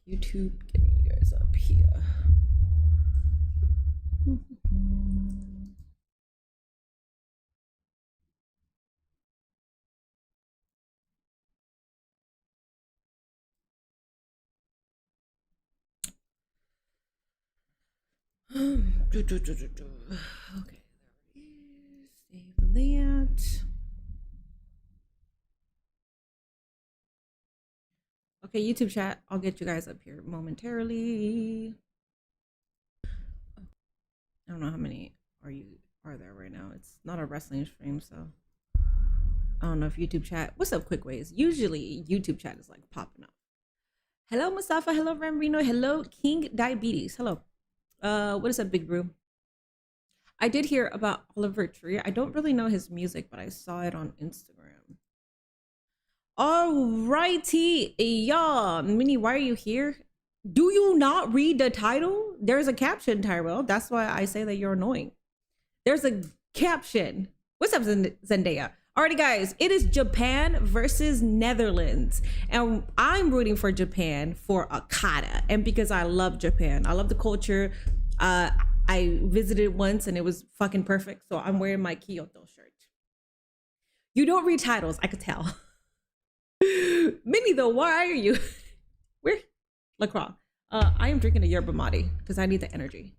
YouTube, getting you guys up here. Okay, there it is. Save that. Okay, YouTube chat, I'll get you guys up here momentarily. I don't know how many are there right now. It's not a wrestling stream, so I don't know if YouTube chat. What's up, Quick Ways? Usually YouTube chat is like popping up. Hello, Mustafa. Hello, Ramrino. Hello, King Diabetes. Hello. What is up, Big Brew? I did hear about Oliver Tree. I don't really know his music, but I saw it on Instagram. Alrighty, y'all. Minnie, why are you here? Do you not read the title? There's a caption, Tyrell. That's why I say that you're annoying. There's a caption. What's up, Zendaya? Alrighty, guys, it is Japan versus Netherlands. And I'm rooting for Japan for Okada. And because I love Japan, I love the culture. I visited once and it was fucking perfect. So I'm wearing my Kyoto shirt. You don't read titles, I could tell. Minnie, though, why are you? Where? LaCroix. I am drinking a yerba mate because I need the energy.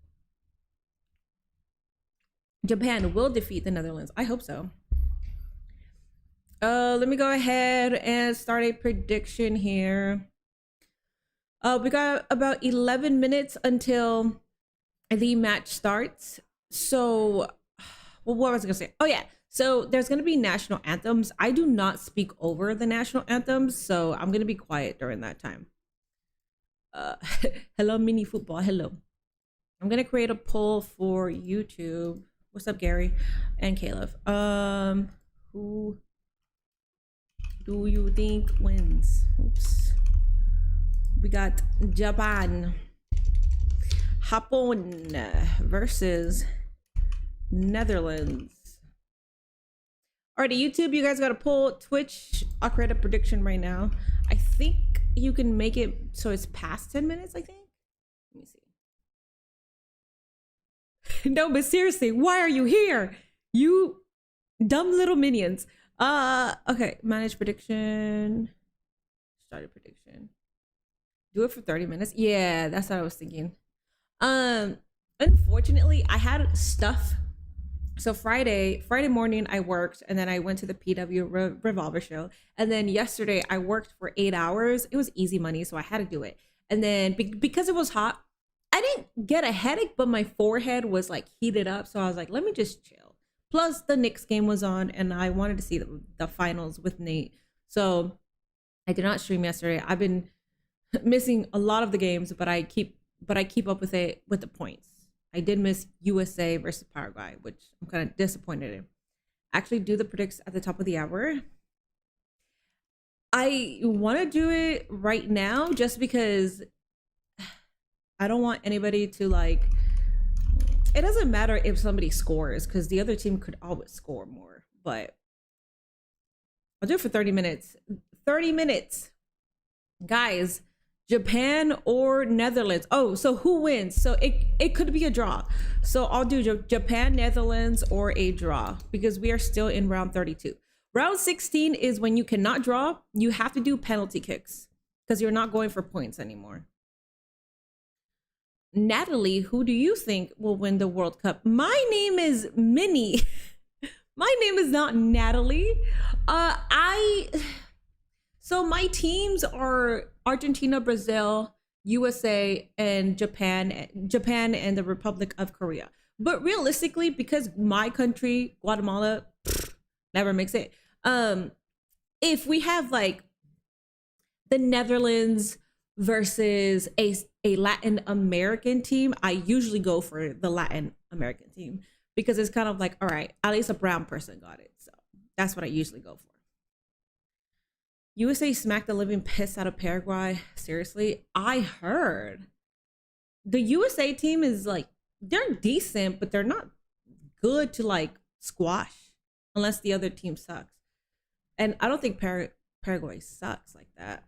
Japan will defeat the Netherlands. I hope so. Let me go ahead and start a prediction here. We got about 11 minutes until the match starts. So, well, what was I gonna say? Oh yeah. So there's gonna be national anthems. I do not speak over the national anthems, so I'm gonna be quiet during that time. Hello, mini football. Hello. I'm gonna create a poll for YouTube. What's up, Gary and Caleb? Who do you think wins? Oops. We got Japan versus Netherlands. Alrighty, YouTube, you guys got a poll. Twitch, I'll create a prediction right now. I think you can make it so it's past 10 minutes, I think. Let me see. No, but seriously, why are you here? You dumb little minions. Okay, manage prediction. Start a prediction. Do it for 30 minutes. Yeah, that's what I was thinking. Unfortunately, I had stuff. So Friday morning I worked, and then I went to the PW Revolver show, and then yesterday I worked for 8 hours. It was easy money, so I had to do it. And then because it was hot, I didn't get a headache, but my forehead was like heated up, so I was like, let me just chill. Plus the Knicks game was on, and I wanted to see the finals with Nate, so I did not stream yesterday. I've been missing a lot of the games, but I keep up with it with the points. I did miss USA versus Paraguay, which I'm kind of disappointed in. Actually, do the predicts at the top of the hour. I want to do it right now just because I don't want anybody to like. It doesn't matter if somebody scores because the other team could always score more, but I'll do it for 30 minutes. 30 minutes, guys. Japan or Netherlands. Oh, so who wins? So it could be a draw. So I'll do Japan, Netherlands, or a draw because we are still in round 32. Round 16 is when you cannot draw. You have to do penalty kicks because you're not going for points anymore. Natalie, who do you think will win the World Cup? My name is Minnie. My name is not Natalie. So my teams are Argentina, Brazil, USA, and Japan and the Republic of Korea. But realistically, because my country, Guatemala, never makes it. If we have like the Netherlands versus a Latin American team, I usually go for the Latin American team because it's kind of like, all right, at least a brown person got it. So that's what I usually go for. USA smacked the living piss out of Paraguay. Seriously, I heard the USA team is like, they're decent, but they're not good to like squash unless the other team sucks. And I don't think Paraguay sucks like that.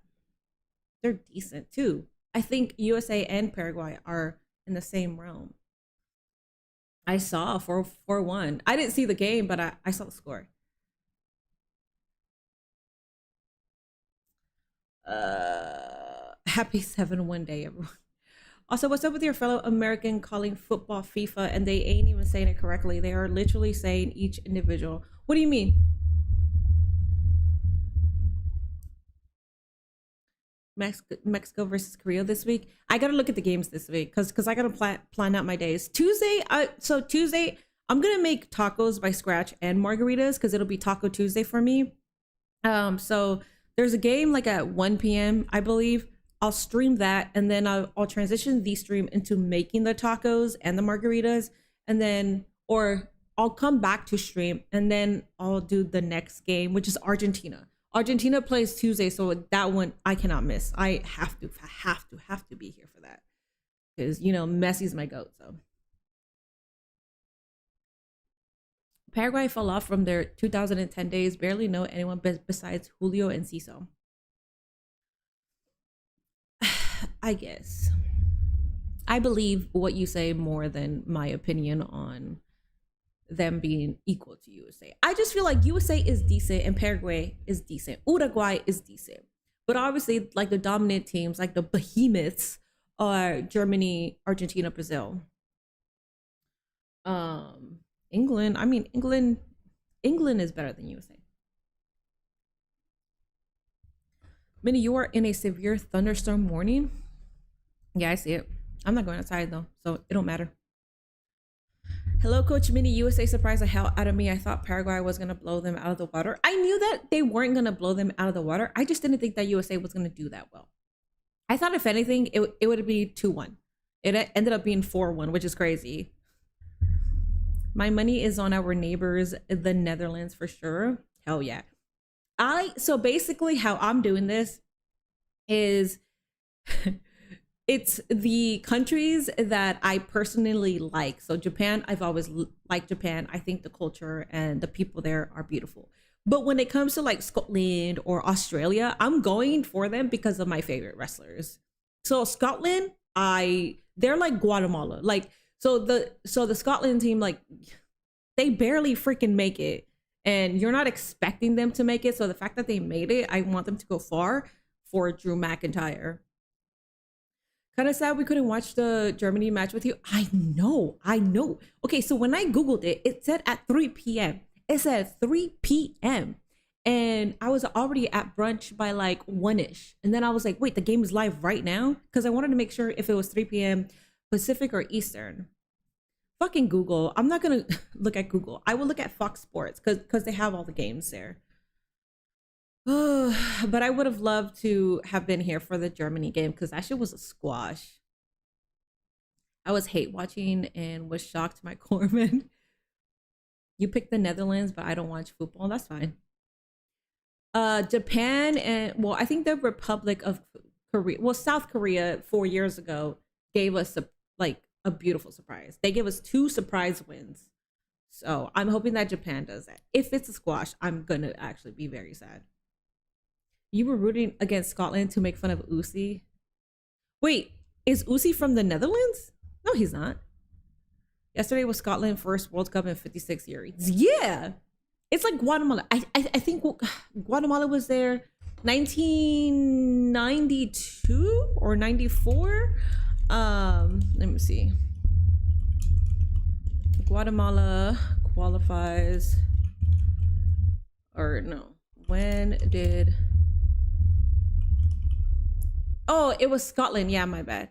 They're decent too. I think USA and Paraguay are in the same realm. I saw 4-1. I didn't see the game, but I saw the score. Happy 7-1 day, everyone. Also, what's up with your fellow American calling football FIFA and they ain't even saying it correctly? They are literally saying each individual. What do you mean? Mexico versus Korea this week. I gotta look at the games this week because I gotta plan out my days. Tuesday, so Tuesday, I'm gonna make tacos by scratch and margaritas because it'll be Taco Tuesday for me. So there's a game like at 1 p.m. I believe. I'll stream that and then I'll transition the stream into making the tacos and the margaritas, and then or I'll come back to stream and then I'll do the next game, which is Argentina. Argentina plays Tuesday, so that one I cannot miss. I have to be here for that because Messi's my goat. So Paraguay fell off from their 2010 days. Barely know anyone besides Julio and Ciso. I guess I believe what you say more than my opinion on them being equal to USA. I just feel like USA is decent and Paraguay is decent. Uruguay is decent. But obviously, like the dominant teams, like the behemoths, are Germany, Argentina, Brazil. England. I mean, England is better than USA. Minnie, you are in a severe thunderstorm warning. Yeah, I see it. I'm not going outside though, so it don't matter. Hello, Coach Minnie. USA surprised the hell out of me. I thought Paraguay was going to blow them out of the water. I knew that they weren't going to blow them out of the water. I just didn't think that USA was going to do that well. I thought, if anything, it would be 2-1. It ended up being 4-1, which is crazy. My money is on our neighbors, the Netherlands, for sure. Hell yeah. So basically how I'm doing this is it's the countries that I personally like. So Japan, I've always liked Japan. I think the culture and the people there are beautiful. But when it comes to like Scotland or Australia, I'm going for them because of my favorite wrestlers. So Scotland, they're like Guatemala. Like so the Scotland team, like they barely freaking make it. And you're not expecting them to make it. So the fact that they made it, I want them to go far for Drew McIntyre. Kind of sad we couldn't watch the Germany match with you. I know. Okay, so when I Googled it, it said at 3 p.m. It said 3 p.m. And I was already at brunch by like 1-ish. And then I was like, wait, the game is live right now? Because I wanted to make sure if it was 3 p.m. Pacific or Eastern. Fucking Google. I'm not gonna look at Google. I will look at Fox Sports because they have all the games there. But I would have loved to have been here for the Germany game because that shit was a squash. I was hate watching and was shocked to my core, man. You picked the Netherlands, but I don't watch football. That's fine. Japan and I think the Republic of Korea, South Korea 4 years ago gave us a beautiful surprise. They gave us 2 surprise wins. So I'm hoping that Japan does that. If it's a squash, I'm gonna actually be very sad. You were rooting against Scotland to make fun of Uzi. Wait, is Uzi from the Netherlands? No, he's not. Yesterday was Scotland's first World Cup in 56 years. Yeah. It's like Guatemala. I think Guatemala was there 1992 or 94. Let me see. Guatemala qualifies, or no, when did, oh, it was Scotland. Yeah, my bad.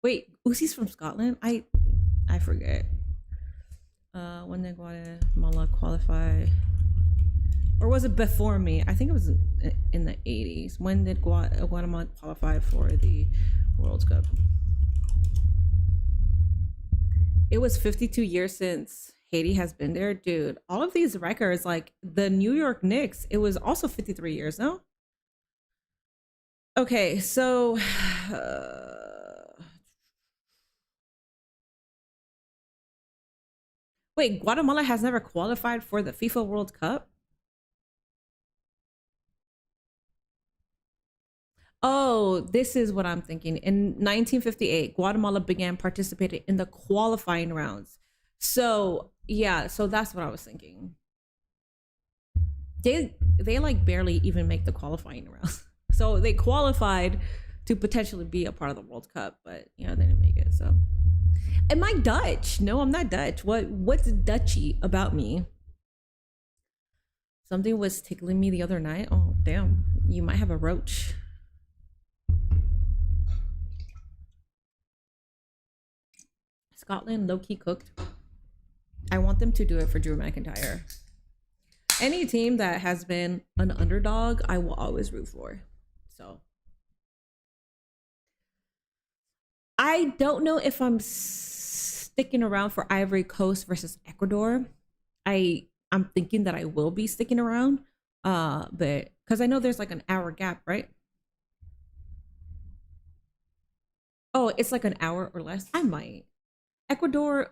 Wait, Uzi's from Scotland? I forget. When did Guatemala qualify? Or was it before me? I think it was in the 80s. When did Guatemala qualify for the World Cup? It was 52 years since Haiti has been there. Dude, all of these records, like the New York Knicks, it was also 53 years, no? Okay, so wait, Guatemala has never qualified for the FIFA World Cup? Oh, this is what I'm thinking. In 1958, Guatemala began participating in the qualifying rounds. So yeah, so that's what I was thinking. They like barely even make the qualifying rounds. So they qualified to potentially be a part of the World Cup, but yeah, they didn't make it. So am I Dutch? No, I'm not Dutch. What's Dutchy about me? Something was tickling me the other night. Oh damn, you might have a roach. Scotland low-key cooked. I want them to do it for Drew McIntyre. Any team that has been an underdog, I will always root for. So I don't know if I'm sticking around for Ivory Coast versus Ecuador. I'm thinking that I will be sticking around, but because I know there's like an hour gap, right? Oh, it's like an hour or less. I might. Ecuador,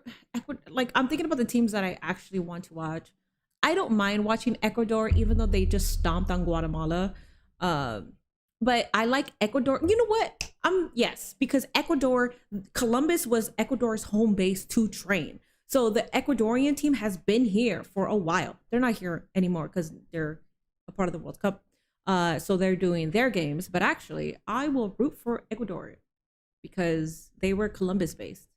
like I'm thinking about the teams that I actually want to watch. I don't mind watching Ecuador, even though they just stomped on Guatemala. But I like Ecuador. You know what? Yes, because Columbus was Ecuador's home base to train. So the Ecuadorian team has been here for a while. They're not here anymore because they're a part of the World Cup. So they're doing their games. But actually, I will root for Ecuador because they were Columbus based.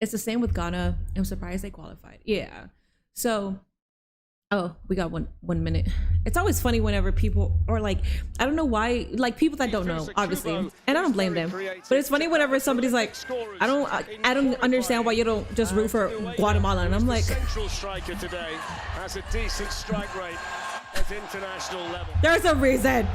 It's the same with Ghana. I'm surprised they qualified. Yeah. So, oh, we got one minute. It's always funny whenever people, or like, I don't know why, like people that don't know, obviously, and I don't blame them. But it's funny whenever somebody's like, I don't understand why you don't just root for Guatemala, and I'm like, central striker today has a decent strike rate at international level. There's a reason.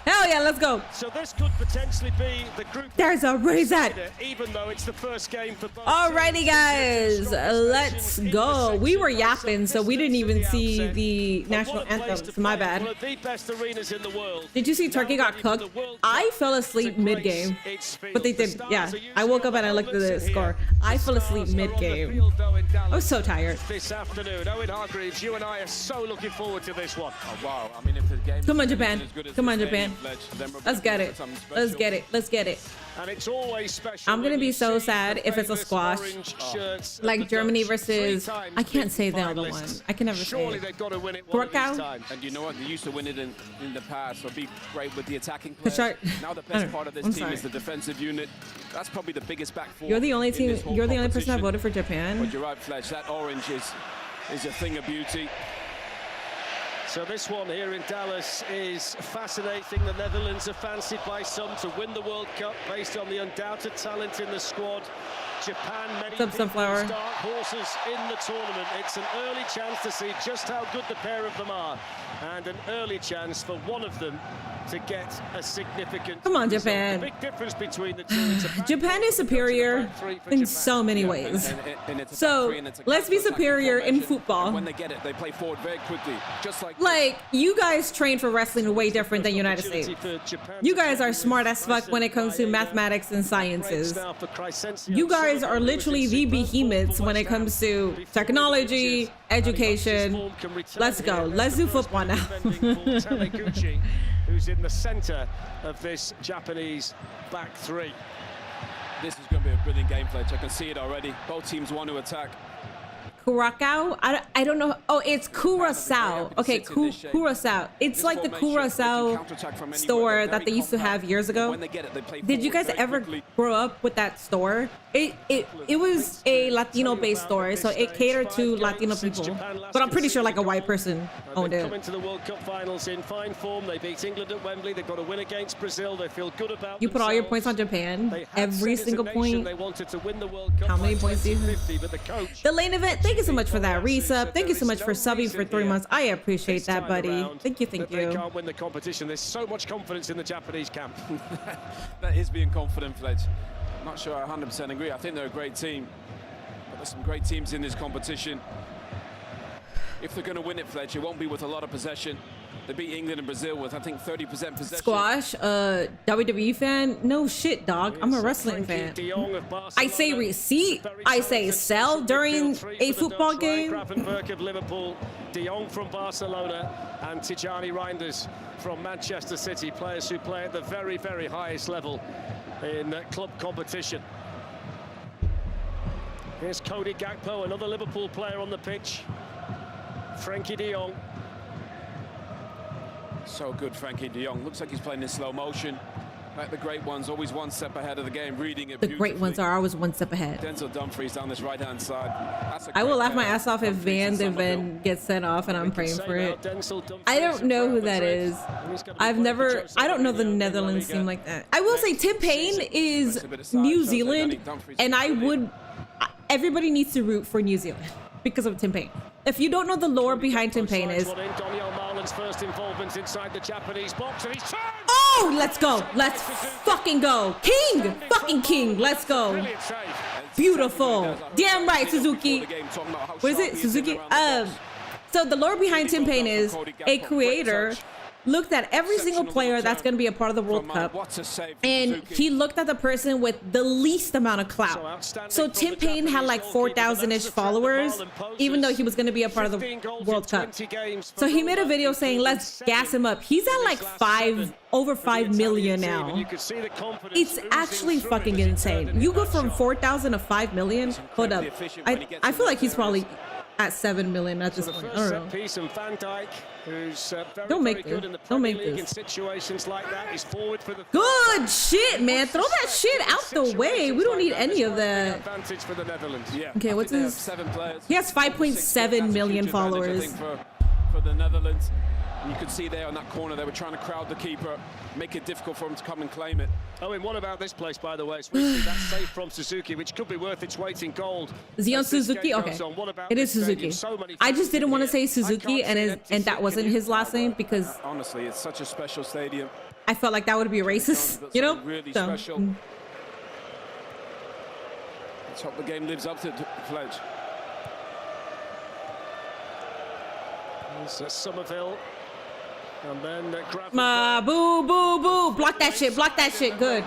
Hell yeah, let's go. So this could potentially be the group. There's a reason. Even though it's the first game for both. Alrighty, guys, let's go. We were yapping, so we didn't even see the national anthem. My bad. Did you see Turkey got cooked? I fell asleep mid-game, but they did. Yeah, I woke up and I looked at the score. I fell asleep mid-game. I was so tired. This afternoon, Owen Hargreaves, you and I are so looking forward to this one. Oh wow! I mean, if the game. Come on, Japan. Come on, Japan. Let's get it. Let's get it. Let's get it. And it's always special. I'm gonna be so sad if it's a squash, like Germany versus. I can't say the other one. I can never say it. Krakow. And you know what? They used to win it in the past. So be great with the attacking players. Now the best part of this team is the defensive unit. That's probably the biggest back four. You're the only team. You're the only person that voted for Japan. But you're right, Fletch. That orange is a thing of beauty. So this one here in Dallas is fascinating. The Netherlands are fancied by some to win the World Cup based on the undoubted talent in the squad. Japan, many dark horses in the tournament. It's an early chance to see just how good the pair of them are, and an early chance for one of them to get a significant. Come on, Japan. The big difference between the two. Japan is superior in so many ways. So let's be superior in football. When they get it, they play forward very quickly, just like you guys train for wrestling way different than United States. You guys are smart as fuck when it comes to mathematics and sciences. You guys are literally the behemoths when it comes to technology, education. Let's go. Let's do football now. Who's in the center of this Japanese back three. This is going to be a brilliant game, Fletch. I can see it already. Both teams want to attack. Curacao? I don't know. Oh, it's Curacao. Okay, Curacao. It's like the Curacao store that they used to have years ago. Did you guys ever grow up with that store? It was a Latino-based store, so it catered to Latino people. But I'm pretty sure like a white person owned it. Coming to the World Cup finals in fine form. They beat England at Wembley. They've got a win against Brazil. They feel good about. You put all your points on Japan. Every single point. They wanted to win the World Cup. How many points do you have? The lane event. Thank you so much for that resub. Thank you so much for subbing for 3 months. I appreciate that, buddy. Thank you. They can't win the competition. There's so much confidence in the Japanese camp. That is being confident, Fletch. I'm not sure I 100% agree. I think they're a great team. But there's some great teams in this competition. If they're going to win it, Fletch, it won't be with a lot of possession. They beat England and Brazil with, I think, 30% possession. Squash, WWE fan? No shit, dog. I'm a wrestling fan. I say receipt. I say sell during a football game. De Jong from Barcelona and Tijani Reinders from Manchester City, players who play at the very, very highest level in club competition. Here's Cody Gakpo, another Liverpool player on the pitch. Frankie De Jong. So good, Frankie De Jong. Looks like he's playing in slow motion. Like the great ones, always one step ahead of the game, reading it The great ones are always one step ahead. Denzel Dumfries down this right-hand side. I will laugh my ass off if Van de Ven gets sent off, and I'm praying for it. I don't know who that is. I don't know the Netherlands team like that. I will say Tim Payne is New Zealand, and everybody needs to root for New Zealand because of Tim Payne. If you don't know the lore behind Tim Payne is... First involvement inside the Japanese box, and he's turned. Oh, let's go. Let's fucking go. King, fucking king. Let's go. Beautiful. Damn right, Suzuki. What is it? Suzuki? So the lore behind Tim Payne is a creator looked at every single player that's going to be a part of the World Cup, and he looked at the person with the least amount of clout. So Tim Payne had like 4,000-ish followers, even though he was going to be a part of the World Cup. So he made a video saying, let's gas him up. He's at like over 5 million now. It's actually fucking insane. You go from 4,000 to 5 million. Hold up. I feel like he's probably at 7 million at this point. I don't know. Don't make this. Don't make this. Situations like that. He's forward for the good shit, man. Throw that shit out the way. We don't need any of that. Advantage for the Netherlands. Yeah. Okay, what's his? He has 5.7 million followers. For the Netherlands. And you could see there on that corner, they were trying to crowd the keeper, make it difficult for him to come and claim it. Oh, and what about this place, by the way? It's that save from Suzuki, which could be worth its weight in gold. Zion Suzuki? Okay. It is Suzuki. I just didn't want to say Suzuki, and that wasn't his last name because... Honestly, it's such a special stadium. I felt like that would be racist, you know? Really special. Let's hope the game lives up to the pledge. It's Somerville. And then boo, boo, boo. Block that shit. Block that shit. Good.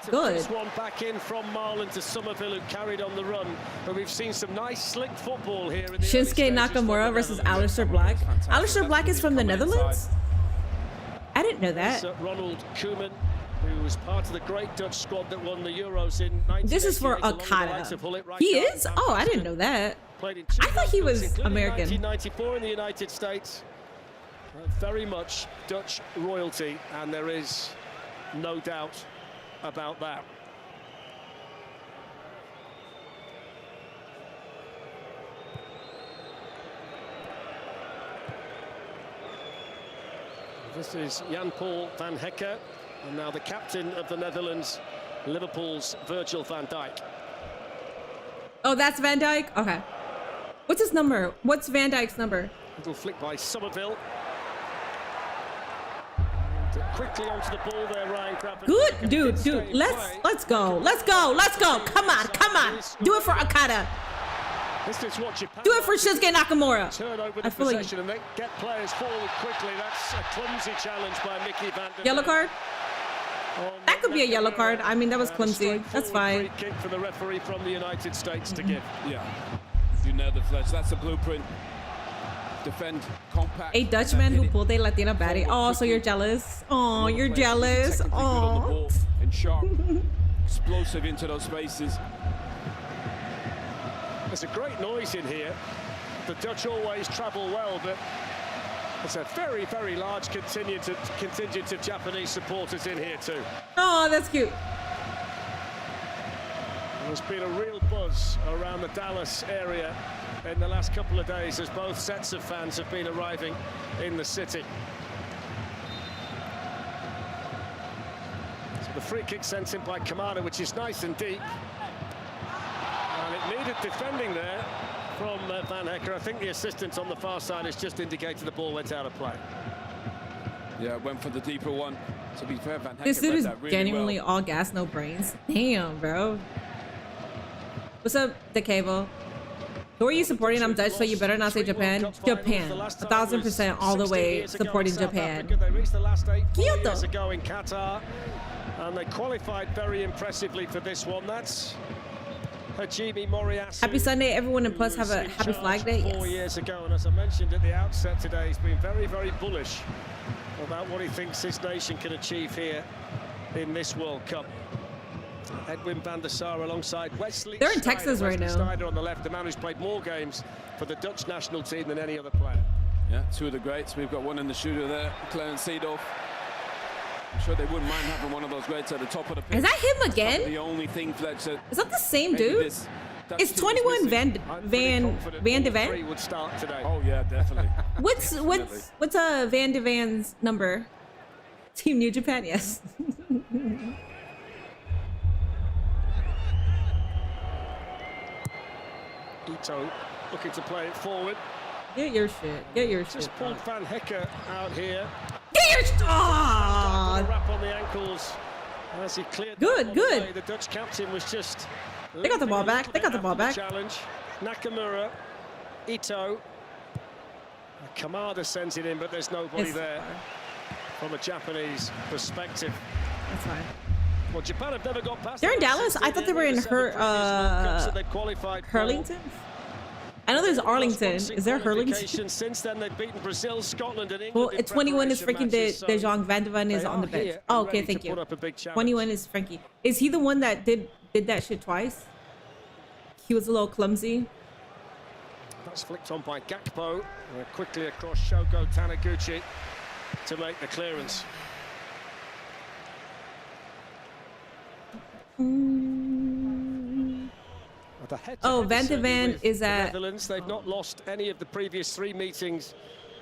Good. One back in from Marlon to Somerville, who carried on the run. But we've seen some nice slick football here. In the Shinsuke Nakamura versus Alistair Black. Alistair Black is from the Netherlands? I didn't know that. Ronald Koeman, who was part of the great Dutch squad that won the Euros in 1988. This is for Okada. He is? Oh, I didn't know that. I thought he was American. 1994 in the United States. Very much Dutch royalty, and there is no doubt about that. This is Jan-Paul van Hekke, and now the captain of the Netherlands, Liverpool's Virgil van Dijk. Oh, that's Van Dijk? Okay. What's his number? What's Van Dijk's number? Little flick by Somerville. Quickly onto the ball there, Ryan Crappen. Good, dude. Let's go. Come on. Do it for Okada. Do it for Shinsuke Nakamura. I feel like and they get players forward quickly. That's a clumsy challenge by Mickey van der yellow card. That could be a yellow card. I mean, that was clumsy. That's fine. Free kick for the referee from the United States to give. Yeah, you nailed the flesh. That's the blueprint. Defend compact. A Dutchman who pulled a Latina baddie. Oh, so you're jealous. Oh, you're jealous. Oh. And sharp, explosive into those spaces. There's a great noise in here. The Dutch always travel well, but it's a very, very large contingent of Japanese supporters in here too. Oh, that's cute. There's been a real buzz around the Dallas area in the last couple of days as both sets of fans have been arriving in the city. So the free kick sent in by Kamada, which is nice and deep. And it needed defending there from Van Hekke. I think the assistant on the far side has just indicated the ball went out of play. Yeah, went for the deeper one. To be fair, Van Hekke this dude is really genuinely well. all gas, no brains. Damn, bro. What's up, the cable? Who are you supporting? I'm Dutch, so you better not say Japan. Japan. 1,000% all the way supporting Japan. They reached the last 8 Kyoto. years ago in Qatar, and they qualified very impressively for this one. That's Hajime Moriyasu. Happy Sunday, everyone, and plus have a in happy charge Flag Day. 4 years ago, and as I mentioned at the outset today, he's been very, very bullish about what he thinks his nation can achieve here in this World Cup. Edwin van der Sar alongside Wesley. They're in Texas right now. Sneijder on the left, the man who's played more games for the Dutch national team than any other player. Yeah, two of the greats. We've got one in the shooter there, Clarence Seedorf. I'm sure they wouldn't mind having one of those greats at the top of the pitch. Is that him That's again? the only thing, Fletcher. Is that the same maybe dude? this Dutch It's team is 21 missing. Van de Ven. Three would start today. Oh yeah, definitely. What's Van de Ven's number? Team New Japan, yes. Ito looking to play it forward. Get your shit. Get your shit. Just pulled Van Hecker out here. Get your shit. A wrap on the ankles as he cleared. Good, good. Away. The Dutch captain was just. They got the ball back. They got the ball back. Challenge. Nakamura, Ito. Kamada sends it in, but there's nobody It's there fine. from a Japanese perspective. That's fine. Well, Japan have never got past. They're in the Dallas? I thought they were in Hurlington? I know there's Arlington. Is there Hurlington? Since then, they've beaten Brazil, Scotland, and England. Well, it's 21 is freaking De Jong. Van de Ven is on the bench. Oh, okay, thank you. 21 is Frankie. Is he the one that did that shit twice? He was a little clumsy. That's flicked on by Gakpo. Quickly across Shogo Taniguchi to make the clearance. Oh, Van de Ven is at Netherlands. They've not lost any of the previous 3 meetings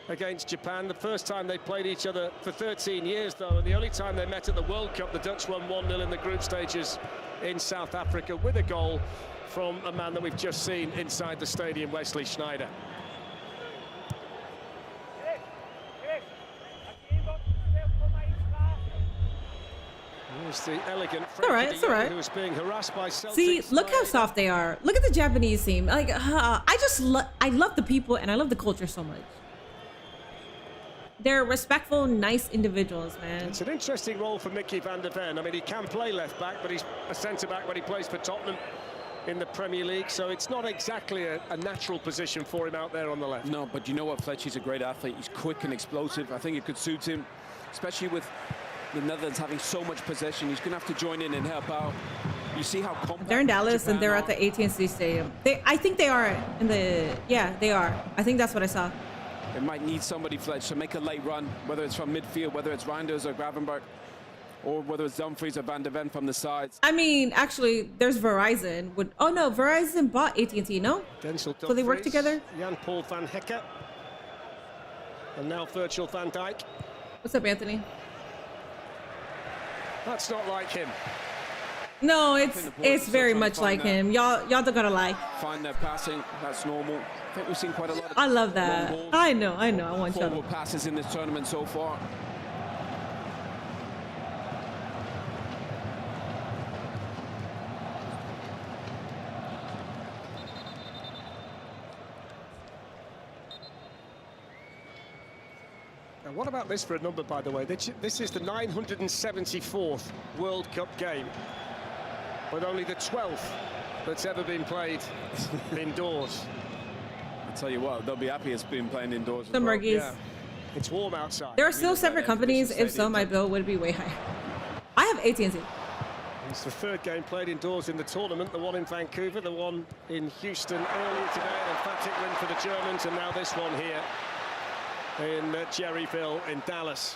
against Japan. The first time they played each other for 13 years, though, and the only time they met at the World Cup, the Dutch won 1-0 in the group stages in South Africa with a goal from a man that we've just seen inside the stadium, Wesley Sneijder. Here's the elegant it's all right. who was being harassed by Celtics. See, look how soft they are. Look at the Japanese team. Like, I love the people and I love the culture so much. They're respectful, nice individuals, man. It's an interesting role for Mickey van der Ven. I mean, he can play left back, but he's a centre back when he plays for Tottenham in the Premier League, so it's not exactly a natural position for him out there on the left. No, but you know what, Fletch? He's a great athlete. He's quick and explosive. I think it could suit him, especially with the Netherlands having so much possession. He's going to have to join in and help out. You see how compact They're in Dallas Japan and they're are. at the AT&T Stadium. I think they are in the, yeah, they are. I think that's what I saw. It might need somebody, Fletch, to make a late run, whether it's from midfield, whether it's Reinders or Gravenberg, or whether it's Dumfries or Van de Ven from the sides. I mean, actually, there's Verizon. Oh no, Verizon bought AT&T, no? Denzel So they work Dumfries, together? Jan-Paul van Hecker, and now Virgil van Dijk. What's up, Anthony? That's not like him. No, think the boys it's are very still trying much to like find him. Y'all don't gotta lie. Find their passing, that's normal. I think we've seen quite a lot of I love long that. balls, I know. I want you. forward passes in this tournament so far. Now, what about this for a number, by the way? This is the 974th World Cup game, but only the 12th that's ever been played indoors. I tell you what, they'll be happy it's been playing indoors. The Murgies. Yeah, it's warm outside. There are still separate companies. If so, my bill would be way higher. I have AT&T. It's the third game played indoors in the tournament, the one in Vancouver, the one in Houston earlier today, an emphatic win for the Germans, and now this one here in Jerryville in Dallas.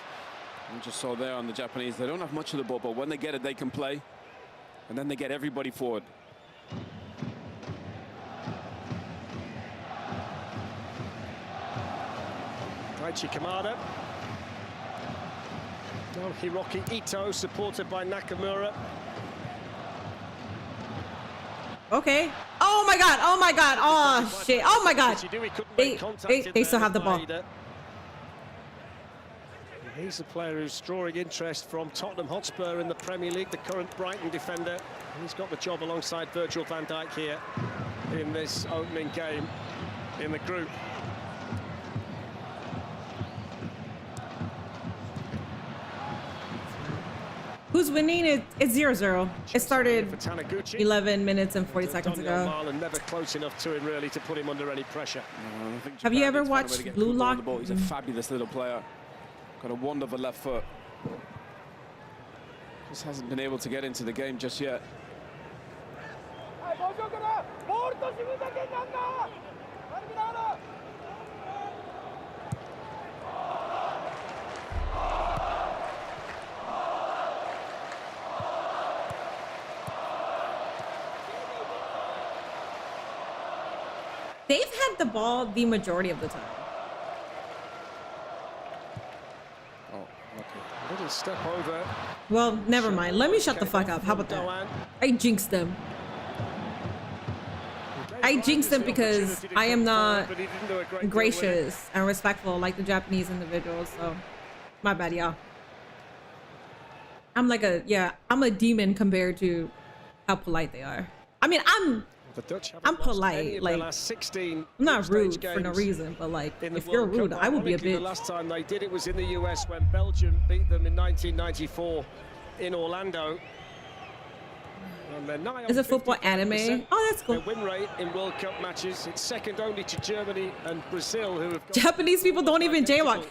You just saw there on the Japanese, they don't have much of the ball, but when they get it, they can play. And then they get everybody forward. Daichi Kamada. Now Hiroki Ito, supported by Nakamura. Okay. Oh my God. Oh my God. Oh shit. Oh my God. They still have the ball. He's a player who's drawing interest from Tottenham Hotspur in the Premier League, the current Brighton defender. He's got the job alongside Virgil van Dijk here in this opening game in the group. Who's winning? It's 0-0. It started For Taniguchi. 11 minutes and 40 seconds ago. Marlon never close enough to him really to put him under any pressure. I think Have you Japan ever needs to find a way watched to get Blue Kubo on Lock? the ball. He's a fabulous little player. Got a wonderful left foot. Just hasn't been able to get into the game just yet. They've had the ball the majority of the time. Oh, okay. Little step over. Well, never mind. Let me shut the fuck up. How about that? I jinxed them. I jinxed them because I am not gracious and respectful like the Japanese individuals. So, my bad, y'all. I'm like I'm a demon compared to how polite they are. I mean, I'm polite. Like, I'm not rude for no reason, but like, if you're rude, I would be a bitch. The last time they did it was in the US when Belgium beat them in 1994 in Orlando. Is it football anime? Oh, that's cool. Their win rate in World Cup matches, it's second only to Germany and Brazil, who have got Japanese people don't even jaywalk.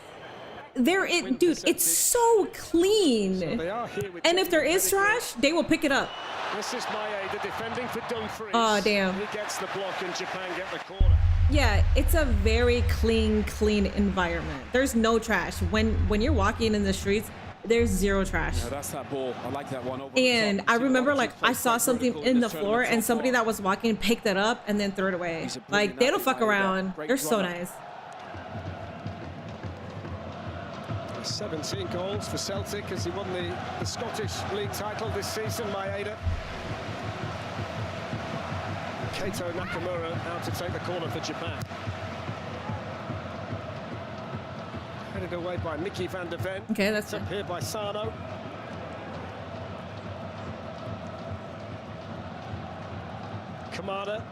Dude, it's so clean. And if there is trash, they will pick it up. This is Maeda defending for Dumfries. Oh, damn. He gets the block and Japan get the corner. Yeah, it's a very clean environment. There's no trash. When you're walking in the streets, there's zero trash. Yeah, that's that ball. I like that one. Over and I remember, like, I saw something in the floor and somebody that was walking picked it up and then threw it away. Like, they don't fuck around. They're so nice. 17 goals for Celtic as he won the Scottish League title this season, Maeda. Kato Nakamura out to take the corner for Japan. Headed away by Mickey van der Ven. Okay, that's up here by Sano. Kamada.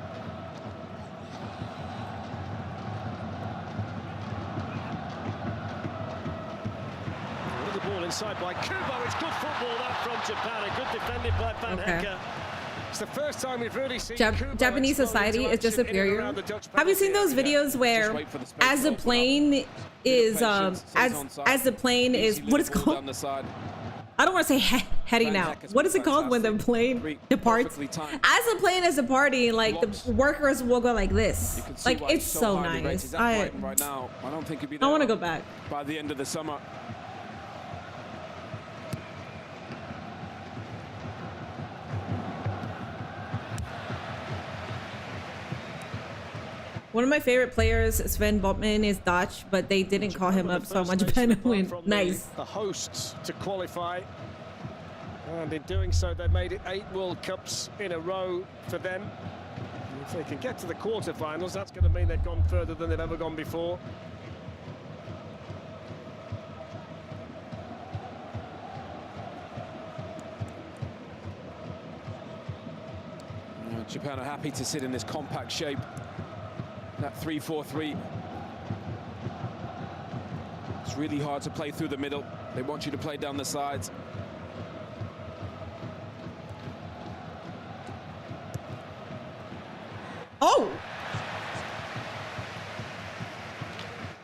Ball inside by Kubo. It's good football that from Japan. A good defended by Van Hecker. It's the first time we've really seen Japanese society is just superior. Have you seen those videos where as the plane is as the plane is what is it called? I don't want to say heading out. What is it called when the plane departs? As the plane is departing, like the workers will go like this. Like it's so nice. I want to go back by the end of the summer. One of my favorite players, Sven Botman, is Dutch, but they didn't call him up, so much better win. Nice. The hosts to qualify, and in doing so, they made it 8 World Cups in a row for them. If they can get to the quarterfinals, that's going to mean they've gone further than they've ever gone before. Japan are happy to sit in this compact shape. That 3-4-3. It's really hard to play through the middle. They want you to play down the sides. Oh!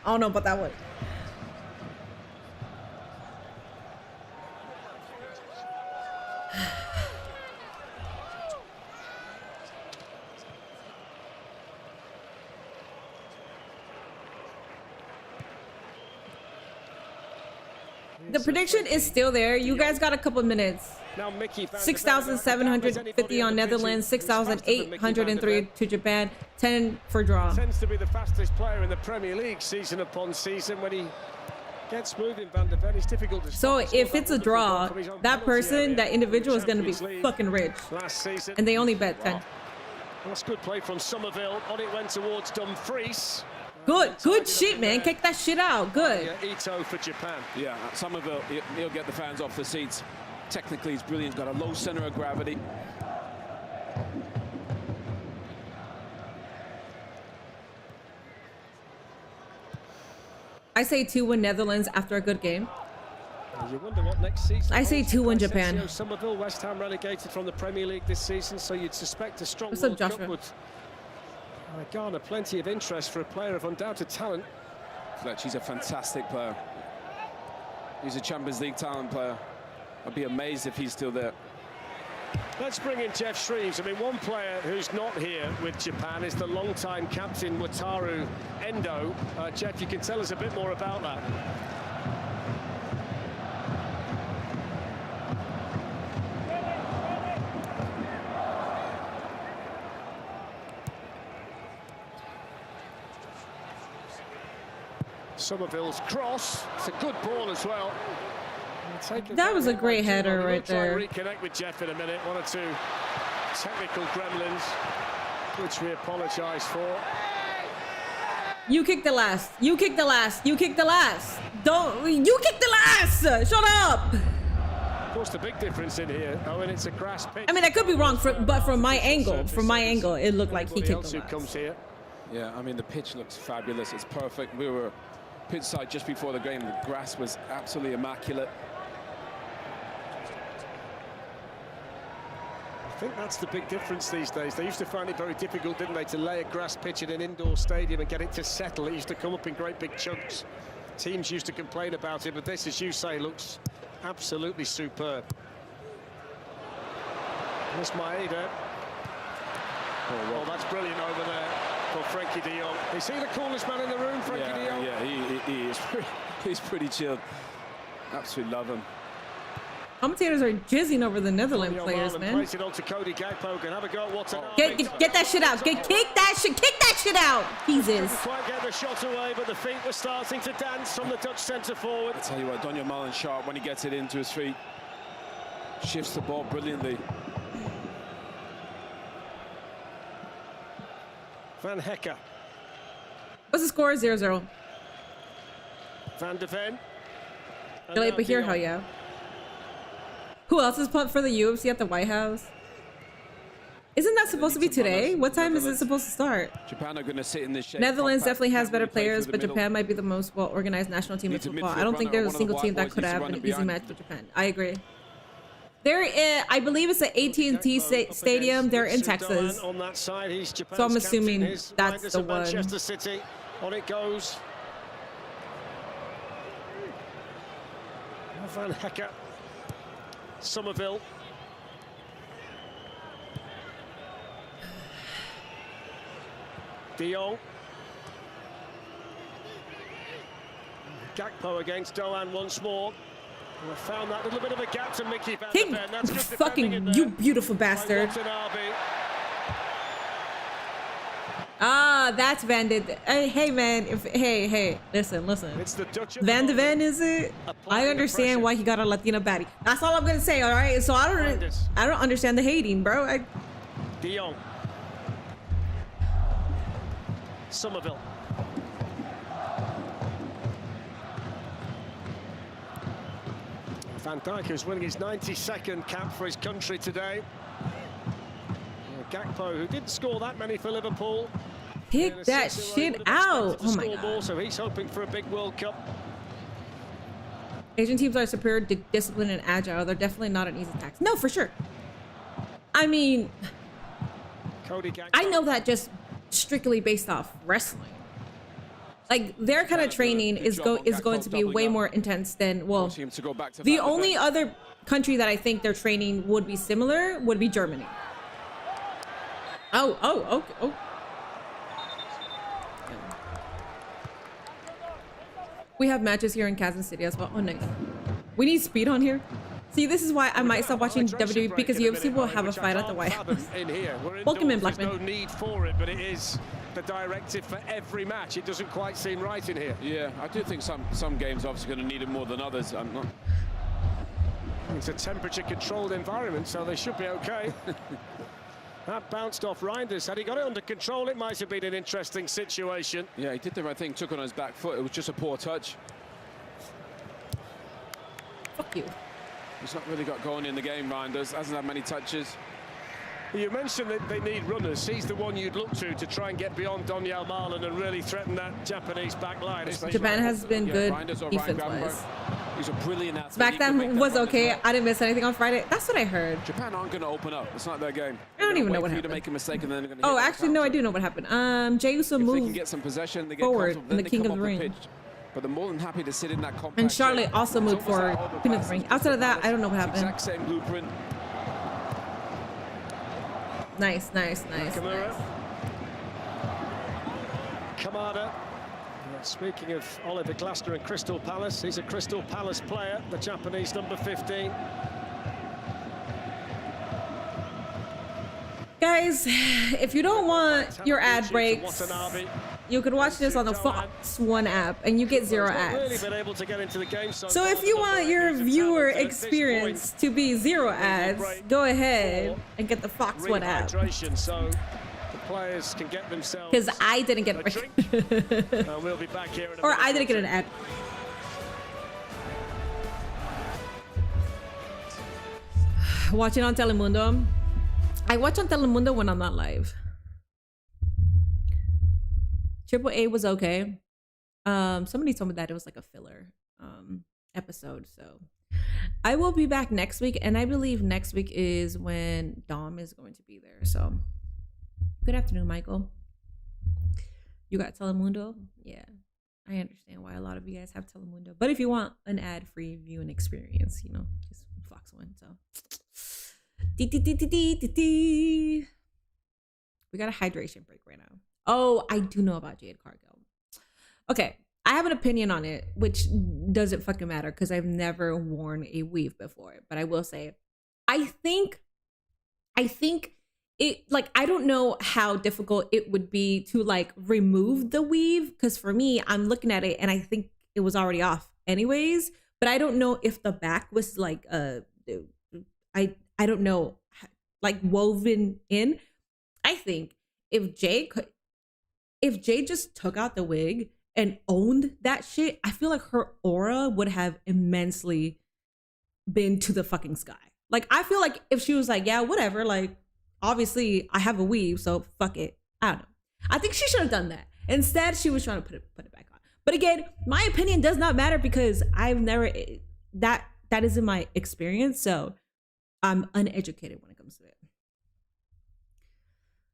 I don't know about that one. The prediction is still there. You guys got a couple minutes. 6,750 on Netherlands, 6,803 to Japan, 10 for draw. Tends to be the fastest player in the Premier League season upon season. When he gets moving, Van der Ven, it's difficult to So if it's a draw, that person, that individual is going to be fucking rich. And they only bet 10. That's good play from Somerville. On it went towards Dumfries. Good shit, man. Kick that shit out. Good. Ito for Japan. Yeah, Somerville, he'll get the fans off the seats. Technically, he's brilliant. Got a low center of gravity. I say 2-1 Netherlands after a good game. You wonder what next season. I say 2-1 Japan. Somerville, West Ham relegated from the Premier League this season, so you'd suspect a strong What's up, World Cup Joshua? would garner plenty of interest for a player of undoubted talent. Fletch, he's a fantastic player. He's a Champions League talent player. I'd be amazed if he's still there. Let's bring in Jeff Shreves. I mean, one player who's not here with Japan is the long-time captain Wataru Endo. Jeff, you can tell us a bit more about that. Somerville's cross. It's a good ball as well. That was a great header right there. We'll try and reconnect with Jeff in a minute. 1 or 2 technical gremlins, which we apologise for. You kicked the last. You kicked the last. You kicked the last. Don't. You kicked the last. Shut up. Of course, the big difference in here, Owen, it's a grass pitch. I mean, I could be wrong, but from my angle, it looked like he kicked the last. Comes here. Yeah, I mean, the pitch looks fabulous. It's perfect. We were pitch side just before the game. The grass was absolutely immaculate. I think that's the big difference these days. They used to find it very difficult, didn't they, to lay a grass pitch in an indoor stadium and get it to settle. It used to come up in great big chunks. Teams used to complain about it, but this, as you say, looks absolutely superb. There's Maeda. Oh, that's brilliant over there for Frankie de Jong. Is he the coolest man in the room, Frankie de Jong? Yeah, he is. He's pretty chilled. Absolutely love him. Commentators are jizzing over the Netherlands players, man. Plays it on to Cody Gakpo. Can have a go at Watanabe. Get that shit out. Kick that shit out. Jesus. Didn't quite get the shot away, but the feet were starting to dance from the Dutch centre forward. I tell you what, Daniel Mullen sharp when he gets it into his feet. Shifts the ball brilliantly. Van Hecker. What's the score? 0-0. Van de Ven. Delayed but here, hell yeah. Who else is pumped for the UFC at the White House? Isn't that supposed to be today? What time is it supposed to start? Japan are going to sit in this shape. Netherlands definitely has better players, but Japan might be the most well-organized national team in football. I don't think there's a single team that could have an easy match with Japan. I agree. I believe it's at AT&T Stadium. They're in Texas. On that side, he's Japan's so I'm assuming captain. that's the one. Manchester City. On it goes. Van Hecker. Somerville. De Jong. Gakpo against Doan once more. I found that little bit of a gap to Mickey Van de Ven. That's good fucking you beautiful bastard. Ah, that's Van de. Hey man, hey, listen. It's the Dutch Van de Ven, is it? I understand why he got a Latina baddie. That's all I'm gonna say. All right, so I don't understand the hating, bro. De Jong. Somerville. Van Dijk is winning his 92nd cap for his country today. Gakpo, who didn't score that many for Liverpool. Pick that shit out. Oh my God. So he's hoping for a big World Cup. Asian teams are superior, disciplined, and agile. They're definitely not an easy task. No, for sure. I mean, I know that just strictly based off wrestling. Like their kind of training is going to be way more intense than the only other country that I think their training would be similar would be Germany. Okay. We have matches here in Kansas City as well. Oh, nice. We need speed on here. See, this is why I might stop watching WWE because UFC will have a fight at the White House. Welcome in, Blackman. There's no need for it, but it is the directive for every match. It doesn't quite seem right in here. Yeah, I do think some games are obviously going to need it more than others. I'm not. It's a temperature-controlled environment, so they should be okay. That bounced off Reinders. Had he got it under control, it might have been an interesting situation. Yeah, he did the right thing, took on his back foot. It was just a poor touch. Fuck you. He's not really got going in the game, Reinders. Hasn't had many touches. You mentioned that they need runners. He's the one you'd look to try and get beyond Donyell Marlon and really threaten that Japanese back line. Japan has been good defense-wise. He's a brilliant athlete. SmackDown was okay. I didn't miss anything on Friday. That's what I heard. Japan aren't going to open up. It's not their game. I don't even know what happened. To make a mistake and then they're oh, actually, no, I do know what happened. Jey Uso moved they can get some possession, they get forward in the King of the Ring. But they're more than happy to sit in that compact. And Charlotte also moved forward King of the Ring. Outside of that, I don't know what happened. Exact same blueprint. Nice. Kamada. Speaking of Oliver Glasner and Crystal Palace, he's a Crystal Palace player, the Japanese number 15. Guys, if you don't want your ad breaks, you could watch this on the Fox One app and you get 0 ads. So if you want your viewer experience to be 0 ads, go ahead and get the Fox One app. Players can get themselves because I didn't get a break. We'll be back here or I didn't get an ad. Watching on Telemundo. I watch on Telemundo when I'm not live. Triple A was okay. Somebody told me that it was like a filler episode. So I will be back next week, and I believe next week is when Dom is going to be there. So good afternoon, Michael. You got Telemundo? Yeah, I understand why a lot of you guys have Telemundo. But if you want an ad-free viewing experience, you know, just Fox One. So, we got a hydration break right now. Oh, I do know about Jade Cargill. Okay, I have an opinion on it, which doesn't fucking matter because I've never worn a weave before. But I will say, I think it, like, I don't know how difficult it would be to like remove the weave, because for me, I'm looking at it and I think it was already off anyways, but I don't know if the back was like I don't know, like woven in. I think if Jay just took out the wig and owned that shit, I feel like her aura would have immensely been to the fucking sky. Like, I feel like if she was like, yeah, whatever, like, obviously I have a weave, so fuck it. I don't know. I think she should have done that. Instead, she was trying to put it back on. But again, my opinion does not matter because I've never, that isn't my experience. So I'm uneducated when it comes to it.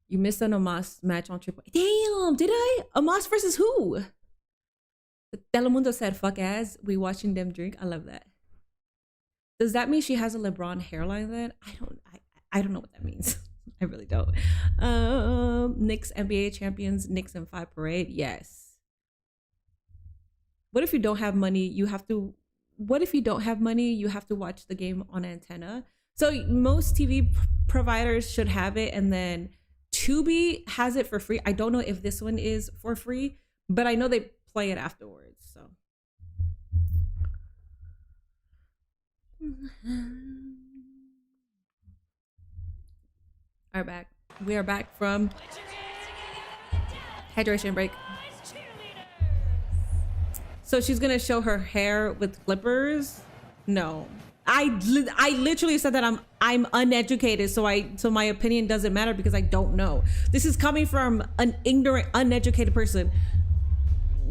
You missed an Omos match on Triple A. Damn, did I? Omos versus who? Telemundo said, fuck ass, we watching them drink. I love that. Does that mean she has a LeBron hairline then? I don't know what that means. I really don't. Knicks NBA champions, Knicks in 5 parade. Yes. What if you don't have money? You have to watch the game on antenna. So most TV providers should have it, and then Tubi has it for free. I don't know if this one is for free, but I know they play it afterwards. So we are back from hydration break. So she's gonna show her hair with clippers. No, I literally said that I'm uneducated, so my opinion doesn't matter because I don't know. This is coming from an ignorant, uneducated person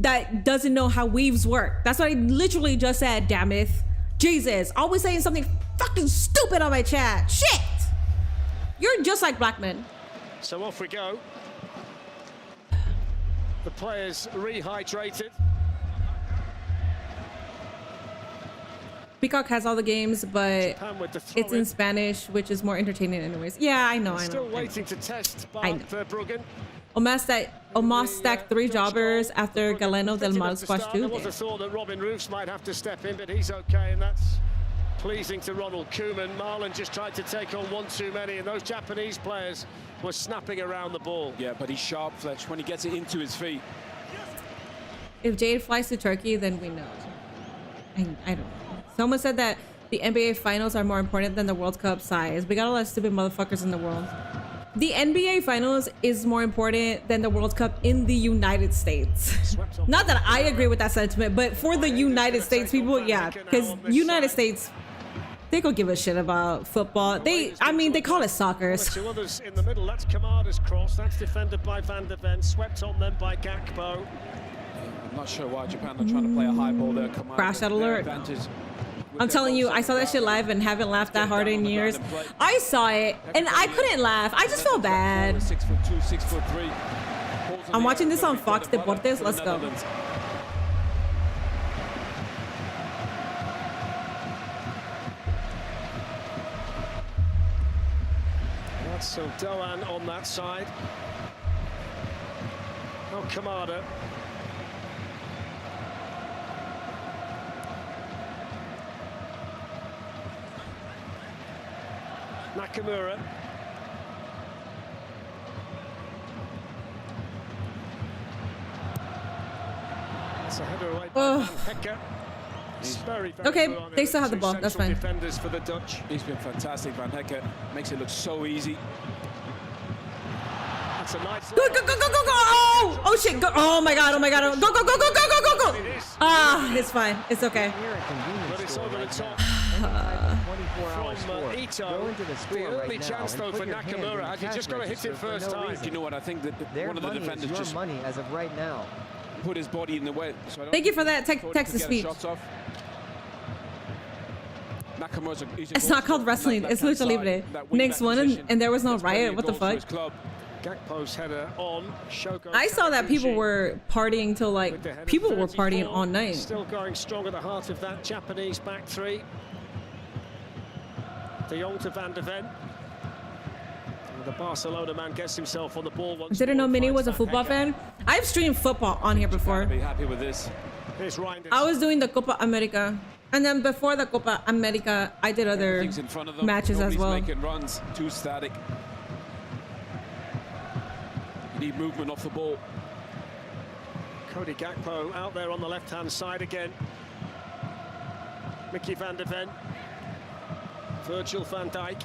that doesn't know how weaves work. That's what I literally just said. Damn it, Jesus! Always saying something fucking stupid on my chat. Shit! You're just like black men. So off we go. The players rehydrated. Peacock has all the games, but it's in Spanish, which is more entertaining anyways. Yeah, I know. Still waiting to test Verbruggen. Omos stacked 3 jobbers after Galeno del Mal squashed 2. There was a thought that Robin Roofs might have to step in, but he's okay, and that's pleasing to Ronald Koeman. Marlon just tried to take on one too many, and those Japanese players were snapping around the ball. Yeah, but he's sharp, Fletch, when he gets it into his feet. If Jade flies to Turkey, then we know. I don't know. Someone said that the NBA finals are more important than the World Cup size. We got a lot of stupid motherfuckers in the world. The NBA finals is more important than the World Cup in the United States. Not that I agree with that sentiment, but for the United States people, yeah, because United States They don't give a shit about football. I mean, they call it soccer. Two others in the middle. That's Kamada's cross. That's defended by Van der Ven. Swept on them by Gakpo. I'm not sure why Japan are trying to play a high ball there. Crash out alert. I'm telling you, I saw that shit live and haven't laughed that hard in years. I saw it and I couldn't laugh. I just felt bad. 6'2", 6'3". I'm watching this on Fox Deportes. Let's go. So Doan on that side. Oh, Kamada. Nakamura. That's a header away by Van Hecke. Very okay, they still have the ball. That's fine. Defenders for the Dutch. He's been fantastic, Van Hecke. Makes it look so easy. That's a nice. Go, go, go, go, go, go! Oh, oh shit! Go! Oh my god! Oh my god! Go, go, go, go, go, go, go, go! Ah, it's fine. It's okay. But it's over the top. From Ito. The early chance though for Nakamura. Had you just got to hit it first time. You know what? I think that one of the defenders just money as of right now. Put his body in the way. So Thank you for that Texas speech. It's not called wrestling. It's lucha libre. Next one, and there was no riot. What the fuck? Gakpo's header on. I saw that people were partying till like people were partying all night. Still going strong at the heart of that Japanese back three. De Jong to Van der Ven. The Barcelona man gets himself on the ball once. Didn't know Minnie was a football fan. I've streamed football on here before. Be happy with this. I was doing the Copa America, and then before the Copa America, I did other matches as well. Making runs, too static. You need movement off the ball. Cody Gakpo out there on the left-hand side again. Mickey Van der Ven. Virgil van Dijk.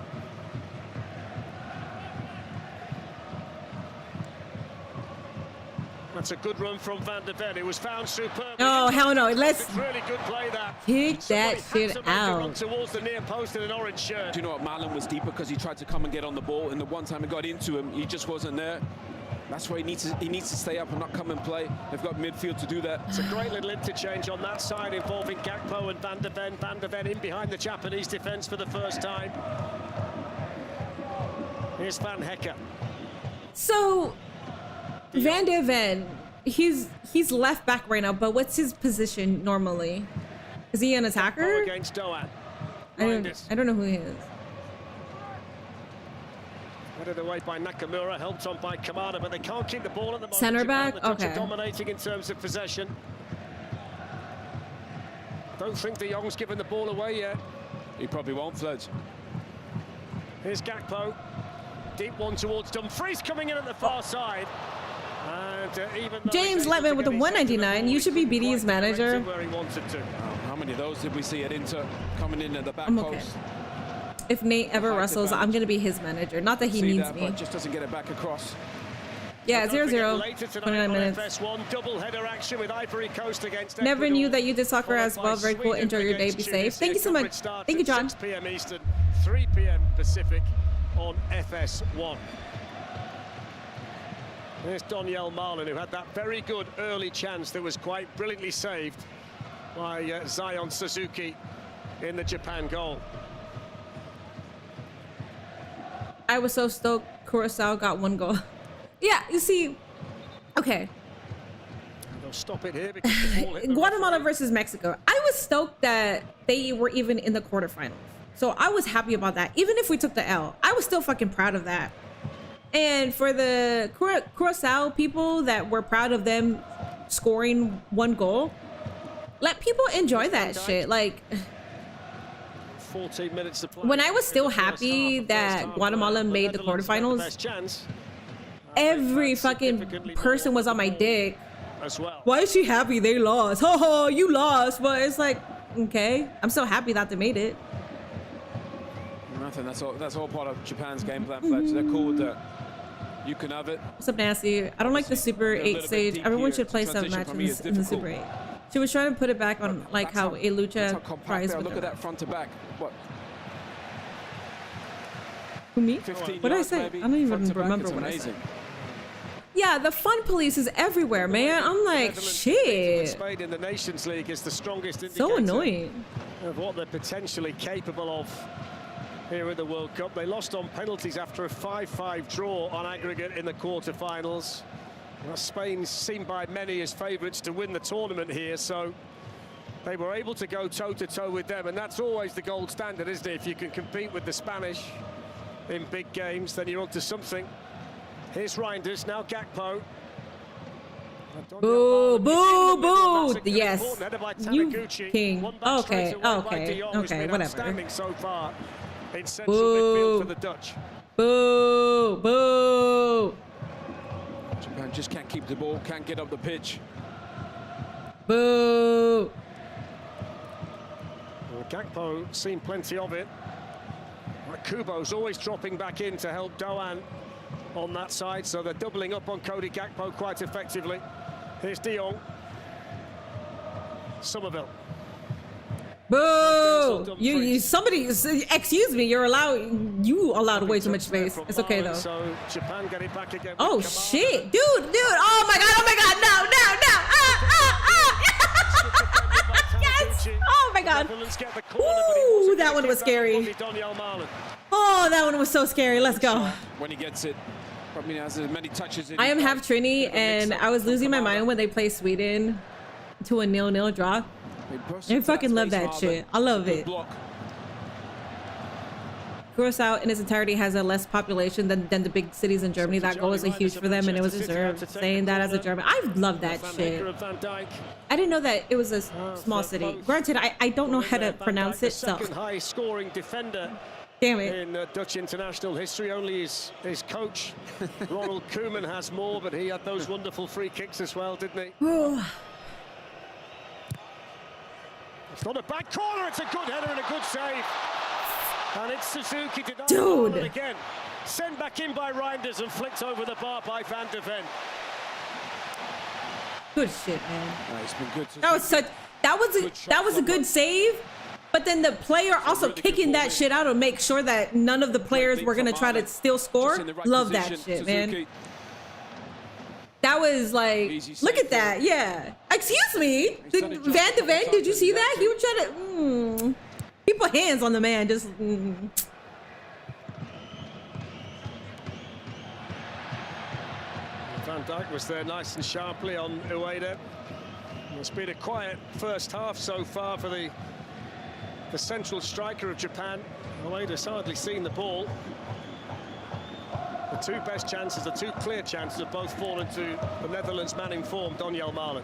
That's a good run from Van der Ven. It was found superb. Oh hell no! Let's really good play that. Kick that shit out. Towards the near post in an orange shirt. Do you know what? Marlon was deeper because he tried to come and get on the ball, and the one time he got into him, he just wasn't there. That's why he needs to stay up and not come and play. They've got midfield to do that. It's a great little interchange on that side involving Gakpo and Van der Ven. Van der Ven in behind the Japanese defense for the first time. Here's Van Hecke. So Van der Ven, he's left back right now, but what's his position normally? Is he an attacker? Against Doan. I don't know who he is. Headed away by Nakamura, helped on by Kamada, but they can't keep the ball at the moment. Center back? The Dutch Okay. are dominating in terms of possession. Don't think De Jong's given the ball away yet. He probably won't, Fledge. Here's Gakpo. Deep one towards Dumfries coming in at the far side. And even James Letman with the 199. You should be BD's manager. Where he wanted to. How many of those did we see at Inter coming in at the back I'm okay. post? If Nate ever wrestles, I'm gonna be his manager. Not that he needs me. But just doesn't get it back across. Yeah, 0-0, 29 minutes. FS1, double header action with Ivory Coast against Never Ecuador. knew that you did soccer as well. Very cool. Enjoy your day. Be safe. Thank you so much. Thank you, John. 6 p.m. Eastern, 3 p.m. Pacific on FS1. There's Donyell Marlin, who had that very good early chance that was quite brilliantly saved by Zion Suzuki in the Japan goal. I was so stoked Curacao got 1 goal. Yeah, you see, okay. They'll stop it here because the ball hit the Guatemala referee. versus Mexico. I was stoked that they were even in the quarterfinals. So I was happy about that. Even if we took the L, I was still fucking proud of that. And for the Curacao people that were proud of them scoring 1 goal, let people enjoy that shit. Like, 14 minutes to play. when I was still happy that Guatemala made the quarterfinals, every fucking person was on my dick. As well. Why is she happy they lost? Ho ho, you lost. But it's like, okay, I'm so happy that they made it. Nothing. That's all part of Japan's game plan, Fletch. They're cool with that. You can have it. What's up, Nasty? I don't like the Super 8 stage. Everyone should play 7 matches in the Super 8. She was trying to put it back on like how a lucha prize would Look go. at that front to back. What? Who, me? 15 What did I yards say? maybe, I don't even front to back. remember It's what I amazing. said. Yeah, the fun police is everywhere, man. I'm like, shit. Spain in the Nations League is the strongest So indicator annoying. of what they're potentially capable of here at the World Cup. They lost on penalties after a 5-5 draw on aggregate in the quarterfinals. Well, Spain seen by many as favourites to win the tournament here, so they were able to go toe-to-toe with them, and that's always the gold standard, isn't it? If you can compete with the Spanish in big games, then you're onto something. Here's Reinders, now Gakpo. Boo, boo, boo. That's Yes. header by You Taniguchi. king. One back Okay, straight away by okay, De Jong, who's okay, been whatever. outstanding so far in central Boo. midfield for the Dutch. Boo, boo, Japan just can't keep the ball, can't get up the pitch. boo. Well, Gakpo seen plenty of it. Kubo's always dropping back in to help Doan on that side, so they're doubling up on Cody Gakpo quite effectively. Here's De Jong. Somerville. Boo! You somebody, excuse me, you allowed way too much space. It's okay though. So Japan get it back again. Oh shit, dude, oh my god, no, yes, oh my god. Ooh, that one was scary. Oh, that one was so scary. Let's go. When he gets it, probably has as many touches. I am half Trini, and I was losing my mind when they played Sweden to a 0-0 draw. I fucking love that shit. I love it. Curacao in its entirety has a less population than the big cities in Germany. That goal was a huge for them, and it was deserved. Saying that as a German, I love that shit. I didn't know that it was a small city. Granted, I don't know how to pronounce it, so Second highest scoring defender damn it. in Dutch international history. Only his coach Ronald Koeman has more, but he had those wonderful free kicks as well, didn't he? It's not a bad corner, it's a good header and a good save. And it's Suzuki to Dude. again. Sent back in by Reinders and flicked over the bar by Van de Ven. Good shit, man. It's been good. That was a good save. But then the player also kicking that shit out to make sure that none of the players were gonna try to still score. Love that shit, man. That was like, look at that, yeah. Excuse me, Van de Ven, did you see that? He was trying to, he put hands on the man, just. Van Dijk was there nice and sharply on Ueda. It's been a quiet first half so far for the central striker of Japan. Ueda's hardly seen the ball. The two best chances, the two clear chances, have both fallen to the Netherlands man in form, Donyell Malen.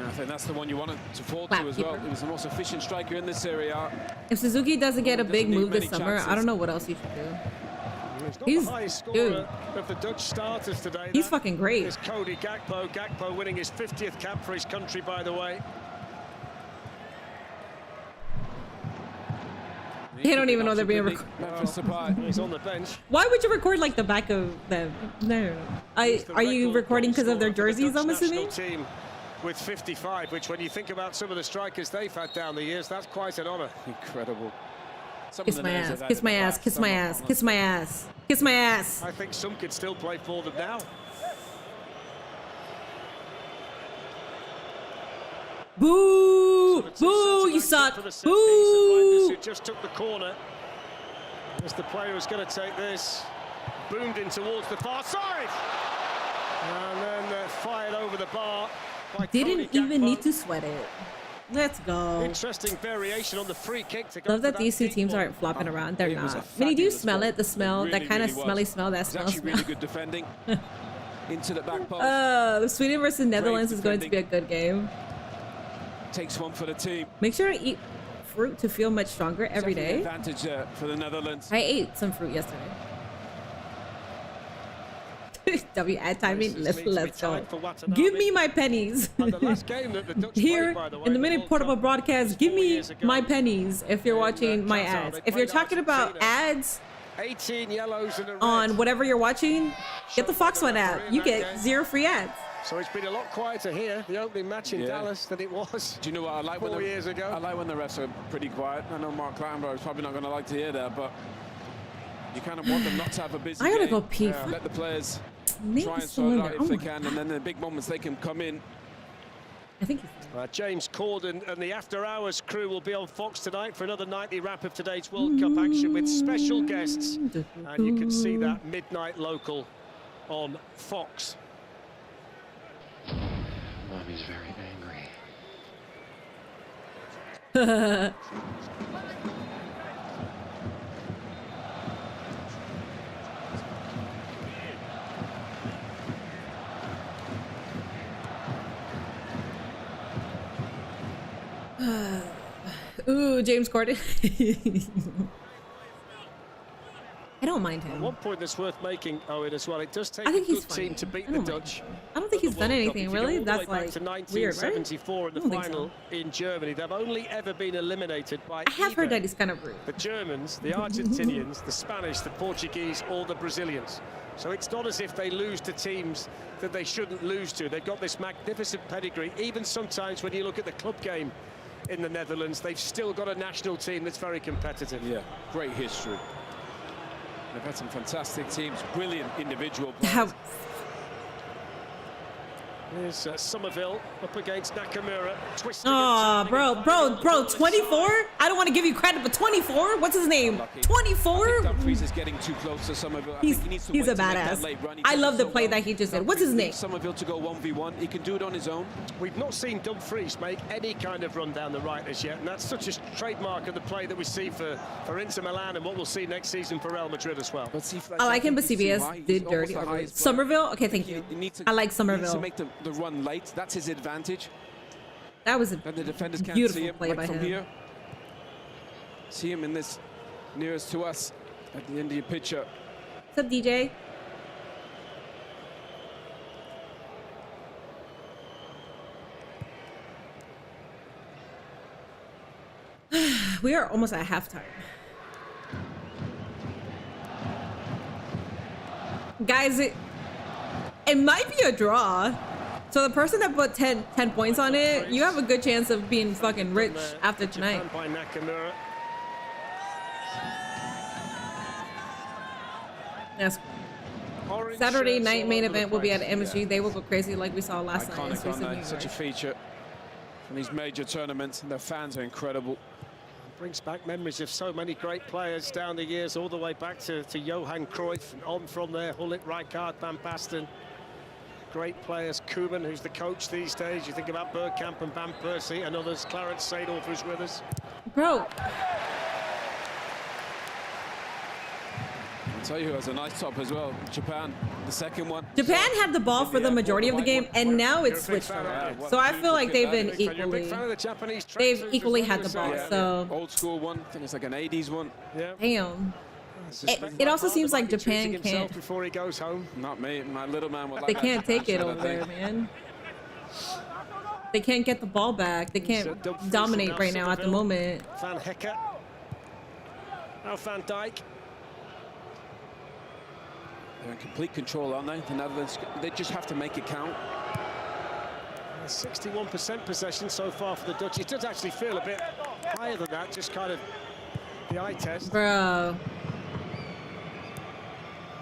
I think that's the one you wanted to fall to as well. He was the most efficient striker in this Serie A. If Suzuki doesn't get a big move this summer, I don't know what else he should do. He's the highest scorer of the Dutch starters today. He's fucking great. It's Cody Gakpo. Gakpo winning his 50th cap for his country, by the way. They don't even know they're being recorded. He's on the bench. Why would you record like the back of them? No. Are you recording because of their jerseys, I'm assuming? Team with 55, which when you think about some of the strikers they've had down the years, that's quite an honour. Incredible. Kiss my ass, kiss my ass, kiss my ass, kiss my ass, kiss my ass. I think some could still play for them now. Boo! Boo! You suck! Boo! Who just took the corner. As the player was going to take this, boomed in towards the far side, and then fired over the bar. Didn't even need to sweat it. Let's go. Interesting variation on the free kick to go. Love that these two teams aren't flopping around. They're not. Minnie, do you smell it? The smell, that kind of smelly smell. That smells. Actually really good defending. Into the back post. The Sweden versus Netherlands is going to be a good game. Takes one for the team. Make sure to eat fruit to feel much stronger every day. Advantage for the Netherlands. I ate some fruit yesterday. W ad timing. Let's go. Give me my pennies. Here in the Minute Portable Broadcast, give me my pennies if you're watching my ads. If you're talking about ads 18 yellows and a red. on whatever you're watching, get the Fox One app. You get 0 free ads. So it's been a lot quieter here, the opening match in Dallas, than it was. Do you know what I like? 4 years ago. I like when the refs are pretty quiet. I know Mark Clattenburg is probably not going to like to hear that, but you kind of want them not to have a busy I gotta game. go pee. Let the players Nate try and is still sort in it out there. if Oh they my can, God. and then in the big moments they can come in. I think he's James Corden and the After Hours crew will be on Fox tonight for another nightly wrap of today's World Cup action with special guests. And you can see that midnight local on Fox. Mommy's very angry. Ooh, James Corden. I don't mind him. One point that's worth making, Owen, as well. It does take I a think he's good team funny. to beat I the don't mind Dutch. him. I don't think he's at the done World anything, Cup. If you really. go all the way That's back like to weird, right? 1974 in the I don't think final so. in Germany. They've only ever been eliminated by I have heard either that he's kind of rude. the Germans, the Argentinians, the Spanish, the Portuguese, or the Brazilians. So it's not as if they lose to teams that they shouldn't lose to. They've got this magnificent pedigree. Even sometimes when you look at the club game in the Netherlands, they've still got a national team that's very competitive. Yeah, great history. They've had some fantastic teams, brilliant individual players. How Here's Somerville up against Nakamura. Twisting Oh, and bro, turning bro, and bro, finding 24? I don't want to give you credit, but 24? What's his name? Lucky. I 24? think Dumfries is getting too close to Somerville. I think he needs to He's wait a to make that badass. late run. He I does love it the so play well. that he just did. What's his name? Somerville to go 1v1. He can do it on his own. We've not seen Dumfries make any kind of run down the right as yet, and that's such a trademark of the play that we see for Inter Milan and what we'll see next season for Real Madrid as well. But see, I like him, but think you see why. CBS He's did almost dirty. the over highest player. Somerville? Okay, thank you. You need to- I like He needs Somerville. to make the run late. That's his advantage. That was a And the defenders can't beautiful see him play like by from him. here. See him in this nearest to us at the end of your picture. What's up, DJ? We are almost at halftime. Guys, it might be a draw. So the person that put 10 points on it, you have a good chance of being fucking rich after tonight. Japan by Nakamura. Yes. Orange Saturday shirts night all main over the event will be at place. MSG. They will go crazy like we saw last night. in Iconic, Swiss aren't they? and Such a Ivory. feature from these major tournaments. And their fans are incredible. Brings back memories of so many great players down the years, all the way back to Johan Cruyff, and on from there, Hullet, Rijkaard, Van Basten. Great players, Koeman, who's the coach these days. You think about Bergkamp and Van Persie and others. Clarence Seedorf, who's with us. Bro, I'll tell you who has a nice top as well. Japan, the second one. Japan had the ball for the majority of the game, and now it's You're a big switched fan, around. aren't you? So I feel like they've been You're a big equally. fan of the Japanese They've tracksuits equally as well, had the you ball. say? So Old school one. I think it's like an 80s one. Yeah. damn. Suspect It my also partner seems might like be choosing Japan himself can't. before he goes home. Not me. My little man would like They that can't take it Japan over shirt, I there, think. man. They can't get the ball back. They can't Dumfries dominate and right now at the Somerville. moment. Van Hekke. Now Van Dijk. They're in complete control, aren't they? The Netherlands, they just have to make it count. 61% possession so far for the Dutch. It does actually feel a bit higher than that, just kind of the eye test. Bro.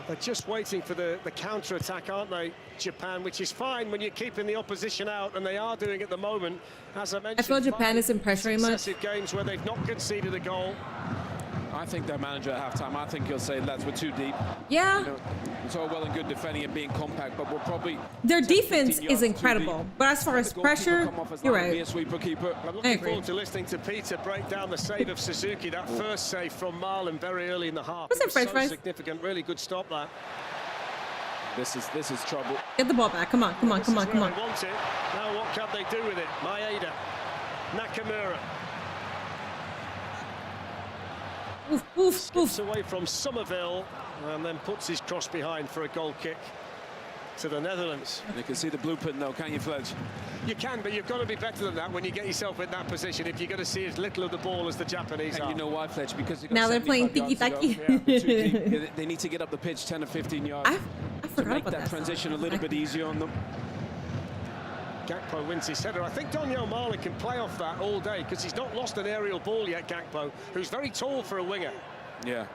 They're just waiting for the counter-attack, aren't they, Japan, which is fine when you're keeping the opposition out, and they are doing at the moment. As I mentioned, I feel Japan 5 isn't pressuring much. successive games where they've not conceded a goal. I think their manager at halftime, I think he'll say, lads, we're too deep. Yeah. You know, it's all well and good defending and being compact, but we're probably Their 10, 15 defense yards is too incredible. deep. But as far as The goalkeeper pressure, come off as you're like a right. mere sweeper keeper. I'm I looking agree. forward to listening to Peter break down the save of Suzuki, that first save from Marlon very early in the half. What's It up, was French so fries? significant, really good stop that. This is trouble. Get the ball back. Come on, come on, This come is on, come where on. they want it. Now what can they do with it? Maeda, Nakamura. Oof, oof, Skips oof. away from Somerville and then puts his cross behind for a goal kick to the Netherlands. You can see the blueprint though, can't you, Fledge? You can, but you've got to be better than that when you get yourself in that position if you're going to see as little of the ball as the Japanese And are. you know why, Fletch? Because they got Now they're playing 75 yards to tiki-taki. go. Yeah, too deep. They need to get up the Oh, pitch 10 or 15 yards I to forgot make about that that transition song. a little bit easier on them. Gakpo wins his header. I think Daniel Marley can play off that all day because he's not lost an aerial ball yet, Gakpo, who's very tall for a winger. Yeah.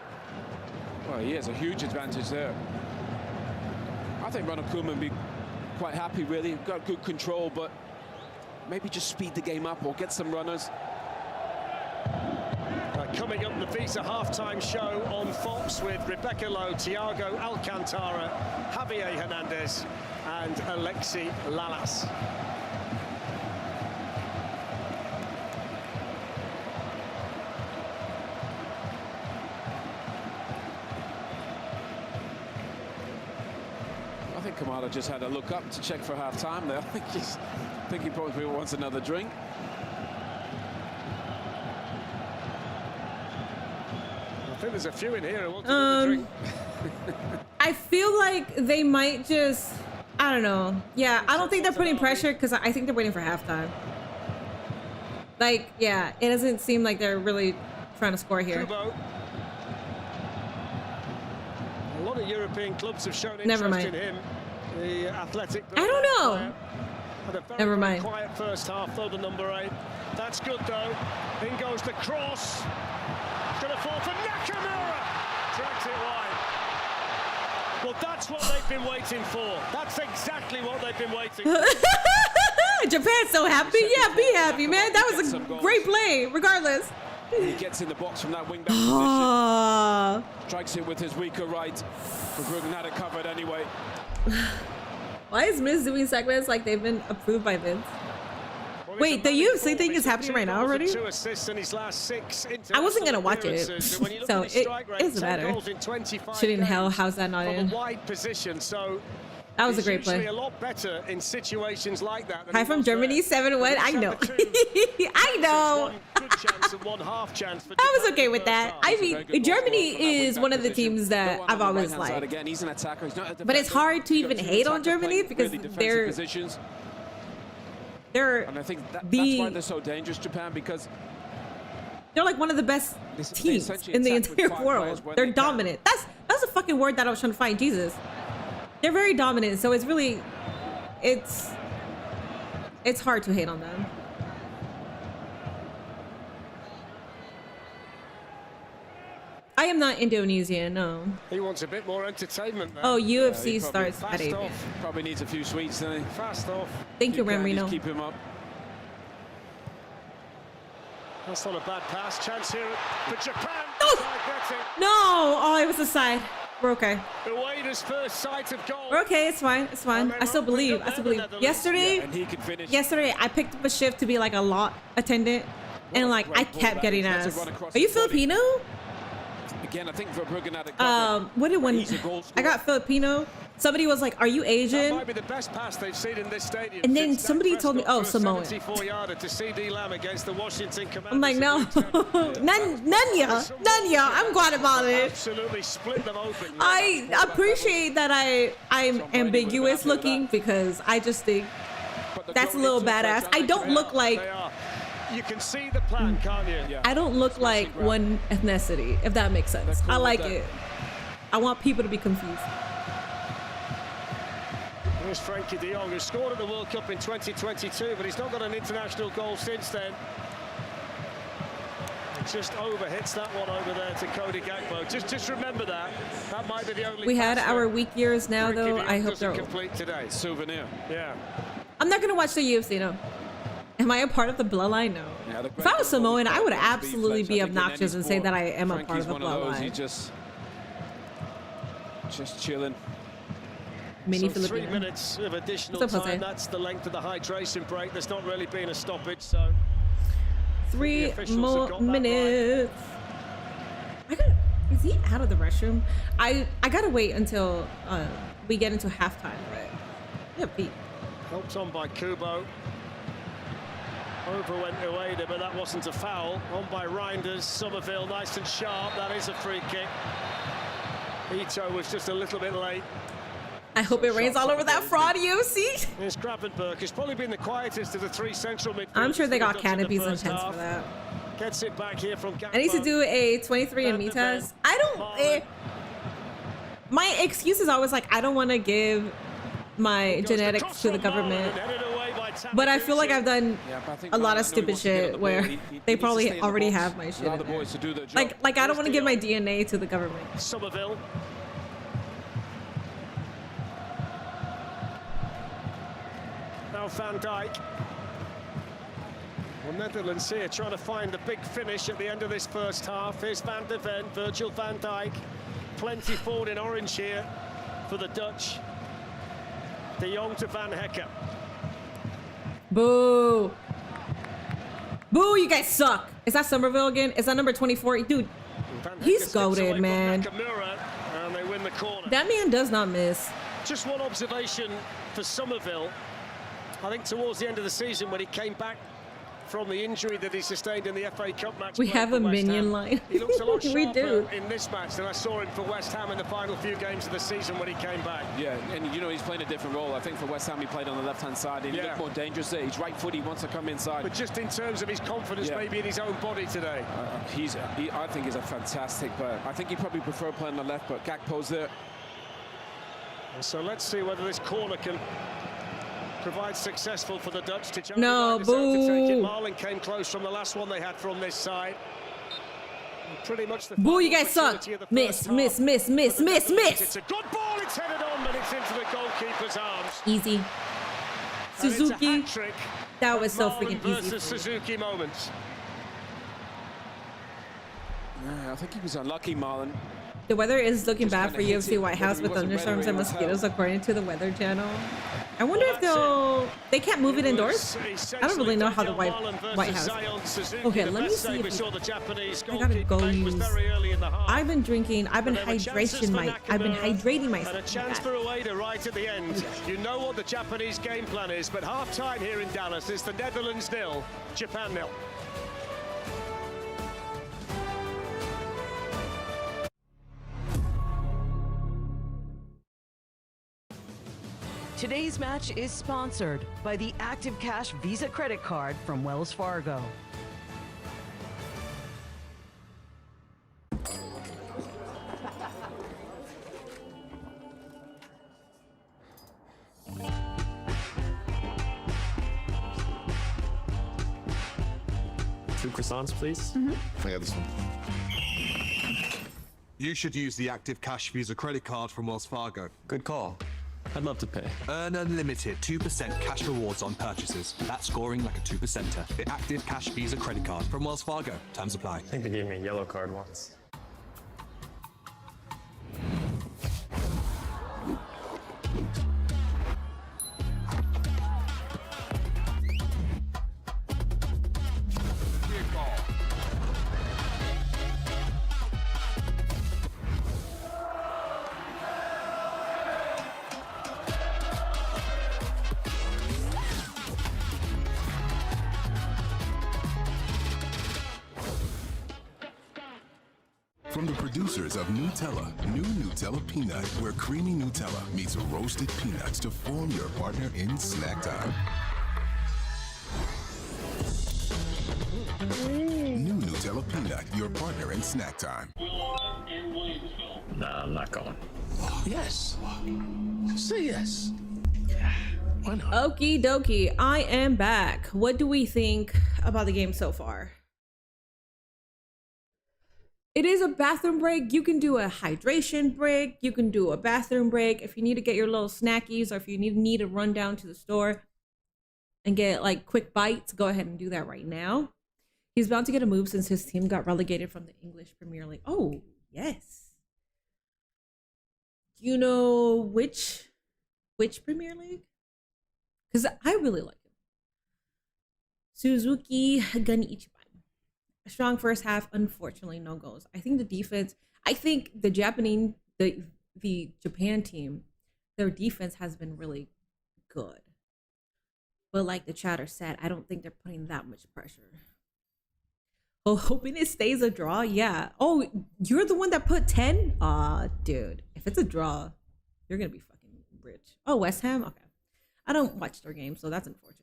Well, he has a huge advantage there. I think Ronald Koeman would be quite happy, really. Got good control, but maybe just speed the game up or get some runners. Coming up, the Visa halftime show on Fox with Rebecca Lowe, Thiago Alcantara, Javier Hernandez and Alexi Lalas. I think Kamada just had a look up to check for half-time there. I think he probably wants another drink. I think there's a few in here who want another drink. I feel like they might just, I don't know. Yeah, I don't think they're putting pressure because I think they're waiting for halftime. Like, yeah, it doesn't seem like they're really trying to score here. Kubo. A lot of European clubs have shown interest in him. The athletic. I don't know. Had a very, Never mind. very quiet first half, though, the number 8. That's good, though. In goes the cross. Going to fall for Nakamura. Drags it wide. Well, that's what they've been waiting for. That's exactly what they've been waiting for. Japan's so happy. Yeah, be happy, man. That was a great play, regardless. He gets in the box from that wing-back position. Strikes it with his weaker right. Verbruggen had it covered anyway. Why is Miz doing segments like they've been approved by Vince? Wait, the UFC thing is happening right now already? I wasn't gonna watch it, so it doesn't matter. Shit in hell, how's that not in? That was a great play. A lot better in situations like that. Hi from Germany, 7-1. I know. I know. I was okay with that. I mean, Germany is one of the teams that I've always liked. But it's hard to even hate on Germany because and I think that's why they're so dangerous, Japan, because they're like one of the best teams in the entire world. They're dominant. That's a fucking word that I was trying to find. Jesus. They're very dominant, so it's really, it's hard to hate on them. I am not Indonesian, no. He wants a bit more entertainment, man. Oh, UFC starts at 8. Probably needs a few sweets, doesn't he? Fast off. Thank you, Ramrino. Keep him up. That's not a bad pass. Chance here for Japan. No! Oh, it was a side. We're okay. Ueda's first sight of goal. We're okay. It's fine. It's fine. I still believe. Yesterday, I picked up a shift to be like a lot attendant, and like I kept getting asked, "Are you Filipino?" Again, I think Verbruggen had a what did one? I got Filipino. Somebody was like, "Are you Asian?" That might be the best pass they've seen in this stadium. And then somebody told me, "Oh, Samoan." I'm like, "No, Nanya. I'm Guatemalan." Absolutely split them open. I appreciate that I'm ambiguous looking because I just think that's a little badass. I don't look like. You can see the plan, can't you? I don't look like one ethnicity, if that makes sense. I like it. I want people to be confused. Here's Frankie de Jong, who scored at the World Cup in 2022, but he's not got an international goal since then. It just overhits that one over there to Cody Gakpo. Just remember that. That might be the only. We had our weak years now, though. I hope they're complete today. Souvenir. Yeah. I'm not gonna watch the UFC, no. Am I a part of the bloodline? No. Yeah, if I was Samoan, I would absolutely be obnoxious and say that I am a part of the bloodline. He's just chilling. Mini so Filipino. 3 minutes of additional time. That's the length of the hydration break. There's not really been a stoppage, so 3 more minutes. Is he out of the restroom? I gotta wait until we get into halftime, right? Yeah, Pete. Helped on by Kubo. Over went Ueda, but that wasn't a foul. On by Reinders. Somerville, nice and sharp. That is a free kick. Ito was just a little bit late. I hope it rains all over that fraud UFC. Here's Gravenberg. He's probably been the quietest of the 3 central midfielders. I'm sure they got canopies and tents for that. Gets it back here from Gakpo. I need to do a 23andMe test. I don't. My excuse is always like, I don't want to give my genetics to the government. Headed away by But I feel like I've done Yeah, but I think a lot Marlon, of I know he stupid wants to get on shit the ball. where He they needs to stay probably in the already box, have my shit allow in the there. boys to do their job. Like I don't want to give my DNA to the government. Somerville. Now Van Dijk. Well, Netherlands here trying to find the big finish at the end of this first half. Here's Van der Ven, Virgil van Dijk. Plenty forward in orange here for the Dutch. De Jong to Van Hekken. Boo. Boo, you guys suck. Is that Somerville again? Is that number 24? Dude, Van Hekken he's slips away goated, from man. Nakamura, and they win the corner. That man does not miss. Just one observation for Somerville. I think towards the end of the season, when he came back from the injury that he sustained in the FA Cup match, We played have for a West minion Ham, line. He looks a lot We sharper do. in this match than I saw him for West Ham in the final few games of the season when he came back. Yeah, and you know he's playing a different role. I think for West Ham he played on the left-hand side. He looked more dangerous there. He's right foot. He wants to come inside. But just in terms of his confidence, maybe in his own body today. I think he's a fantastic player. I think he probably prefer playing on the left, but Gakpo's there. So let's see whether this corner can provide successful for the Dutch. To No, to take it. boo. Marlon came close from the last one they had from this side. And pretty much the Boo, you guys suck. opportunity of the Miss, first miss, half miss, miss, for the miss, Netherlands. miss. It's a good ball. It's headed on, but it's into the goalkeeper's arms. Easy. And Suzuki. it's a hat-trick That was so of freaking Marlon easy. versus for me. Suzuki moments. Yeah, I think he was unlucky, Marlon. The weather is looking Just bad for kinda hit UFC it, White whether House he with wasn't ready thunderstorms or and he was mosquitoes, held. according to the Weather Channel. I wonder if they can't move it indoors. I don't really know how the White House. Okay, let me see if I gotta go use. I've been drinking. I've been hydrating myself. And a chance for Ueda right at the end. You know what the Japanese game plan is, but half time here in Dallas is the Netherlands 0, Japan 0. Today's match is sponsored by the Active Cash Visa credit card from Wells Fargo. Two croissants, please. I got this one. You should use the Active Cash Visa credit card from Wells Fargo. Good call. I'd love to pay. Earn unlimited 2% cash rewards on purchases. That's scoring like a 2%er. The Active Cash Visa credit card from Wells Fargo. Terms apply. I think they gave me a yellow card once. From the producers of Nutella, new Nutella Peanut, where creamy Nutella meets roasted peanuts to form your partner in snack time. New Nutella Peanut, your partner in snack time. Nah, I'm not going. Yes. Say yes. Why not? Okie dokie, I am back. What do we think about the game so far? It is a bathroom break. You can do a hydration break. You can do a bathroom break. If you need to get your little snackies or if you need to run down to the store and get like quick bites, go ahead and do that right now. He's bound to get a move since his team got relegated from the English Premier League. Oh, yes. Do you know which Premier League? Because I really like him. Suzuki Ganichiban. A strong first half, unfortunately, no goals. I think the defense, the Japan team, their defense has been really good. But like the chatter said, I don't think they're putting that much pressure. Oh, hoping it stays a draw? Yeah. Oh, you're the one that put 10? Aw, dude. If it's a draw, you're going to be fucking rich. Oh, West Ham? Okay. I don't watch their games, so that's unfortunate.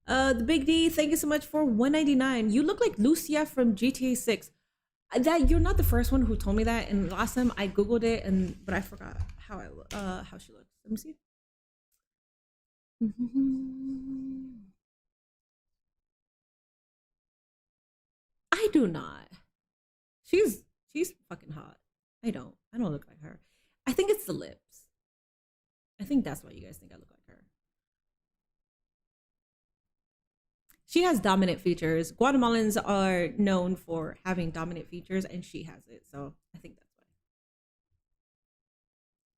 The Big D, thank you so much for 199. You look like Lucia from GTA 6. That you're not the first one who told me that, and last time I googled it, but I forgot how she looks. Let me see. I do not. She's fucking hot. I don't look like her. I think it's the lips. I think that's why you guys think I look like her. She has dominant features. Guatemalans are known for having dominant features, and she has it. So I think that's why.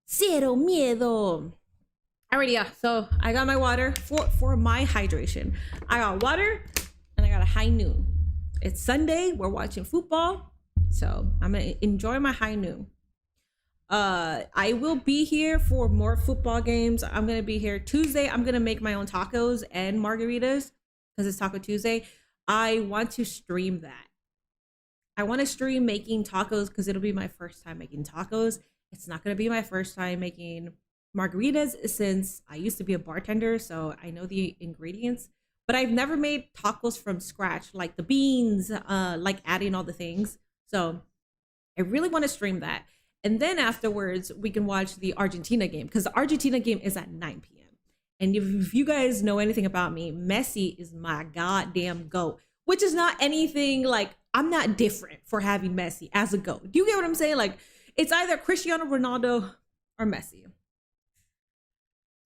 Cero miedo. Alrighty, yeah. So I got my water for my hydration. I got water and I got a high noon. It's Sunday. We're watching football. So I'm gonna enjoy my high noon. I will be here for more football games. I'm gonna be here Tuesday. I'm gonna make my own tacos and margaritas because it's Taco Tuesday. I want to stream that. I want to stream making tacos because it'll be my first time making tacos. It's not gonna be my first time making margaritas since I used to be a bartender, so I know the ingredients. But I've never made tacos from scratch, like the beans, like adding all the things. So I really want to stream that. And then afterwards, we can watch the Argentina game because the Argentina game is at 9 p.m. And if you guys know anything about me, Messi is my goddamn GOAT, which is not anything like I'm not different for having Messi as a GOAT. Do you get what I'm saying? Like it's either Cristiano Ronaldo or Messi.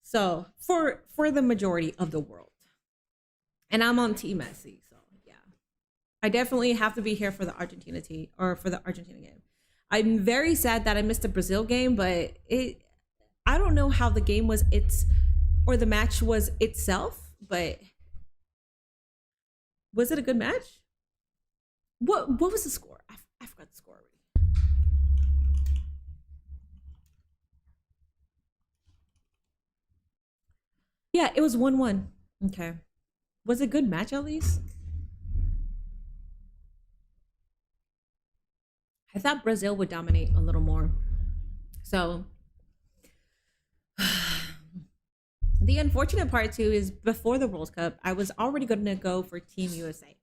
So for the majority of the world. And I'm on Team Messi. So yeah, I definitely have to be here for the Argentina team or for the Argentina game. I'm very sad that I missed the Brazil game, but I don't know how the game was or the match was itself, but was it a good match? What was the score? I forgot the score already. Yeah, it was 1-1. Okay. Was it a good match at least? I thought Brazil would dominate a little more. So the unfortunate part too is before the World Cup, I was already going to go for Team USA.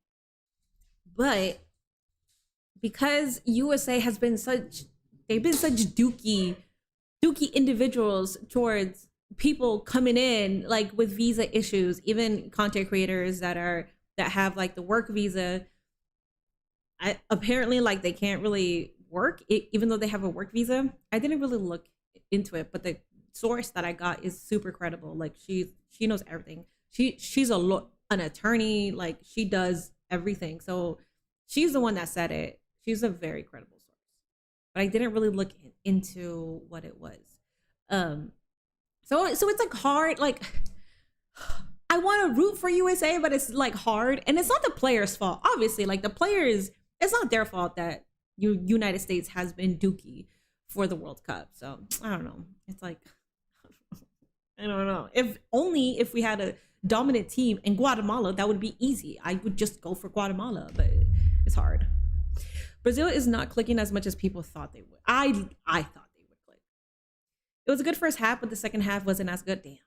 But because USA has been they've been such dookie individuals towards people coming in like with visa issues, even content creators that have like the work visa. Apparently like they can't really work even though they have a work visa. I didn't really look into it, but the source that I got is super credible. Like she knows everything. She's an attorney, like she does everything. So she's the one that said it. She's a very credible source. But I didn't really look into what it was. So it's like hard, like I want to root for USA, but it's like hard, and it's not the players' fault. Obviously, like the players, it's not their fault that United States has been dookie for the World Cup. So I don't know. It's like I don't know. If we had a dominant team in Guatemala, that would be easy. I would just go for Guatemala, but it's hard. Brazil is not clicking as much as people thought they would. I thought they would click. It was a good first half, but the second half wasn't as good. Damn.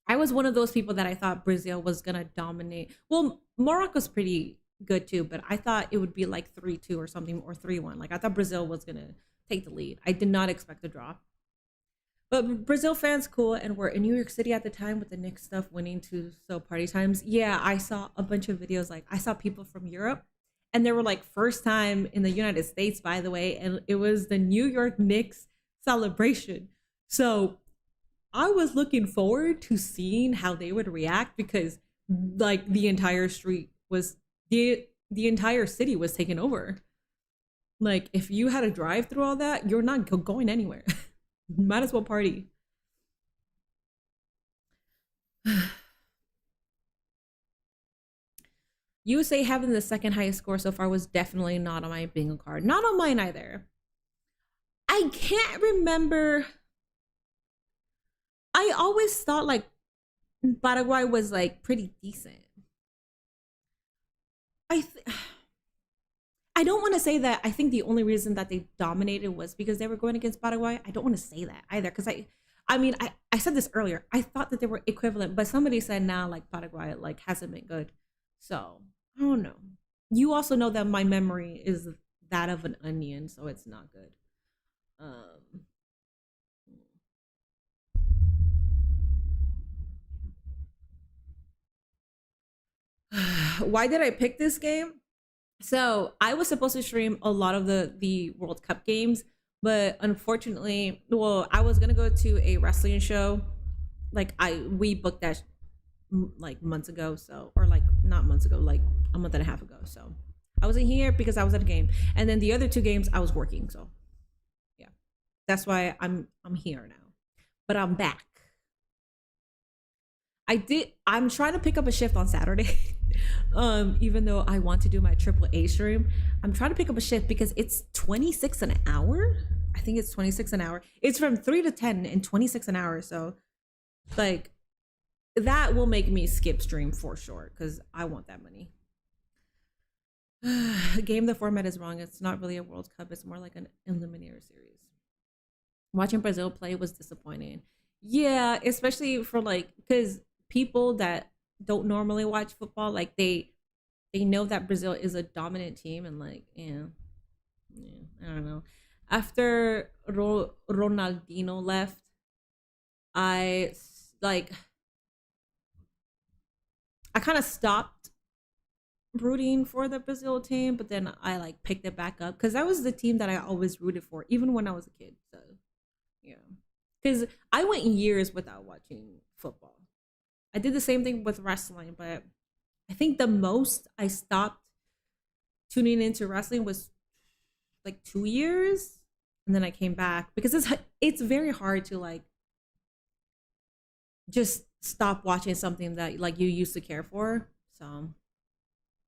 I was one of those people that I thought Brazil was gonna dominate. Well, Morocco's pretty good too, but I thought it would be like 3-2 or something, or 3-1. Like I thought Brazil was gonna take the lead. I did not expect a draw. But Brazil fans, cool, and we're in New York City at the time with the Knicks stuff winning too, so party times. Yeah, I saw a bunch of videos. Like I saw people from Europe, and they were like first time in the United States, by the way, and it was the New York Knicks celebration. So I was looking forward to seeing how they would react because like the entire street was the entire city was taken over. Like if you had to drive through all that, you're not going anywhere. Might as well party. USA having the second highest score so far was definitely not on my bingo card. Not on mine either. I can't remember. I always thought like Paraguay was like pretty decent. I don't want to say that I think the only reason that they dominated was because they were going against Paraguay. I don't want to say that either because I mean I said this earlier. I thought that they were equivalent, but somebody said now like Paraguay like hasn't been good. So I don't know. You also know that my memory is that of an onion, so it's not good. why did I pick this game? So I was supposed to stream a lot of the World Cup games, but unfortunately, well, I was gonna go to a wrestling show. Like we booked that like months ago, so, or like not months ago, like a month and a half ago. So I wasn't here because I was at a game, and then the other 2 games I was working. So yeah, that's why I'm here now, but I'm back. I'm trying to pick up a shift on Saturday. Even though I want to do my AAA stream, I'm trying to pick up a shift because it's 26 an hour. I think it's 26 an hour. It's from 3 to 10 and 26 an hour. So like that will make me skip stream for sure because I want that money. Game, the format is wrong. It's not really a World Cup. It's more like an eliminator series. Watching Brazil play was disappointing. Yeah, especially for like, because people that don't normally watch football, like they know that Brazil is a dominant team, and like yeah, I don't know. After Ronaldinho left, I kind of stopped rooting for the Brazil team, but then I like picked it back up because that was the team that I always rooted for, even when I was a kid. So yeah, because I went years without watching football. I did the same thing with wrestling, but I think the most I stopped tuning into wrestling was like 2 years, and then I came back because it's very hard to like just stop watching something that like you used to care for. So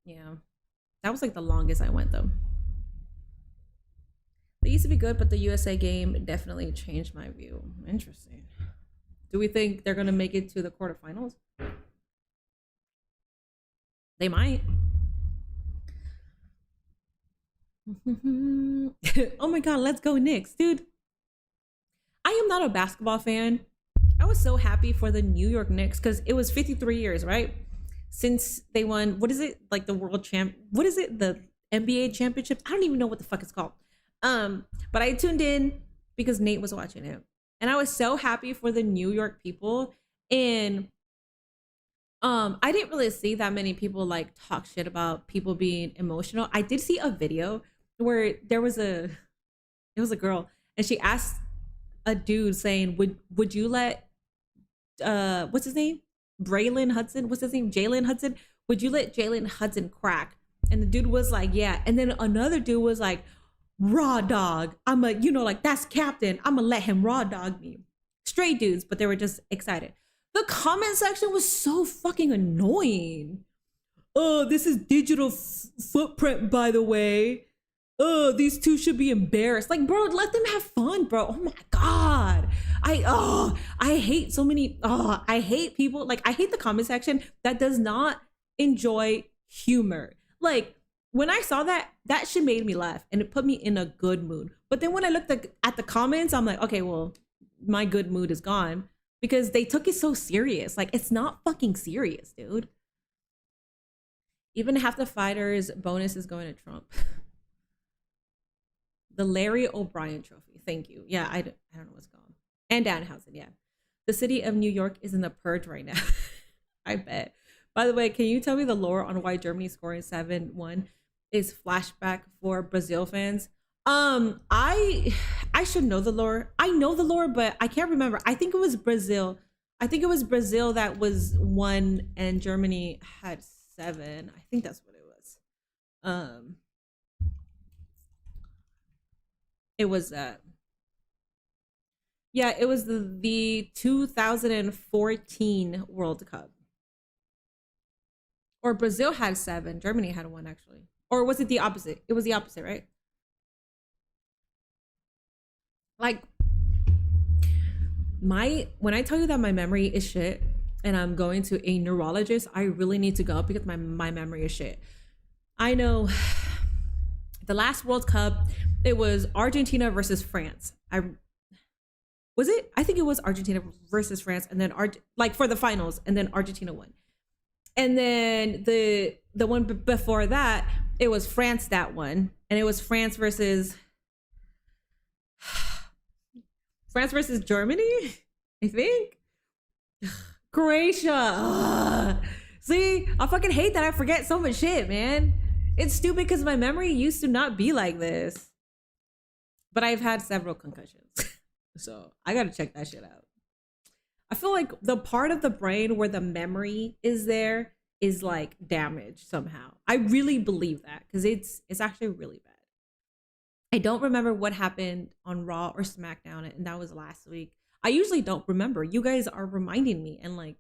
yeah, that was like the longest I went though. They used to be good, but the USA game definitely changed my view. Interesting. Do we think they're gonna make it to the quarterfinals? They might. Oh my god, let's go Knicks, dude. I am not a basketball fan. I was so happy for the New York Knicks because it was 53 years, right? Since they won, what is it? Like the world champ, what is it? The NBA championship? I don't even know what the fuck it's called. But I tuned in because Nate was watching it. And I was so happy for the New York people. And I didn't really see that many people like talk shit about people being emotional. I did see a video where it was a girl, and she asked a dude saying, would you let what's his name? Braylon Hudson? What's his name? Jalen Hudson? Would you let Jalen Hudson crack? And the dude was like, yeah. And then another dude was like, raw dog. I'm a, like that's captain. I'm gonna let him raw dog me. Straight dudes, but they were just excited. The comment section was so fucking annoying. Oh, this is digital footprint, by the way. Oh, these two should be embarrassed. Like, bro, let them have fun, bro. Oh my god. I hate so many. I hate people. Like, I hate the comment section that does not enjoy humor. Like, when I saw that shit made me laugh and it put me in a good mood. But then when I looked at the comments, I'm like, okay, well, my good mood is gone because they took it so serious. Like, it's not fucking serious, dude. Even half the fighters' bonus is going to Trump. The Larry O'Brien trophy. Thank you. Yeah, I don't know what's called. And Danhausen, yeah. The city of New York is in the purge right now. I bet. By the way, can you tell me the lore on why Germany scoring 7-1 is flashback for Brazil fans? I should know the lore. I know the lore, but I can't remember. I think it was Brazil. I think it was Brazil that was 1 and Germany had 7. I think that's what it was. It was yeah, it was the 2014 World Cup. Or Brazil had 7, Germany had 1 actually. Or was it the opposite? It was the opposite, right? Like, when I tell you that my memory is shit and I'm going to a neurologist, I really need to go because my memory is shit. I know the last World Cup, it was Argentina versus France. I think it was Argentina versus France, and then for the finals, and then Argentina won. And then the one before that, it was France that won, and it was France versus Germany, I think. Croatia. Ugh. See, I fucking hate that I forget so much shit, man. It's stupid because my memory used to not be like this. But I've had several concussions. So I gotta check that shit out. I feel like the part of the brain where the memory is there is like damaged somehow. I really believe that because it's actually really bad. I don't remember what happened on Raw or SmackDown, and that was last week. I usually don't remember. You guys are reminding me, and like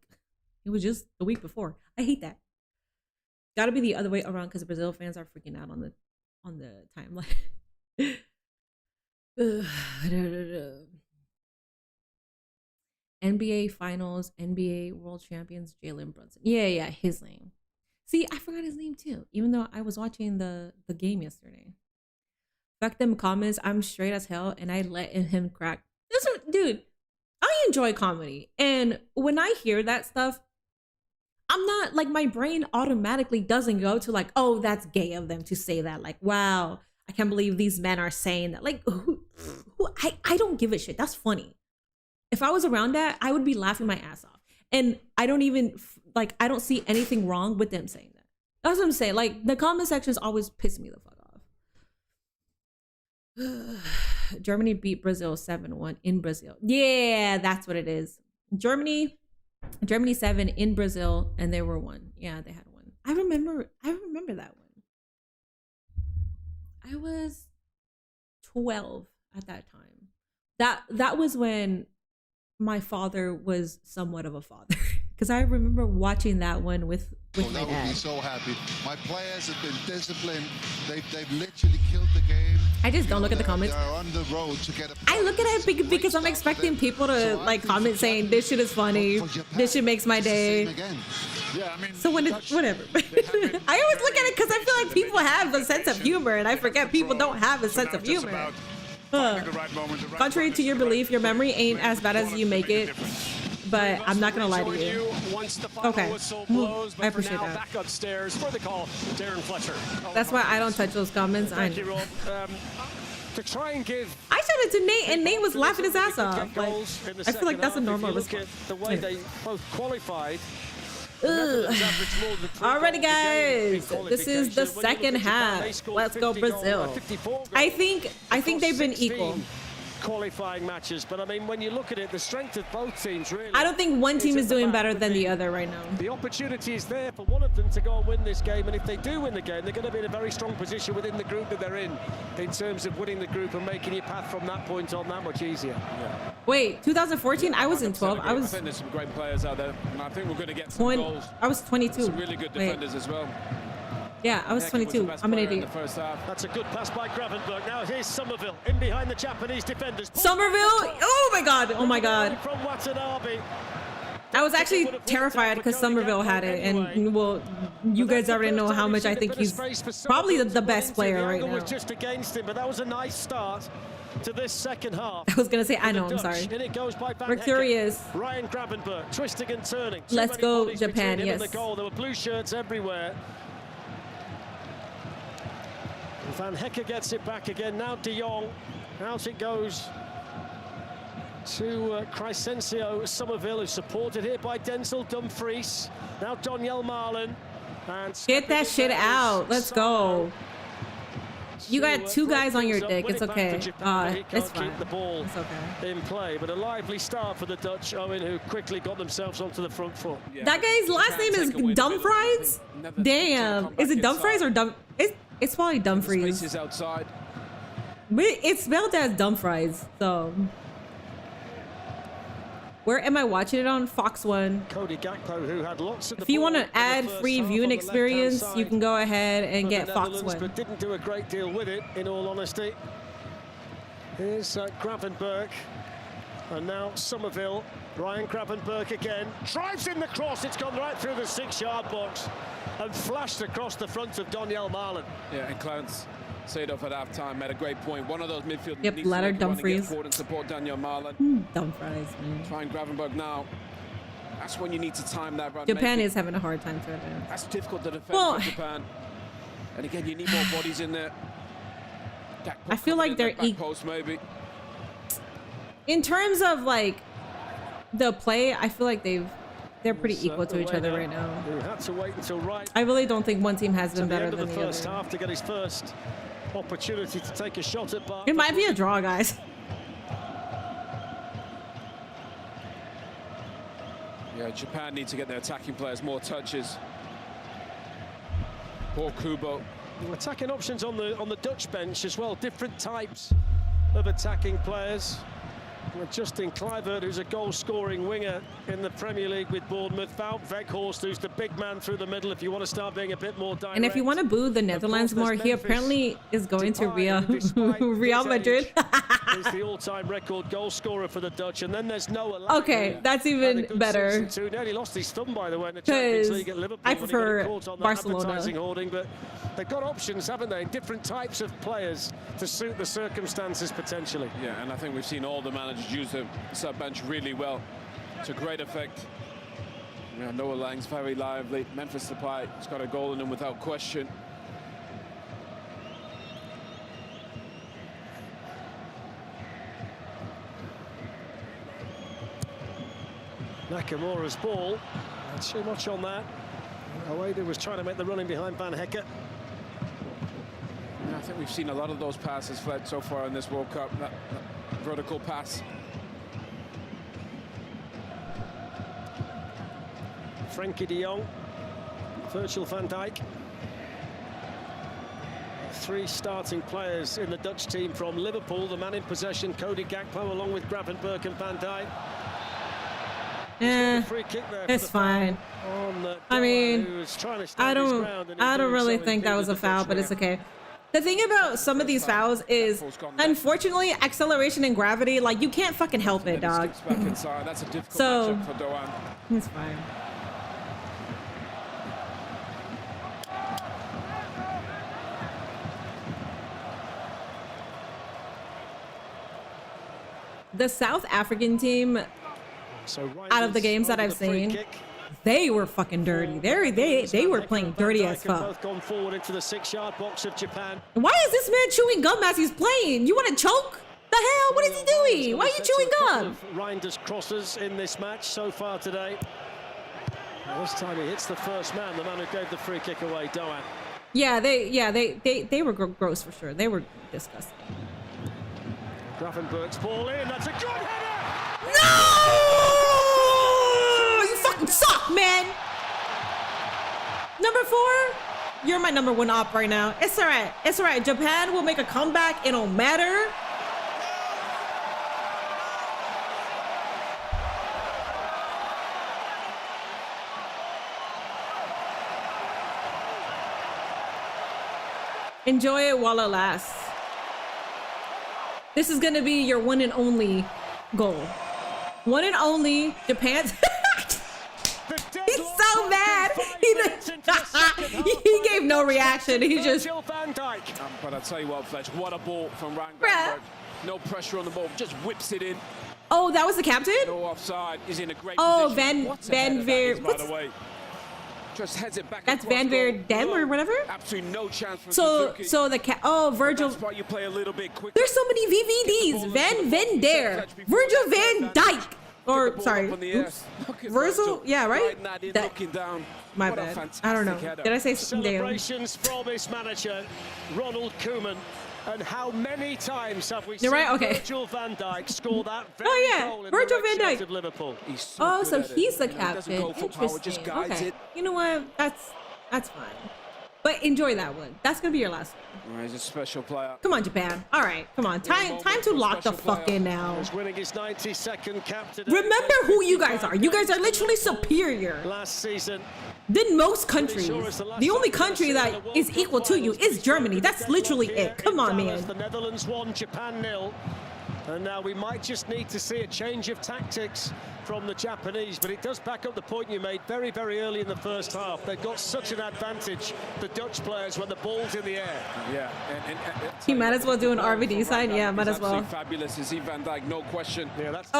it was just the week before. I hate that. Gotta be the other way around because Brazil fans are freaking out on the timeline. NBA Finals, NBA World Champions, Jalen Brunson. Yeah, his name. See, I forgot his name too, even though I was watching the game yesterday. Fuck them comments. I'm straight as hell, and I let him crack. Dude, I enjoy comedy, and when I hear that stuff, I'm not like, my brain automatically doesn't go to like, oh, that's gay of them to say that. Like, wow, I can't believe these men are saying that. Like, I don't give a shit. That's funny. If I was around that, I would be laughing my ass off. And I don't even, like, I don't see anything wrong with them saying that. That's what I'm saying. Like, the comment sections always piss me the fuck off. Germany beat Brazil 7-1 in Brazil. Yeah, that's what it is. Germany 7 in Brazil, and they were 1. Yeah, they had 1. I remember that one. I was 12 at that time. That was when my father was somewhat of a father, because I remember watching that one with my dad. Would be so happy. My players have been disciplined. They've literally killed the game. I just don't look at the comments. They're on the road to get I look at it because I'm expecting people to like comment saying this shit is funny, this shit makes my day. Yeah, I mean, so when it's whatever. I always look at it because I feel like people have a sense of humor, and I forget people don't have a sense of humor. Contrary to your belief, your memory ain't as bad as you make it, but I'm not gonna lie to you. Okay, I appreciate that. Back upstairs for the call, Darren Fletcher. That's why I don't touch those comments. I To try and give, said it to Nate, and Nate was laughing his ass off. Like, I feel like that's a normal response. The way they both qualified. Alrighty, guys, this is the second half. Let's go Brazil. I think they've been equal. Qualifying matches, but I mean, when you look at it, the strength of both teams really. I don't think one team is doing better than the other right now. The opportunity is there for one of them to go and win this game, and if they do win the game, they're going to be in a very strong position within the group that they're in terms of winning the group and making your path from that point on that much easier. Yeah. Wait, 2014? I was in 12. I think there's some great players out there, and I think we're going to get some goals. I was 22. Some really good defenders as well. Yeah, I was 22. I'm an idiot. That's a good pass by Gravenberg. Now here's Somerville in behind the Japanese defenders. Somerville? Oh my god! Oh my god! From Watanabe. I was actually terrified because Somerville had it, and well, you guys already know how much I think he's probably the best player right now. Was just against him, but that was a nice start to this second half. I was gonna say, I know, I'm sorry. We're curious. Ryan Gravenberg twisting and turning. Let's go Japan, yes. There were blue shirts everywhere. Van Hecker gets it back again. Now De Jong. Out it goes to Crescencio Somerville, who's supported here by Denzel Dumfries. Now Donyell Marlin. And get that shit out. Let's go. You got two guys on your dick. It's okay. It's fine. It's okay. In play, but a lively start for the Dutch, Owen, who quickly got themselves onto the front foot. Yeah. That guy's last name is Dumfries? Damn. Is it Dumfries or Dumb? It's probably Dumfries. Is outside. But it's spelled as Dumfries, so. Where am I watching it on? Fox 1. Cody Gakpo, who had lots of if you want to add free viewing experience, you can go ahead and get Fox 1. But didn't do a great deal with it, in all honesty. Here's Gravenberg. And now Somerville. Ryan Gravenberg again. Drives in the cross. It's gone right through the 6-yard box and flashed across the front of Donyell Marlin. Yeah, and Clarence Seedorf at half-time made a great point. One of those midfield needs to Dumfries. And support Donyell Marlin. Dumfries, man. Trying Gravenberg now. That's when you need to time that run. Japan is having a hard time to advance. That's difficult to defend for Japan. And again, you need more bodies in there. I feel like they're equal. Maybe. In terms of like the play, I feel like they've they're pretty equal to each other right now. He had to wait until right I really don't think one team has been to the better end of than the the first other. half to get his first opportunity to take a shot at bar. It might be a draw, guys. Yeah, Japan need to get their attacking players more touches. Poor Kubo. Attacking options on the Dutch bench as well. Different types of attacking players. Justin Kluivert, who's a goal-scoring winger in the Premier League with Bournemouth. Wout Weghorst, who's the big man through the middle if you want to start being a bit more direct. And if you want to boo the Netherlands more, he apparently is going to Real Madrid. He's the all-time record goal scorer for the Dutch, and then there's Noah. Okay, that's even better. He nearly lost his thumb, by the way, in the Champions League at Liverpool. I prefer Barcelona. Advertising hoarding, but they've got options, haven't they? Different types of players to suit the circumstances potentially. Yeah, and I think we've seen all the managers use the sub-bench really well to great effect. Yeah, Noah Lang's very lively. Memphis Depay has got a goal in him without question. Nakamura's ball. Not too much on that. Oeda was trying to make the running behind Van Hekke. Yeah, I think we've seen a lot of those passes fled so far in this World Cup. That vertical pass. Frenkie de Jong, Virgil van Dijk. Three starting players in the Dutch team from Liverpool. The man in possession, Cody Gakpo, along with Gravenberch and Van Dijk. Free kick there it's fine. I mean, I don't really think that was a foul, but it's okay. The thing about some of these fouls is, unfortunately, acceleration and gravity, like, you can't fucking help it, dog. That's a difficult So, matchup for Doan. it's fine. The South African team, out of the games that I've seen, they were fucking dirty. They were playing dirty as fuck. Both gone forward into the 6-yard box of Japan. Why is this man chewing gum as he's playing? You want to choke? The hell? What is he doing? Why are you chewing gum? Reinders crosses in this match so far today. Well, this time he hits the first man, the man who gave the free kick away, Doan. Yeah, they were gross for sure. They were disgusting. Gravenberch's ball in. That's a good header. No! You fucking suck, man. Number 4, you're my number 1 op right now. It's all right. It's all right. Japan will make a comeback. It don't matter. Enjoy it while it lasts. This is gonna be your one and only goal. One and only Japan. He's so mad. He gave no reaction. He just. But I tell you what, Fletch, what a ball from Gravenberch. No pressure on the ball, just whips it in. Oh, that was the captain? No offside. He's in a great position. Van Veer. By the way. Just heads it back. That's Van Veerden or whatever. Absolutely no chance for So the Virgil. That's why you play a little bit quicker. There's so many VVDs. Van Der, Virgil van Dijk, or sorry, Virgil. Yeah, right. Looking down. My bad. I don't know. Did I say something? Celebrations from his manager, Ronald Koeman. And how many times have we seen Virgil van Dijk score that very goal in Virgil the van Dijk. of Liverpool? So he's the captain. Interesting. Okay. You know what? That's fine. But enjoy that one. That's gonna be your last one. He's a special player. Come on, Japan. All right, come on. Time to lock the fuck in now. He's winning his 92nd cap today. Remember who you guys are. You guys are literally superior. Last season. Than most countries. The only country that is equal to you is Germany. That's literally it. Come on, man. The Netherlands won, Japan 0. And now we might just need to see a change of tactics from the Japanese, but it does back up the point you made very, very early in the first half. They've got such an advantage, the Dutch players, when the ball's in the air. Yeah. He might as well do an RVD sign. Yeah, might as well. Fabulous. Is he Van Dijk? No question. Yeah, that's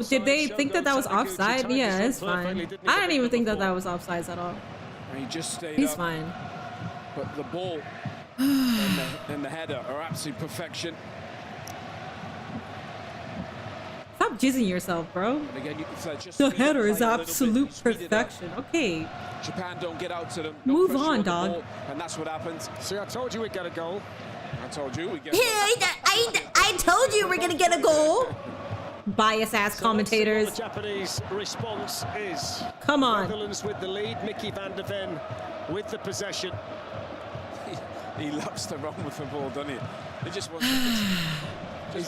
did they think that was offside? Yeah, it's fine. I didn't even think that was offsides at all. And he just stayed He's up. fine. But the ball and the header are absolute perfection. Stop jizzing yourself, bro. And again, just The speed header up is play a little bit, absolute speed it up. perfection. Okay. Japan don't get out to them. Move pressure on, the dog. ball, and that's what happens. See, I told you we'd get a goal. I told you we get. I told you we're gonna get a goal. Bias ass commentators. The Japanese response is. Come on. Netherlands with the lead. Mickey van der Ven with the possession. He loves to run with the ball, doesn't he? He just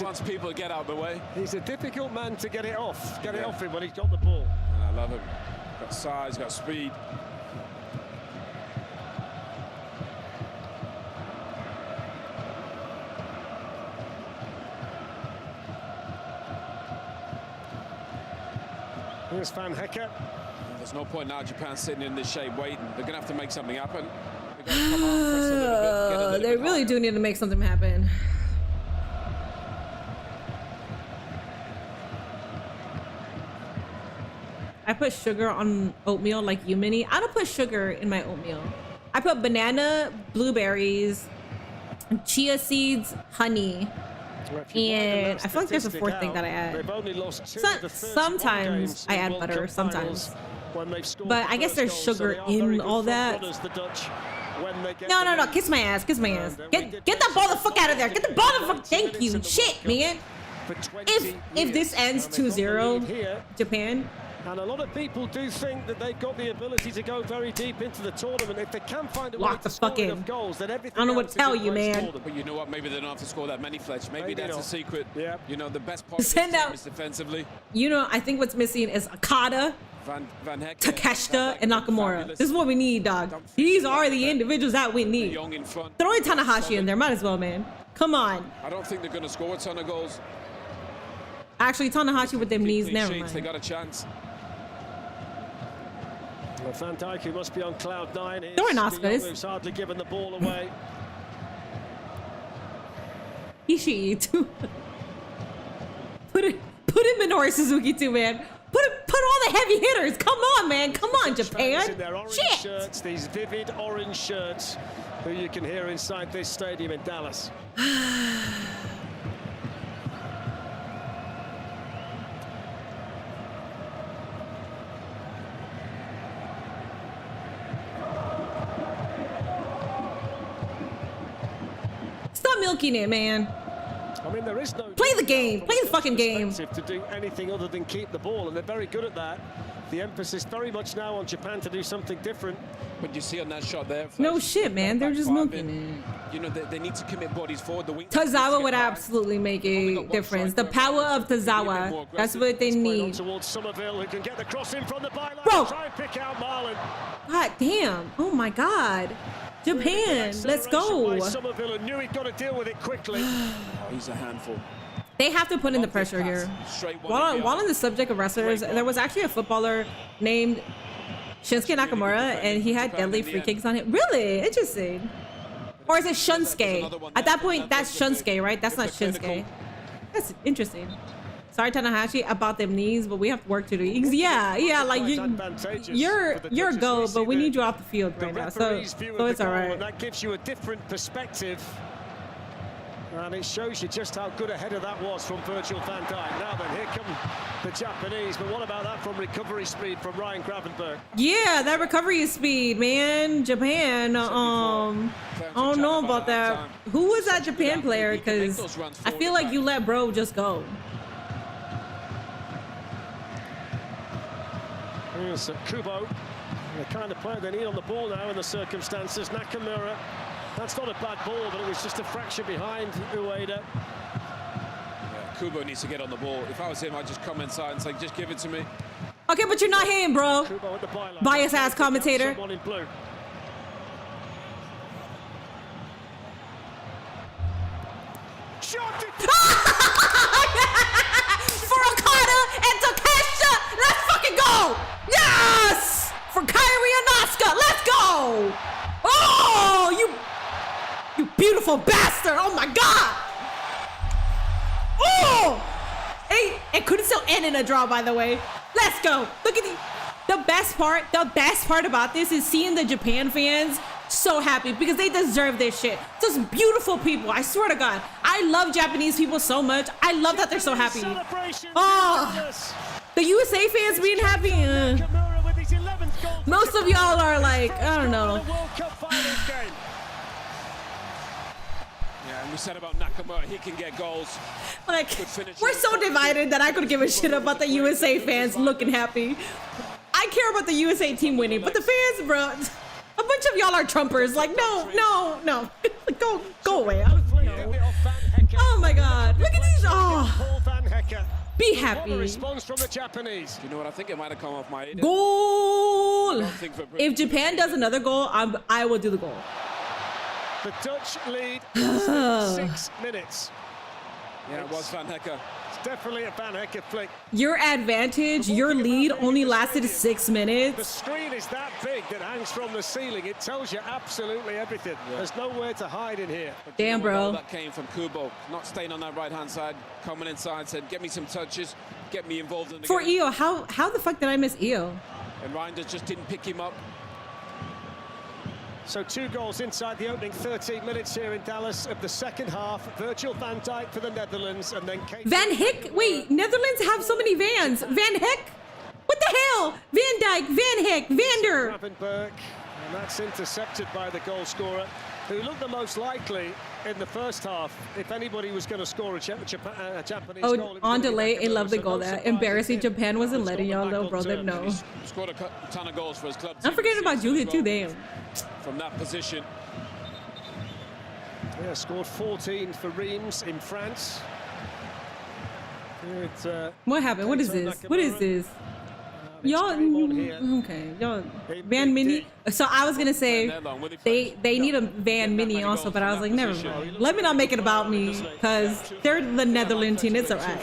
wants people to get out of the way. He's a difficult man to get it off. Get it off him when he's got the ball. And I love him. Got size, got speed. Here's Van Hecker. There's no point now Japan sitting in this shape waiting. They're going to have to make something happen. They've got to come on, press a little bit, get a little They bit really higher. do need to make something happen. I put sugar on oatmeal like you, Minnie. I don't put sugar in my oatmeal. I put banana, blueberries, chia seeds, honey, and I feel like there's a fourth thing that I add. They've only lost 2 So- of the 31 sometimes games I in add World butter, Cup sometimes. finals when they've scored But the I guess first there's goal, so sugar they are in very good all that. front runners, the Dutch, when they get No, the no, no, lead. kiss my ass, kiss my ass. And we Get did that ball the fuck out of there. Get the ball the fuck. 20 Thank you. minutes in the Shit, World Cup man. for 20 If this years. ends And they've got the 2-0, lead here. Japan. And a lot of people do think that they've got the ability to go very deep into the tournament. If they can find a way Lock to the score fuck in. enough goals, then everything I don't know what else to tell is in you, place man. for them. But you know what? Maybe they don't have to score that many, Fletch. Maybe that's not. a secret. Yeah. You know, the best part of this Send team out- is defensively. You know, I think what's missing is Akata, Van Hecker, Takeshita, and Nakamura. fabulous. This is what we need, dog. These are the individuals that we need. Young in front. Throw in Tanahashi in there. Might as well, man. Come on. I don't think they're going to score a ton of goals. Actually, Tanahashi with them Keep knees. clean Never sheets, They mind. got a chance. Well, Van Dijk, who must be on cloud 9, is Throw in the Oscars. young who's hardly given the ball away. Ishii too. Put Minoru Suzuki too, man. Put all the heavy hitters. Come on, man. Come on, Fans Japan. in their orange Shit. shirts, these vivid orange shirts, who you can hear inside this stadium in Dallas. Stop milking it, man. I mean, there is no Play the game. Play the fucking game. to do anything other than keep the ball, and they're very good at that. The emphasis very much now on Japan to do something different. But you see on that shot there. No Fletch, shit, man. They're just back five milking in. it. You know, they need to commit bodies forward. The wing Tazawa would absolutely make a difference. The power of Tazawa. That's what they Played on need. towards Somerville, who can get the cross in from the byline. Bro. Try and pick out Marlon. God damn. Oh my God. Japan. Let's go. By Somerville, and knew he'd got to deal with it quickly. Oh, he's a handful. They have to put in the pressure here. Straight one While in on behind. the subject of wrestlers, there was actually a footballer named Shinsuke Nakamura, and he had deadly free kicks on him. Really? Interesting. Or is it Shunsuke? At that point, that's Shunsuke, right? That's not Shinsuke. That's interesting. Sorry, Tanahashi, about them knees, but we have work to do. Yeah, like you're a go, but we need you off the field right now. So it's all right. And that gives you a different perspective. And it shows you just how good a header that was from Virgil van Dijk. Now then, here come the Japanese. But what about that from recovery speed from Ryan Gravenberg? Yeah, that recovery speed, man. Japan. I don't know about that. Who was that Japan player? Because I feel like you let bro just go. Here's Kubo, the kind of player they need on the ball now in the circumstances. Nakamura, that's not a bad ball, but it was just a fraction behind Ueda. Yeah, Kubo needs to get on the ball. If I was him, I'd just come inside and say, just give it to me. Okay, but you're not him, bro. Kubo at the byline. Bias ass commentator. Someone in blue. Shot it! For Okada and Takeshita, let's fucking go! Yes! For Kyrie and Asuka, let's go! Oh, you beautiful bastard! Oh my god! Oh! Hey, it couldn't still end in a draw, by the way. Let's go. Look at the best part about this is seeing the Japan fans so happy because they deserve this shit. Just beautiful people. I swear to God. I I love Japanese people so much. I love that they're so happy. Oh, the USA fans being happy. Most of y'all are like, I don't know. Yeah, and we said about Nakamura, he can get goals. Like, we're so divided that I could give a shit about the USA fans looking happy. I care about the USA team winning, but the fans, bro, a bunch of y'all are Trumpers. Like, no. Go away. Oh my God. Look at these. Oh. Be happy. Response from the Japanese. You know what? I think it might have come off my. Goal. If Japan does another goal, I will do the goal. The Dutch lead 6 minutes. Yeah, it was Van Hekke. It's definitely a Van Hekke flick. Your advantage, your lead only lasted 6 minutes. The screen is that big that hangs from the ceiling. It tells you absolutely everything. Yeah. There's nowhere to hide in here. Damn, bro. That came from Kubo, not staying on that right-hand side, coming inside, said, get me some touches, get me involved in the For game. Io, how the fuck did I miss Io? And Reinders just didn't pick him up. So 2 goals inside the opening 13 minutes here in Dallas of the second half. Virgil van Dijk for the Netherlands, and then Van Hick. Wait, Netherlands have so many Vans. Van Hick? What the hell? Van Dijk, Van Hick, Vander. Gravenberg, and that's intercepted by the goal scorer, who looked the most likely in the first half. If anybody was going to score a Japanese goal, on delay, I love the goal there. Embarrassing. Japan wasn't letting y'all know, bro. They know. Scored a ton of goals for his club. I'm forgetting about Julia too, damn. From that position. Yeah, scored 14 for Reims in France. What happened? What is this? What is this? Y'all, okay, y'all, Van Mini. So I was gonna say they need a Van Mini also, but I was like, never mind. Let me not make it about me, because they're the Netherlands team. It's alright.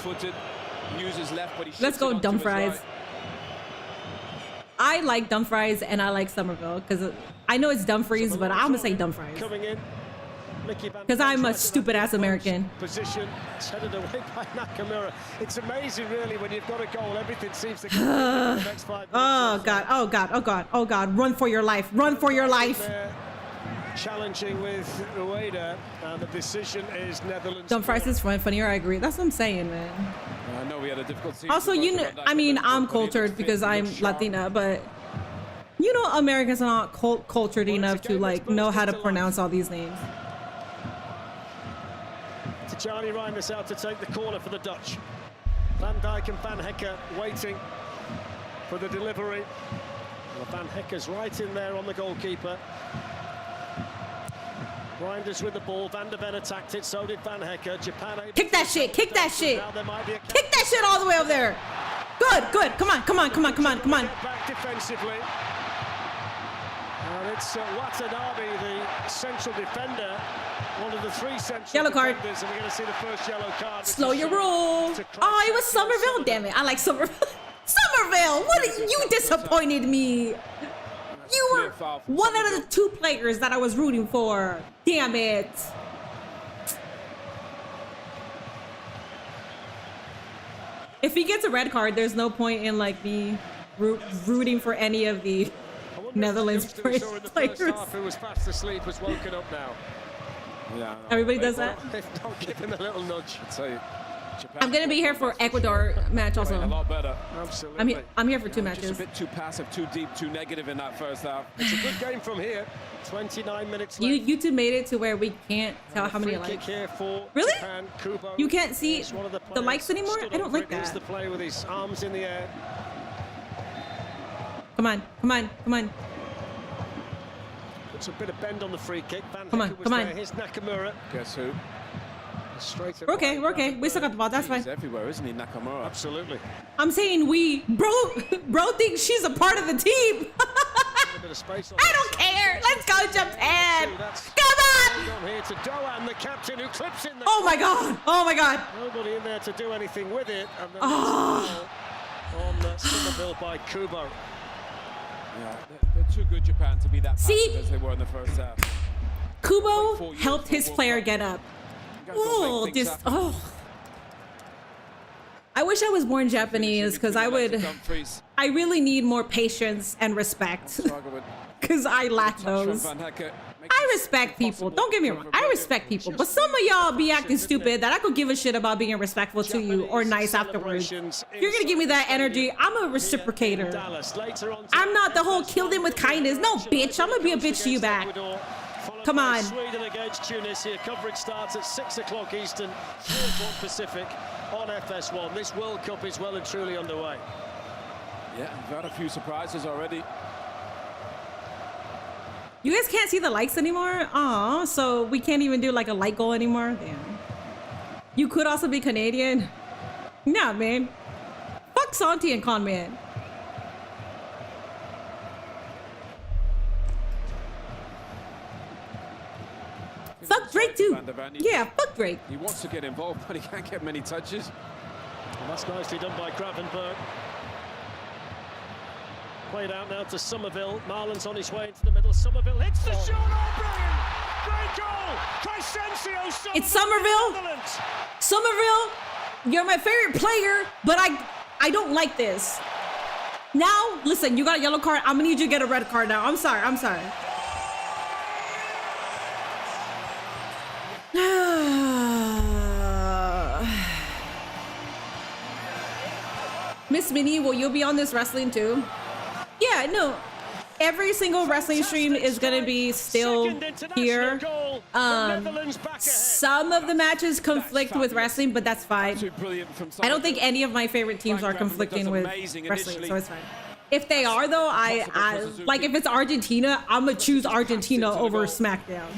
Let's go Dumfries. I like Dumfries and I like Somerville because I know it's Dumfries, but I'm gonna say Dumfries because I'm a stupid ass American. Position headed away by Nakamura. It's amazing, really, when you've got a goal, everything seems to go in the next 5 minutes. Oh God! Oh God! Oh God! Oh God! Run for your life! Run for your life! Challenging with Ueda, and the decision is Netherlands. Dumfries is funnier. I agree. That's what I'm saying, man. I know we had a difficult season. Also, you know, I mean, I'm cultured because I'm Latina, but you know, Americans are not cultured enough to like know how to pronounce all these names. Charlie Reinders out to take the corner for the Dutch. Van Dijk and Van Hekke waiting for the delivery. Well, Van Hekke's right in there on the goalkeeper. Reinders with the ball. Van der Ven attacked it, so did Van Hekke. Japan kick that shit! Kick that shit! Kick that shit all the way over there! Good, good. Come on, come on, come on, come on, come on. Back defensively. And it's Watanabe, the central defender. One of the 3 central yellow card. defenders, and we're going to see the first yellow card. Slow your roll. Oh, it was Somerville. Damn it, I like Somerville. Somerville, what? You disappointed me. You were one out of the 2 players that I was rooting for. Damn it. If he gets a red card, there's no point in like me rooting for any of the Netherlands players. Who was fast asleep was woken up now. Yeah, everybody does that. Don't give him a little nudge. I'm gonna be here for Ecuador match also. A lot better. Absolutely. I'm here for 2 matches. Just a bit too passive, too deep, too negative in that first half. It's a good game from here. 29 minutes left. YouTube made it to where we can't tell how many likes. Really? Japan. Kubo you can't see the likes anymore? I don't like Here's that. the play with his arms in the air. Come on, come on, come on. Puts a bit of bend on the free kick. Van come on, Hekke was come on. there. Here's Nakamura. Guess who? Straight we're okay, we're okay. We still got the ball. That's fine. He's everywhere, isn't he, Nakamura? Absolutely. I'm saying bro thinks she's a part of the team. I don't care. Let's go Japan. Come on. Here to Doan, the captain, who clips in the oh my God. Oh my God. Nobody in there to do anything with it. And then on Somerville by Kubo. Yeah, they're too good, Japan, to be that passive as they were in the first half. Kubo helped his player get up. Oh, this. Oh. I wish I was born Japanese because I really need more patience and respect because I lack those. I respect people. Don't get me wrong. I respect people. But some of y'all be acting stupid that I could give a shit about being respectful to you or nice afterwards. If you're going to give me that energy, I'm a reciprocator. I'm not the whole kill them with kindness. No, bitch. I'm going to be a bitch to you back. Come on. Sweden against Tunisia. Coverage starts at 6 o'clock Eastern, 4 o'clock Pacific on FS1. This World Cup is well and truly underway. Yeah, we've had a few surprises already. You guys can't see the likes anymore? Aw, so we can't even do like a like goal anymore? Damn. You could also be Canadian. Nah, man. Fuck Santi and Conman. Fuck Drake too. Yeah, fuck Drake. He wants to get involved, but he can't get many touches. And that's nicely done by Gravenberg. Played out now to Somerville. Marlon's on his way into the middle. Somerville hits the shot. Oh, brilliant! Great goal! Crescencio Somerville. It's Somerville. Somerville, you're my favorite player, but I don't like this. Now, listen, you got a yellow card. I'm gonna need you to get a red card now. I'm sorry. I'm sorry. Miss Minnie, will you be on this wrestling too? Yeah, no. Every single wrestling stream is gonna be still here. Some of the matches conflict with wrestling, but that's fine. I don't think any of my favorite teams are conflicting with wrestling, so it's fine. If they are though, I like if it's Argentina, I'm gonna choose Argentina over SmackDown.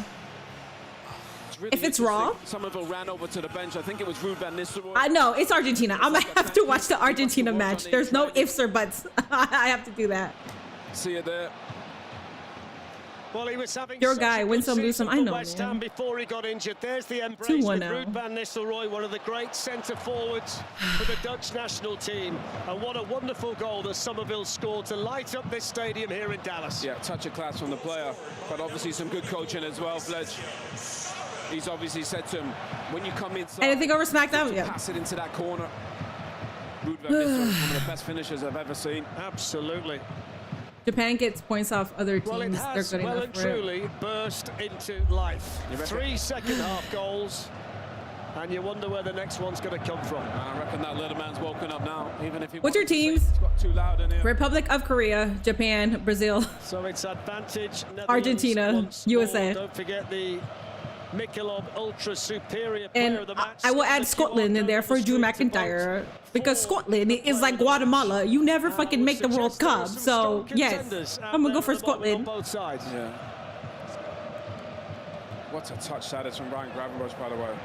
If it's Raw, Somerville ran over to the bench. I think it was Ruud van Nistelrooy. I know it's Argentina. I'm gonna have to watch the Argentina match. There's no ifs or buts. I have to do that. See you there. Well, he was having your guy, win some, lose some. I know, West Ham before he got injured. There's the embrace with Ruud van Nistelrooy, one of the great centre forwards for the Dutch national team. And what a wonderful goal that Somerville scored to light up this stadium here in Dallas. Yeah, touch of class from the player, but obviously some good coaching as well, Fledge. He's obviously said to him, when you come inside, anything over SmackDown, yeah, pass it into that corner. Ruud van Nistelrooy, one of the best finishers I've ever seen. Absolutely. Japan gets points off other teams. Well, it has They're good well enough and for truly it. burst into life. 3 second-half goals, and you wonder where the next one's going to come from. I reckon that little man's woken up now, even if he. What's your teams? It's got too loud in here. Republic of Korea, Japan, Brazil. So it's advantage. Argentina, USA. Don't forget the Michelob Ultra Superior player of the match. I will add Scotland in there for Drew McIntyre because Scotland is like Guatemala. You never fucking make the World Cup, so yes, I'm gonna go for Scotland. Both sides. Yeah. What a touch that is from Ryan Gravenberch, by the way.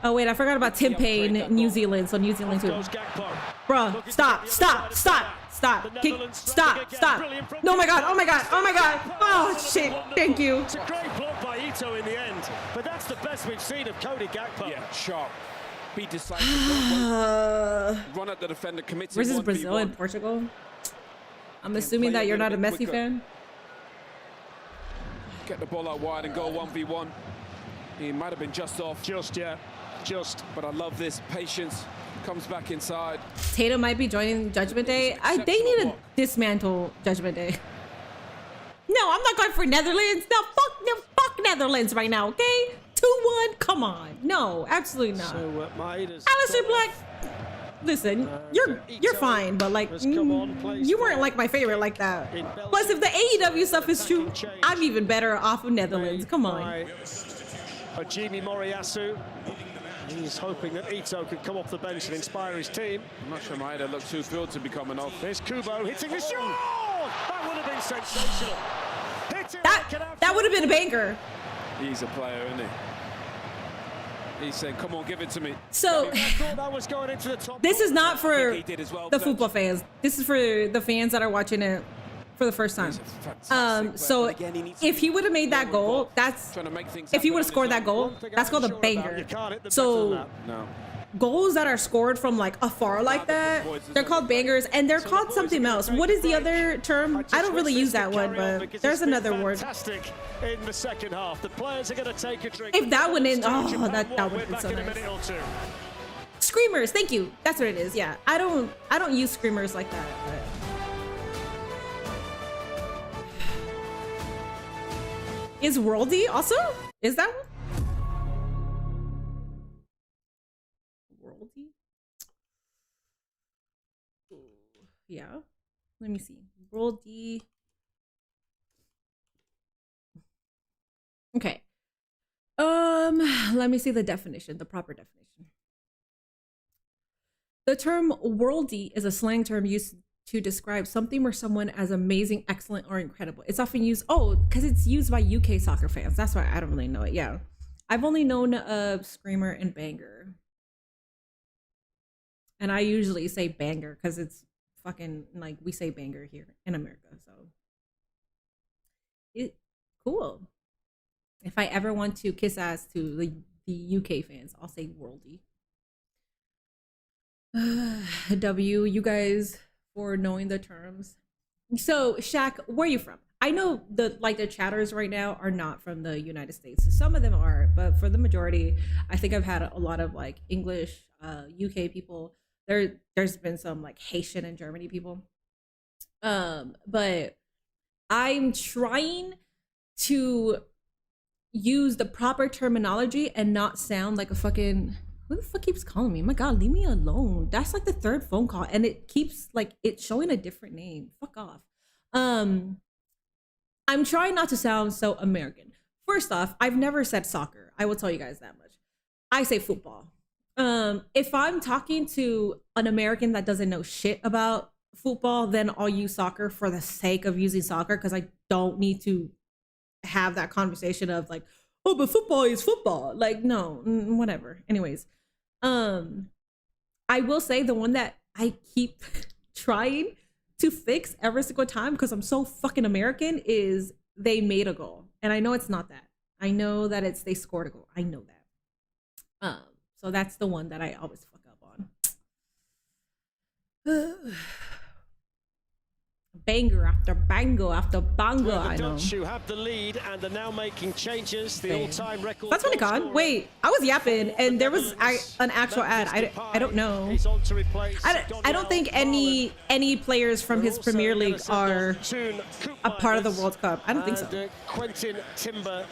Oh wait, I forgot about Tim Payne, New Zealand. So New Zealand too. Bruh, stop. Stop. No, my God. Oh shit. Thank you. It's a great block by Ito in the end, but that's the best we've seen of Cody Gakpo. Yeah, sharp. Be decisive. Run at the defender, commit to versus Brazil and Portugal. I'm assuming that you're not a Messi fan. Get the ball out wide and go 1v1. He might have been just off. Just. But I love this patience. Comes back inside. Tatum might be joining Judgment Day. They need to dismantle Judgment Day. No, I'm not going for Netherlands. No, fuck Netherlands right now, okay? 2-1. Come on. No, absolutely not. So, Alistair Black. Listen, you're fine, but like you weren't like my favorite like that. Plus, if the AEW stuff is true, I'm even better off of Netherlands. Come on. Hajime Moriyasu. He's hoping that Ito can come off the bench and inspire his team. I'm not sure Maeda looked too thrilled to be coming off. There's Kubo hitting the shot! That would have been sensational. That would have been a banger. He's a player, isn't he? He's saying, come on, give it to me. So, that was going into the top. This is not for the football fans. This is for the fans that are watching it for the first time. So if he would have made that goal, if he would have scored that goal, that's called a banger. So goals that are scored from like afar like that, they're called bangers, and they're called something else. What is the other term? I don't really use that one, but there's another word. In the second half, the players are going to take a drink. If that went in, that would have been so nice. Screamers, thank you. That's what it is. Yeah, I don't use screamers like that. But. Is Worldy also? Is that one? Worldy? Yeah. Let me see. Worldy. Okay. Let me see the definition, the proper definition. The term worldy is a slang term used to describe something or someone as amazing, excellent, or incredible. It's often used, because it's used by UK soccer fans. That's why I don't really know it. Yeah. I've only known Screamer and Banger. And I usually say Banger because it's fucking, like, we say Banger here in America. So, cool. If I ever want to kiss ass to the UK fans, I'll say worldy. W, you guys for knowing the terms. So, Shaq, where are you from? I know the chatters right now are not from the United States. Some of them are, but for the majority, I think I've had a lot of like English, UK people. There's been some like Haitian and Germany people. But I'm trying to use the proper terminology and not sound like a fucking, who the fuck keeps calling me? My God, leave me alone. That's like the third phone call and it keeps like it's showing a different name. Fuck off. I'm trying not to sound so American. First off, I've never said soccer. I will tell you guys that much. I say football. If I'm talking to an American that doesn't know shit about football, then I'll use soccer for the sake of using soccer because I don't need to have that conversation of like, oh, but football is football. Like, no, whatever. Anyways, I will say the one that I keep trying to fix every single time because I'm so fucking American is they made a goal. And I know it's not that. I know that it's they scored a goal. I know that. So that's the one that I always fuck up on. Banger after bango after bango. Well, I know. Dutch who have the lead and are now making changes. The all-time record. That's funny, God. Wait, I was yapping, and there was an actual ad. I don't know. I don't think any players from his Premier League are a part of the World Cup. I don't think so. Quentin Timber.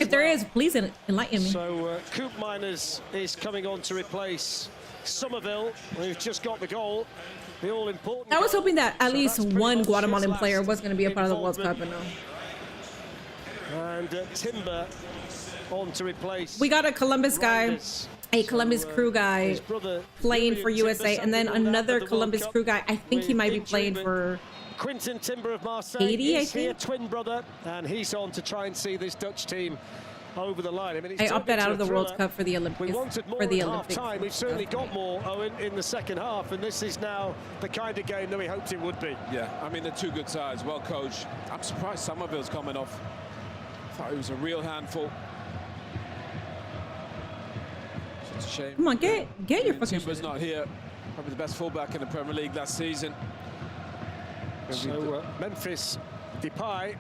If there is, please enlighten me. So Coop Miners is coming on to replace Somerville, who's just got the goal. The all-important. I was hoping that at least one Guatemalan player was going to be a part of the World Cup, but no. And Timber on to replace. We got a Columbus guy, a Columbus Crew guy playing for USA, and then another Columbus Crew guy. I think he might be playing for Quentin Timber of Marseille. Haiti, I is here, think. twin brother, and he's on to try and see this Dutch team over the line. I mean, I opted out of the World Cup for the We Olympics. wanted more For the at Olympics. half-time. We've certainly got more, Owen, in the second half, and this is now the kind of game that we hoped it would be. Yeah, I mean, they're two good sides, well coached. I'm surprised Somerville's coming off. Thought he was a real handful. It's a shame. Come on, get your fucking Timber's shit. not here. Probably the best fullback in the Premier League last season. So Memphis Depay,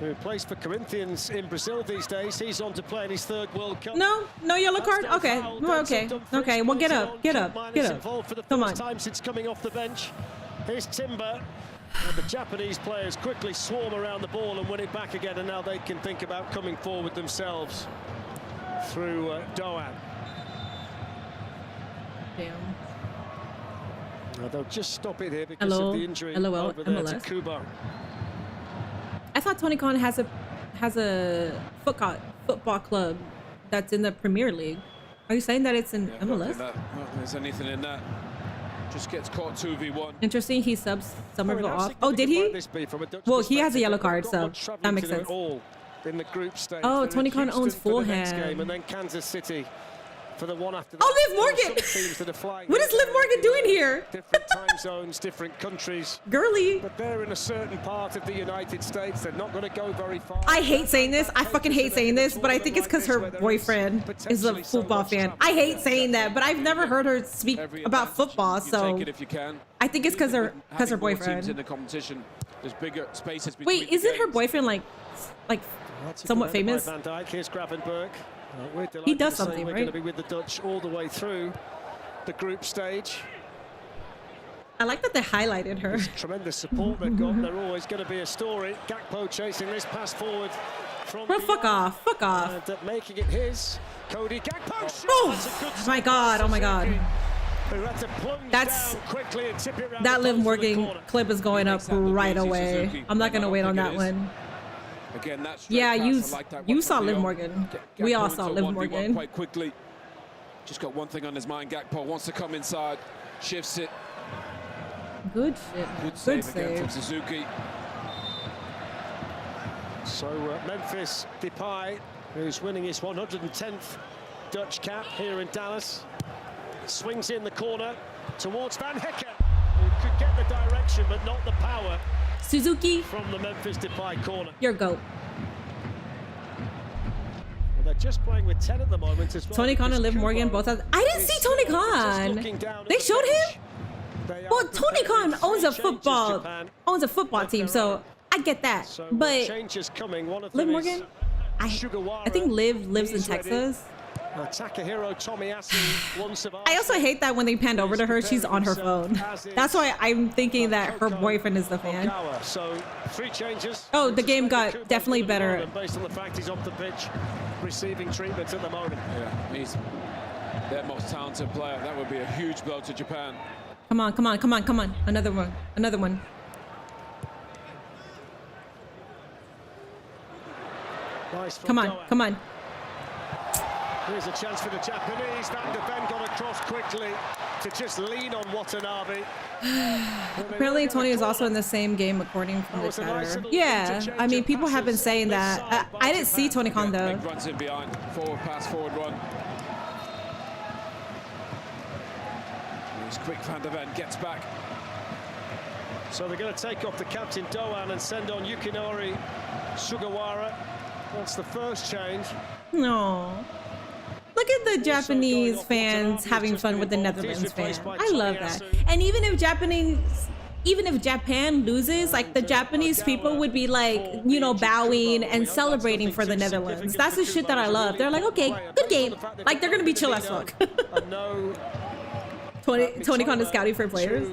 who plays for Corinthians in Brazil these days, he's on to play in his third World Cup. No yellow card. Okay, okay. Well, get up. Come on. Time since coming off the bench. Here's Timber. And the Japanese players quickly swarm around the ball and win it back again, and now they can think about coming forward themselves through Doan. Damn. They'll just stop it here because of the injury LOL, over there MLS. to Kubo. I thought Tony Khan has a football club that's in the Premier League. Are you saying that it's in Yeah, I don't MLS? think that- I don't think there's anything in that. Just gets caught 2v1. Interesting. He subs Somerville How off. Oh, did he? significant might this be from a Dutch Well, he has a perspective? yellow They've card, not so much travelling that makes to do sense. at all in the group stage. Oh, They're Tony at Khan owns Houston for the next Fulham. game, and then Kansas City for the one after that. Oh, Liv There are Morgan! some teams that are flying What is here. Liv Morgan doing here? Different time zones, different countries. Girly. But they're in a certain part of the United States. They're not going to go very far. I hate saying this. I fucking hate saying this, but I think it's because her boyfriend is a football fan. I hate saying that, but I've never heard her speak about football, You so take it if you can. I think it's because her Having more teams boyfriend. in the competition, there's bigger spaces between. Wait, the isn't her games. boyfriend like That's a somewhat good header by famous? Van Dijk. Here's Gravenberg. We're delighted He does to say something, we're right? going to be with the Dutch all the way through the group stage. I like that they highlighted her. Tremendous support they've got. They're always going to be a story. Gakpo chasing this pass forward Bro, fuck off. Fuck off. And making it his. Cody Gakpo shot. Oh, That's a good my God. Oh, my God. Who had to plunge That's down quickly and tip it round that the Liv post for the Morgan corner. clip is going up right away. I'm not gonna wait on that one. Again, that's Yeah, you saw Liv Morgan. We all saw Liv Morgan. Quite quickly. Just got one thing on his mind. Gakpo wants to come inside, shifts it. Good shit, man. Good save Good again save. from Suzuki. So Memphis Depay, who's winning his 110th Dutch cap here in Dallas, swings in the corner towards Van Hekken, who could get the direction but not the power Suzuki, from the Memphis Depay corner. your goat. Well, they're just playing with 10 at the moment as well. Tony Khan and Liv Kubo Morgan both have. I didn't see Tony just looking Khan. down at They the showed bench. him. They Well, are Tony preparing Khan three owns a changes, football Japan. team, so I get that. So But changes coming. One of Liv them is Morgan, I Sugawara. think Liv lives in He's ready. Texas. Takahiro Tomiyasu, once of I also hate that when they panned over to her, she's on her phone. That's why I'm thinking that her boyfriend is the fan. Ogawa. So 3 changes. Oh, the game got Kubo definitely for the better. moment, based on the fact he's off the pitch, receiving treatment at the moment. Yeah, he's their most talented player. That would be a huge blow to Japan. Come on, come on, come on, come on. Another one. Another one. Nice from Come on, Doha. come on. Here's a chance for the Japanese. Van de Ven got across quickly to just lean on Watanabe. Apparently Tony is also in the same game according from the chatter. Yeah, I mean people have been saying that. I didn't see Tony Khan though. Big runs in behind. Forward pass, forward run. He's quick. Van de Ven gets back. So they're going to take off the captain Doan and send on Yukinori Sugawara. That's the first change. No. Look at the Japanese fans having fun with the Netherlands fans. I love that. And even if Japan loses, like the Japanese people would be like, you know, bowing and celebrating for the Netherlands. That's the shit that I love. They're like, okay, good game. Like they're gonna be chill as fuck. Tony Khan is scouting for players.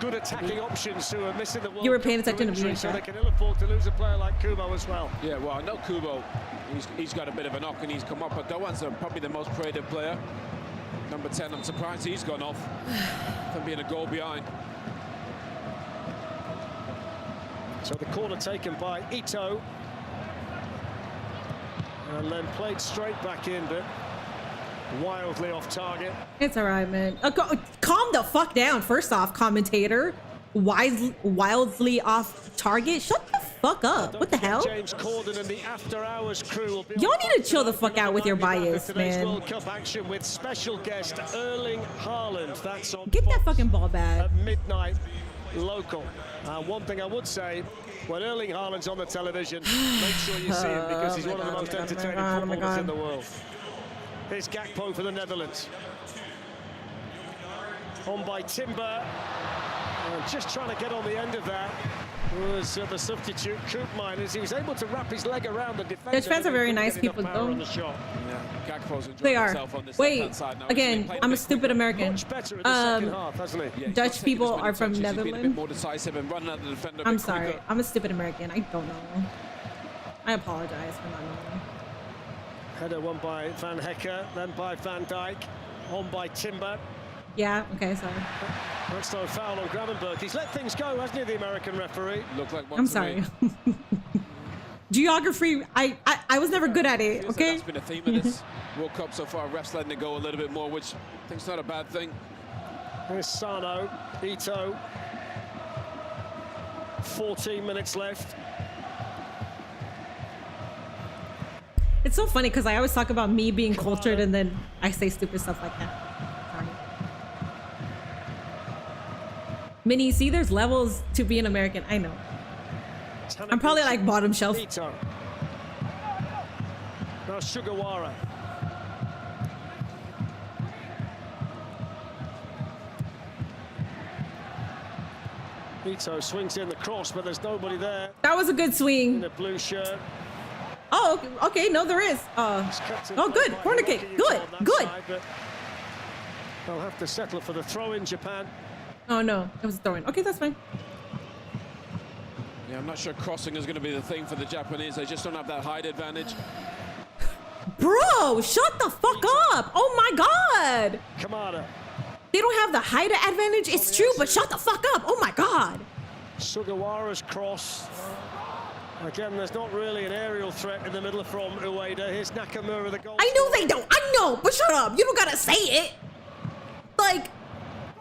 Good attacking options who are missing the World You were Cup paying attention to injury, me, so Jack. they can ill afford to lose a player like Kubo as well. Yeah, well, I know Kubo. He's got a bit of a knock and he's come up, but Doan's probably the most creative player. Number 10, I'm surprised he's gone off from being a goal behind. So the corner taken by Ito. And then played straight back in, but wildly off target. It's all right, man. Calm the fuck down. First off, commentator. Wildly off target. Shut the fuck up. What the hell? James Corden and the After Hours crew will be Y'all need to chill the fuck out with your bias, today's man. World Cup action with special guest Erling Haaland. That's on Get that Fox fucking ball back. at midnight local. One thing I would say, when Erling Haaland's on the television, make sure you see him because he's one of the most entertaining footballers in the world. Here's Gakpo for the Netherlands. On by Timber. Just trying to get on the end of that was the substitute Koopmeiners, as he was able to wrap his leg around the defender. Dutch fans are very nice people, though. They are. Wait, again, I'm a stupid American. Dutch people are from Netherlands. I'm sorry, I'm a stupid American. I don't know. I apologize for not knowing. Header won by Van Hekken, then by Van Dijk, on by Timber. Yeah, okay, sorry. That's no foul on Gravenberg. He's let things go, hasn't he, the American referee? Looked like one I'm to sorry. me. Geography, I was never good at it, okay? That's been a theme of this World Cup so far. Refs letting it go a little bit more, which I think is not a bad thing. Here's Sano, Ito. 14 minutes left. It's so funny because I always talk about me being cultured and then I say stupid stuff like that. Sorry. Minnie, see, there's levels to being American. I know. I'm probably like bottom shelf. Ito. Now Sugawara. Ito swings in the cross, but there's nobody there. That was a good In swing. the blue shirt. Oh, okay, no, there is. Oh, good. Corner kick. Good, good. They'll have to settle for the throw in Japan. Oh, no, it was a throw in. Okay, that's fine. Yeah, I'm not sure crossing is going to be the thing for the Japanese. They just don't have that height advantage. Bro, shut the fuck up. Oh my God. Kamada. They don't have the height advantage. It's true, but shut the fuck up. Oh my God. Sugawara's cross. Again, there's not really an aerial threat in the middle from Ueda. Here's Nakamura, the goal. I know they don't. I know, but shut up. You don't gotta say it. Like,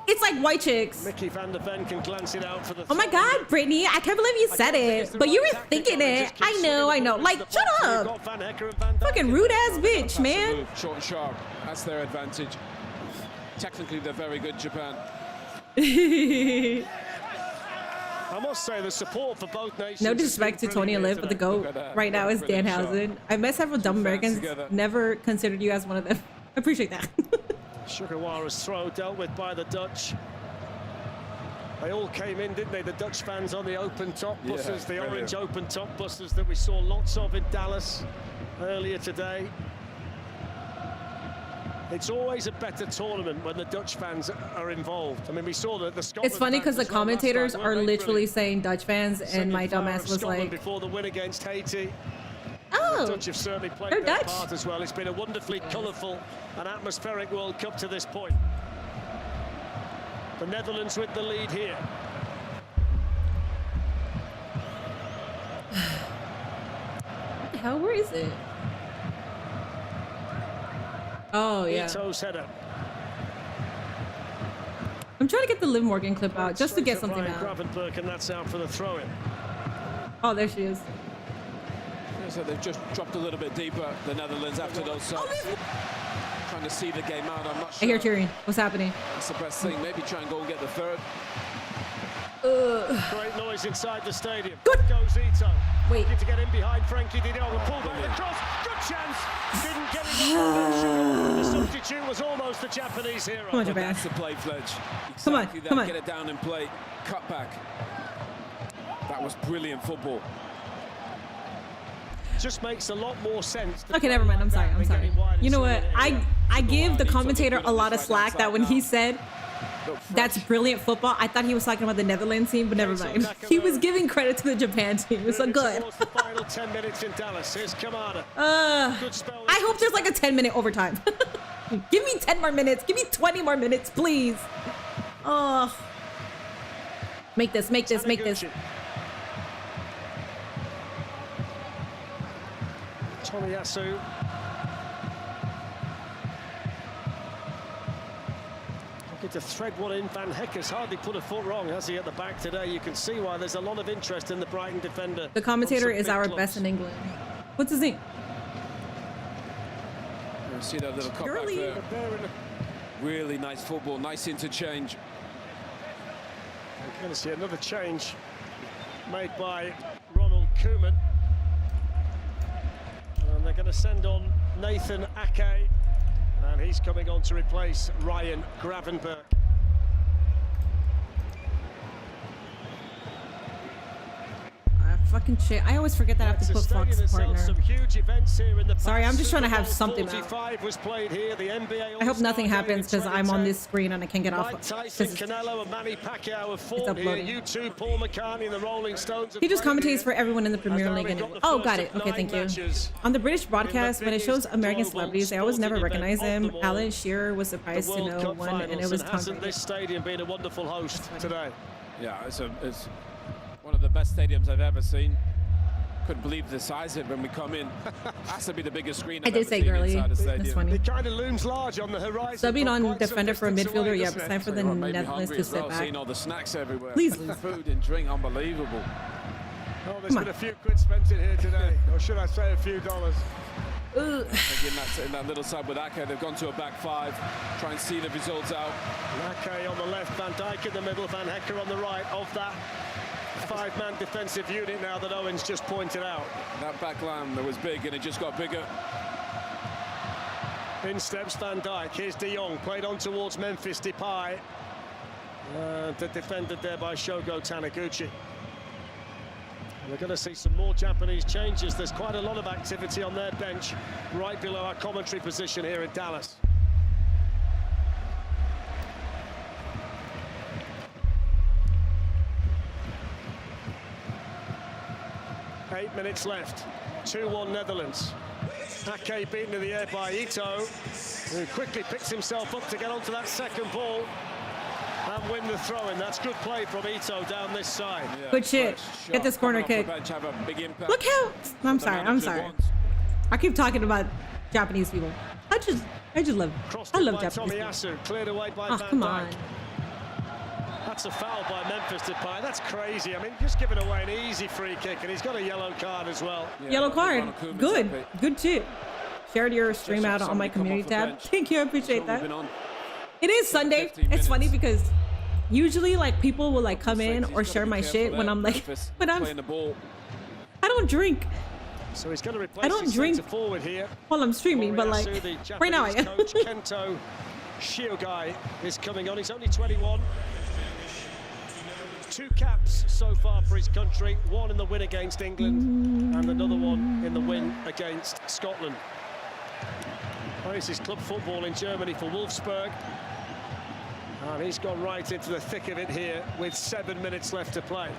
it's like white chicks. Mickey van der Ven can glance it out for the... Oh my God, Brittany, I can't believe you said it, but you were thinking it. I know. Like, shut up. Fucking rude ass bitch, man. Short and sharp. That's their advantage. Technically, they're very good, Japan. I must say the support for both nations. No disrespect to Tony and Liv, but the GOAT right now is Danhausen. I met several dumb Americans, never considered you as one of them. I appreciate that. Sugawara's throw dealt with by the Dutch. They all came in, didn't they? The Dutch fans on the open top buses, the orange open top buses that we saw lots of in Dallas earlier today. It's always a better tournament when the Dutch fans are involved. I mean, we saw that the Scotland. It's funny because the commentators are literally saying Dutch fans, and my dumbass was like, before the win against Haiti. "Oh, the Dutch have certainly played they're their Dutch." part as well. It's been a wonderfully colourful and atmospheric World Cup to this point. The Netherlands with the lead here. What the hell? Where is it? Oh yeah. Ito's header. I'm trying to get the Liv Morgan clip out just to get something out. Gravenberg, and that's out for the throw-in. Oh, there she is. So they've just dropped a little bit deeper, the Netherlands, after those subs. Trying to see the game out, I'm not sure. I hear cheering. What's happening? That's the best thing. Maybe try and go and get the third. Great noise inside the stadium. Good. Goes Ito. Wait. Looking to get in behind Frankie de Jong. Pull back the cross. Good chance. Didn't get it. The substitute was almost the Japanese hero. Come on, Japan. That's the play, Fledge. Come on, Exactly that. come on. Get it down and play. Cut back. That was brilliant football. Just makes a lot more sense. Okay, never mind. I'm sorry. You know what? I give the commentator a lot of slack that when he said that's brilliant football, I thought he was talking about the Netherlands team, but never mind. He was giving credit to the Japan team. It was so good. The final 10 minutes in Dallas. Here's Kamada. I hope there's like a 10-minute overtime. Give me 10 more minutes. Give me 20 more minutes, please. Oh. Make this. Tomiyasu. Looking to thread one in. Van Hecker's hardly put a foot wrong, has he, at the back today? You can see why there's a lot of interest in the Brighton defender. The commentator is our best in England. What's his name? You see that little cut back there. Really nice football, nice interchange. We're going to see another change made by Ronald Koeman. And they're going to send on Nathan Ake, and he's coming on to replace Ryan Gravenberg. Fucking shit. I always forget that I have to put Fox partner. Some huge events here in the Sorry, I'm just trying to have something out. Was played here, the NBA I hope nothing happens because I'm on this screen and I can't get off. Mike Tyson, Canelo, and Manny Pacquiao have fought here. U2, Paul McCartney, and the Rolling Stones. He just commentates for everyone in the Premier League. And oh, got it. Okay, thank you. On the British broadcast, when it shows American celebrities, I always never recognize them. Alan Shearer was surprised to know one, and it was Hasn't this stadium been a wonderful host today? Yeah, it's one of the best stadiums I've ever seen. Couldn't believe the size of it when we come in. Has to be the biggest screen I've I did ever say seen girly. inside a stadium. That's funny. It kind of looms large on the horizon. Subbing on defender for a midfielder. Away, Yep, it's time for the Netherlands to sit back. Seeing all the snacks everywhere. Please. Food and drink, unbelievable. Oh, there's been a few quid spent in here today, or should I say a few dollars? In that little side with Ake, they've gone to a back five. Try and see the results out. Ake on the left, Van Dijk in the middle, Van Hecker on the right of that five-man defensive unit now that Owen's just pointed out. That back line that was big and it just got bigger. In steps Van Dijk. Here's De Jong, played on towards Memphis Depay. Defended there by Shogo Taniguchi. We're going to see some more Japanese changes. There's quite a lot of activity on their bench, right below our commentary position here in Dallas. 8 minutes left. 2-1 Netherlands. Ake beaten in the air by Ito, who quickly picks himself up to get onto that second ball and win the throw-in. That's good play from Ito down this side. Yeah, Good shit. Get this corner kick. Look how... I'm sorry. I keep talking about Japanese people. I just love... I love Japanese people. Cleared away by Oh, Van come Dijk. on. That's a foul by Memphis Depay. That's crazy. I mean, just giving away an easy free kick, and he's got a yellow card as well. Yeah, Yellow card. Good shit. Shared your stream out on my community tab. Thank you. I appreciate that. It is Sunday. It's funny because usually like people will like come in or share my shit when I'm like, but I don't drink. So he's going to replace I don't drink forward here. while I'm streaming, but like right now I am. Coach Kento Shiogai is coming on. He's only 21. 2 caps so far for his country. 1 in the win against England and another one in the win against Scotland. Plays his club football in Germany for Wolfsburg. And he's gone right into the thick of it here with 7 minutes left to play.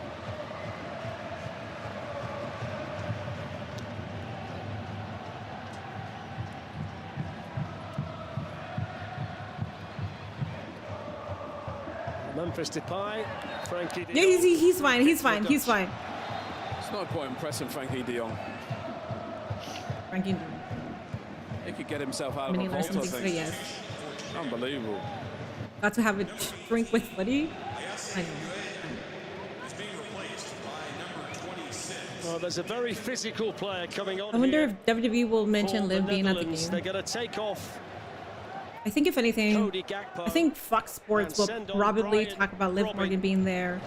Memphis Depay, Frankie de Yeah, Jong. he's fine. He's fine. He's fine. It's no point impressing Frankie de Jong. Frankie. He could get himself out of Many a vault, I lessons, think. yes. Unbelievable. Got to have a drink with Buddy. I know. Well, there's a very physical player coming on. I wonder here if WWE will mention for Liv the being at the Netherlands. game. They're going to take off I think if anything, Cody Gakpo. I think Fox Sports will And send on probably Brian talk about Liv Robbie. Morgan being there.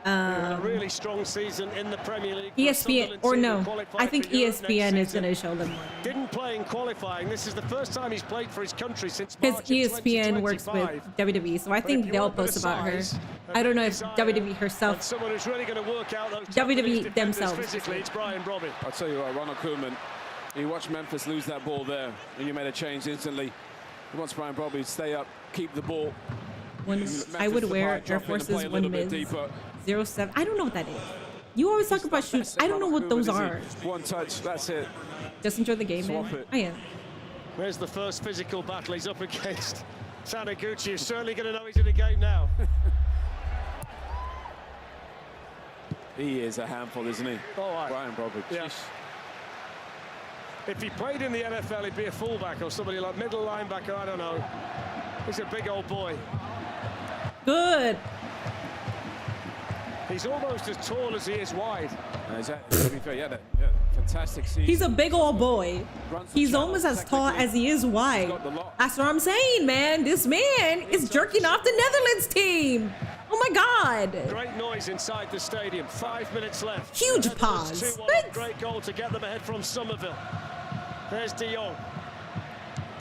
Who had a really strong season in the Premier League. for ESPN Sunderland or team no, who qualified I think for Europe ESPN next is season. going to show Liv Morgan. Didn't play in qualifying. This is the first time he's played for his country since Because March of ESPN works 2025. with WWE, so I But think if you they'll want a bit post of about her. size, a I don't bit know of if desire, WWE and herself. someone who's really going to work out those WWE Japanese defenders themselves. physically, it's Brian Robbie. I'll tell you what, Ronald Koeman, you watch Memphis lose that ball there, and you made a change instantly. He wants Brian Robbie to stay up, keep the ball. When I would wear Air Forces 1 Mids 07. I don't know what that is. You always talk about shoes. I don't know what those are. One touch, that's it. Just enjoy the game, Swap man. it. I am. There's the first physical battle he's up against. Taniguchi is certainly going to know he's in the game now. He is a handful, isn't he? All right. Brian Robbie. Yeah. Jeez. If he played in the NFL, he'd be a fullback or somebody like middle linebacker, I don't know. He's a big old boy. Good. He's almost as tall as he is wide. To be fair, he had a fantastic season. He's a big old boy. Runs the He's channel almost as tall technically. as he is wide. got the lot. That's what I'm saying, man. This man is jerking off the Netherlands team. Oh my God. Great noise inside the stadium. 5 minutes left. Huge Netherlands pause. 2-1. What? Great goal to get them ahead from Somerville. There's De Jong.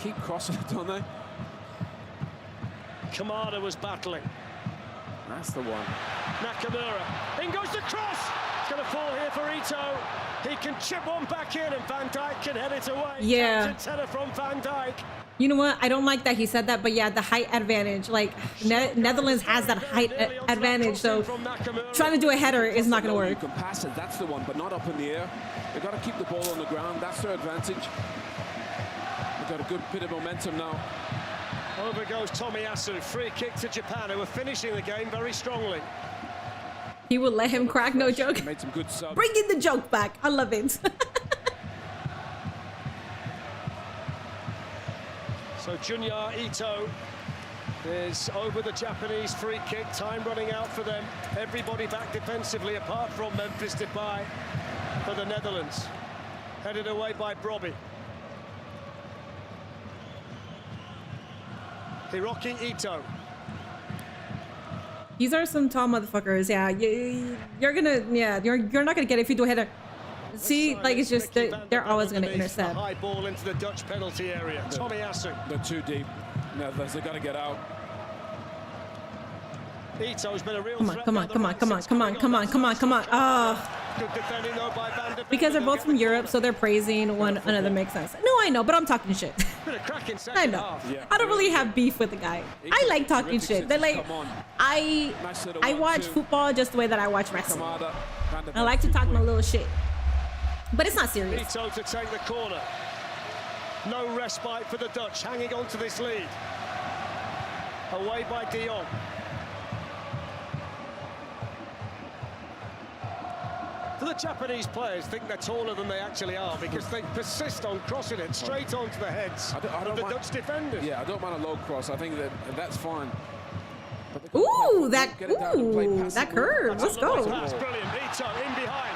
Keep crossing it, don't they? Kamada was battling. That's the one. Nakamura. In goes the cross. It's going to fall here for Ito. He can chip one back in and Van Dijk can head it away. Yeah. Counter header from Van Dijk. You know what? I don't like that he said that, but yeah, the height advantage. Like, Netherlands has that height advantage, so trying to do a header is not going to You work. can pass it, that's the one, but not up in the air. They've got to keep the ball on the ground. That's their advantage. They've got a good bit of momentum now. Over goes Tomiyasu. Free kick to Japan, who are finishing the game very strongly. He will let him crack, no joke. Made some good subs. Bringing the joke back. I love it. So Junya Ito is over the Japanese free kick. Time running out for them. Everybody back defensively apart from Memphis Depay for the Netherlands. Headed away by Brobbey. Hiroki Ito. These are some tall motherfuckers. Yeah, you're gonna. Yeah, you're not gonna get it if you do a header. See, like it's just they're always gonna intercept. High ball into the Dutch penalty area. Tomiyasu. They're too deep. Netherlands, they've got to get out. Ito's been a real Come on, threat come down on, the come on, right come on, since come on, coming come on, That's come on, come on. Ah. Good defending though by Van de Ven, Because they're but both get from the Europe, corner. so they're praising one another makes sense. No, I know, but I'm talking shit. Been a cracking I second know. half. Yeah. I don't really have beef with the guy. I like talking shit. They're like, Come on. I watch football just the way that I watch wrestling. Kamada, Van de I like to Ven, talk too my quick. little shit. But it's not serious. Ito to take the corner. No respite for the Dutch, hanging on to this lead. Away by De Jong. The Japanese players think they're taller than they actually are because they persist on crossing it straight onto the heads of the Dutch defenders. Yeah, I don't mind a low cross. I think that's fine. Ooh, that curve. Let's go. That's brilliant. Ito in behind.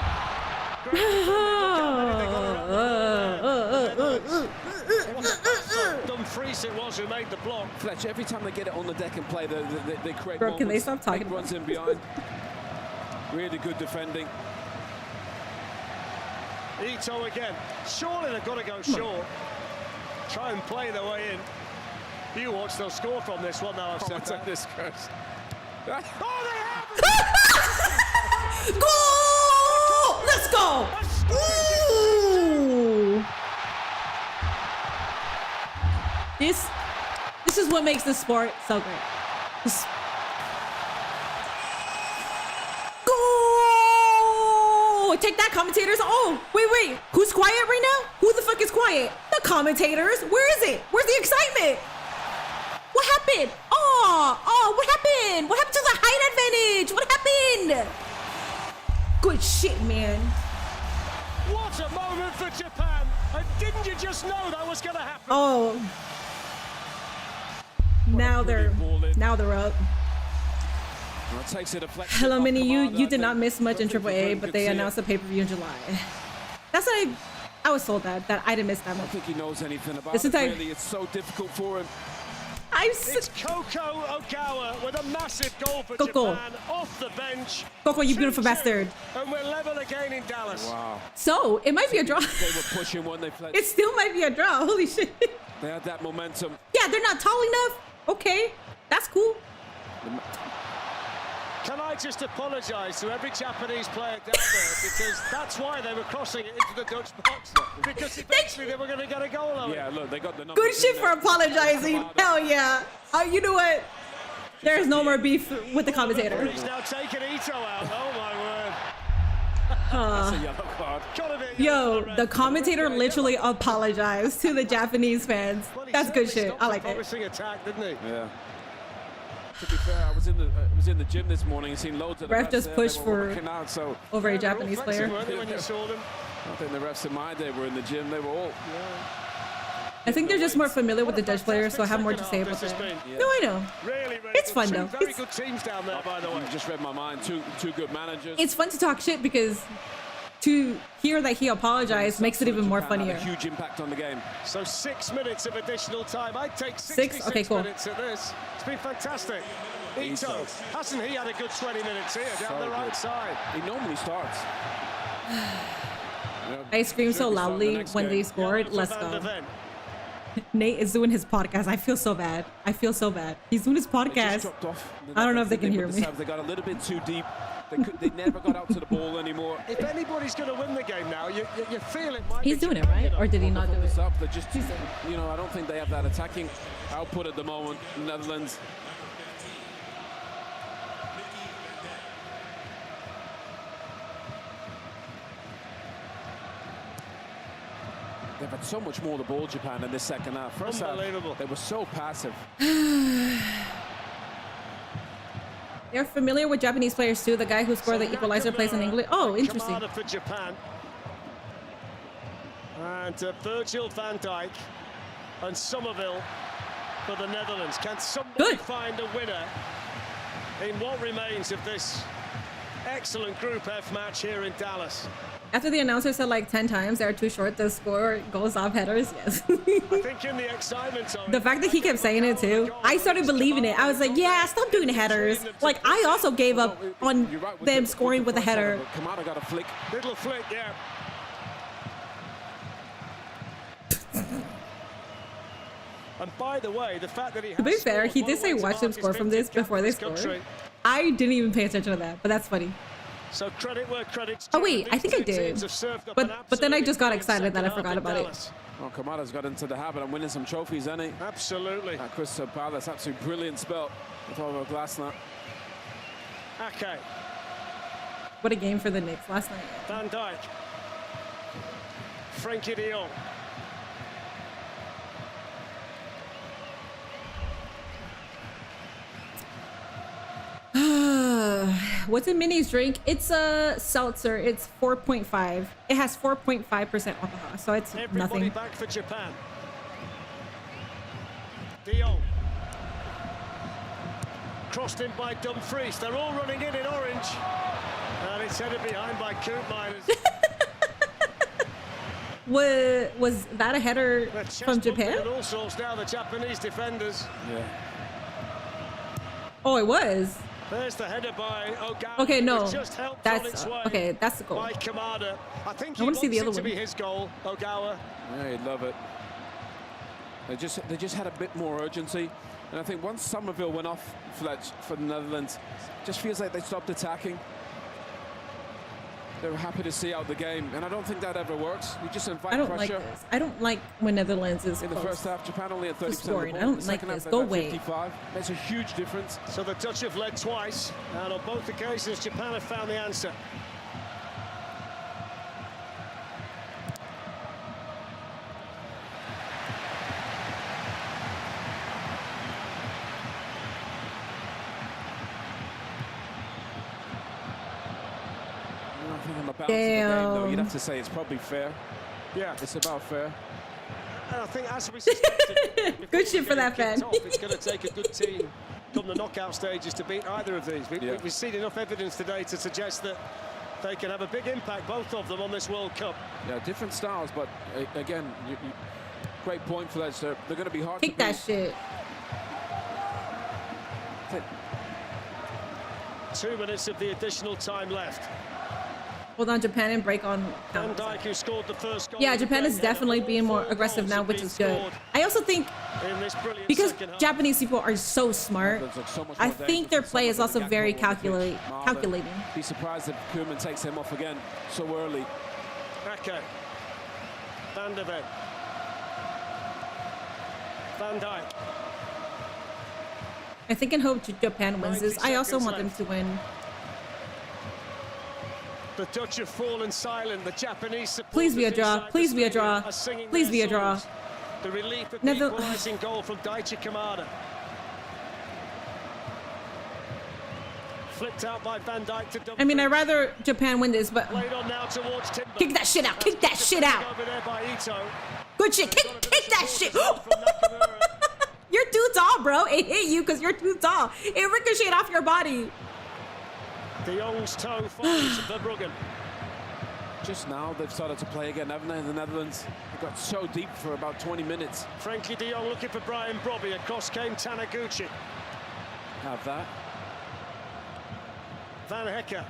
Dumfries it was who made the block. Fletch, every time they get it on the deck and play, they create Bro, can they stop talking big about runs in behind. Really good defending. Ito again. Surely they've got to go short. Try and play their way in. You watch, they'll score from this one now. I've said that. This curse. Oh, they have! Goal! Let's go! Ooh. This is what makes this sport so great. Goal! Take that, commentators. Oh, wait. Who's quiet right now? Who the fuck is quiet? The commentators. Where is it? Where's the excitement? What happened? Oh, what happened? What happened to the height advantage? What happened? Good shit, man. What a moment for Japan. And didn't you just know that was going to happen? Oh. Now they're up. Hello, Minnie. You did not miss much in AAA, but they announced a pay-per-view in July. That's what I was told that I didn't miss that much. I don't think he knows anything about This it, is like- really. It's so difficult for him. It's Koko Ogawa with a massive goal for Coco. Japan off the bench. Coco, you beautiful 2-2, bastard. And we're level again in Dallas. Wow. So, it might be a draw. They were pushing when they played. It still might be a draw. Holy shit. They had that momentum. Yeah, they're not tall enough. Okay, that's cool. Can I just apologise to every Japanese player down there because that's why they were crossing it into the Dutch box because eventually they were going to get a goal on it. Yeah, look, they got the numbers. Good shit for apologizing. Hell yeah. You know what? There's no more beef with the commentator. He's now taking Ito out. Oh my word. That's a yellow card. Yo, the commentator literally apologized to the Japanese fans. Well, he That's good certainly shit. stopped I a like it. promising attack, didn't he? Yeah. To be fair, I was in the gym this morning and seen loads of the Ref refs just there. pushed They were for working out, so over a They were all Japanese flexing, player. weren't they, when you saw them? I think the refs in my day were in the gym. They were all. I think they're just more familiar with the Dutch players, so I have more to say about that. No, I know. Really It's good. fun, Two though. very It's- good teams down there, by the way. You just read my mind. Two good managers. It's fun to talk shit because to hear that he apologized makes it even more Japan had funnier. a huge impact on the game. So 6 minutes of additional time. I'd take 6? 66 Okay, cool. minutes at this. It's been fantastic. Ito, hasn't he had a good 20 minutes here down the right side? He normally starts. I screamed so loudly when they scored. Let's Van der go. Ven. Nate is doing his podcast. I feel so bad. He's doing his They just podcast. dropped off. I don't know if they can with hear the me. subs, They got a little bit too deep. They never got out to the ball anymore. If anybody's going to win the game now, you feel it might He's be doing it, Japan, right? you know. Or did he not do This it? up, they're just, you know, I don't think they have that attacking output at the moment. The Netherlands. They've had so much more the ball, Japan, in this second half. First half, Unbelievable. they were so passive. They're familiar with Japanese players too. The guy who scored the equalizer plays in England. Oh, interesting. Kamada for Japan. And Virgil van Dijk and Somerville for the Netherlands. Can somebody find a winner in what remains of this excellent Group F match here in Dallas? After the announcer said like 10 times they're too short to score goals off headers, yes. I think in the excitement of The fact that he kept saying it too, I started believing it. I was like, yeah, stop doing headers. Like, I also gave up on them scoring with a header. Kamada got a flick. Little flick, yeah. And by the way, the fact that he To be has fair, scored he one did say away to watch them mark score his from this 50th cap before for they this scored. country. I didn't even pay attention to that, but that's funny. So credit where credit's Oh due. wait, I These think I two did. teams have served up But an then I just got absolutely excited that I brilliant forgot second about half it. in Dallas. Well, Kamada's got into the habit of winning some trophies, hasn't he? Absolutely. At Crystal Palace, absolutely brilliant spell. I thought about last night. Okay, What a game for the Knicks last night. Van Dijk. Frankie de Jong. What's in Minnie's drink? It's a seltzer. It's 4.5. It has 4.5% alcohol, so it's Everybody nothing. back for Japan. De Jong. Crossed in by Dumfries. They're all running in orange. And it's headed behind by Coop Miners. Was that a header from Japan? And all sorts now, the Japanese defenders. Yeah. Oh, it was. There's the header by Ogawa. Okay, no, Just helped on that's its way okay. That's the goal. by Kamada. I think I want to see the other to one. be his goal, Ogawa. Yeah, you'd love it. They just had a bit more urgency, and I think once Somerville went off Fletch for the Netherlands, just feels like they stopped attacking. They were happy to see out the game, and I don't think that ever works. You just invite I don't pressure. like this. I don't like when Netherlands is In the close. first half, Japan only had 30% of the scoring. ball. I don't In the like second half, this. they Go had away. 55. Makes a huge difference. So the Dutch have led twice, and on both occasions, Japan have found the answer. I think on the balance of the game, though, you'd Damn. have to say it's probably fair. Yeah, It's about fair. and I think as we suspected, Good shit for that fan. It's going to take a good team come the knockout stages to beat either of these. Yeah. We've seen enough evidence today to suggest that they can have a big impact, both of them, on this World Cup. Yeah, different styles, but again, great point, Fletch. They're going to be hard Kick to beat. that shit. 2 minutes of the additional time left. Hold on, Japan and break on. Van Dijk, who scored the first goal. Yeah, of the Japan is game, definitely and being all more 4 aggressive goals now, have which been is good. scored I also think in this brilliant because second half. Japanese people are so smart, Netherlands look so much I more think their dangerous play than is some of also the very Gakpo on the pitch. calculating. Be surprised if Koeman takes him off again so early. Ake. Van der Ven. Van Dijk. I think and hope Japan wins this. 90 I also seconds want them left. to win. The Dutch have fallen silent. The Japanese supporters Please be a draw. inside the Please be a stadium draw. are singing Please their be a draw. songs. The relief of the Nether- equalising goal from Daichi Kamada. Flipped out by Van Dijk to Dumfries. I mean, I'd rather Japan win this, but Played on now towards Timber. kick that shit out. Kick that shit out. Over there by Ito. Good shit. Kick that shit. From Nakamura. You're too tall, bro. It hit you because you're too tall. It ricocheted off your body. De Jong's toe finds Verbruggen. Just now they've started to play again, haven't they, in the Netherlands? They got so deep for about 20 minutes. Frankie de Jong looking for Brian Brobby. Across came Taniguchi. Have that. Van Hecker.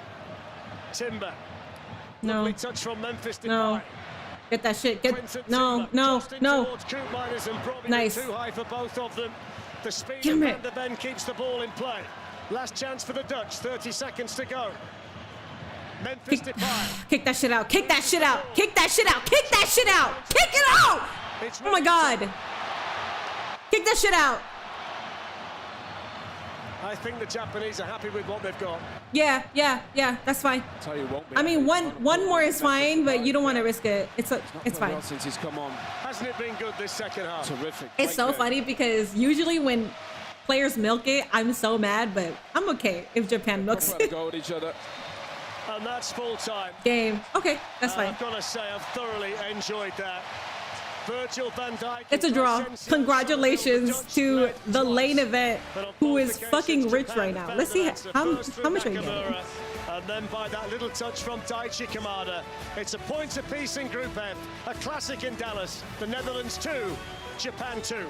Timber. No. Lovely touch from Memphis Depay. No. Get that shit. Get Quinton no, Timber no, tossed in no. towards Coop Miners and Brobby. Nice. Too high for both of them. The speed Damn of it. Van der Ven keeps the ball in play. Last chance for the Dutch. 30 seconds to go. Memphis Depay. Kick that shit out. Kick that shit out. Kick that shit out. Kick that shit out. Kick it out. It's Oh my God. Kick that shit out. I think the Japanese are happy with what they've got. Yeah. That's fine. Tell you won't be. I mean, one more is fine, but you don't want to risk it. It's Played fine. well since he's come on. Hasn't it been good this second half? Terrific. It's Great so game. funny because usually when players milk it, I'm so mad, but I'm okay if Japan milks Proper it. go at each other. And that's full time. Game. Okay, that's fine. I've got to say, I've thoroughly enjoyed that. Virgil van Dijk. It's a draw. Congratulations to the lane event, who is fucking rich right now. Let's see how much are you getting. And then by that little touch from Daichi Kamada, it's a point apiece in Group F. A classic in Dallas. The Netherlands 2, Japan 2. How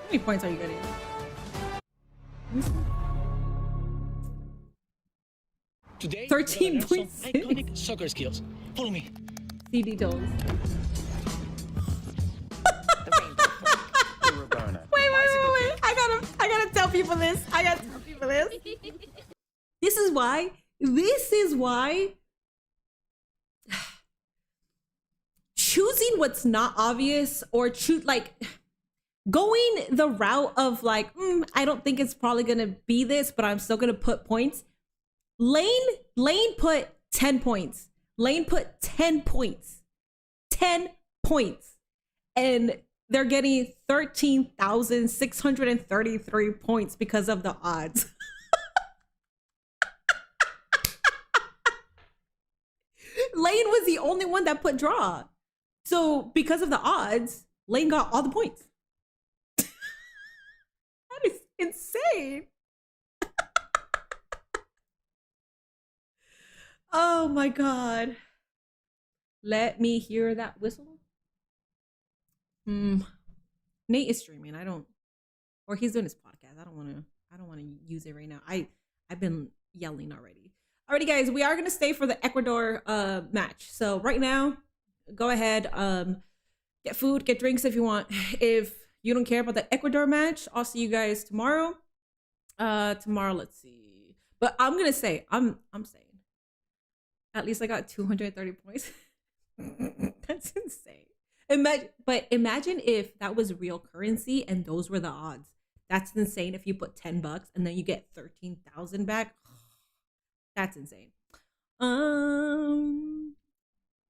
many points are you getting? 13.6. Iconic soccer skills. Follow me. CD toes. Wait. I gotta tell people this. This is why choosing what's not obvious or going the route of I don't think it's probably gonna be this, but I'm still gonna put points. Lane put 10 points. Lane put 10 points. 10 points. And they're getting 13,633 points because of the odds. Lane was the only one that put draw. So because of the odds, Lane got all the points. That is insane. Oh my God. Let me hear that whistle. Nate is streaming. Or he's doing his podcast. I don't want to use it right now. I've been yelling already. Alrighty, guys, we are gonna stay for the Ecuador match. So right now, go ahead, get food, get drinks if you want. If you don't care about the Ecuador match, I'll see you guys tomorrow. Tomorrow, let's see. But I'm gonna say, I'm saying, at least I got 230 points. That's insane. Imagine if that was real currency and those were the odds. That's insane. If you put $10 and then you get 13,000 back, that's insane.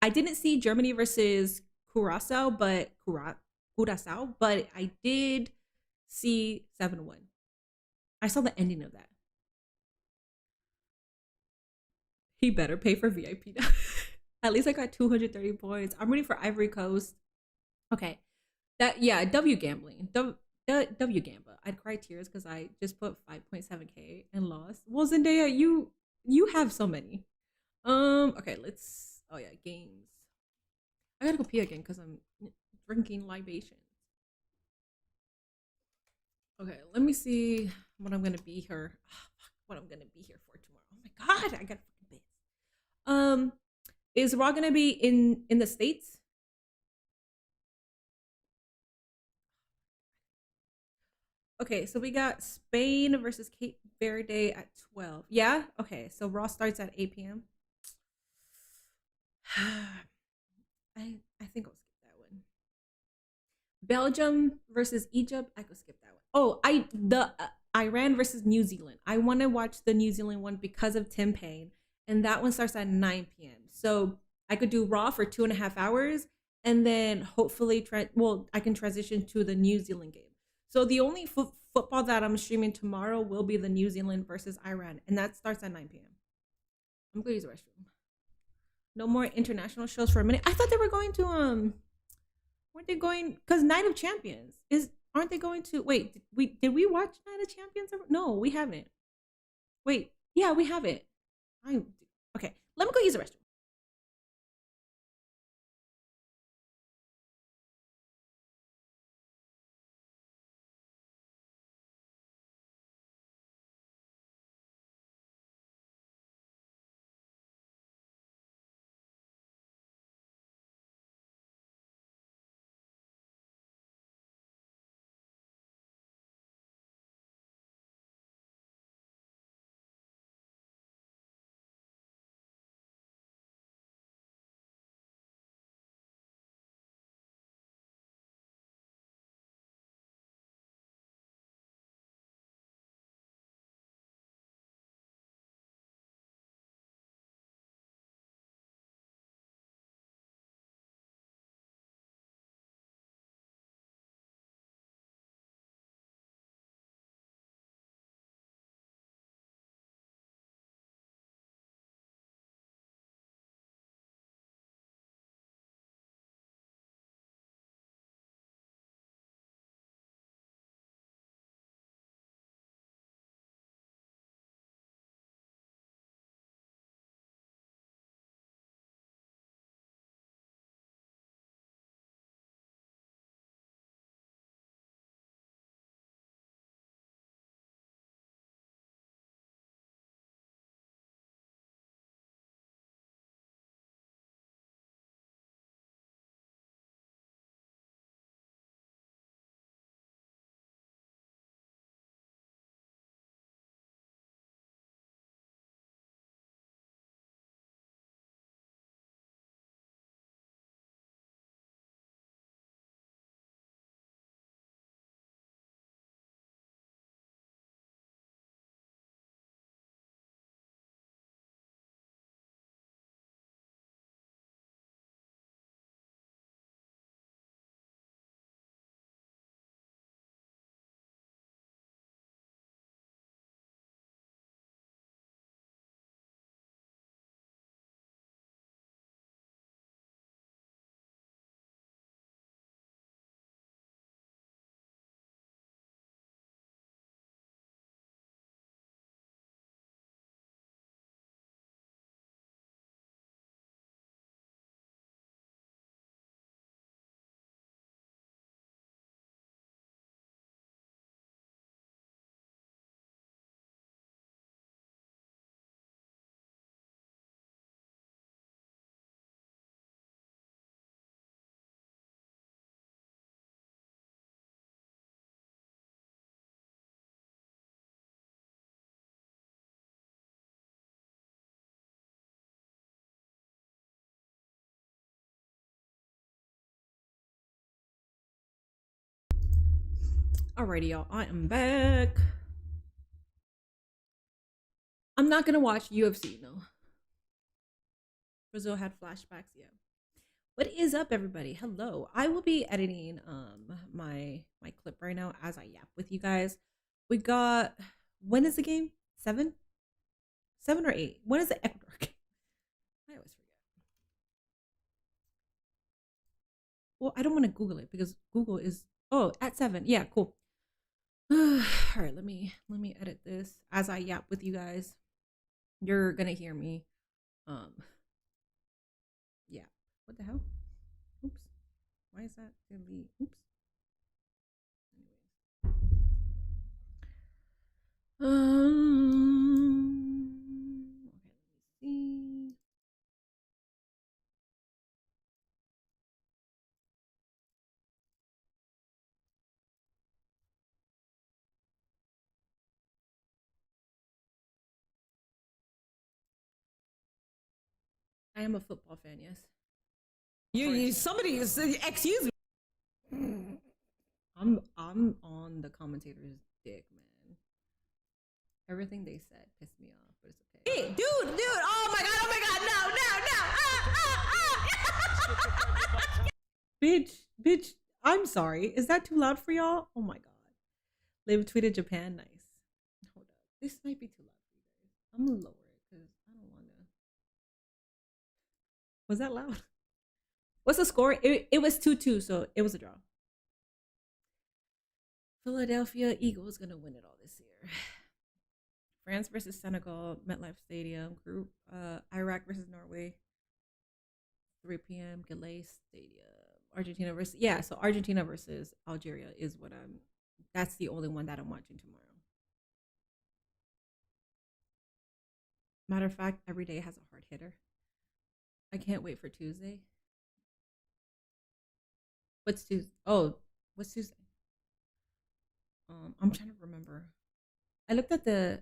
I didn't see Germany versus Curacao, but I did see 7-1. I saw the ending of that. He better pay for VIP now. At least I got 230 points. I'm ready for Ivory Coast. Okay. W gambling. W gamba. I'd cry tears because I just put 5.7K and lost. Well, Zendaya, you have so many. Okay, games. I gotta go pee again because I'm drinking libations. Okay, let me see what I'm gonna be here. What I'm gonna be here for tomorrow. Oh my God, I got fucking bits. Is Raw gonna be in the States? Okay, so we got Spain versus Cape Verde at 12. Yeah? Okay, so Raw starts at 8 p.m. I think I'll skip that one. Belgium versus Egypt. I could skip that one. Oh, Iran versus New Zealand. I want to watch the New Zealand one because of Tim Payne, and that one starts at 9 p.m. So I could do Raw for 2.5 hours, and then hopefully, I can transition to the New Zealand game. So the only football that I'm streaming tomorrow will be the New Zealand versus Iran, and that starts at 9 p.m. I'm gonna use the restroom. No more international shows for a minute. I thought they were going to weren't they going? Because Night of Champions aren't they going to? Wait, did we watch Night of Champions? No, we haven't. Wait, yeah, we haven't. Okay. Let me go use the restroom. Alrighty, y'all. I am back. I'm not gonna watch UFC, no. Brazil had flashbacks, yeah. What is up, everybody? Hello. I will be editing my clip right now as I yap with you guys. We got, when is the game? 7? 7 or 8? When is the Ecuador game? I always forget. Well, I don't want to Google it because Google is, oh, at 7. Yeah, cool. All right, let me edit this as I yap with you guys. You're gonna hear me. Yeah. What the hell? Oops. Why is that delete? Oops. Okay, let me see. I am a football fan, yes. Somebody excuse me. I'm on the commentator's dick, man. Everything they said pissed me off, but it's okay. Hey, dude, oh my god, no. bitch, I'm sorry. Is that too loud for y'all? Oh my god. Live tweeted Japan, nice. Hold up. This might be too loud for you guys. I'm gonna lower it because I don't wanna. Was that loud? What's the score? It was 2-2, so it was a draw. Philadelphia Eagles gonna win it all this year. France versus Senegal, MetLife Stadium. Group Iraq versus Norway, 3 p.m. Galay Stadium. Argentina versus, yeah, so Argentina versus Algeria is what that's the only one that I'm watching tomorrow. Matter of fact, every day has a hard hitter. I can't wait for Tuesday. What's Tuesday? Oh, what's Tuesday? I'm trying to remember. I looked at the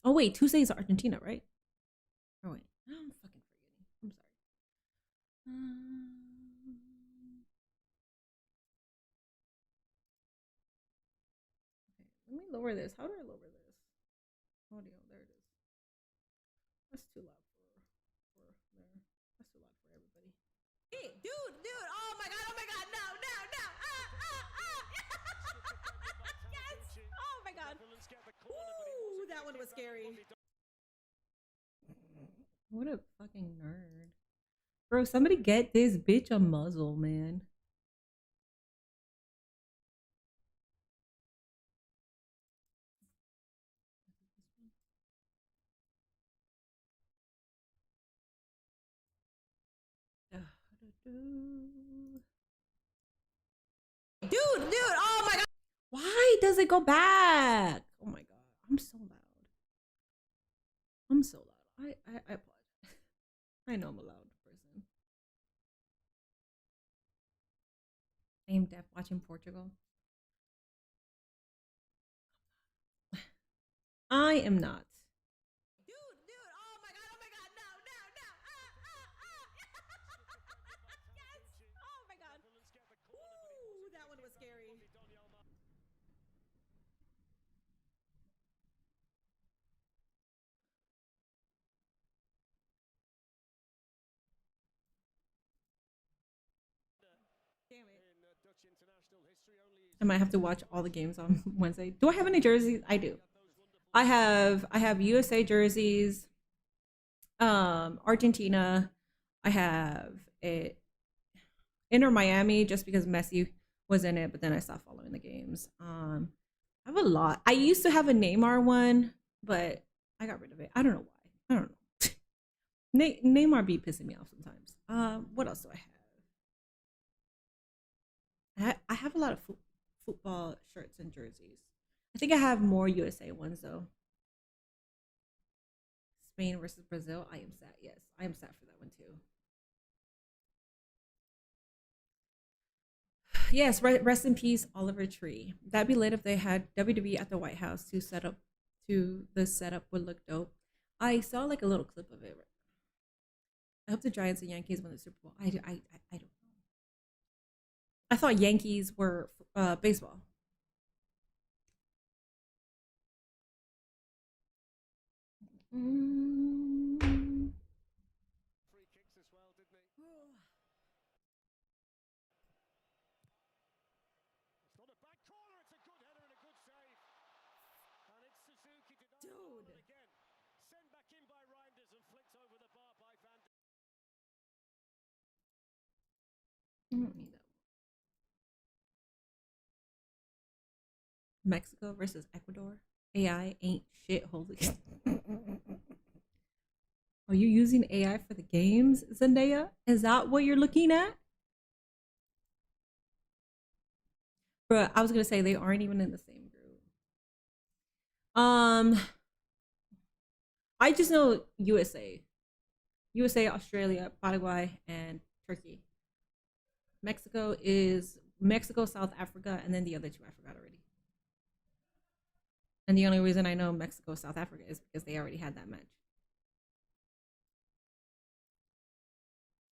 oh wait, Tuesday is Argentina, right? Oh wait, I'm fucking forgetting. I'm sorry. Okay, let me lower this. How do I lower this? Audio, there it is. That's too loud for there. That's too loud for everybody. Hey, dude, oh my god, no. Yes, oh my god. Ooh, that one was scary. What a fucking nerd. Bro, somebody get this bitch a muzzle, man. Dude, oh my god. Why does it go back? Oh my god. I'm so loud. I apologize. I know I'm a loud person. I am deaf watching Portugal. I am not. Dude, oh my god, no. Yes, oh my god. Ooh, that one was scary. Damn it. I might have to watch all the games on Wednesday. Do I have any jerseys? I do. I have USA jerseys, Argentina. I have it Inter Miami just because Messi was in it, but then I stopped following the games. I have a lot. I used to have a Neymar one, but I got rid of it. I don't know why. I don't know. Neymar be pissing me off sometimes. What else do I have? I have a lot of football shirts and jerseys. I think I have more USA ones though. Spain versus Brazil. I am sad. Yes, I am sad for that one too. Yes, rest in peace, Oliver Tree. That'd be lit if they had WWE at the White House to set up. The setup would look dope. I saw like a little clip of it. I hope the Giants and Yankees win the Super Bowl. I don't know. I thought Yankees were baseball. Free kicks as well, didn't he? It's not a back corner, it's a good header and a good save. And it's Suzuki to Dude. again. Sent back in by Reinders and flicked over the bar by Van. I don't need that. Mexico versus Ecuador. AI ain't shit. Holy. Are you using AI for the games, Zendaya? Is that what you're looking at? Bruh, I was gonna say they aren't even in the same group. I just know USA. USA, Australia, Paraguay, and Turkey. Mexico is Mexico, South Africa, and then the other two I forgot already. And the only reason I know Mexico, South Africa is because they already had that match.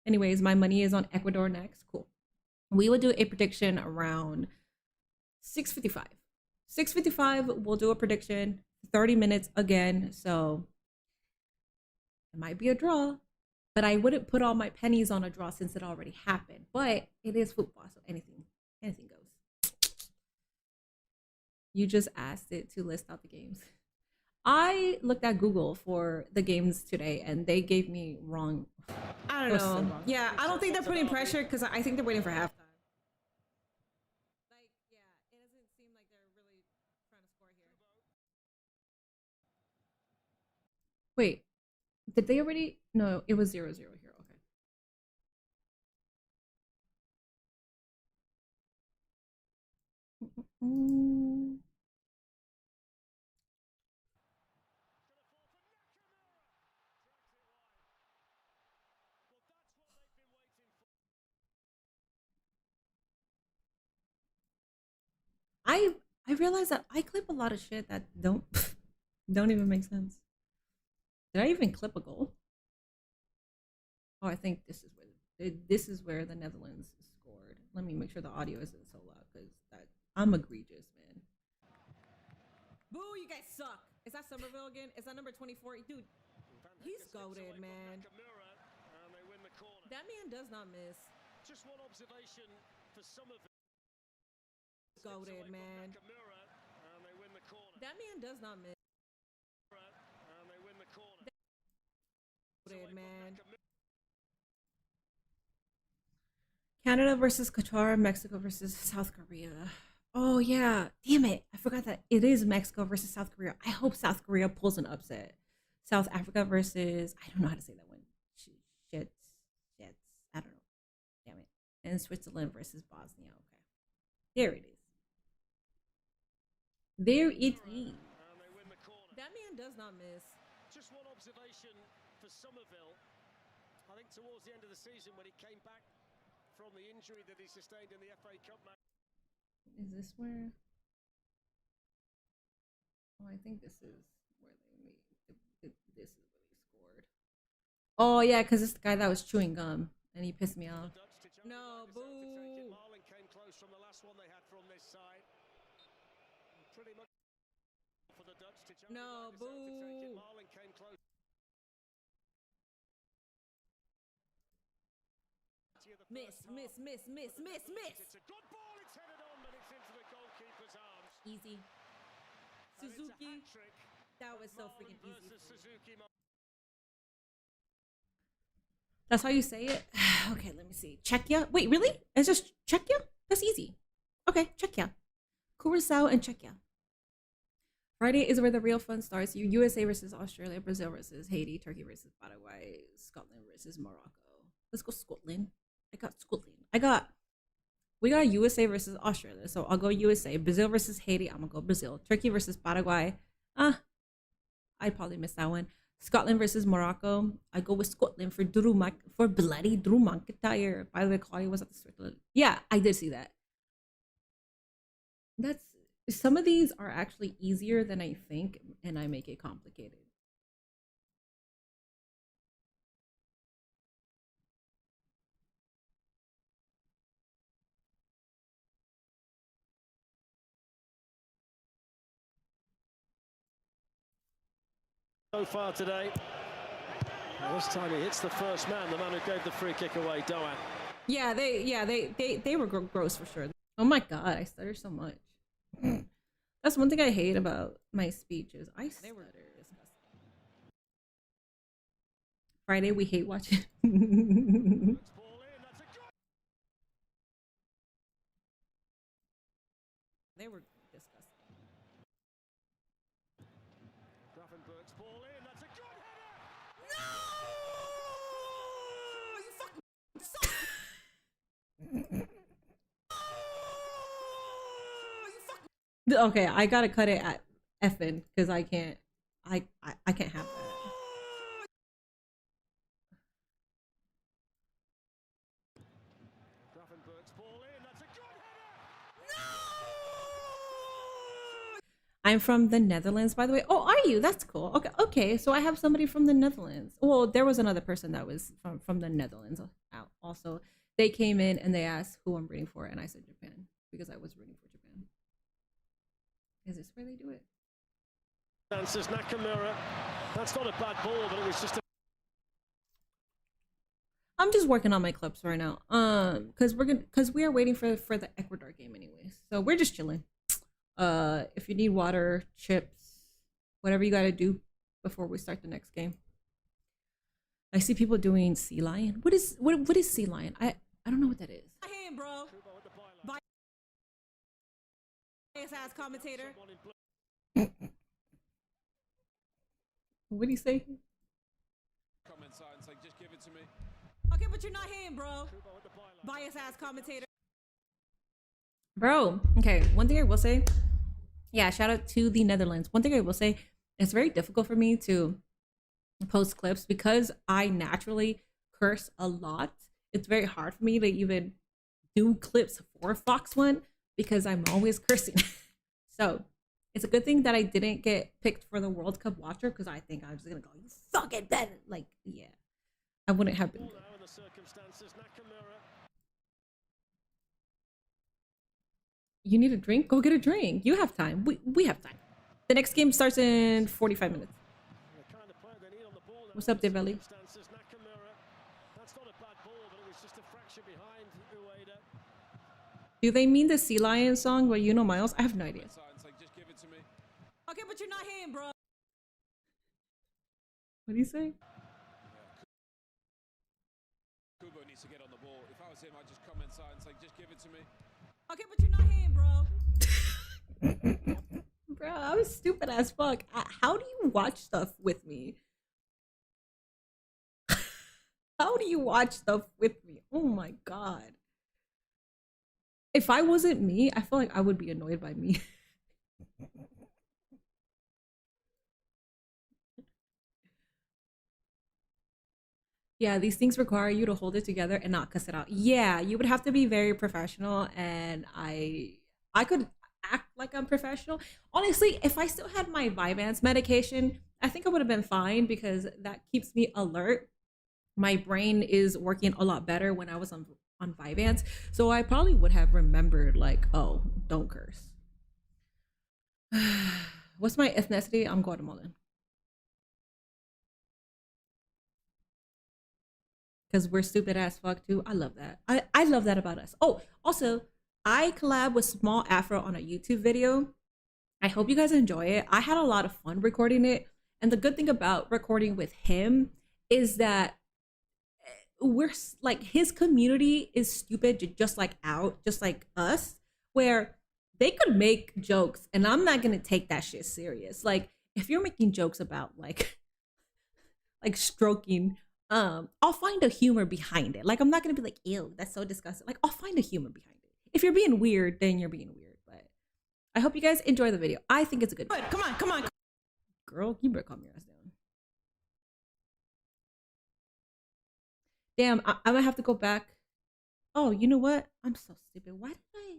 Anyways, my money is on Ecuador next. Cool. We will do a prediction around 6:55. 6:55, we'll do a prediction. 30 minutes again. So it might be a draw, but I wouldn't put all my pennies on a draw since it already happened. But it is football, so anything goes. You just asked it to list out the games. I looked at Google for the games today and they gave me wrong. I don't know. Yeah, I don't think they're putting pressure because I think they're waiting for halftime. Like, yeah, it doesn't seem like they're really trying to score here. Wait, did they already? No, it was 0-0 here. Okay. I realize that I clip a lot of shit that don't even make sense. Did I even clip a goal? Oh, I think this is where the Netherlands scored. Let me make sure the audio isn't so loud because I'm egregious, man. Boo, you guys suck. Is that Somerville again? Is that number 24? Dude, he's goated, man. That man does not miss. Just one observation for Somerville. Goated, man. That man does not miss. Goated, man. Canada versus Qatar, Mexico versus South Korea. Oh yeah, damn it! I forgot that it is Mexico versus South Korea. I hope South Korea pulls an upset. South Africa versus I don't know how to say that one. Shits. I don't know. Damn it. And Switzerland versus Bosnia. Okay, there it is. There it is. That man does not miss. Just one observation for Somerville. I think towards the end of the season when he came back from the injury that he sustained in the FA Cup match. Is this where? Oh, I think this is where they made. This is where they scored. Oh yeah, because it's the guy that was chewing gum and he pissed me off. No, boo. Marlin came close from the last one they had from this side. Pretty much for the Dutch to jump. No, boo. Marlin came close. Miss. It's a good ball, it's headed on, but it's into the goalkeeper's arms. Easy. Suzuki. That was so freaking easy. That's how you say it? Okay, let me see. Czechia? Wait, really? It's just Czechia? That's easy. Okay, Czechia. Curacao and Czechia. Friday is where the real fun starts. USA versus Australia, Brazil versus Haiti, Turkey versus Paraguay, Scotland versus Morocco. Let's go Scotland. I got Scotland. We got USA versus Australia, so I'll go USA. Brazil versus Haiti, I'm gonna go Brazil. Turkey versus Paraguay, I'd probably miss that one. Scotland versus Morocco, I go with Scotland for bloody Drew McIntyre. By the way, Claudia was at the Switzerland. Yeah, I did see that. Some of these are actually easier than I think, and I make it complicated. so far today. This time he hits the first man, the man who gave the free kick away, Doan. Yeah, they were gross for sure. Oh my god, I stutter so much. That's one thing I hate about my speeches. I stutter. Friday, we hate watching. They were disgusting. Gravenberg's ball in, that's a good header! No! You fucking Okay, I gotta cut it at effing because I can't have that. Gravenberg's ball in, that's a good header! I'm from the Netherlands, by the way. Oh, are you? That's cool. Okay. So I have somebody from the Netherlands. Well, there was another person that was from the Netherlands also. They came in and they asked who I'm rooting for, and I said Japan because I was rooting for Japan. Is this where they do it? Answers Nakamura. That's not a bad ball, but it was just a... I'm just working on my clips right now. Because we are waiting for the Ecuador game anyways. So we're just chilling. If you need water, chips, whatever you gotta do before we start the next game. I see people doing sea lion. What is sea lion? I don't know what that is. My hand, bro. Bias ass commentator. What do you say? Comment signs like, just give it to me. Okay, but you're not him, bro. Bias ass commentator. Bro, okay, one thing I will say, yeah, shout out to the Netherlands. One thing I will say, it's very difficult for me to post clips because I naturally curse a lot. It's very hard for me to even do clips for Fox One because I'm always cursing. So it's a good thing that I didn't get picked for the World Cup watcher because I think I was just gonna go, you fucking better. Like, yeah, I wouldn't have been good. You need a drink? Go get a drink. You have time. We have time. The next game starts in 45 minutes. What's up, Dave Ellie? Do they mean the Sea Lion song where you know Miles? I have no idea. Okay, but you're not him, bro. What do you say? Kubo needs to get on the ball. If I was him, I'd just comment signs like, just give it to me. Okay, but you're not him, bro. Bro, I was stupid as fuck. How do you watch stuff with me? How do you watch stuff with me? Oh my god. If I wasn't me, I feel like I would be annoyed by me. Yeah, these things require you to hold it together and not cuss it out. Yeah, you would have to be very professional, and I could act like I'm professional. Honestly, if I still had my Vyvanse medication, I think I would have been fine because that keeps me alert. My brain is working a lot better when I was on Vyvanse, so I probably would have remembered like, oh, don't curse. What's my ethnicity? I'm Guatemalan. Because we're stupid as fuck too. I love that. I love that about us. Oh, also, I collab with Small Afro on a YouTube video. I hope you guys enjoy it. I had a lot of fun recording it. And the good thing about recording with him is that we're like, his community is stupid, just like us, where they could make jokes and I'm not gonna take that shit serious. Like, if you're making jokes about like stroking, I'll find a humor behind it. Like, I'm not gonna be like, ew, that's so disgusting. Like, I'll find a humor behind it. If you're being weird, then you're being weird. But I hope you guys enjoy the video. I think it's a good video. Come on. Girl, you better calm your ass down. Damn, I'm gonna have to go back. Oh, you know what? I'm so stupid. Why did I?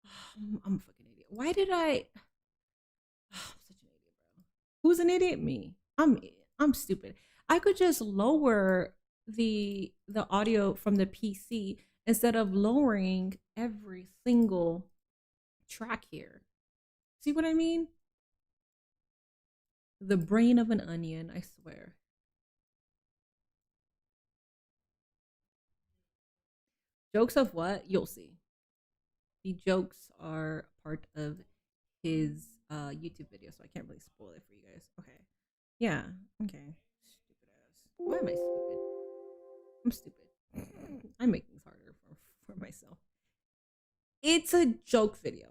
Oh, I'm a fucking idiot. Why did I? Oh, I'm such an idiot, bro. Who's an idiot? Me. I'm stupid. I could just lower the audio from the PC instead of lowering every single track here. See what I mean? The brain of an onion, I swear. Jokes of what? You'll see. The jokes are part of his YouTube video, so I can't really spoil it for you guys. Okay. Yeah. Okay. Stupid ass. Why am I stupid? I'm stupid. I make things harder for myself. It's a joke video.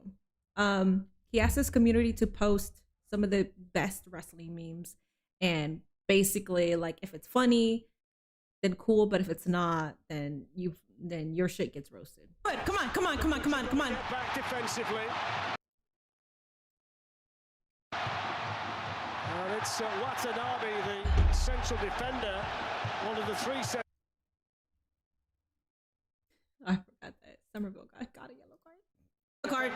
He asked his community to post some of the best wrestling memes, and basically, like, if it's funny, then cool, but if it's not, then your shit gets roasted. But come on. Back defensively. And it's Watanabe, the central defender, one of the three. I forgot that Somerville got a yellow card.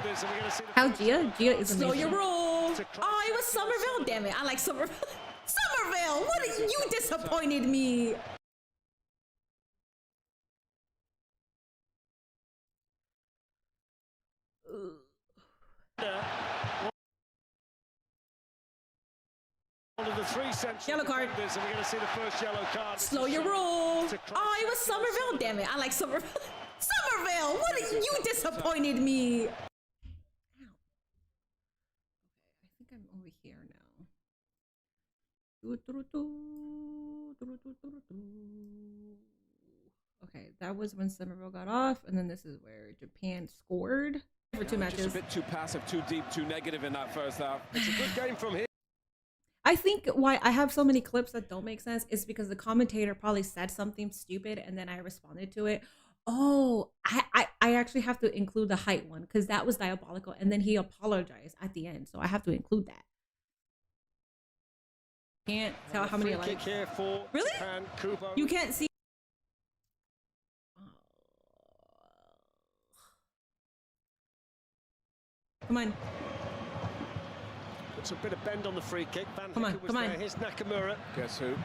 How Gia? Gia is amazing. Slow your roll. Oh, it was Somerville. Damn it, I like Somerville. Somerville, what are you disappointed me? One of the three central yellow card. defenders, and we're going to see the first yellow card. Slow your roll. Oh, it was Somerville. Damn it, I like Somerville. Somerville, what are you disappointed me? Ow. Okay, I think I'm over here now. Okay, that was when Somerville got off, and then this is where Japan scored for 2 matches. Just a bit too passive, too deep, too negative in that first half. It's a good game from here. I think why I have so many clips that don't make sense is because the commentator probably said something stupid and then I responded to it. Oh, I actually have to include the height one because that was diabolical, and then he apologized at the end, so I have to include that. Can't tell how many I like. Here for really? Japan, Kubo. You can't see. Come on. Puts a bit of bend on the free kick. Come on. Here's Nakamura. Guess who?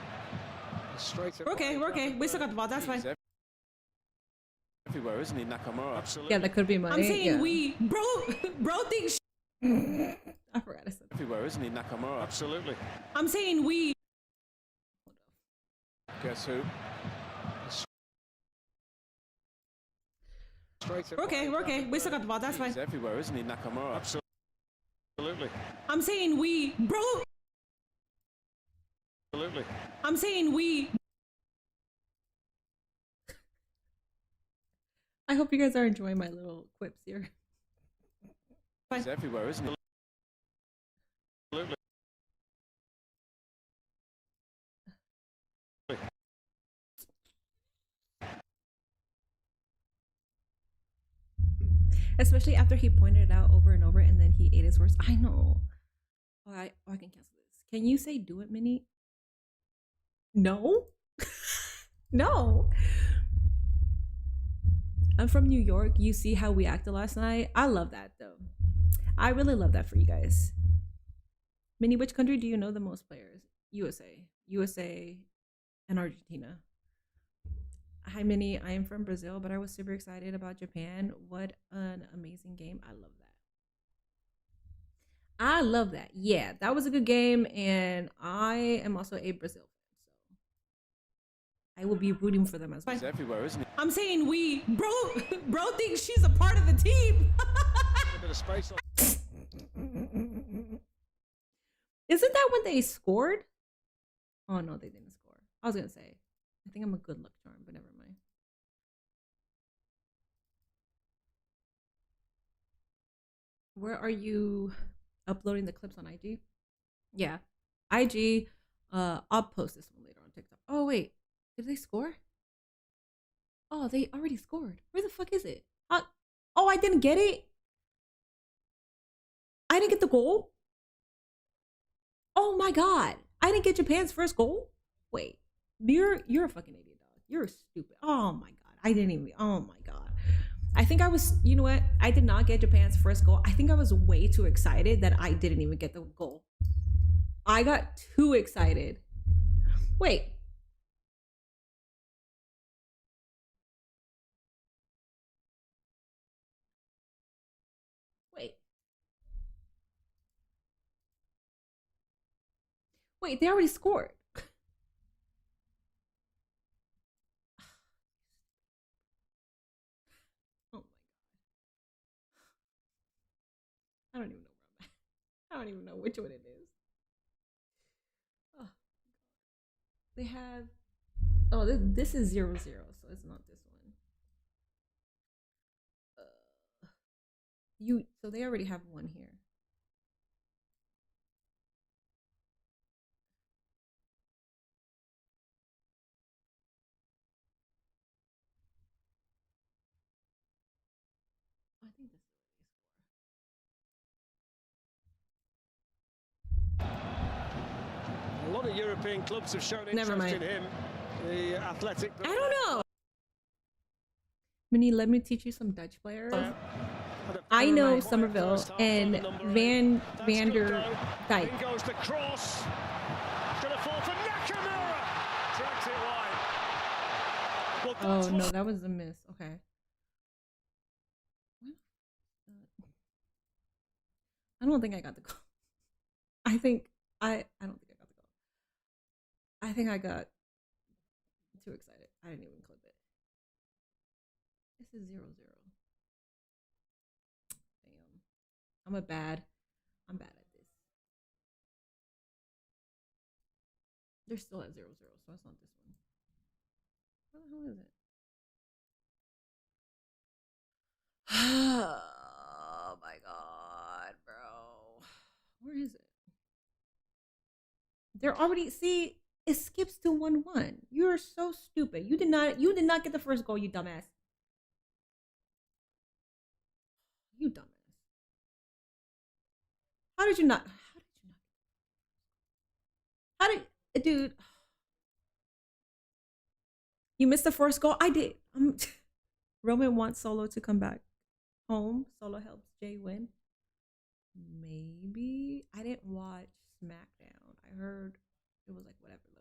Straight we're okay. We still got the ball. That's fine. Everywhere, isn't he, Nakamura? Absolutely. Yeah, that could be money. I'm saying we, bro thinks. I forgot I said. Everywhere, isn't he, Nakamura? Absolutely. I'm saying we. Guess who? We're okay. We still got the ball. That's fine. He's everywhere, isn't he, Nakamura? Absolutely. I'm saying we, Absolutely. I'm saying we. I hope you guys are enjoying my little quips here. He's everywhere, isn't he? Absolutely. Especially after he pointed it out over and over and then he ate his words. I know. Oh, I can cancel this. Can you say do it, Minnie? No? No. I'm from New York. You see how we acted last night? I love that though. I really love that for you guys. Minnie, which country do you know the most players? USA and Argentina. Hi Minnie, I am from Brazil, but I was super excited about Japan. What an amazing game. I love that. Yeah, that was a good game, and I am also a Brazil fan, so I will be rooting for them as well. He's everywhere, isn't he? I'm saying we, bro thinks she's a part of the team. A bit of space on. Isn't that when they scored? Oh no, they didn't score. I was gonna say, I think I'm a good luck charm, but never mind. Where are you uploading the clips on IG? Yeah, IG. I'll post this one later on TikTok. Oh wait, did they score? Oh, they already scored. Where the fuck is it? Oh, I didn't get it. I didn't get the goal. Oh my god, I didn't get Japan's first goal. Wait, you're a fucking idiot, dog. You're stupid. Oh my god, I didn't even. Oh my god. I think I was, you know what? I did not get Japan's first goal. I think I was way too excited that I didn't even get the goal. I got too excited. Wait. Wait. Wait, they already scored. Oh my god. I don't even know where I'm at. I don't even know which one it is. Oh. They have. Oh, this is 0-0, so it's not this one. So they already have one here. I think this is A lot of European clubs have shown Never interest mind. in him. The athletic. I don't know. Minnie, let me teach you some Dutch players. I know Somerville and Vander Dijk. In goes the cross. It's going to fall for Nakamura. Tracks it wide. Well, Oh no, that was a miss. Okay. I don't think I got the goal. I don't think I got the goal. I think I got too excited. I didn't even clip it. This is 0-0. Damn. I'm bad at this. They're still at 0-0, so it's not this one. What the hell is it? Oh my god, bro. Where is it? They're already, see, it skips to 1-1. You're so stupid. You did not get the first goal, you dumbass. You dumbass. How did you not? Dude? You missed the first goal? I did. Roman wants Solo to come back home. Solo helps Jay win. Maybe. I didn't watch SmackDown. I heard it was like whatever though.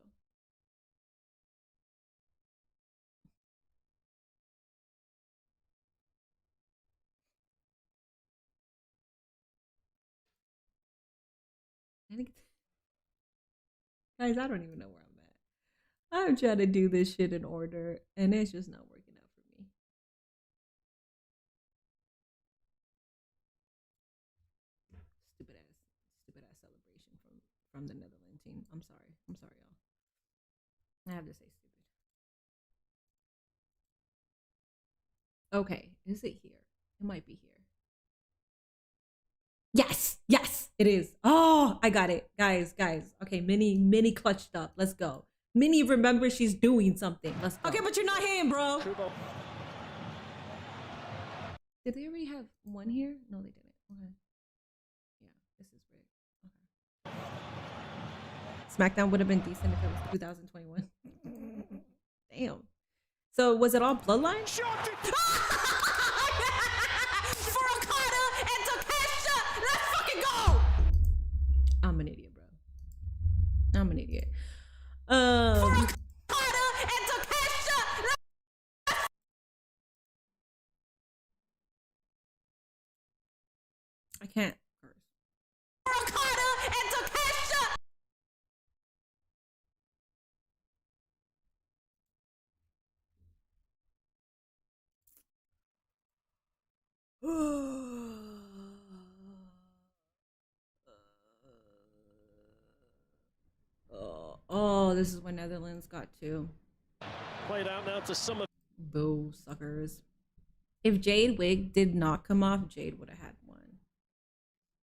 Guys, I don't even know where I'm at. I'm trying to do this shit in order, and it's just not working out for me. Stupid ass celebration from the Netherlands team. I'm sorry, y'all. I have to say stupid. Okay, is it here? It might be here. Yes, it is. Oh, I got it, guys. Okay, Minnie clutched up. Let's go. Minnie remembers she's doing something. Let's go. Okay, but you're not him, bro. Did they already have one here? No, they didn't. Okay. Yeah, this is rigged. Okay. SmackDown would have been decent if it was 2021. Damn. So was it all Bloodline? I'm an idiot, bro. I'm an idiot. I can't curse. Oh, this is when Netherlands got to. Played out now to Summer. Boo, suckers. If Jade wig did not come off, Jade would have had one.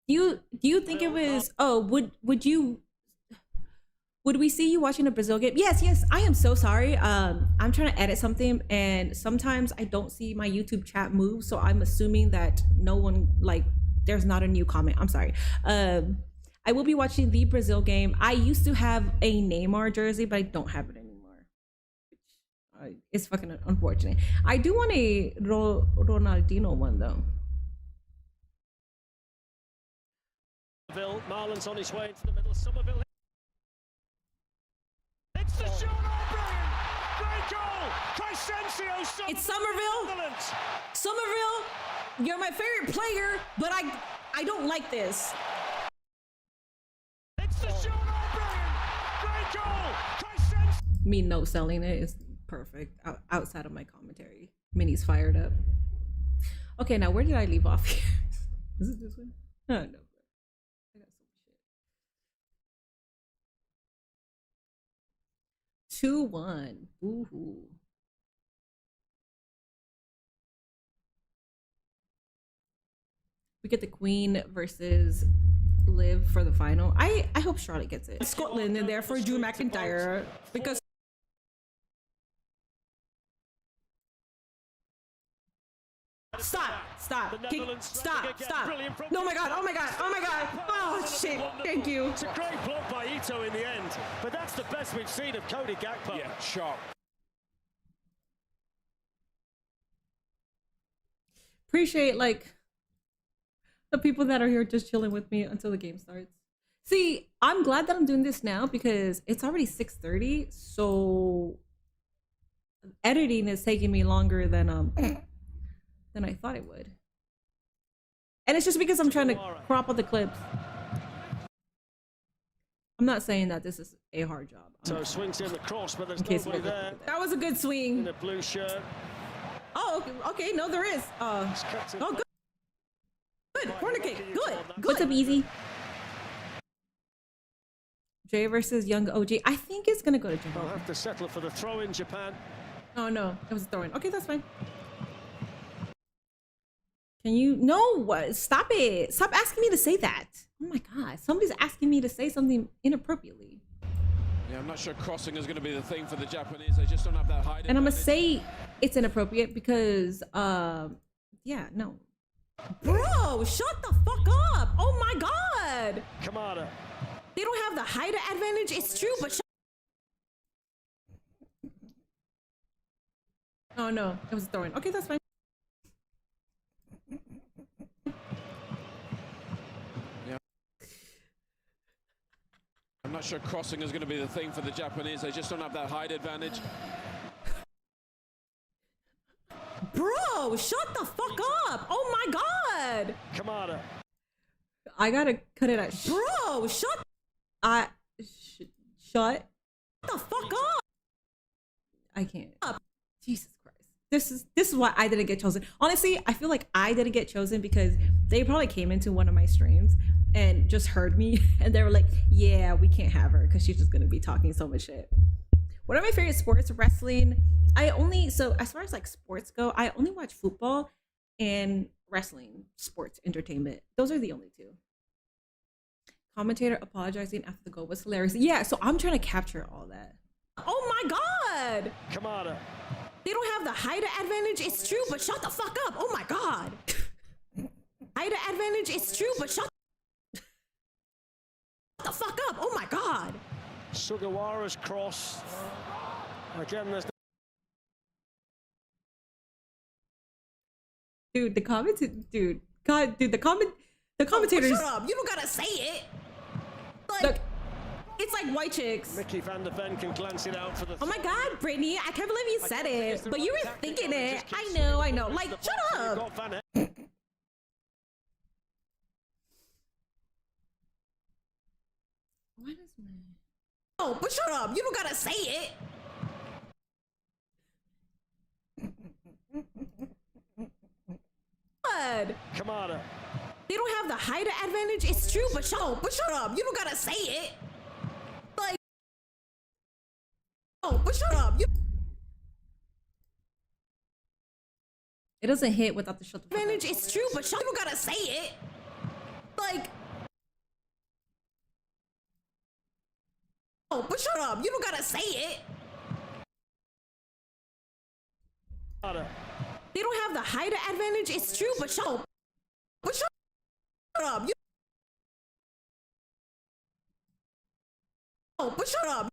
Do you think it was? Oh, would we see you watching a Brazil game? Yes. I am so sorry. I'm trying to edit something, and sometimes I don't see my YouTube chat move, so I'm assuming that no one there's not a new comment. I'm sorry. I will be watching the Brazil game. I used to have a Neymar jersey, but I don't have it anymore. It's fucking unfortunate. I do want a Ronaldinho one though. Marlon's on his way into the middle. Somerville. It's the shot. Oh, brilliant! Great goal! Crescencio. It's Somerville. Somerville, you're my favorite player, but I don't like this. It's the shot. Oh, brilliant! Me no selling it is perfect. Outside of my commentary, Minnie's fired up. Okay, now where did I leave off here? Is it this one? Oh, no. I got so much shit. 2-1. Ooh. We get the Queen versus Liv for the final. I hope Charlotte gets it. Scotland in there for Drew McIntyre because stop. Stop. No, my God. Oh my God. Oh my God. Oh shit. Thank you. It's a great block by Ito in the end, but that's the best we've seen of Cody Gakpo. Yeah, sharp. Appreciate like the people that are here just chilling with me until the game starts. See, I'm glad that I'm doing this now because it's already 6:30, so editing is taking me longer than I thought it would. And it's just because I'm trying to crop out the clips. I'm not saying that this is a hard job. So swings in the cross, but there's nobody there. That was a good swing. In a blue shirt. Oh, okay. No, there is. Oh, good. Good. Corner kick. Good. What's up, Easy? Jay versus Young OG. I think it's gonna go to Japan. They'll have to settle for the throw in Japan. Oh no, it was a throw in. Okay, that's fine. Can you? No, stop it. Stop asking me to say that. Oh my God, somebody's asking me to say something inappropriately. Yeah, I'm not sure crossing is going to be the thing for the Japanese. They just don't have that height. And I'm gonna say it's inappropriate because, yeah, no. Bro, shut the fuck up. Oh my God. Kamada. They don't have the height advantage. It's true, but oh no, it was throwing. Okay, that's fine. Yeah. I'm not sure crossing is going to be the thing for the Japanese. They just don't have that height advantage. Bro, shut the fuck up. Oh my God. Kamada. I gotta cut it out. Bro, shut shut the fuck up. I can't. Jesus Christ. This is why I didn't get chosen. Honestly, I feel like I didn't get chosen because they probably came into one of my streams and just heard me and they were like, yeah, we can't have her because she's just gonna be talking so much shit. One of my favorite sports, wrestling. So as far as like sports go, I only watch football and wrestling, sports, entertainment. Those are the only two. Commentator apologizing after the goal was hilarious. Yeah, so I'm trying to capture all that. Oh my God. Kamada. They don't have the height advantage. It's true, but shut the fuck up. Oh my God. Height advantage. It's true, but shut the fuck up. Oh my God. Sugawara's cross. Again, there's dude, the commentators. Shut up. You don't gotta say it. Like, look, it's like white chicks. Mickey van der Ven can glance it out for the. Oh my God, Brittany, I can't believe you said it, but you were thinking it. I know. Like, shut up. What is my? Oh, but shut up. You don't gotta say it. What? Kamada. They don't have the height advantage. It's true, but shut up. You don't gotta say it. Like, shut up. It doesn't hit without the shut the fuck advantage. It's true, but you don't gotta say it. Like, shut up. You don't gotta say it. They don't have the height advantage. It's true, but shut up. Shut up.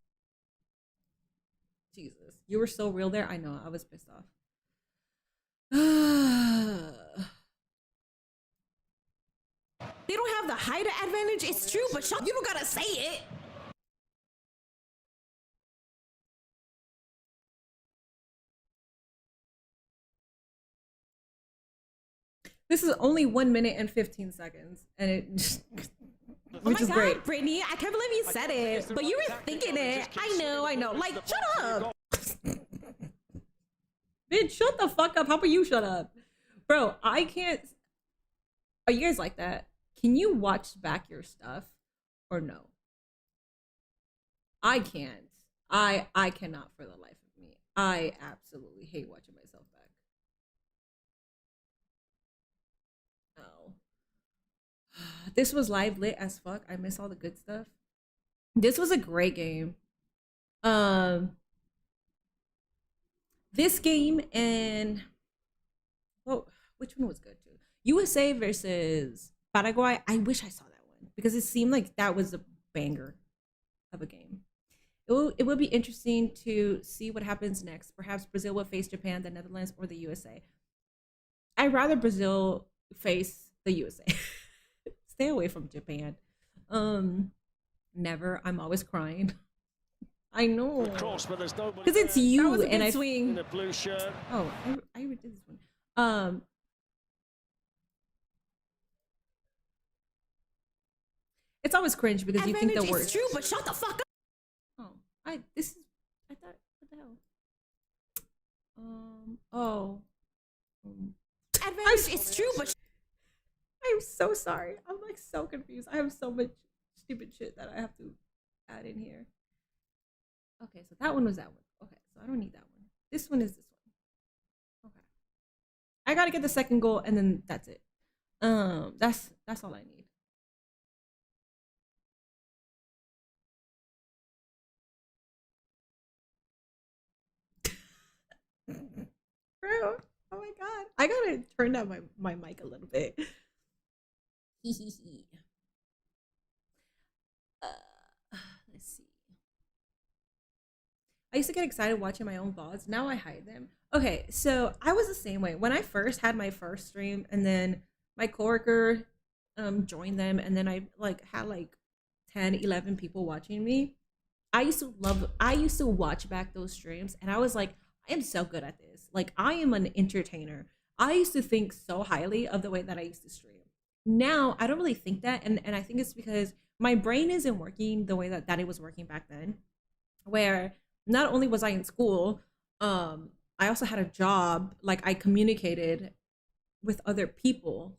Jesus, you were so real there. I know. I was pissed off. They don't have the height advantage. It's true, but you don't gotta say it. This is only 1 minute and 15 seconds, and it just which is great. Brittany, I can't believe you said it, but you were thinking it. I know. Like, shut up. Bitch, shut the fuck up. How about you shut up? Bro, I can't. Are you guys like that? Can you watch back your stuff or no? I can't. I cannot for the life of me. I absolutely hate watching myself back. No. This was live lit as fuck. I miss all the good stuff. This was a great game. This game and which one was good too? USA versus Paraguay. I wish I saw that one because it seemed like that was a banger of a game. It will be interesting to see what happens next. Perhaps Brazil will face Japan, the Netherlands, or the USA. I'd rather Brazil face the USA. Stay away from Japan. Never. I'm always crying. I know. Because it's you and I swing. In a blue shirt. Oh, I already did this one. It's always cringe because you think the worst. It's true, but shut the fuck up. Oh, I thought, what the hell? Advantage is true, but I'm so sorry. I'm like so confused. I have so much stupid shit that I have to add in here. Okay, so that one was that one. Okay, so I don't need that one. This one is this one. Okay. I gotta get the second goal and then that's it. That's all I need. Bro, oh my god. I gotta turn down my mic a little bit. Let's see. I used to get excited watching my own VODs. Now I hide them. Okay, so I was the same way. When I first had my first stream and then my coworker joined them and then I had 10, 11 people watching me. I used to watch back those streams and I was like, I am so good at this. Like, I am an entertainer. I used to think so highly of the way that I used to stream. Now, I don't really think that. And I think it's because my brain isn't working the way that it was working back then. Where not only was I in school, I also had a job. Like, I communicated with other people.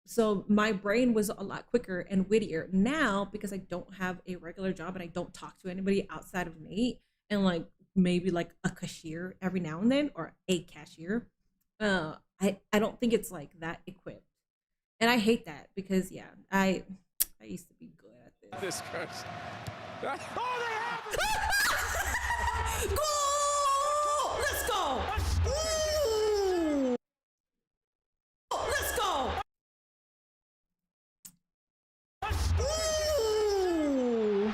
So my brain was a lot quicker and wittier. Now, because I don't have a regular job and I don't talk to anybody outside of Nate and maybe a cashier every now and then or a cashier, I don't think it's that equipped. And I hate that because I used to be good at this. This goes. Oh, they have it! Goal! Let's go! Ooh! Let's go! Ooh!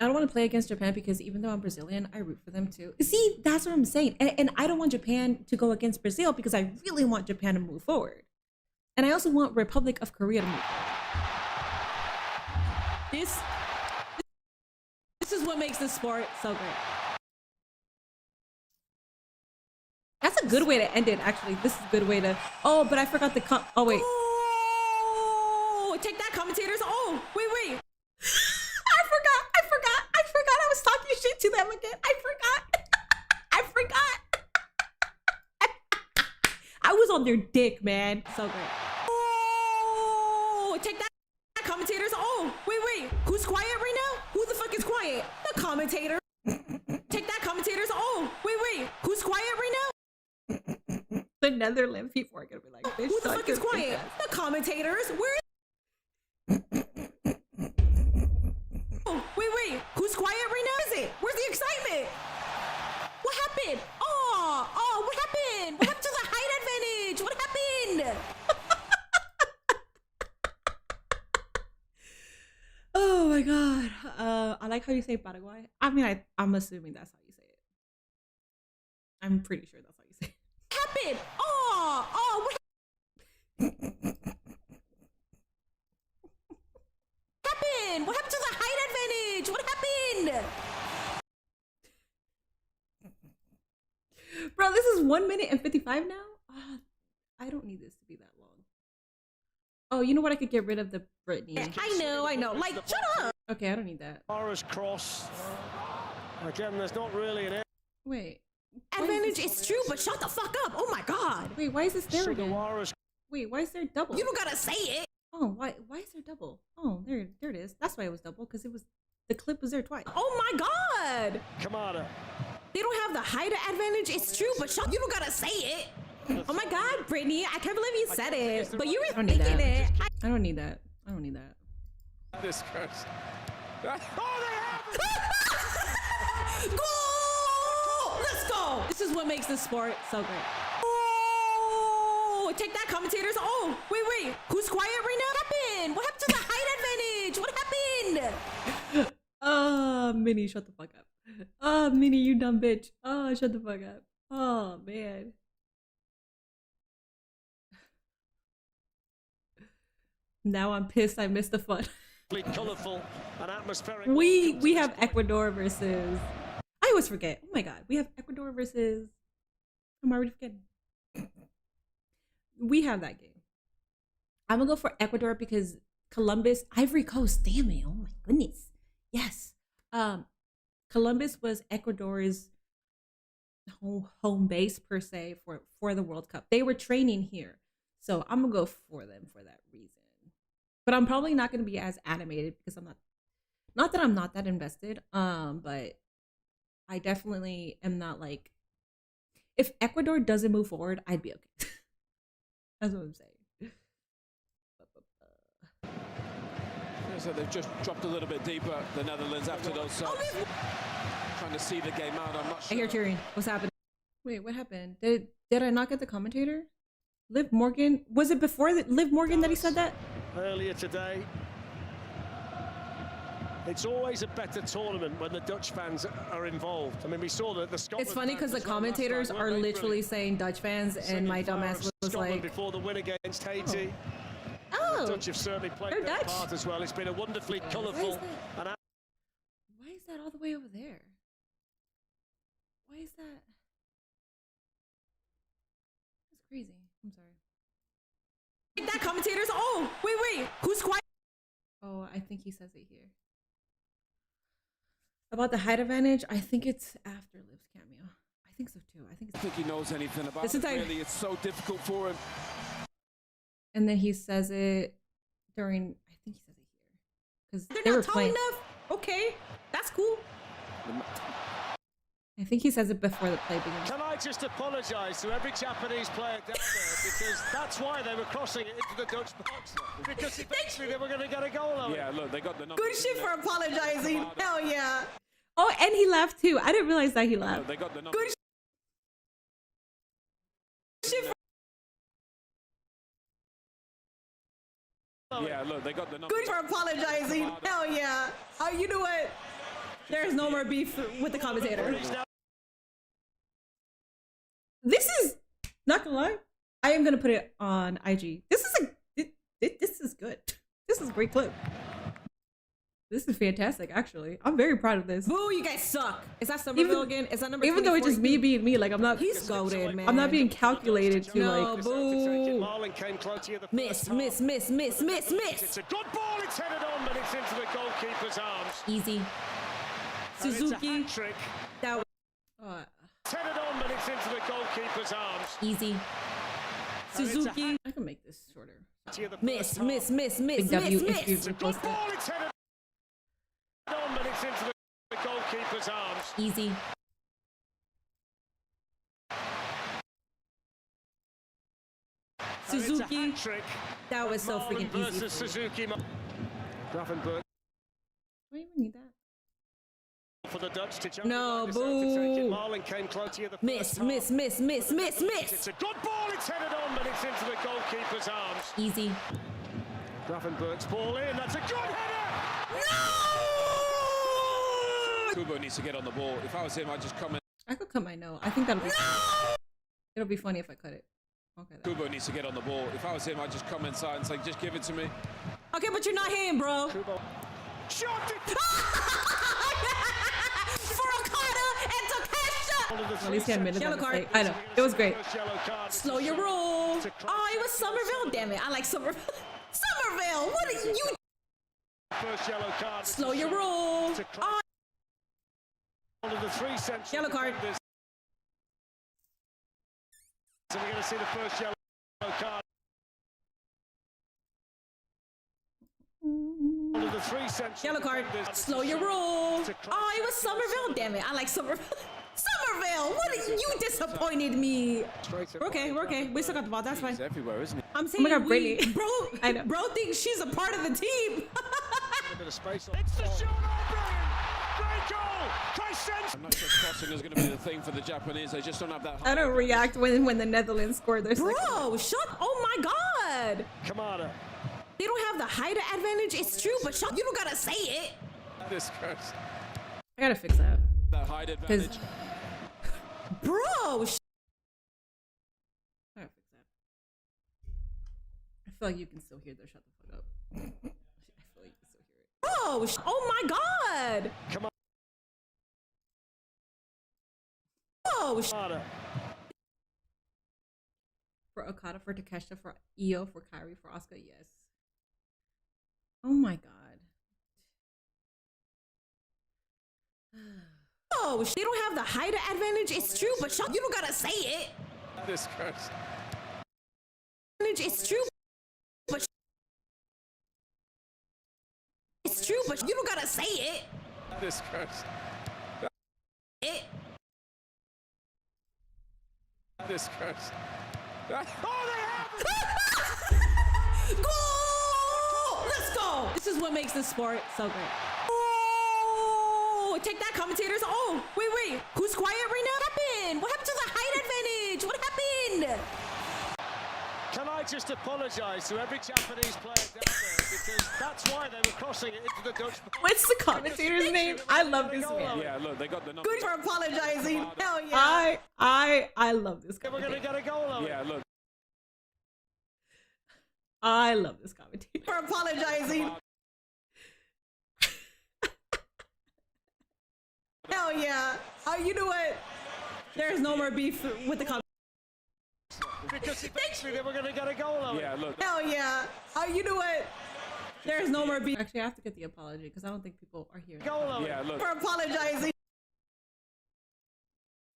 I don't want to play against Japan because even though I'm Brazilian, I root for them too. See, that's what I'm saying. And I don't want Japan to go against Brazil because I really want Japan to move forward. And I also want Republic of Korea to move forward. This is what makes this sport so great. That's a good way to end it, actually. This is a good way to... Oh, but I forgot the... Oh, wait. Oh, take that, commentators. Oh, wait. I was talking shit to them again. I forgot. I was on their dick, man. So great. Oh, take that, commentators. Oh, wait. Who's quiet right now? Who the fuck is quiet? The commentator. Take that, commentators. Oh, wait. Who's quiet right now? The Netherlands people are gonna be like, bitch, who the fuck is quiet? The commentators. Where? Oh, wait. Who's quiet right now? Is it? Where's the excitement? What happened? Oh, what happened? What happened to the height advantage? What happened? Oh my god. I like how you say Paraguay. I mean, I'm assuming that's how you say it. I'm pretty sure that's how you say it. What happened? Oh, what happened? What happened to the height advantage? What happened? Bro, this is 1 minute and 55 now? I don't need this to be that long. Oh, you know what? I could get rid of the Britney. I know. Like, shut up. Okay, I don't need that. Mara's cross. Again, there's not really an Wait. Advantage is true, but shut the fuck up. Oh my god. Wait, why is this there again? Sugawara's Wait, why is there double? You don't gotta say it. Oh, why is there double? Oh, there it is. That's why it was double, because the clip was there twice. Oh my god. Kamada. They don't have the height advantage. It's true, but shut. You don't gotta say it. Oh my god, Brittany, I can't believe you said it. But you were thinking it. I don't need that. I don't need that. This curse. Go! Let's go. This is what makes this sport so great. Oh, take that, commentators. Oh, wait. Who's quiet right now? What happened to the height advantage? What happened? Minnie, shut the fuck up. Minnie, you dumb bitch. Oh, shut the fuck up. Oh, man. Now I'm pissed I missed the fun. Colorful and atmospheric. We have Ecuador versus... I always forget. Oh my god. We have Ecuador versus... I'm already forgetting. We have that game. I'm gonna go for Ecuador because Columbus, Ivory Coast, damn it. Oh my goodness. Yes. Columbus was Ecuador's home base per se for the World Cup. They were training here. So I'm gonna go for them for that reason. But I'm probably not gonna be as animated because I'm not that I'm not that invested. But I definitely am not like, if Ecuador doesn't move forward, I'd be okay. That's what I'm saying. So they've just dropped a little bit deeper, the Netherlands, after those subs. Trying to see the game out, I'm not sure. I hear cheering. What's happening? Wait, what happened? Did I not get the commentator? Liv Morgan? Was it before Liv Morgan that he said that? Earlier today. It's always a better tournament when the Dutch fans are involved. I mean, we saw that the Scotland. It's funny because the commentators are literally saying Dutch fans, and my dumbass was Scotland like, before the win against Haiti. "Oh, The Dutch have certainly played they're their Dutch." part as well. It's been a wonderfully colourful and Why is that all the way over there? Why is that? That's crazy. I'm sorry. Take that, commentators. Oh, wait. Who's quiet? Oh, I think he says it here. About the height advantage, I think it's after Liv's cameo. I think so too. I think he knows anything about This it. is like- Really, it's so difficult for him. And then he says it during, I think he says it here. Because They're they were not tall playing. enough. Okay, that's cool. I think he says it before the play begins. Can I just apologise to every Japanese player down there, because that's why they were crossing it into the Dutch box, because eventually they were going to get a goal on it. Yeah, look, they got the number. Good shit for apologizing. Hell yeah. Oh, and he laughed too. I didn't realize that he laughed. They got the number. Good shit for Yeah, look, they got the number. Good for apologizing. Hell yeah. You know what? There's no more beef with the commentator. This is not gonna lie. I am gonna put it on IG. This is good. This is a great clip. This is fantastic, actually. I'm very proud of this. Boo, you guys suck. Is that Somerville again? Is that number Even though it's just 24? me being me, like I'm not. He's goated, man. I'm not being calculated to No, like. boo. Marlon came close to the Miss. It's a good ball. It's headed on, but it's into the goalkeeper's arms. Easy. Suzuki. Trick. That was. It's headed on, but it's into the goalkeeper's arms. Easy. Suzuki. I can make this shorter. Miss. Big W if you It's a good repost ball. it. It's headed on, but it's into the goalkeeper's arms. Easy. Suzuki. That was so freaking easy. Versus Suzuki. Gravenberg Do I even need that? for the Dutch to jump. No, Take it. boo. Marlon came close to the Miss. first half. It's a good ball. It's headed on, but it's into the goalkeeper's arms. Easy. Gravenberg's ball in. That's a good header. Kubo needs to get on the ball. If I was him, I'd just come in. I could cut my note. I think that'll be funny. It'll be funny if I cut it. Okay. Kubo needs to get on the ball. If I was him, I'd just come inside and say, just give it to me. Okay, but you're not him, bro. Kubo. Shot it. For Okada and Takesha. At least he admitted Yellow that card. mistake. I know. It was great. Slow your roll. Oh, it was Somerville. Damn it. I like Somerville. Somerville, what are you? First yellow card. Slow your roll. Oh, One of the three central yellow card. defenders. So we're going to see the first yellow card. One of the three central Yellow card. defenders. Slow your roll. Oh, it was Somerville. Damn it, I like Somerville. Somerville, what are you? Disappointed me. We're okay. We still got the ball. That's fine. He's everywhere, isn't he? I'm saying, Oh my God, Brittany. I know. bro thinks she's a part of the team. A bit of space. It's the shot. Great goal. Christensen. I'm not sure crossing is going to be the thing for the Japanese. They just don't have that. I don't react when the Netherlands score their second. Bro, shut. Oh my God. Kamada. They don't have the height advantage. It's true, but you don't gotta say it. This curse. I gotta fix that. That height advantage. Bro, I gotta fix that. I feel like you can still hear the shut the fuck up. I feel like you can still hear it. bro. Oh my God. Come on. Bro, Kamada. For Okada, for Takeshita, for Io, for Kyrie, for Asuka, yes. Oh my God. bro. They don't have the height advantage. It's true, but you don't gotta say it. This curse. It's true, but you don't gotta say it. This curse. It. This curse. Oh, they have it. Goal! Let's go. This is what makes this sport so great. Oh, take that, commentators. Oh, wait. Who's quiet right now? What happened? What happened to the height advantage? What happened? Can I just apologise to every Japanese player down there, because that's why they were crossing it into the Dutch. What's the commentator's name? I love this man. Yeah, look, they got the number. Good for apologizing. Hell yeah. I love this We're going to commentator. get a goal on it. Yeah, look. I love this commentator. For apologizing. Hell yeah. You know what? There's no more beef with the commentator. Because eventually they were going to get a goal on it. Yeah, look. Hell yeah. You know what? There's no more beef. Actually, I have to get the apology because I don't think people are hearing. Goal on Yeah, it. look. For apologizing.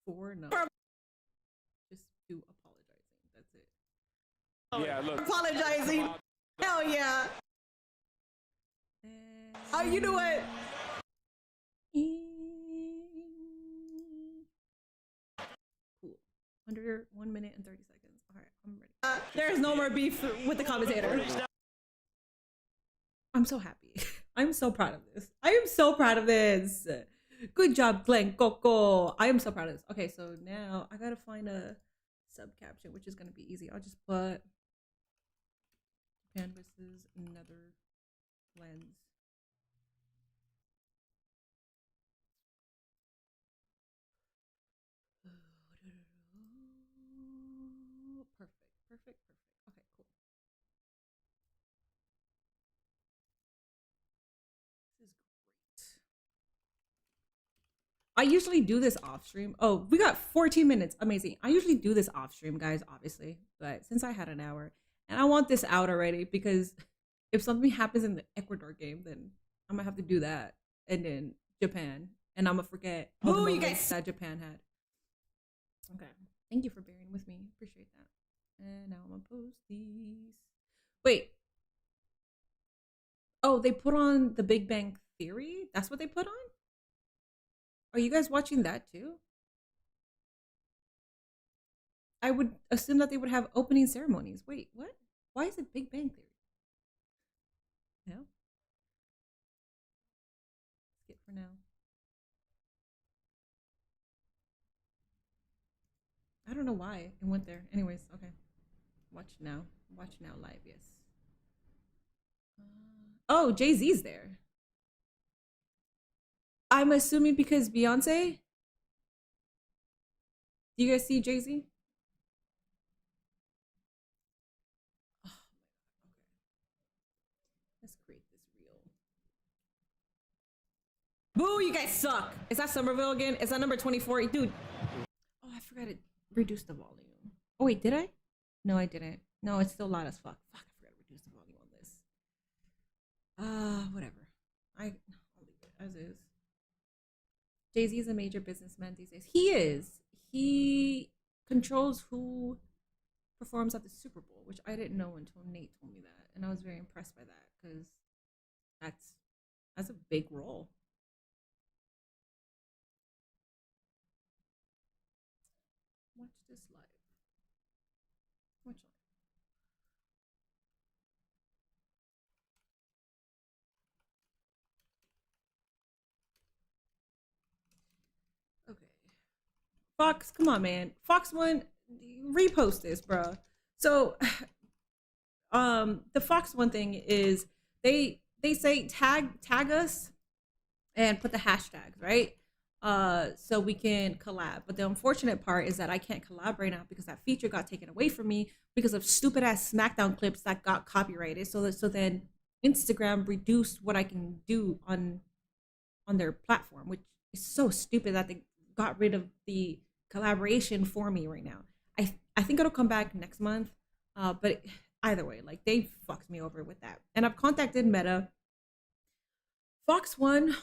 For no. Just do apologizing. That's it. Yeah, look. Apologizing. Hell yeah. You know what? Cool. Under 1 minute and 30 seconds. All right, I'm ready. There's no more beef with the commentator. I'm so happy. I'm so proud of this. I am so proud of this. Good job, Glenn Coco. I am so proud of this. Okay, so now I gotta find a sub caption, which is gonna be easy. I'll just put Japan versus Netherlands. Perfect. Okay, cool. This is great. I usually do this off stream. Oh, we got 14 minutes. Amazing. I usually do this off stream, guys, obviously. But since I had an hour, and I want this out already because if something happens in the Ecuador game, then I'm gonna have to do that. And then Japan. And I'm gonna forget all the Ooh, you moments guys. that Japan had. Okay. Thank you for bearing with me. Appreciate that. And now I'm gonna post these. Wait. Oh, they put on the Big Bang Theory? That's what they put on? Are you guys watching that too? I would assume that they would have opening ceremonies. Wait, what? Why is it Big Bang Theory? No. Skip for now. I don't know why it went there. Anyways, okay. Watch now. Watch now live, yes. Oh, Jay-Z's there. I'm assuming because Beyonce. Do you guys see Jay-Z? Oh, okay. Let's create this reel. Boo, you guys suck. Is that Somerville again? Is that number 24? Dude. Oh, I forgot to reduce the volume. Oh, wait, did I? No, I didn't. No, it's still loud as fuck. Fuck, I forgot to reduce the volume on this. Whatever. I'll leave it as is. Jay-Z is a major businessman these days. He is. He controls who performs at the Super Bowl, which I didn't know until Nate told me that, and I was very impressed by that because that's a big role. Watch this live. Watch live. Okay. Fox, come on, man. Fox One, repost this, bro. So, the Fox One thing is they say tag us and put the hashtags, right? So we can collab. But the unfortunate part is that I can't collab right now because that feature got taken away from me because of stupid ass SmackDown clips that got copyrighted. So then Instagram reduced what I can do on their platform, which is so stupid that they got rid of the collaboration for me right now. I think it'll come back next month. But either way, like they fucked me over with that. And I've contacted Meta. Fox One,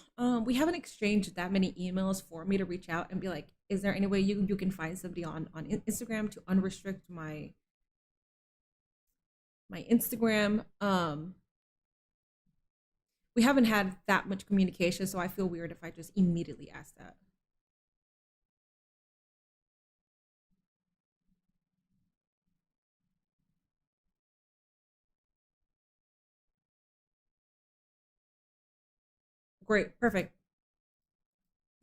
we haven't exchanged that many emails for me to reach out and be like, is there any way you can find somebody on Instagram to unrestrict my Instagram? We haven't had that much communication, so I feel weird if I just immediately ask that. Great, perfect.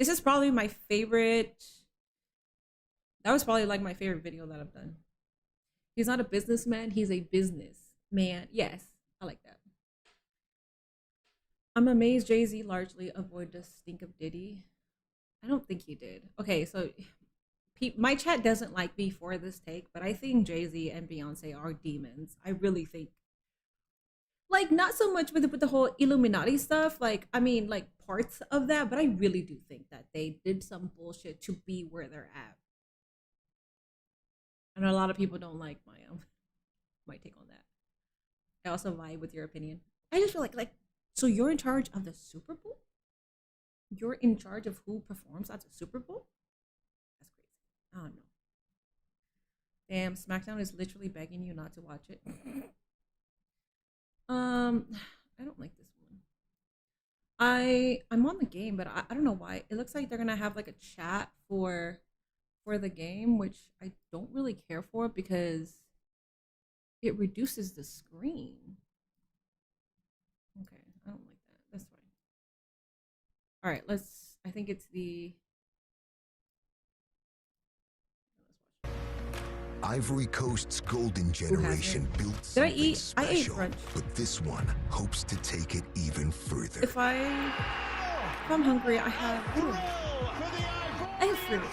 This is probably my favorite. That was probably like my favorite video that I've done. He's not a businessman, he's a businessman. Yes, I like that. I'm amazed Jay-Z largely avoided the stink of Diddy. I don't think he did. Okay, so my chat doesn't like me for this take, but I think Jay-Z and Beyonce are demons. I really think. Like, not so much with the whole Illuminati stuff. Like, I mean, like parts of that, but I really do think that they did some bullshit to be where they're at. I know a lot of people don't like my take on that. I also vibe with your opinion. I just feel like, so you're in charge of the Super Bowl? You're in charge of who performs at the Super Bowl? That's crazy. I don't know. Damn, SmackDown is literally begging you not to watch it. I don't like this one. I'm on the game, but I don't know why. It looks like they're gonna have like a chat for the game, which I don't really care for because it reduces the screen. Okay, I don't like that. That's fine. All right, I think it's the Ivory Coast's golden generation built something special, but this one hopes to take it even further. If I'm hungry, I have fruit.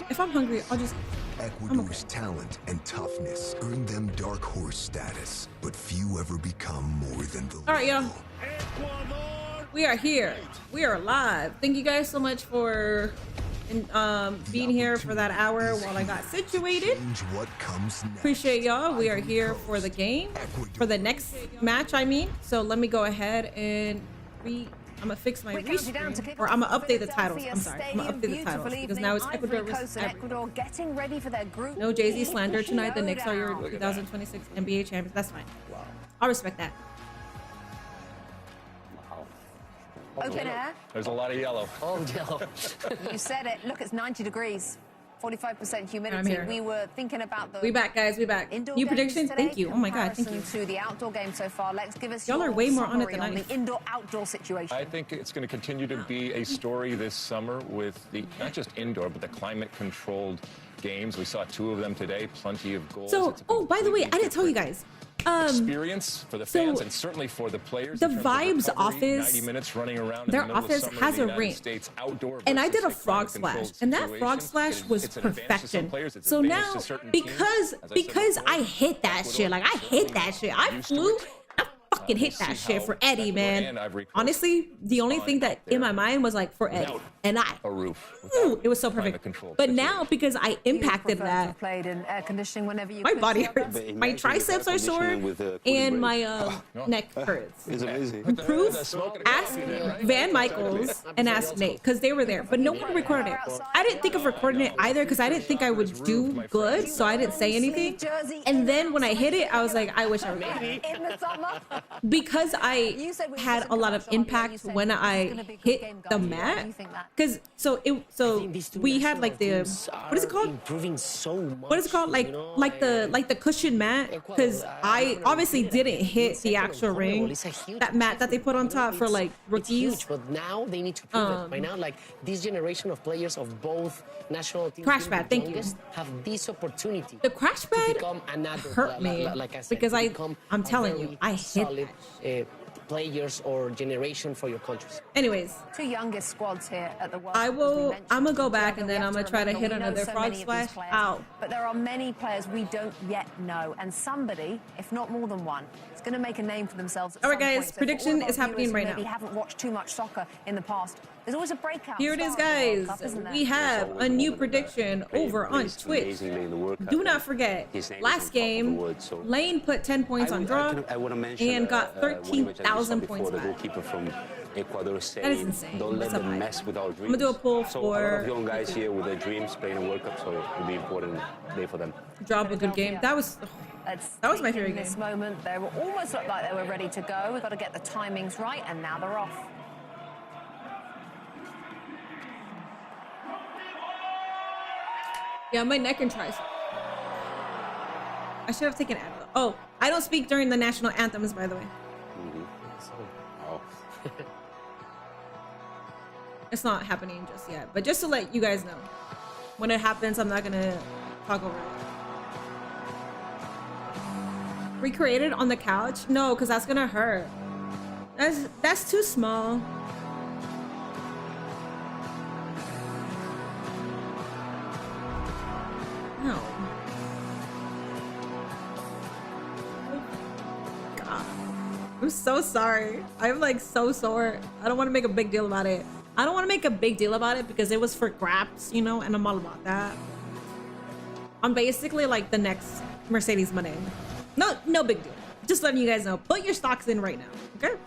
If I'm hungry, I'll just. Ecuador's talent and toughness earned them dark horse status, but few ever become more than the. All right, y'all. We are here. We are live. Thank you guys so much for being here for that hour while I got situated. What comes next. Appreciate y'all. We are here for the game, for the next match, I mean. So let me go ahead and I'm gonna fix my restream, or I'm gonna update the titles. I'm sorry, I'm gonna update the titles because now it's Ecuador versus Ecuador. Getting ready for their group. No Jay-Z slander tonight. The Knicks are your 2026 NBA champions. That's fine. Wow. I'll respect that. Open air. There's a lot of yellow. All yellow. You said it. Look, it's 90 degrees. 45% humidity. We were thinking about the. We back, guys. We back. New predictions. Thank you. Oh my God. Thank you. To the outdoor game so far. Lex, give us. Y'all are way more on it than I am. The indoor-outdoor situation. I think it's going to continue to be a story this summer with the not just indoor but the climate-controlled games. We saw 2 of them today. Plenty of goals. So, by the way, I didn't tell you guys. Experience for the fans and certainly for the players. The Vibes office, 90 minutes running around their office has a ring, and I did a frog splash, and that frog splash was perfection. So now, because I hit that shit, like I hit that shit, I flew, I fucking hit that shit for Eddie, man. Honestly, the only thing that in my mind was like for Eddie and I. Ooh, it was so perfect. But now because I impacted that, played in air conditioning whenever you my body hurts. My triceps are sore and my neck hurts. It's amazing. Proof, ask Van Michaels and ask Nate because they were there, but no one recorded it. I didn't think of recording it either because I didn't think I would do good, so I didn't say anything. And then when I hit it, I was like, I wish I would have in the summer. because I had a lot of impact when I hit the mat. Because so we had like the what is it called? What is it called? Like the cushion mat. Because I obviously didn't hit the actual ring, that mat that they put on top for like rookies. But now they need to prove it. By now, like this generation of players of both national teams, Crash pad, thank you. Have this opportunity. The crash pad hurt me because I'm telling you, I hit solid players or generation for your countries. Anyways, two youngest squads here at the World. I'm gonna go back and then I'm gonna try to hit another frog splash. Ow. But there are many players we don't yet know, and somebody, if not more than one, is going to make a name for themselves. All right, guys, prediction is happening right now. Maybe haven't watched too much soccer in the past. There's always a breakout. Here it is, guys. We have a new prediction over on Twitch. Do not forget, last game, Lane put 10 points on draw and got 13,000 points back. From Ecuador saying, that is insane. don't let them mess with our dreams. I'm gonna do a poll so for a lot of young guys here with their dreams playing a World Cup, so it'll be an important day for them. Drop a good game. That was my favorite game. This moment, they were almost looked like they were ready to go. We've got to get the timings right, and now they're off. Yeah, my neck and tricep. I should have taken Advil. Oh, I don't speak during the national anthems, by the way. It's not happening just yet, but just to let you guys know, when it happens, I'm not gonna talk over it. Recreated on the couch? No, because that's gonna hurt. That's too small. No. God. I'm so sorry. I'm like so sore. I don't want to make a big deal about it. I don't want to make a big deal about it because it was for grabs, you know, and I'm all about that. I'm basically like the next Mercedes Money. No big deal. Just letting you guys know. Put your stocks in right now, okay?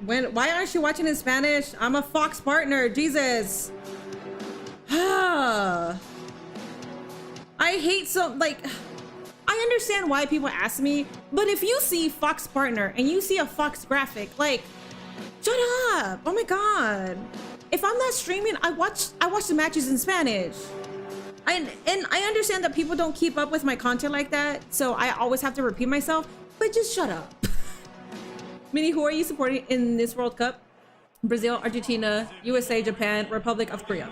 Why aren't you watching in Spanish? I'm a Fox partner, Jesus. I hate I understand why people ask me, but if you see Fox partner and you see a Fox graphic, like, shut up. Oh my God. If I'm not streaming, I watch the matches in Spanish. And I understand that people don't keep up with my content like that, so I always have to repeat myself, but just shut up. Minnie, who are you supporting in this World Cup? Brazil, Argentina, USA, Japan, Republic of Korea.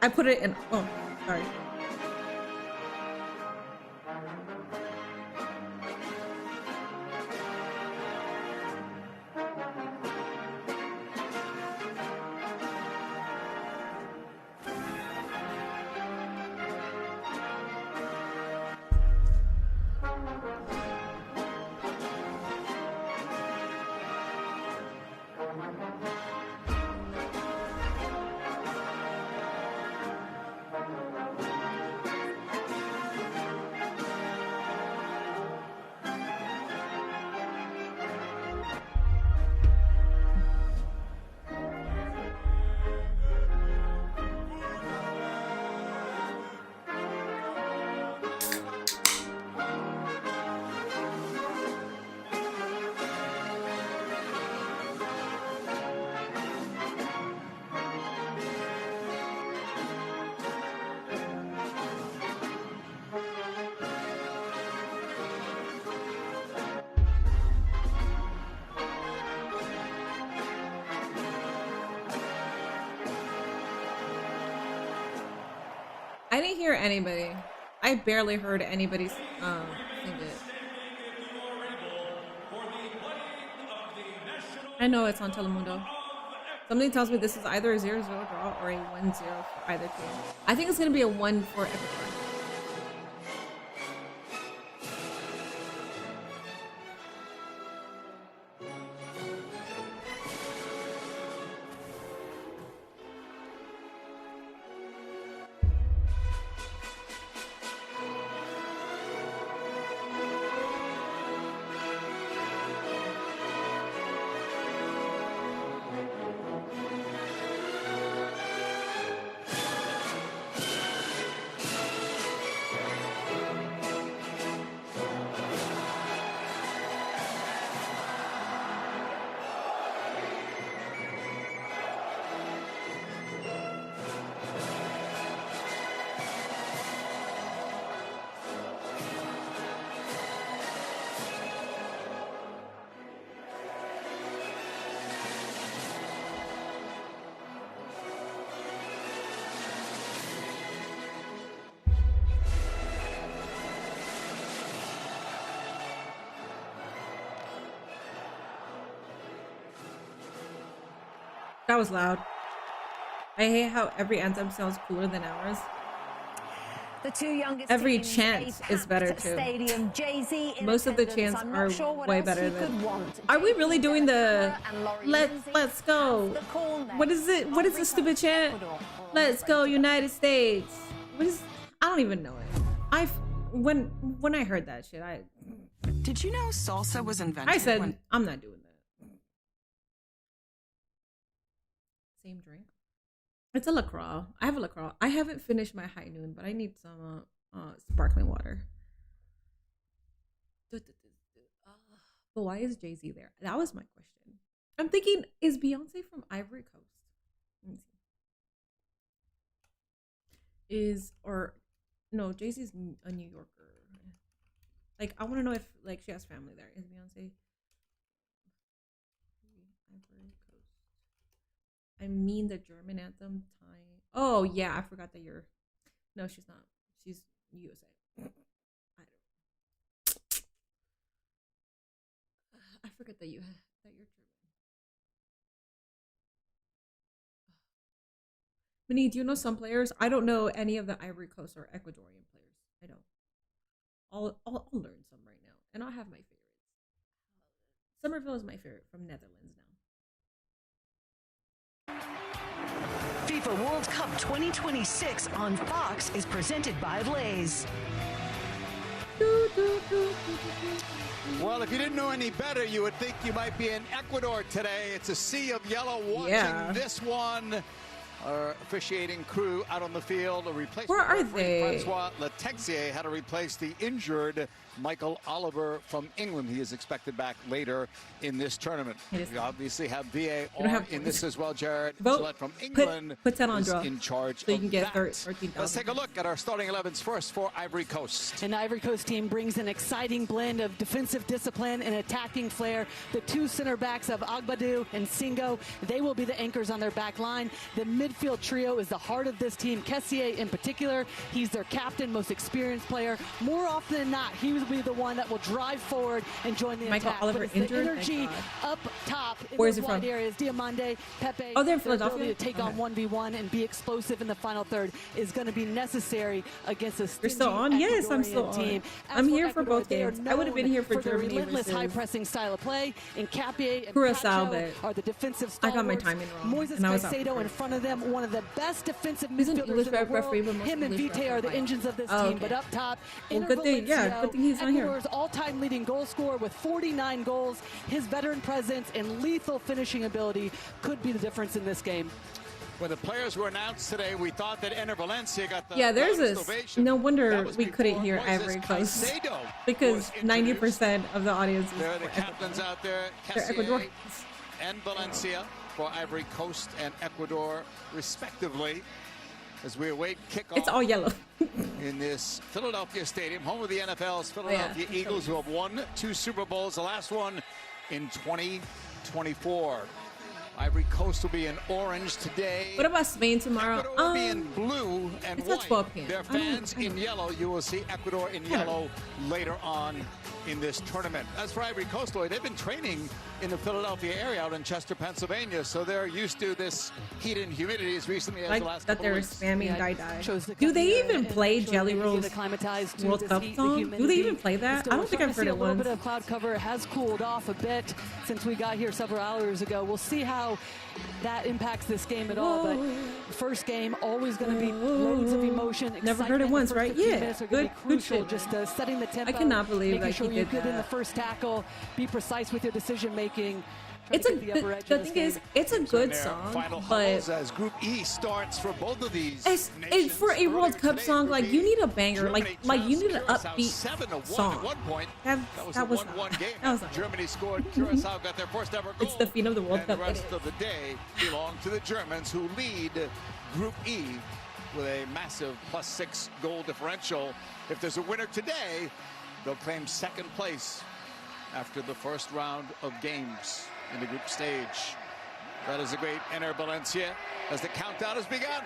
I put it in. Oh, sorry. I didn't hear anybody. I barely heard anybody sing it. I know it's on Telemundo. Something tells me this is either a 0-0 draw or a 1-0 for either team. I think it's going to be a 1 for Ecuador. That was loud. I hate how every anthem sounds cooler than ours. The two youngest every chant is better too. Stadium. Jay-Z most of the chants are way better than. Are we really doing the let's go? What is it? What is the stupid chant? Let's go United States. What is? I don't even know it. When I heard that shit, Did you know salsa was invented? I said I'm not doing that. Same drink. It's a LaCroix. I have a LaCroix. I haven't finished my high noon, but I need some sparkling water. But why is Jay-Z there? That was my question. I'm thinking, is Beyonce from Ivory Coast? Let me see. No, Jay-Z's a New Yorker. Like, I want to know if like she has family there. Is Beyonce Ivory Coast? I mean the German anthem time. Oh yeah, I forgot that you're. No, she's not. She's USA. I forget that you're German. Minnie, do you know some players? I don't know any of the Ivory Coast or Ecuadorian players. I don't. I'll learn some right now, and I'll have my favorites. Somerville is my favorite from Netherlands now. FIFA World Cup 2026 on Fox is presented by Blaze. Well, if you didn't know any better, you would think you might be in Ecuador today. It's a sea of yellow watching this one. Our officiating crew out on the field. A replacement. Where are they? Francois Letexier had to replace the injured Michael Oliver from England. He is expected back later in this tournament. We obviously have VAR in this as well, Jared. Gillette from England put that on draw in charge so you can get 13,000. Let's take a look at our starting 11s first for Ivory Coast. And the Ivory Coast team brings an exciting blend of defensive discipline and attacking flair. The two center backs of Agbadou and Singo, they will be the anchors on their back line. The midfield trio is the heart of this team. Kessié in particular, he's their captain, most experienced player. More often than not, he will be the one that will drive forward and join the Michael attack. Oliver but it's injured? the energy up top in Where's those he from? wide areas. Diamande, Pepe, oh, they're in their Philadelphia? ability to take on 1v1 and be explosive in the final third is going to be necessary against a stingy You're still on? Yes, I'm still on. team. I'm here for both games. I would have been here for their Germany relentless versus high-pressing style of play. And Capier and Curacao, Pacho but are the defensive I stalwarts. got my timing wrong. Moises and I was out Caicedo for in front of them, one of the best defensive He's an midfielders English in the referee, world. but most Him and English Vite are the referee. engines of this Oh, team. okay. But up top, Well, good thing, yeah, good thing he's not here. Ecuador's all-time leading goal scorer with 49 goals. His veteran presence and lethal finishing ability could be the difference in this game. When the players were announced today, we thought that Ener Valencia got the there's loudest this. ovation. No wonder we before couldn't hear Moises Ivory Coast Caicedo because was 90% of the audience is There are the captains out there, They're Kessié Ecuadorians. and Valencia for Ivory Coast and Ecuador, respectively, as we await kickoff. It's all yellow. In this Philadelphia stadium, home of the NFL's Philadelphia Eagles, who have won 2 Super Bowls, the last one in 2024. Ivory Coast will be in orange today. What about Spain tomorrow? Ecuador will be in blue and white. 12 p.m. Their fans in yellow. You will see Ecuador in yellow later on in this tournament. As for Ivory Coast, Lloyd, they've been training in the Philadelphia area out in Chester, Pennsylvania, so they're used to this heat and humidity as recently as the last couple they're weeks. spamming die. Do they even play Jelly Roll's World Cup song? Do they even play that? I don't think I've heard it once. A little bit of cloud cover has cooled off a bit since we got here several hours ago. We'll see how that impacts this game at all. But first game, always going to be loads of emotion. Never heard it once, right? Yeah, good shit. Just setting the tempo. I cannot believe making that sure he you're did good that. in the first tackle, be precise with your decision making. It's the thing is, it's a good song, but as Group E starts for both of these it's for a World Cup song. Like, you need a banger, like you need an upbeat song. That was not. Germany scored. Curacao got their first ever goal. It's the feat of the World Cup. The rest of the day belong to the Germans, who lead Group E with a massive +6 goal differential. If there's a winner today, they'll claim second place after the first round of games in the group stage. That is a great Ener Valencia as the countdown has begun.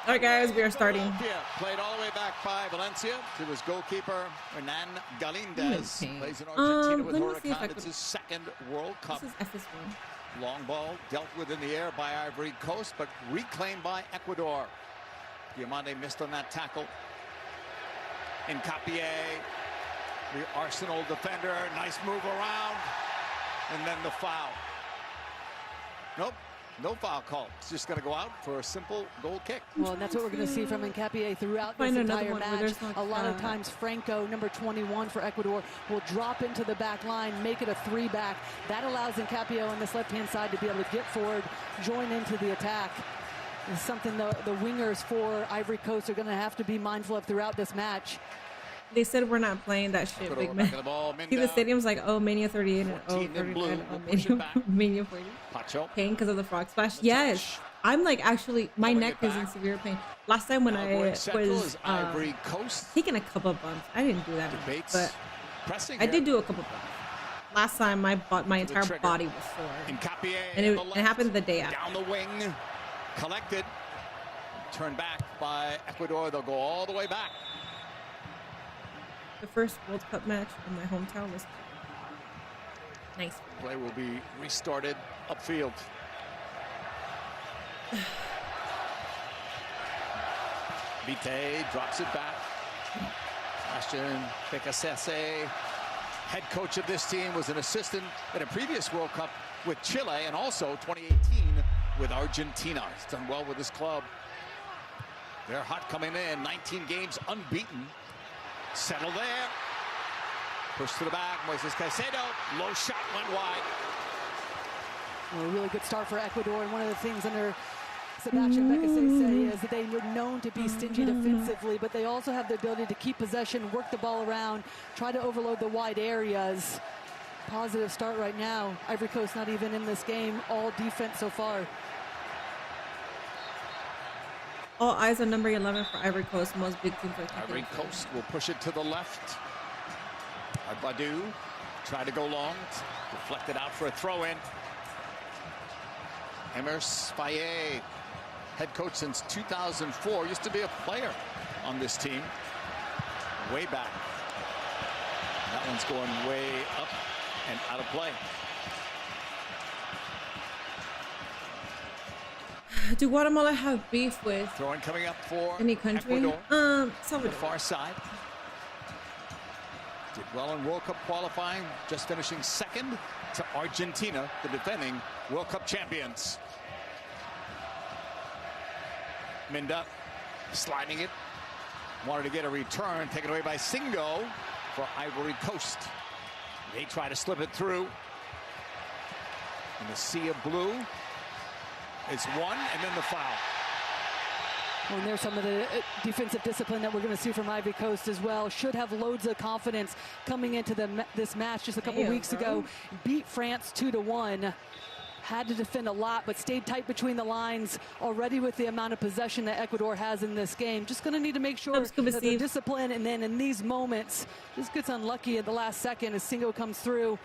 All right, guys, we are starting. Played all the way back by Valencia to his goalkeeper, Hernan Galindez. Plays in Argentina with Huracan. It's his second World Cup. This is FS1. Long ball dealt with in the air by Ivory Coast, but reclaimed by Ecuador. Diamande missed on that tackle. Hincapié, the Arsenal defender, nice move around, and then the foul. Nope, no foul call. It's just going to go out for a simple goal kick. Well, and that's what we're going to see from Hincapié throughout this entire match. A lot of times, Franco, number 21 for Ecuador, will drop into the back line, make it a 3-back. That allows Hincapié on this left-hand side to be able to get forward, join into the attack. It's something the wingers for Ivory Coast are going to have to be mindful of throughout this match. They said we're not playing that shit, big man. See, the stadium's like, oh, Mania 38 and oh, 39, oh, Mania 40. Pain because of the frog splash. Yes. I'm like, actually, my neck is in severe pain. Last time when I was taking a couple of bumps, I didn't do that much, but I did do a couple of bumps. Last time, my entire body was sore. And it happened the day after. Down the wing, collected, turned back by Ecuador. They'll go all the way back. The first World Cup match in my hometown was nice. Play will be restarted upfield. Vite drops it back. Sebastian Becasese, head coach of this team, was an assistant at a previous World Cup with Chile and also 2018 with Argentina. He's done well with his club. They're hot coming in, 19 games unbeaten. Settle there. Push to the back. Moises Caicedo. Low shot went wide. Well, a really good start for Ecuador. And one of the things under Sebastian Becasese is that they were known to be stingy defensively, but they also have the ability to keep possession, work the ball around, try to overload the wide areas. Positive start right now. Ivory Coast not even in this game. All defense so far. All eyes on number 11 for Ivory Coast, most big team for Ivory Coast will push it to the left. Badu tried to go long, deflected out for a throw-in. Emers Faye, head coach since 2004, used to be a player on this team. Way back. That one's going way up and out of play. Do Guatemala have beef with throwing coming up for any country? Ecuador. Salvador. The far side. Did well in World Cup qualifying, just finishing second to Argentina, the defending World Cup champions. Minda sliding it. Wanted to get a return, taken away by Singo for Ivory Coast. They try to slip it through. In the sea of blue. It's one, and then the foul. Well, and there's some of the defensive discipline that we're going to see from Ivory Coast as well. Should have loads of confidence coming into this match just a couple weeks ago. Beat France 2-1. had to defend a lot, but stayed tight between the lines already with the amount of possession that Ecuador has in this game. Just going to need to make sure that they're disciplined, and then in these moments, just gets unlucky at the last second as Singo comes through.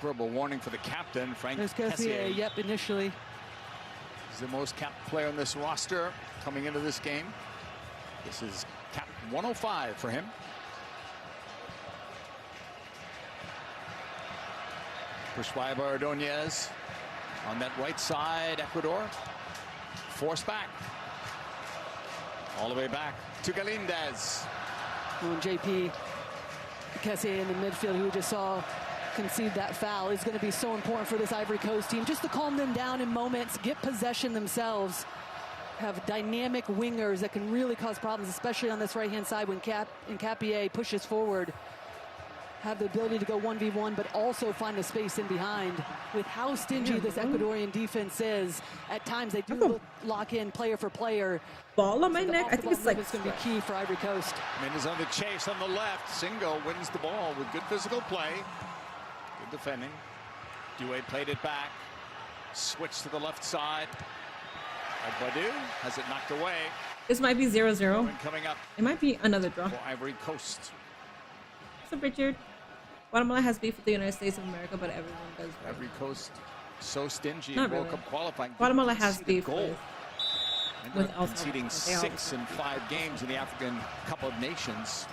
Verbal warning for the captain, Frank Cassier. Yep, initially. He's the most capped player on this roster coming into this game. This is cap 105 for him. Pushed by Ordonez on that right side. Ecuador forced back. All the way back to Galindez. Well, JP Cassier in the midfield, who we just saw concede that foul, is going to be so important for this Ivory Coast team, just to calm them down in moments, get possession themselves, have dynamic wingers that can really cause problems, especially on this right-hand side when Capier pushes forward. Have the ability to go 1v1, but also find a space in behind. With how stingy this Ecuadorian defense is, at times they do lock in player for player. Ball on my neck. I think it's like it's going to be key for Ivory Coast. Mendes on the chase on the left. Singo wins the ball with good physical play. Good defending. Doué played it back. Switch to the left side. Agbadou has it knocked away. This might be 0-0. Coming up. It might be another draw. For Ivory Coast. What's up, Richard? Guatemala has beef with the United States of America, but everyone does. Ivory Coast so stingy Not in World really. Cup qualifying. Guatemala has beef with El conceding 6 in 5 games in the African Cup of Nations.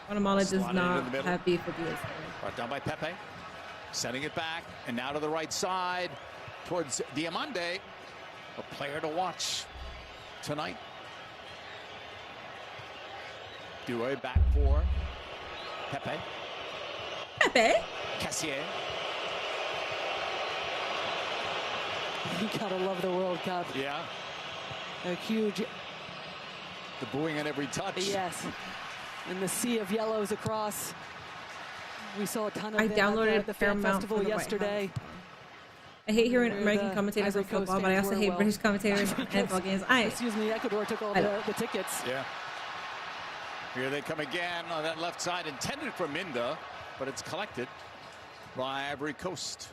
Guatemala does not have beef with US. Brought down by Pepe. Setting it back, and now to the right side towards Diamande. A player to watch tonight. Doué back for Pepe. Pepe? Cassier. You gotta love the World Cup. Yeah. A huge. The booing at every touch. Yes. And the sea of yellows across. We saw a ton of I them downloaded at the fan Paramount festival for the White yesterday. I hate hearing American commentators on football, but I also hate British commentators on NFL games. Excuse me, Ecuador took all the tickets. Yeah. Here they come again on that left side, intended for Minda, but it's collected by Ivory Coast.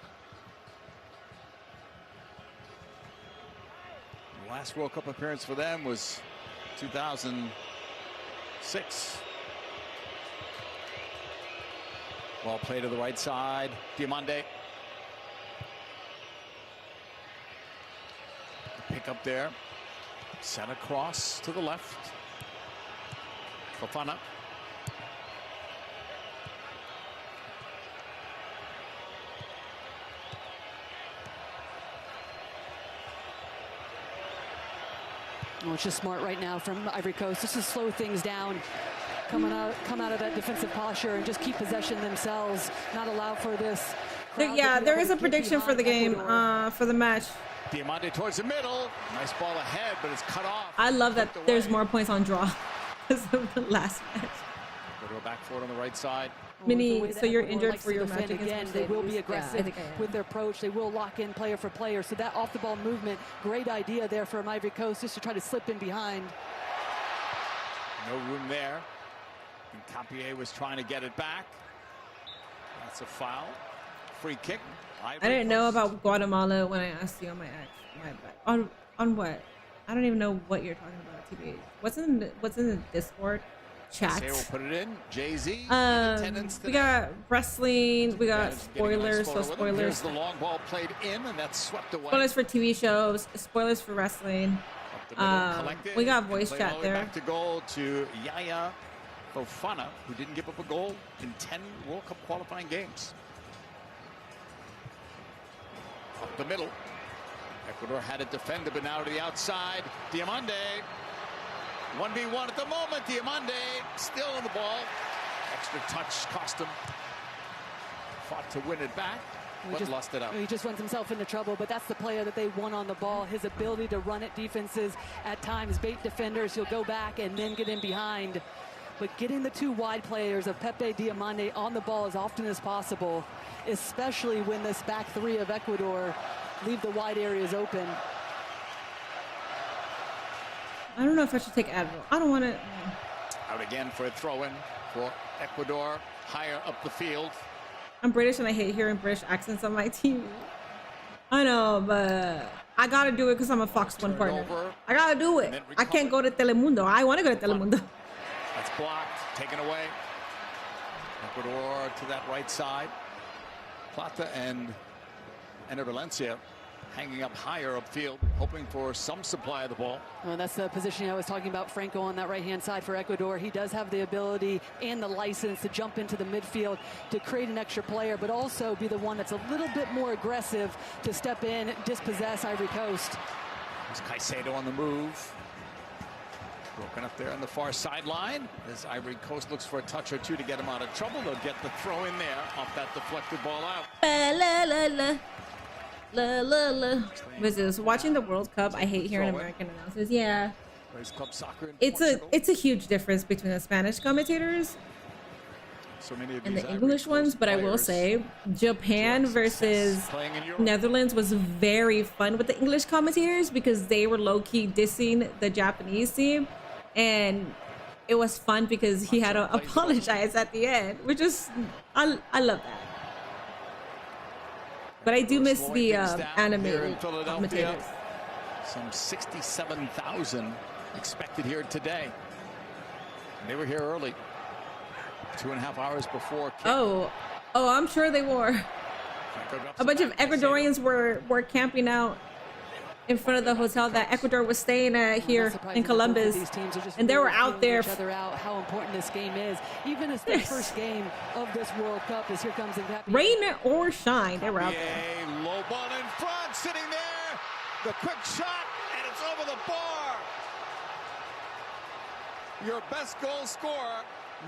The last World Cup appearance for them was 2006. Ball play to the right side. Diamande. Pick up there. Sent across to the left. Fofana. Well, it's just smart right now from Ivory Coast just to slow things down. Come out of that defensive posture and just keep possession themselves, not allow for this. Yeah, there is a prediction for the game, for the match. Diamande towards the middle. Nice ball ahead, but it's cut off. I love that there's more points on draw because of the last match. Go back forward on the right side. Mini, so you're injured for your match again. They will be aggressive with their approach. They will lock in player for player. So that off-the-ball movement, great idea there from Ivory Coast just to try to slip in behind. No room there. And Capier was trying to get it back. That's a foul. Free kick. I didn't know about Guatemala when I asked you on my on what? I don't even know what you're talking about, TBH. What's in the Discord chat? We'll put it in. Jay-Z. We got wrestling. We got spoilers. So spoilers. Here's the long ball played in, and that's swept away. Spoilers for TV shows. Spoilers for wrestling. We got voice chat there. Back to goal to Yaya Fofana, who didn't give up a goal in 10 World Cup qualifying games. Up the middle. Ecuador had it defended, but now to the outside. Diamande. 1v1 at the moment. Diamande still on the ball. Extra touch cost him. Fought to win it back, but lost it out. He just runs himself into trouble, but that's the player that they want on the ball. His ability to run at defenses at times, bait defenders. He'll go back and then get in behind. But getting the two wide players of Pepe, Diamande on the ball as often as possible, especially when this back three of Ecuador leave the wide areas open. I don't know if I should take Advil. I don't want to. Out again for a throw-in for Ecuador, higher up the field. I'm British and I hate hearing British accents on my TV. I know, but I gotta do it because I'm a Fox 1 partner. I gotta do it. I can't go to Telemundo. I want to go to Telemundo. That's blocked, taken away. Ecuador to that right side. Plata and Valencia hanging up higher upfield, hoping for some supply of the ball. Well, that's the position I was talking about, Franco, on that right-hand side for Ecuador. He does have the ability and the license to jump into the midfield to create an extra player, but also be the one that's a little bit more aggressive to step in, dispossess Ivory Coast. There's Caicedo on the move. Broken up there on the far sideline as Ivory Coast looks for a touch or two to get him out of trouble. They'll get the throw in there off that deflected ball out. This watching the World Cup. I hate hearing American announcers. Yeah, it's a huge difference between the Spanish commentators and the English ones. But I will say, Japan versus Netherlands was very fun with the English commentators because they were low-key dissing the Japanese team, and it was fun because he had to apologize at the end, which is I love that. But I do miss the animated commentators. Some 67,000 expected here today. And they were here early, 2.5 hours before kick. Oh, I'm sure they were. A bunch of Ecuadorians were camping out in front of the hotel that Ecuador was staying at here in Columbus, and they were out there. How important this game is, even as the first game of this World Cup, as here comes Ngapi. Rain or shine, they were out there. Low ball in front, sitting there. The quick shot, and it's over the bar. Your best goal scorer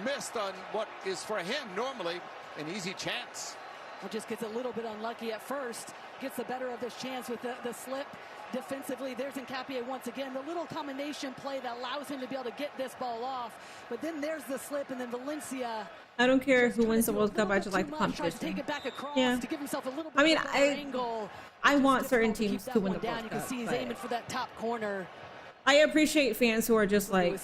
missed on what is for him normally an easy chance. Well, just gets a little bit unlucky at first. Gets the better of this chance with the slip. Defensively, there's Ngapi once again. The little combination play that allows him to be able to get this ball off. But then there's the slip, and then Valencia. I don't care who wins the World Cup. I just like the competition. Yeah. I mean, I want certain teams to win the World You can see he's aiming for that top corner. I appreciate fans who are just like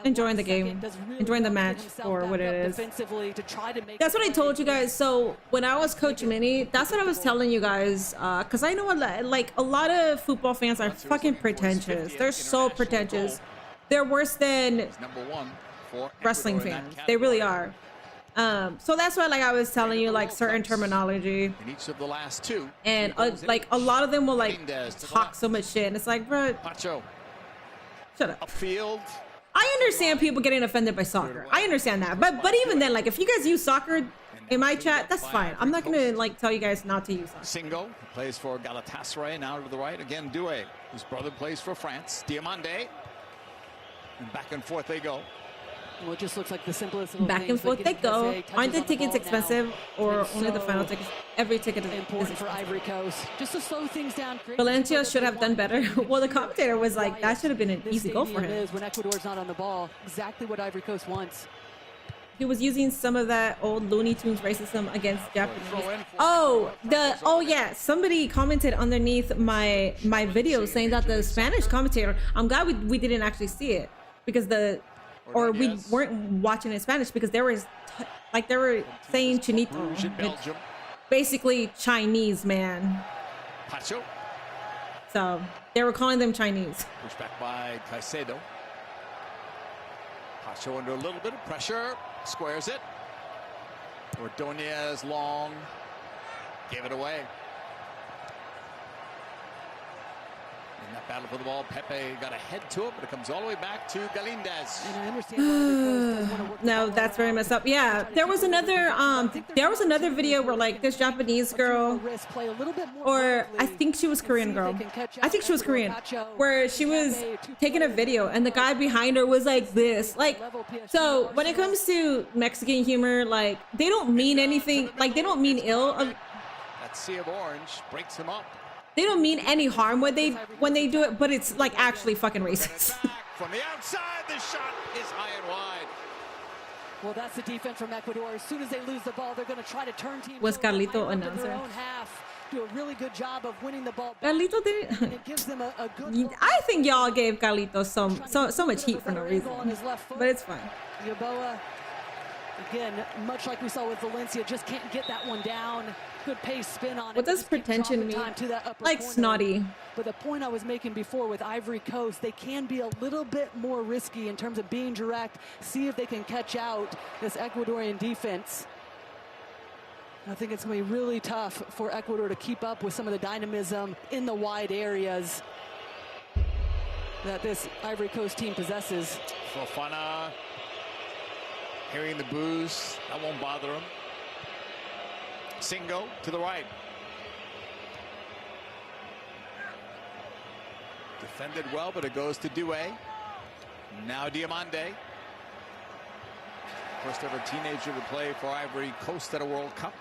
enjoying the game, enjoying the match for what it is. That's what I told you guys. So when I was coaching Mini, that's what I was telling you guys. Because I know a lot of football fans are fucking pretentious. They're so pretentious. They're worse than wrestling fans. They really are. So that's why, like, I was telling you, like, certain terminology. In each of the last two. And like a lot of them will like talk so much shit, and it's like, bro. Shut up. Upfield. I understand people getting offended by soccer. I understand that. But even then, like, if you guys use soccer in my chat, that's fine. I'm not gonna like tell you guys not to use soccer. Singo plays for Galatasaray, now to the right again. Doué, whose brother plays for France. Diamande. And back and forth they go. Well, it just looks like the simplest back and forth they go. Aren't the tickets expensive, or only the final tickets? Every ticket is important for Ivory Coast. Just to slow things down. Valencia should have done better. Well, the commentator was like, that should have been an easy goal for him. When Ecuador's not on the ball, exactly what Ivory Coast wants. He was using some of that old Looney Tunes racism against Japanese. Oh yeah, somebody commented underneath my video saying that the Spanish commentator. I'm glad we didn't actually see it because we weren't watching in Spanish because they were saying Chinito, basically Chinese man. Pacho. So they were calling them Chinese. Pushed back by Caicedo. Pacho under a little bit of pressure, squares it. Ordonez long, gave it away. In that battle for the ball, Pepe got a head to it, but it comes all the way back to Galindez. And I understand no, that's very messed up. Yeah, there was another video where like this Japanese girl, or I think she was Korean girl. I think she was Korean, where she was taking a video and the guy behind her was like this. Like, so when it comes to Mexican humor, like they don't mean anything. Like they don't mean ill. That sea of orange breaks him up. They don't mean any harm when they do it, but it's like actually fucking racist. From the outside, the shot is high and wide. Well, that's the defense from Ecuador. As soon as they lose the ball, they're going to try to turn teams. Was Carlito announcer? Do a really good job of winning the ball. Carlito didn't. It gives them a good. I think y'all gave Carlito so much heat for no reason, but it's fine. Yaboa Again, much like we saw with Valencia, just can't get that one down. Good pace spin on it. What does pretension mean? Like snotty. But the point I was making before with Ivory Coast, they can be a little bit more risky in terms of being direct, see if they can catch out this Ecuadorian defense. I think it's going to be really tough for Ecuador to keep up with some of the dynamism in the wide areas that this Ivory Coast team possesses. Fofana hearing the boos, that won't bother him. Singo to the right. Defended well, but it goes to Due. Now Diamande. First ever teenager to play for Ivory Coast at a World Cup.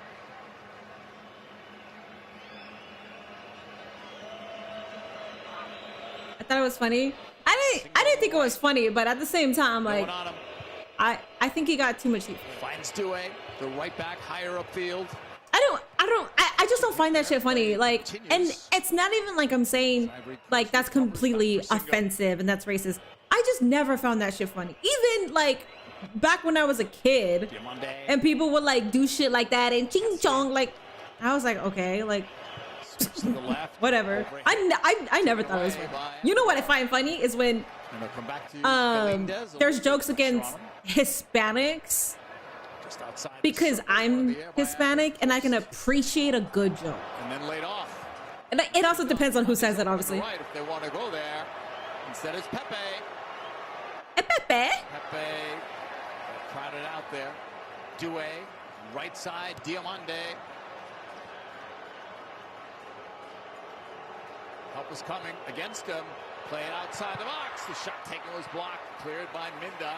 I thought it was funny. I didn't think it was funny, but at the same time, like, I think he got too much heat. Finds Due, the right back higher upfield. I just don't find that shit funny. Like, and it's not even like I'm saying like that's completely offensive and that's racist. I just never found that shit funny. Even like back when I was a kid and people would like do shit like that and ching chong, like I was like, okay, like whatever. I never thought it was funny. You know what I find funny is when there's jokes against Hispanics because I'm Hispanic and I can appreciate a good joke. And then laid off. And it also depends on who says it, obviously. Right, if they want to go there. Instead it's Pepe. Pepe. Pepe crowded out there. Due, right side, Diamande. Help was coming against him. Play it outside the box. The shot taken was blocked. Cleared by Minda.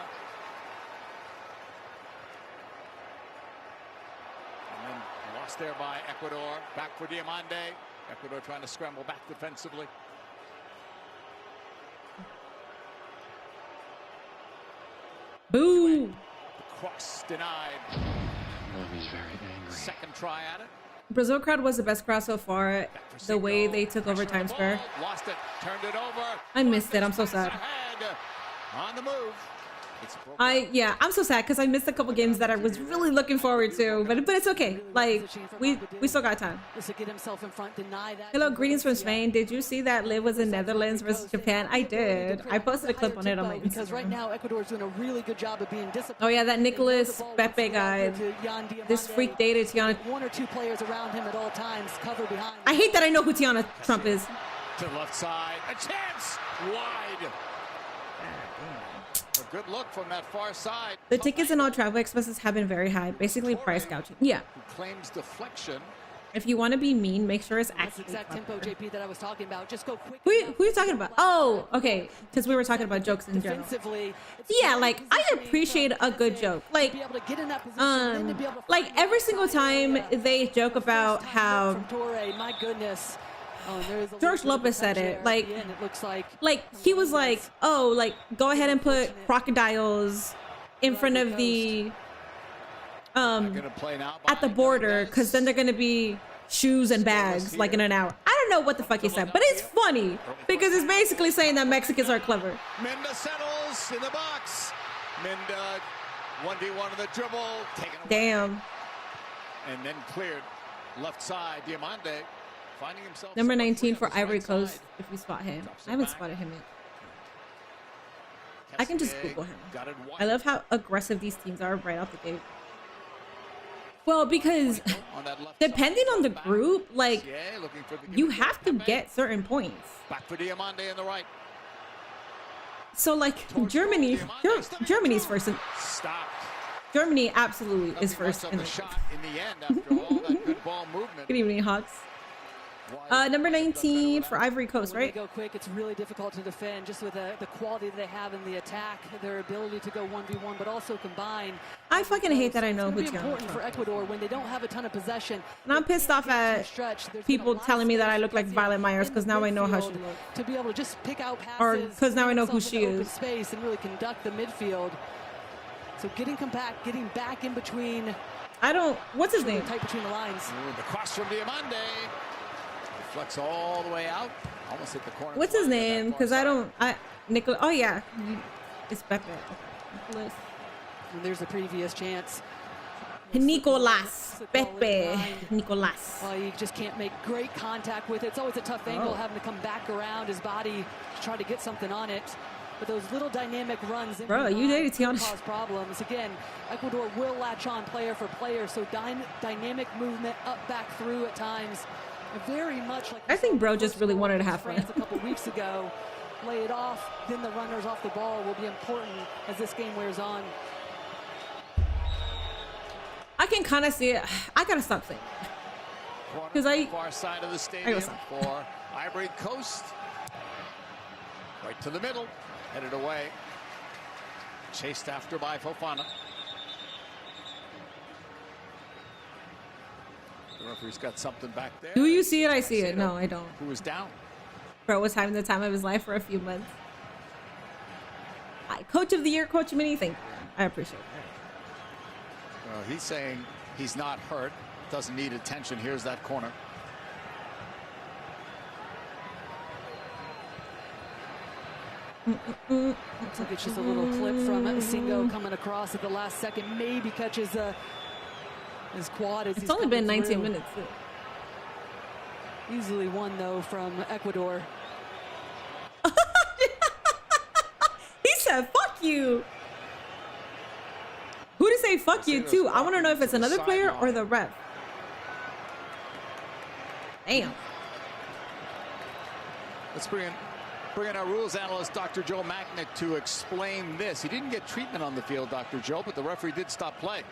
And then lost there by Ecuador. Back for Diamande. Ecuador trying to scramble back defensively. Boo! The cross denied. Mommy's very angry. Second try at it. Brazil crowd was the best crowd so far. The way they took over Times Square. Lost it. Turned it over. I missed it. I'm so sad. On the move. I'm so sad because I missed a couple games that I was really looking forward to, but it's okay. Like we still got time. Hello, greetings from Spain. Did you see that Liv was in Netherlands versus Japan? I did. I posted a clip on it on my Instagram. Because right now Ecuador is doing a really good job of being disciplined. Oh yeah, that Nicolas Pepe guy. This freak dated Tiana. One or two players around him at all times cover behind. I hate that I know who Tiana Trump is. To the left side, a chance wide. A good look from that far side. The tickets and all travel expenses have been very high, basically price gouging. Yeah. Who claims deflection. If you want to be mean, make sure it's That's actually exact tempo, JP, that I was talking about. Just go quick. Who are you talking about? Oh, okay. Because we were talking about jokes in general. Yeah, like I appreciate a good joke. Like, like every single time they joke about how my goodness. George Lopez said it. Like, it looks like he was like, oh, like go ahead and put crocodiles in front of the at the border because then they're gonna be shoes and bags like in an hour. I don't know what the fuck he said, but it's funny because it's basically saying that Mexicans are clever. Minda settles in the box. Minda 1v1 on the dribble, taken away. Damn. And then cleared left side. Diamande finding himself Number 19 for Ivory Coast. If you spot him, I haven't spotted him yet. I can just Google him. I love how aggressive these teams are right out the gate. Well, because depending on the group, like you have to get certain points. Back for Diamande in the right. So like Germany's first. Stop. Germany absolutely is first in the shot in the end after all that good ball movement. Good evening, Hawks. Number 19 for Ivory Coast, right? Go quick. It's really difficult to defend just with the quality that they have in the attack, their ability to go 1v1, but also combine. I fucking hate that I know who's going. It's important for Ecuador when they don't have a ton of possession. And I'm pissed off at people telling me that I look like Violet Myers because now I know how she looks. To be able to just pick out passes, or because now I know who she is. Space and really conduct the midfield. So getting compact, getting back in between. What's his name? Tight between the lines. The cross from Diamande. Flex all the way out. Almost hit the corner. What's his name? Because Nicholas. Oh yeah, it's Pepe. Nicholas. And there's the previous chance. Nicolas. Pepe. Nicolas. Well, you just can't make great contact with it. It's always a tough angle having to come back around his body to try to get something on it. But those little dynamic runs bro, you dated Tiana. Cause problems. Again, Ecuador will latch on player for player, so dynamic movement up, back, through at times. Very much like I think bro just really wanted to have fun. A couple weeks ago, lay it off, then the runners off the ball will be important as this game wears on. I can kind of see it. I gotta stop saying because far side of the stadium for Ivory Coast, right to the middle, headed away, chased after by Fofana. The referee's got something back there. Do you see it? I see it. No, I don't. Who was down? Bro was having the time of his life for a few months. Coach of the year, Coach Mini, thank you. I appreciate that. He's saying he's not hurt, doesn't need attention. Here's that corner. Looks like it's just a little clip from Singo coming across at the last second. Maybe catches his quad as it's only been 19 minutes. Easily one, though, from Ecuador. He said, fuck you. Who to say fuck you to? I want to know if it's another player or the ref. Damn. Let's bring in our rules analyst, Dr. Joe Macknick, to explain this. He didn't get treatment on the field, Dr. Joe, but the referee did stop play.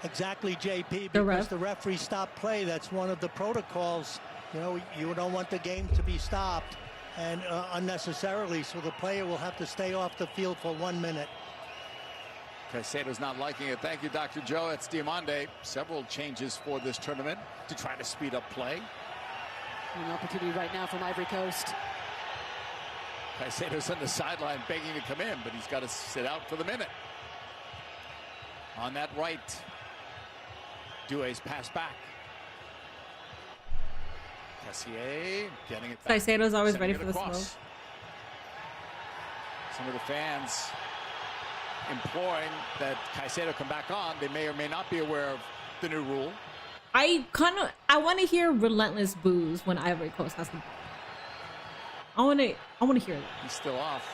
Exactly, JP, because the referee stopped play. That's one of the protocols. You know, you don't want the game to be stopped and unnecessarily, so the player will have to stay off the field for 1 minute. Caicedo's not liking it. Thank you, Dr. Joe. It's Diamande. Several changes for this tournament to try to speed up play. An opportunity right now from Ivory Coast. Caicedo's on the sideline begging to come in, but he's got to sit out for the minute. On that right, Doué's pass back. Cassier getting it back. Caicedo's always ready for the smoke. Some of the fans imploring that Caicedo come back on. They may or may not be aware of the new rule. I want to hear relentless boos when Ivory Coast has the ball. I want to hear that. He's still off.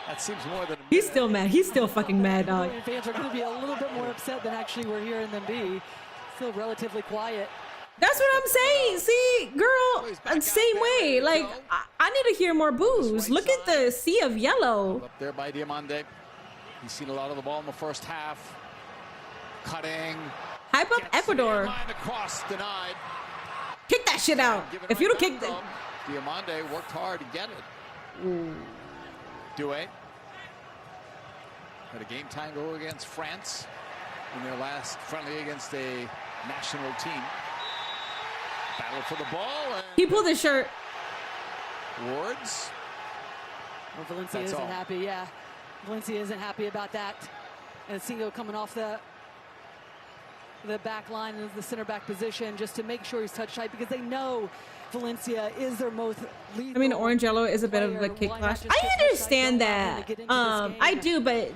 That seems more than. He's still mad. He's still fucking mad, dog. Fans are going to be a little bit more upset than actually we're hearing them be. Still relatively quiet. That's what I'm saying. See, girl, same way. Like, I need to hear more boos. Look at the sea of yellow. Up there by Diamande. He's seen a lot of the ball in the first half. Cutting. Hype up Ecuador. Across, denied. Kick that shit out. If you don't kick the... Diamande worked hard to get it. Doué. Had a game time goal against France in their last friendly against a national team. Battle for the ball. He pulled his shirt. Wards. Well, Valencia isn't happy, yeah. Valencia isn't happy about that. And Singo coming off the back line of the center back position just to make sure he's touch tight because they know Valencia is their most lethal. I mean, orange yellow is a bit of a kick clash. I understand that. I do, but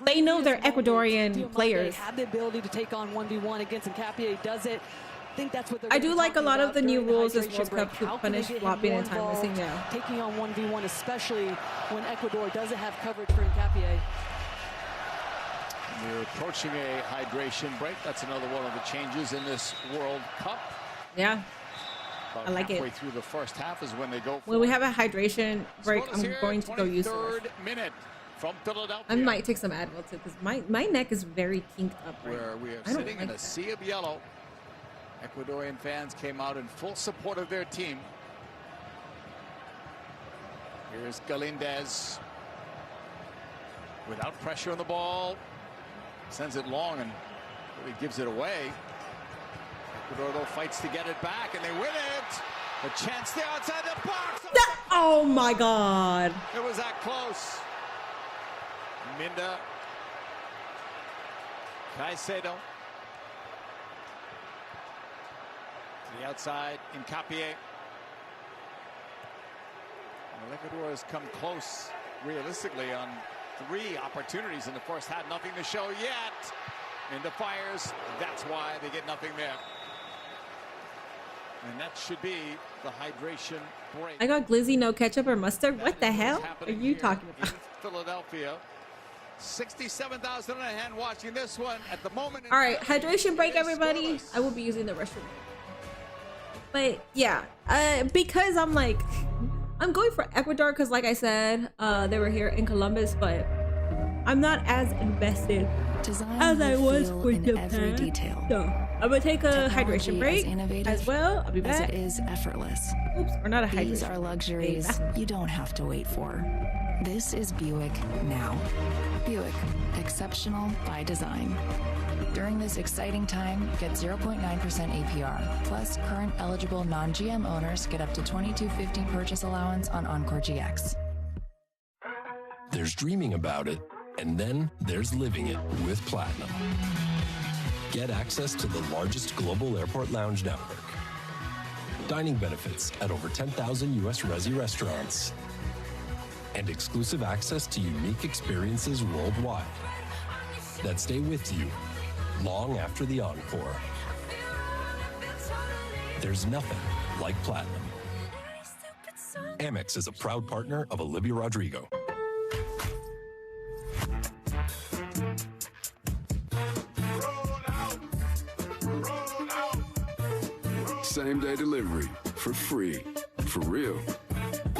they know they're Ecuadorian players. They have the ability to take on 1v1 against Nkapié. Does it? I think that's what I do like a lot of the new rules this World Cup to punish flopping and time missing. Yeah. Taking on 1v1, especially when Ecuador doesn't have coverage for Nkapié. We're approaching a hydration break. That's another one of the changes in this World Cup. Yeah. About I like halfway it. through the first half is when they go. When we have a hydration break, I'm going to go use it. Third minute from Philadelphia. I might take some Advil too because my neck is very kinked up. Right where we are sitting in a sea of yellow. Ecuadorian fans came out in full support of their team. Here's Galindez without pressure on the ball. Sends it long and really gives it away. Ecuador, though, fights to get it back, and they win it. A chance there outside the box. Oh, my God. It was that close. Minda. Caicedo. To the outside, Nkapié. Ecuador has come close, realistically, on 3 opportunities in the first half, nothing to show yet. Into fires, that's why they get nothing there. And that should be the hydration break. I got glizzy, no ketchup or mustard. What the hell are you talking about? In Philadelphia. 67,000 in a hand watching this one at the moment. All right, hydration break, everybody. I will be using the restroom. But yeah, because I'm like, I'm going for Ecuador because, like I said, they were here in Columbus, but I'm not as invested as I was with Japan. So I'm gonna take a hydration break as well. I'll be back. It is effortless. Oops, or not a hydration. These are luxuries you don't have to wait for. This is Buick now. Buick, exceptional by design. During this exciting time, get 0.9% APR. Plus, current eligible non-GM owners get up to $2,250 purchase allowance on Encore GX. There's dreaming about it, and then there's living it with Platinum. Get access to the largest global airport lounge network. Dining benefits at over 10,000 U.S. Resi restaurants. And exclusive access to unique experiences worldwide that stay with you long after the encore. There's nothing like Platinum. Amex is a proud partner of Olivia Rodrigo. Same-day delivery for free. For real.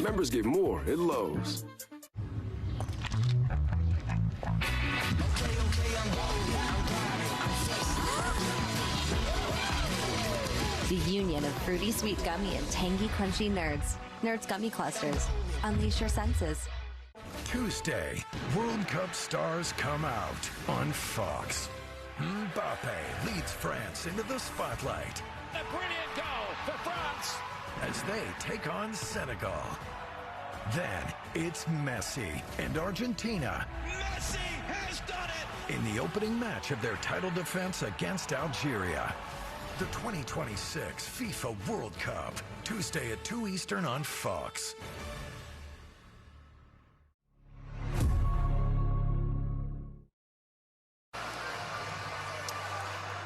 Members get more at Lowe's. The union of fruity sweet gummy and tangy crunchy nerds. Nerds Gummy Clusters. Unleash your senses. Tuesday, World Cup stars come out on Fox. Mbappe leads France into the spotlight. A brilliant goal for France as they take on Senegal. Then it's Messi and Argentina. Messi has done it! In the opening match of their title defense against Algeria. The 2026 FIFA World Cup, Tuesday at 2 Eastern on Fox.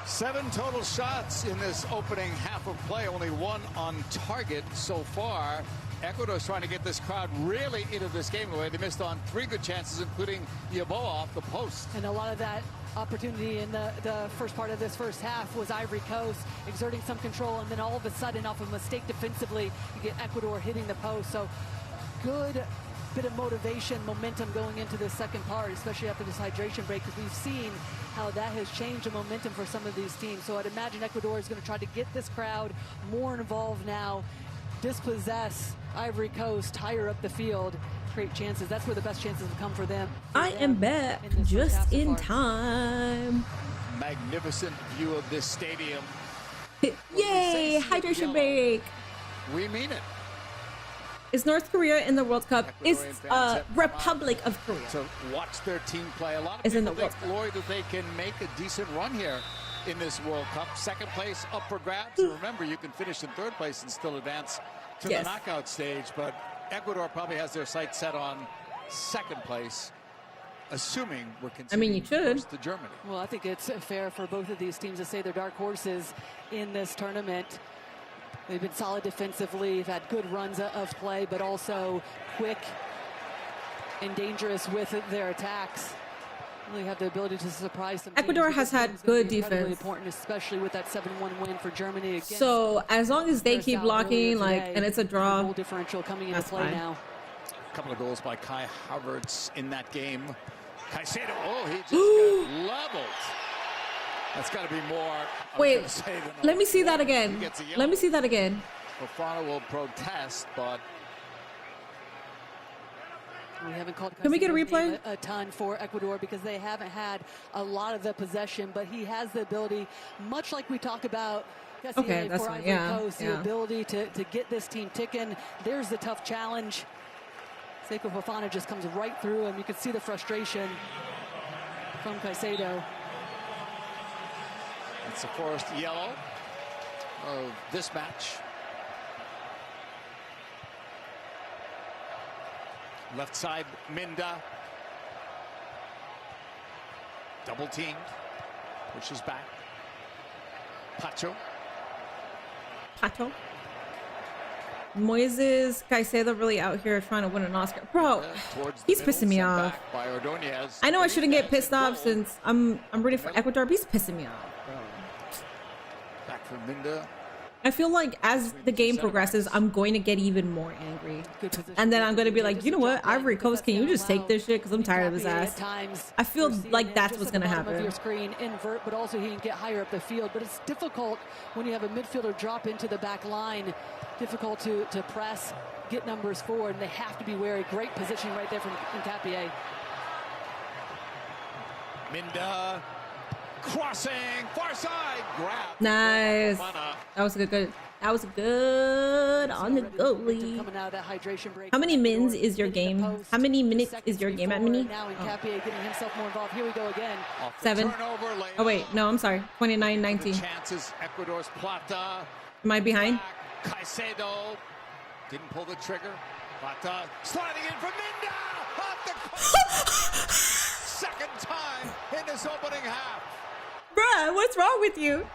Seven total shots in this opening half of play, only 1 on target so far. Ecuador's trying to get this crowd really into this game. They missed on 3 good chances, including Yeboah off the post. And a lot of that opportunity in the first part of this first half was Ivory Coast exerting some control, and then all of a sudden, off a mistake defensively, you get Ecuador hitting the post. So good bit of motivation, momentum going into the second part, especially after this hydration break, because we've seen how that has changed the momentum for some of these teams. So I'd imagine Ecuador is going to try to get this crowd more involved now, dispossess Ivory Coast higher up the field, create chances. That's where the best chances have come for them. I am back just in time. Magnificent view of this stadium. Yay, hydration break. We mean it. Is North Korea in the World Cup? Is Republic of Korea. So watch their team play. A lot of is people think, Lloyd, that they can make a decent run here in this World Cup. Second place up for grabs. And remember, you can finish in third place and still advance to the knockout stage. But Ecuador probably has their sights set on second place, assuming we're considering first to Germany. Well, I think it's fair for both of these teams to say they're dark horses in this tournament. They've been solid defensively, they've had good runs of play, but also quick and dangerous with their attacks. Really have the ability to surprise some Ecuador teams. has had good defense. Important, especially with that 7-1 win for Germany. So as long as they keep blocking, and it's a draw, goal differential coming into play now. A couple of goals by Kai Havertz in that game. Caicedo, he just got leveled. That's got to be more. Wait, let me see that again. Let me see that again. Fofana will protest, but we haven't called. Can we get a replay? A ton for Ecuador because they haven't had a lot of the possession, but he has the ability, much like we talk about. Okay, that's for fine. Ivory Coast, the ability to get this team ticking. There's the tough challenge. Seko Fofana just comes right through him. You can see the frustration from Caicedo. It's the first yellow of this match. Left side, Minda. Double teamed. Pushes back. Pacho. Moises Caicedo really out here trying to win an Oscar. Bro, he's pissing me off. I know I shouldn't get pissed off since I'm rooting for Ecuador, but he's pissing me off, bro. Back for Minda. I feel like as the game progresses, I'm going to get even more angry. And then I'm going to be like, you know what? Ivory Coast, can you just take this shit? Because I'm tired of his ass. I feel like that's what's going to happen. Your screen invert, but also he can get higher up the field. But it's difficult when you have a midfielder drop into the back line. Difficult to press, get numbers forward, and they have to be wary. Great positioning right there from Nkapié. Minda. Crossing, far side, grab. Nice. That was good. That was good on the goalie. How many mins is your game? How many minutes is your game at Mini? Now Nkapié getting himself more involved. Here we go again. 7. Oh wait, no, I'm sorry. 29-19. Chances, Ecuador's Plata. Am I behind? Caicedo didn't pull the trigger. Plata sliding in for Minda. Off the second time in this opening half. Bruh, what's wrong with you?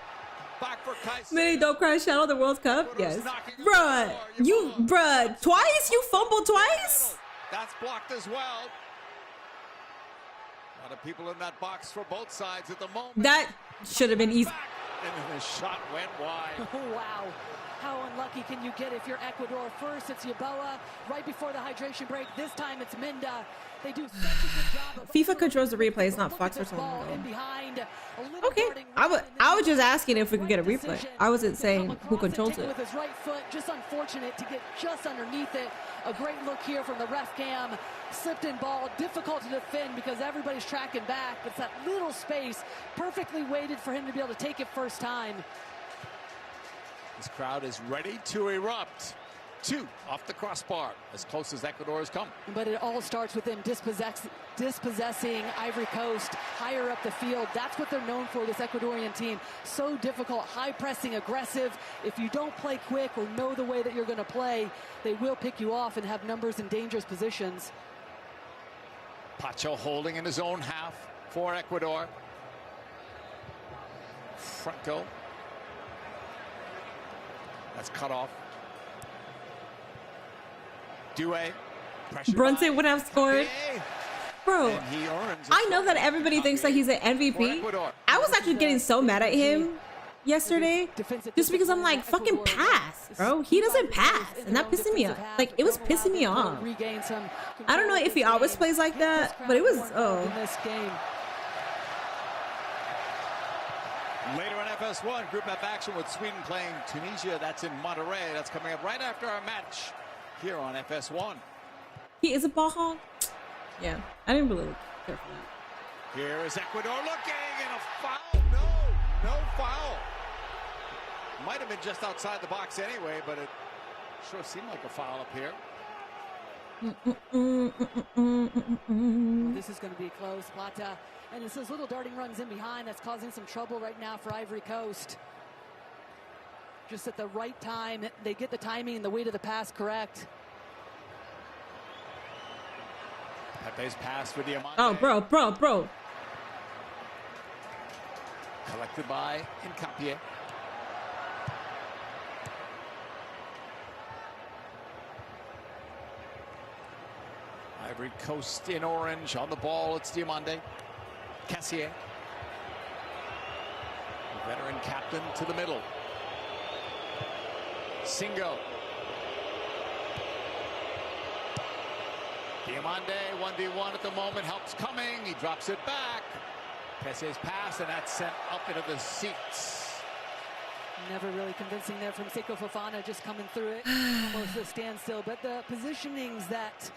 Back for Caicedo. Mini, don't cry, shadow the World Cup. Yes. Bruh, twice? You fumbled twice? That's blocked as well. A lot of people in that box for both sides at the moment. That should have been easy. And then the shot went wide. Wow. How unlucky can you get if you're Ecuador? First, it's Yeboah. Right before the hydration break. This time, it's Minda. They do such a good job. FIFA controls the replays, not Fox or something. Okay, I was just asking if we could get a replay. I wasn't saying who controls it. With his right foot, just unfortunate to get just underneath it. A great look here from the ref cam. Slipped in ball, difficult to defend because everybody's tracking back. It's that little space, perfectly weighted for him to be able to take it first time. This crowd is ready to erupt. 2 off the crossbar, as close as Ecuador has come. But it all starts with them dispossessing Ivory Coast higher up the field. That's what they're known for, this Ecuadorian team. So difficult, high pressing, aggressive. If you don't play quick or know the way that you're going to play, they will pick you off and have numbers in dangerous positions. Pacho holding in his own half for Ecuador. Franco. That's cut off. Due. Brunson would have scored. Bro, I know that everybody thinks that he's an MVP. I was actually getting so mad at him yesterday just because I'm like, fucking pass, bro. He doesn't pass, and that pissed me off. Like, it was pissing me off. I don't know if he always plays like that, but it was, Later on FS1, Group F action with Sweden playing Tunisia. That's in Monterrey. That's coming up right after our match here on FS1. He is a ball hog? Yeah, I didn't really care for that. Here is Ecuador looking, and a foul. No foul. Might have been just outside the box anyway, but it sure seemed like a foul up here. This is going to be close. Plata. And it's those little darting runs in behind that's causing some trouble right now for Ivory Coast. Just at the right time, they get the timing and the weight of the pass correct. Pepe's pass for Diamante. Oh, bro. Collected by Nkapié. Ivory Coast in orange on the ball. It's Diamante. Cassier. Veteran captain to the middle. Singo. Diamante 1v1 at the moment. Helps coming. He drops it back. Cassier's pass, and that's sent up into the seats. Never really convincing there from Seko Fofana, just coming through it. Almost a standstill. But the positionings that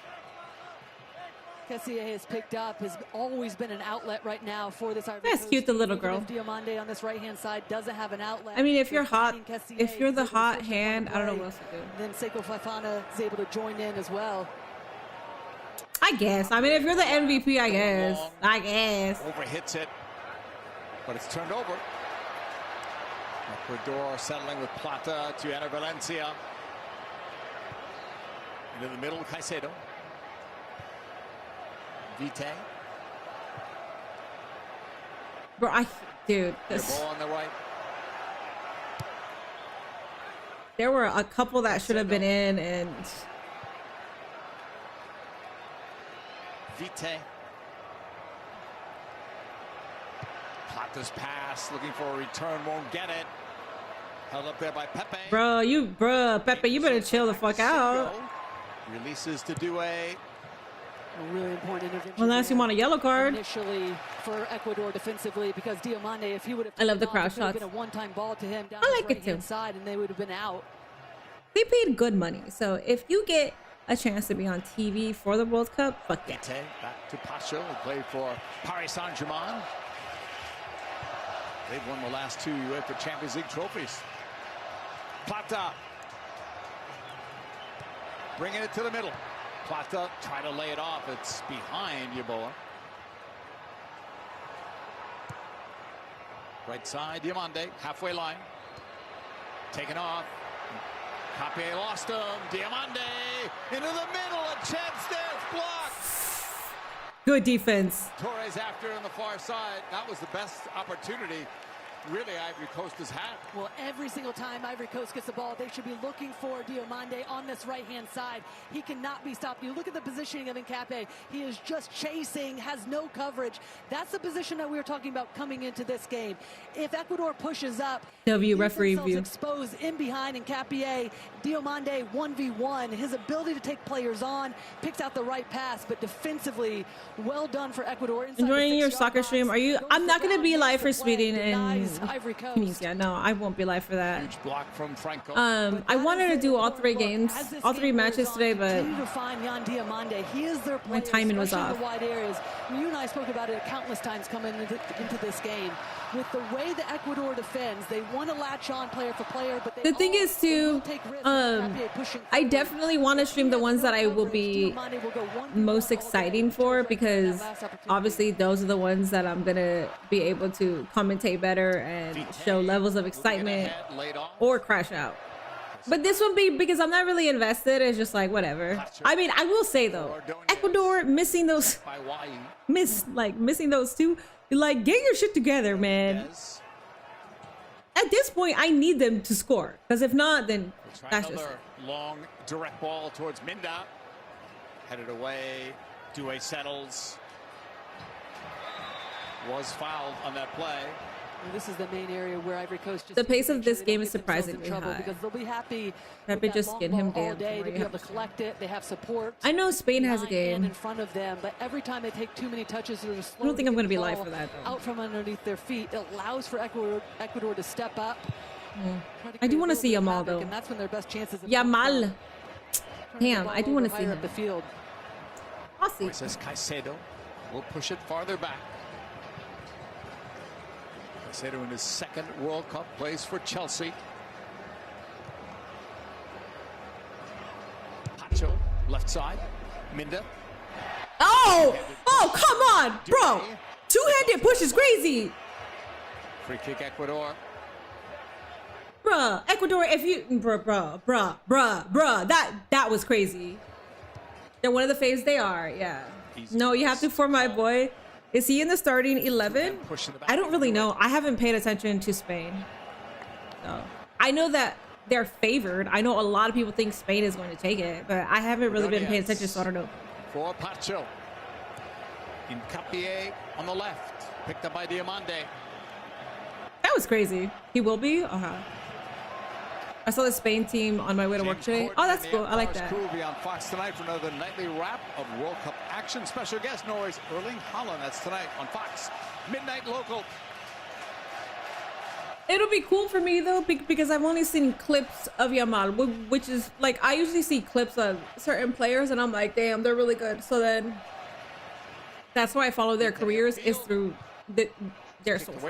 Cassier has picked up has always been an outlet right now for this Ivory Coast. That's cute, the little girl. Diamante on this right-hand side doesn't have an outlet. I mean, if you're the hot hand, I don't know what else to do. Then Seko Fofana is able to join in as well. I guess. I mean, if you're the MVP, I guess. Overhits it, but it's turned over. Ecuador settling with Plata to enter Valencia. Into the middle, Caicedo. Vite. Bro, dude, Ball on the right. there were a couple that should have been in, and Vite. Plata's pass, looking for a return, won't get it. Held up there by Pepe. Pepe, you better chill the fuck out. Releases to Due. A really important intervention. Unless you want a yellow card. Initially for Ecuador defensively, because Diomande, if he would have, I love the crowd shots. shots. Been a one-time ball to him down I like his it too. right-hand side, and they would have been out. They paid good money, so if you get a chance to be on TV for the World Cup, fuck yeah. Back to Pacho, who played for Paris Saint-Germain. They've won the last 2 UEFA Champions League trophies. Plata. Bringing it to the middle. Plata trying to lay it off. It's behind Yeboah. Right side, Diomande, halfway line. Taken off. Capie lost him. Diomande into the middle. A chance there. It's blocked. Good defense. Torres after on the far side. That was the best opportunity really Ivory Coast has had. Well, every single time Ivory Coast gets the ball, they should be looking for Diomande on this right-hand side. He cannot be stopped. You look at the positioning of Nkape. He is just chasing, has no coverage. That's the position that we were talking about coming into this game. If Ecuador pushes up, referee view exposed in behind Nkape. Diomande 1v1. His ability to take players on, picks out the right pass, but defensively, well done for Ecuador. Enjoying your soccer stream? Are you? I'm not gonna be live for Sweden and Tunisia. No, I won't be live for that. Huge block from Franco. I wanted to do all 3 games, all 3 matches today, but my timing was off. Wide areas. You and I spoke about it countless times coming into this game. With the way that Ecuador defends, they want to latch on player for player, but the thing is too, I definitely want to stream the ones that I will be most exciting for, because obviously those are the ones that I'm gonna be able to commentate better and show levels of excitement or crash out. But this one be because I'm not really invested. It's just like whatever. I mean, I will say though, Ecuador missing those, missing those 2. Like, get your shit together, man. At this point, I need them to score, because if not, then that's just long direct ball towards Minda. Headed away. Due settles. Was fouled on that play. This is the main area where Ivory Coast. The pace of this game is surprisingly high. Because they'll be happy. Pepe just get him down. Day to be able to collect it. They have support. I know Spain has a game in front of them, but every time they take too many touches, they're just I don't think I'm going to be live for that though. Out from underneath their feet, it allows for Ecuador to step up. I do want to see Yamal though. And that's when their best chances. Yamal. Damn, I do want to see him. The field. I'll see. Says Caicedo will push it farther back. Caicedo in his 2nd World Cup plays for Chelsea. Pacho, left side. Minda. Oh, come on, bro. 2-handed push is crazy. Free kick, Ecuador. Bruh, Ecuador, if you, bruh, that was crazy. They're one of the faves they are, yeah. No, you have to for my boy. Is he in the starting 11? I don't really know. I haven't paid attention to Spain. So I know that they're favored. I know a lot of people think Spain is going to take it, but I haven't really been paying attention, so I don't know. For Pacho. Nkape on the left. Picked up by Diomande. That was crazy. He will be? I saw the Spain team on my way to work today. Oh, that's cool. I like that. Crew will be on Fox tonight for another nightly wrap of World Cup action. Special guest, Norway's Erling Haaland. That's tonight on Fox. Midnight local. It'll be cool for me though, because I've only seen clips of Yamal, which is like, I usually see clips of certain players and I'm like, damn, they're really good. So then that's why I follow their careers, is through their social.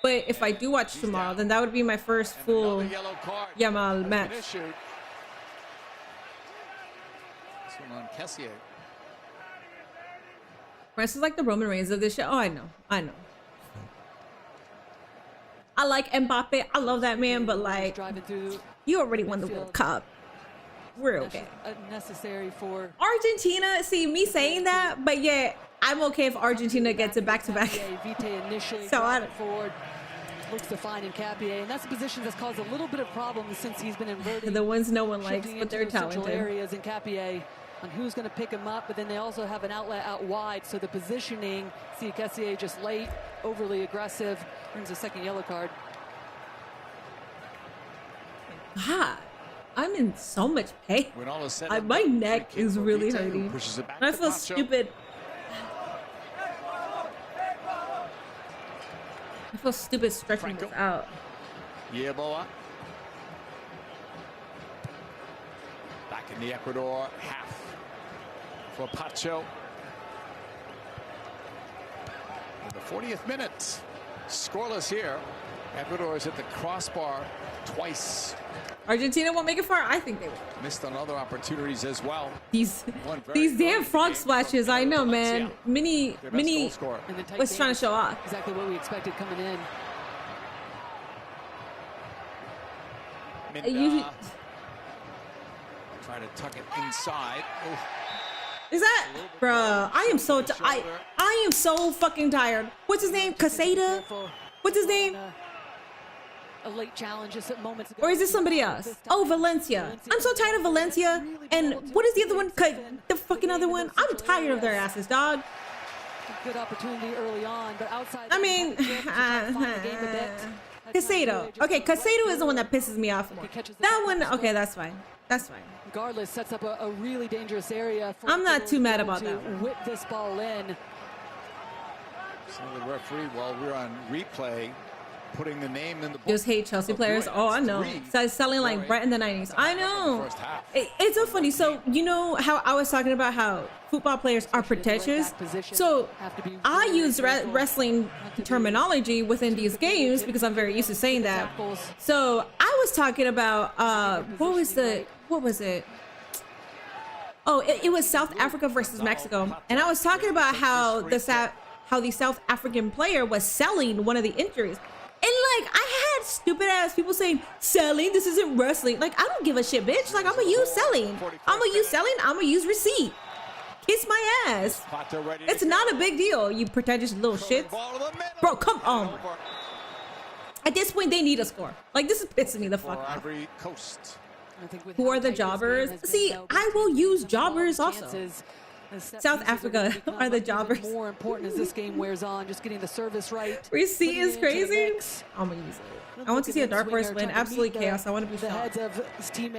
But if I do watch tomorrow, then that would be my first full Yamal match. This one on Kessier. This is like the Roman Reigns of this shit. Oh, I know. I like Mbappe. I love that man, but like, you already won the World Cup. We're okay. Necessary for Argentina. See, me saying that, but yeah, I'm okay if Argentina gets it back-to-back. Vite initially So forward. Looks to find in Capier, and that's a position that's caused a little bit of problems since he's been inverted. The ones no one likes, but they're talented. Areas in Capier on who's going to pick him up, but then they also have an outlet out wide, so the positioning, see Cassier just late, overly aggressive, earns a second yellow card. God, I'm in so much pain. When all is said, My neck is really hurting. And I feel stupid. I feel stupid stretching this out. Yeboah. Back in the Ecuador half for Pacho. In the 40th minute, scoreless here. Ecuador is at the crossbar twice. Argentina won't make it far. I think they will. Missed on other opportunities as well. These damn frog splashes. I know, man. Mini was trying to show off. Exactly what we expected coming in. Minda trying to tuck it inside. Oh. Is that, bruh? I am so I am so fucking tired. What's his name? Caseta? What's his name? A late challenge just at moments ago. Or is this somebody else? Oh, Valencia. I'm so tired of Valencia. And what is the other one? The fucking other one? I'm tired of their asses, dog. Good opportunity early on, but outside. I mean, Casado. Okay, Casado is the one that pisses me off more. That one, okay, that's fine. That's fine. Regardless, sets up a really dangerous area. I'm not too mad about that. Whip this ball in. So the referee, while we're on replay, putting the name in the book. Just hate Chelsea players. Oh, I know. So selling like Brett in the 90s. I know. It's so funny. So you know how I was talking about how football players are pretentious. So I use wrestling terminology within these games because I'm very used to saying that. So I was talking about what was it? Oh, it was South Africa versus Mexico, and I was talking about how the South African player was selling one of the injuries. And like, I had stupid ass people saying, selling, this isn't wrestling. Like, I don't give a shit, bitch. Like, I'm gonna use selling. I'm gonna use selling. I'm gonna use receipt. Kiss my ass. It's not a big deal, you pretentious little shits. Bro, come on. At this point, they need a score. Like, this is pissing me the fuck off. Ivory Coast. Who are the jobbers? See, I will use jobbers also. South Africa are the jobbers. More important as this game wears on, just getting the service right. Receipt is crazy. I'm gonna use it. I want to see a dark horse win. Absolutely chaos. I want to be shocked.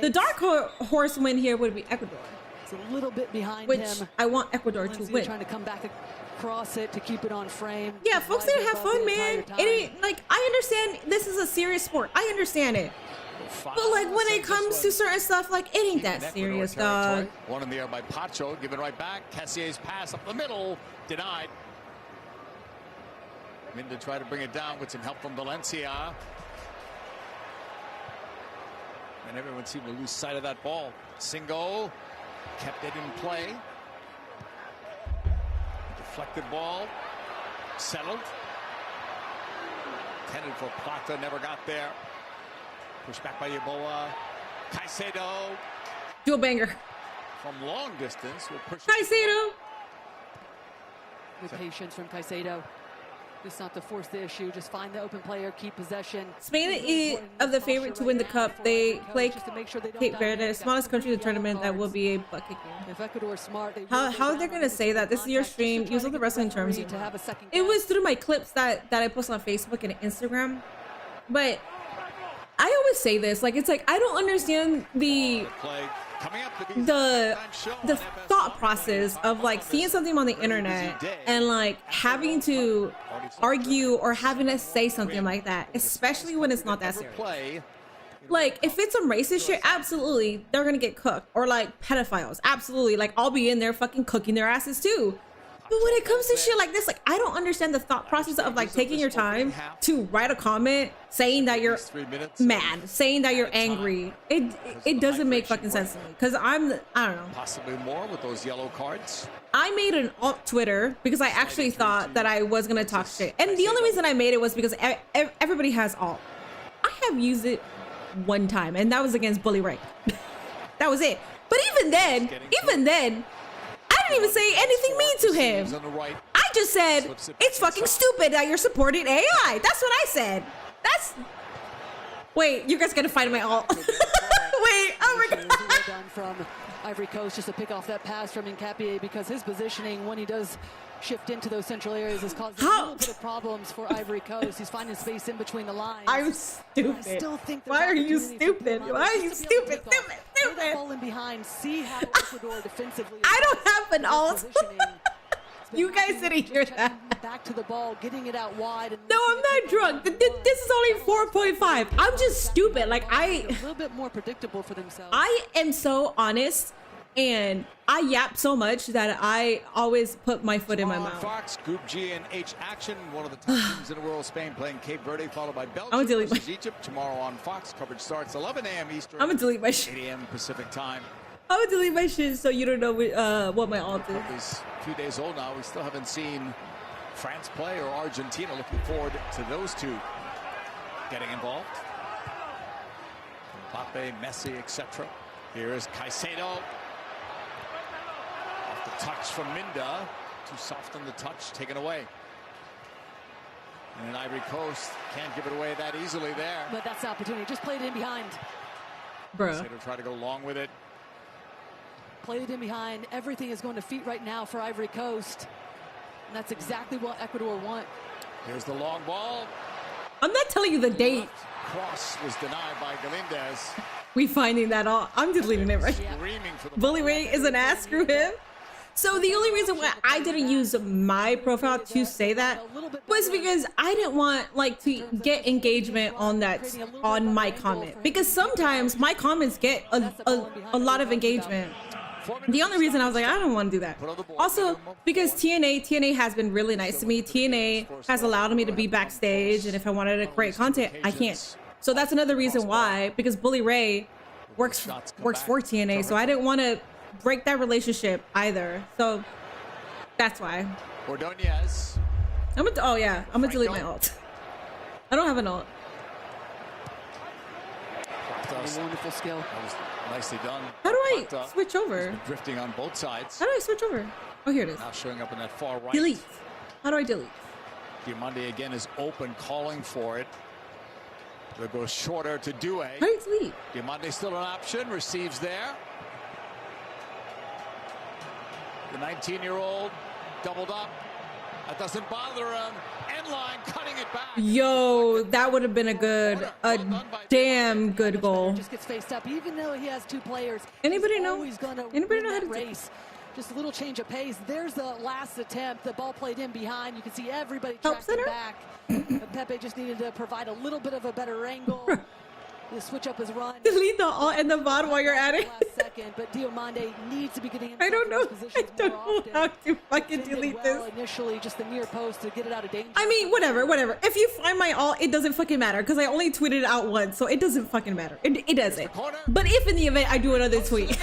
The dark horse win here would be Ecuador. It's a little bit behind which him. I want Ecuador to win. Trying to come back across it to keep it on frame. Yeah, folks need to have fun, man. It ain't like, I understand this is a serious sport. I understand it. But like when it comes to certain stuff, like it ain't that serious, dog. One in the air by Pacho, given right back. Cassier's pass up the middle, denied. Minda tried to bring it down with some help from Valencia. And everyone seemed to lose sight of that ball. Singo kept it in play. Deflected ball, settled. Intended for Plata, never got there. Pushed back by Yeboah. Caicedo. Do a banger. From long distance. Caicedo. With patience from Caicedo. Just not to force the issue. Just find the open player, keep possession. Spain is of the favorite to win the cup. They play Cape Verde, smallest country in the tournament. That will be a butt kicking. If Ecuador is smart, how they're gonna say that? This is your stream. Use all the wrestling terms. It was through my clips that I post on Facebook and Instagram. But I always say this, like, it's like I don't understand the thought process of like seeing something on the internet and like having to argue or having to say something like that, especially when it's not that serious. Like, if it's some racist shit, absolutely they're gonna get cooked. Or like pedophiles, absolutely, like I'll be in there fucking cooking their asses too. But when it comes to shit like this, like, I don't understand the thought process of like taking your time to write a comment saying that you're mad, saying that you're angry. It doesn't make fucking sense to me, because I don't know. Possibly more with those yellow cards. I made an alt Twitter because I actually thought that I was gonna talk shit, and the only reason I made it was because everybody has alt. I have used it one time, and that was against Bully Ray. That was it. But even then, I didn't even say anything mean to him. I just said, it's fucking stupid that you're supporting AI. That's what I said. Wait, you guys gotta find my alt. Wait, oh my god. Well done from Ivory Coast just to pick off that pass from Nkapie, because his positioning when he does shift into those central areas is causing a little bit of problems for Ivory Coast. He's finding space in between the lines. I'm stupid. I still think why are you stupid? Why are you stupid? Stupid. Falling behind. See how Ecuador defensively. I don't have an alt. You guys didn't hear that. Back to the ball, getting it out wide. And no, I'm not drunk. This is only 4.5. I'm just stupid. Like a little bit more predictable for themselves. I am so honest, and I yap so much that I always put my foot in my mouth. Fox, Group G and H action. One of the top teams in the world, Spain playing Cape Verde, followed by Belgium versus Egypt. Tomorrow on Fox. Coverage starts 11 a.m. Eastern. I'm gonna delete my shit. 8 a.m. Pacific time. I'm gonna delete my shit so you don't know what my alt is. It's a few days old now. We still haven't seen France play or Argentina. Looking forward to those two getting involved. Mbappe, Messi, etc. Here is Caicedo. Off the touch from Minda. Too soft on the touch. Taken away. And Ivory Coast can't give it away that easily there. But that's the opportunity. Just played it in behind. Bro. Caicedo try to go long with it. Played it in behind. Everything is going to feet right now for Ivory Coast. And that's exactly what Ecuador want. Here's the long ball. I'm not telling you the date. Cross was denied by Galindez. We finding that all. I'm deleting it right now. Bully Ray is an ass. Screw him. So the only reason why I didn't use my profile to say that was because I didn't want to get engagement on my comment, because sometimes my comments get a lot of engagement. The only reason I was like, I don't want to do that. Also, because TNA has been really nice to me. TNA has allowed me to be backstage, and if I wanted to create content, I can't. So that's another reason why, because Bully Ray works for TNA, so I didn't want to break that relationship either. So that's why. Ordonez. I'm gonna delete my alt. I don't have an alt. A wonderful skill. That was nicely done. How do I switch over? Drifting on both sides. How do I switch over? Oh, here it is. Now showing up in that far right. Delete. How do I delete? Diamande again is open, calling for it. They'll go shorter to Due. How do you delete? Diamande still an option. Receives there. The 19-year-old doubled up. That doesn't bother him. End line cutting it back. Yo, that would have been a damn good goal. Just gets faced up, even though he has two players. Anybody know? Anybody know how to race? Just a little change of pace. There's the last attempt. The ball played in behind. You can see everybody tracking back. Pepe just needed to provide a little bit of a better angle. The switch up his run. Delete the alt and the VOD while you're at it. Last second, but Diamande needs to be getting. I don't know. I don't know how to fucking delete this. Initially, just the near post to get it out of danger. I mean, whatever. If you find my alt, it doesn't fucking matter, because I only tweeted it out once, so it doesn't fucking matter. It doesn't. But if in the event I do another tweet,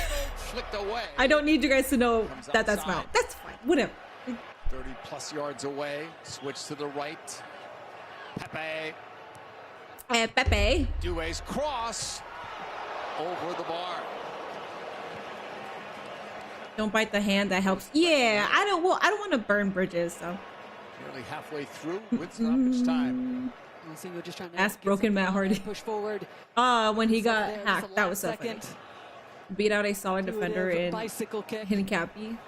I don't need you guys to know that that's my alt. That's fine. Whatever. 30+ yards away. Switch to the right. Pepe. Pepe. Due's cross over the bar. Don't bite the hand that helps. Yeah, I don't want to burn bridges, so. Nearly halfway through with stoppage time. Just trying to Ask broken Matt Hardy. Push forward. When he got hacked, that was so funny. Beat out a solid defender in Nkapie.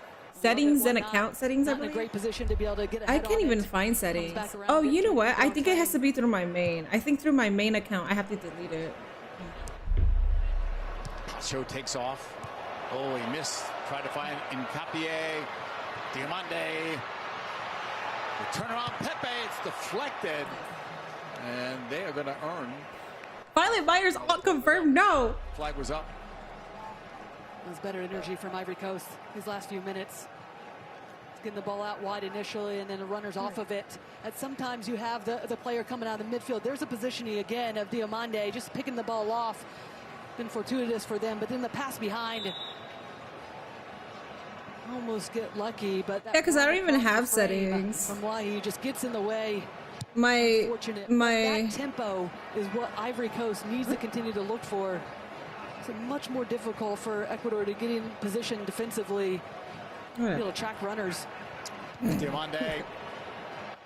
Settings and account settings. In a great position to be able to get I can't even find settings. Oh, you know what? I think it has to be through my main. I think through my main account, I have to delete it. Show takes off. Oh, he missed. Tried to find Nkapie. Diamande. The turnaround. Pepe. It's deflected. And they are going to earn. Violet Myers all confirmed. No. Flag was up. It was better energy from Ivory Coast these last few minutes. It's getting the ball out wide initially, and then the runners off of it. And sometimes you have the player coming out of the midfield. There's a positioning again of Diamande just picking the ball off. Been fortuitous for them, but then the pass behind. Almost get lucky, but yeah, because I don't even have settings. From why he just gets in the way. My that tempo is what Ivory Coast needs to continue to look for. It's much more difficult for Ecuador to get in position defensively, be able to track runners. Diomande.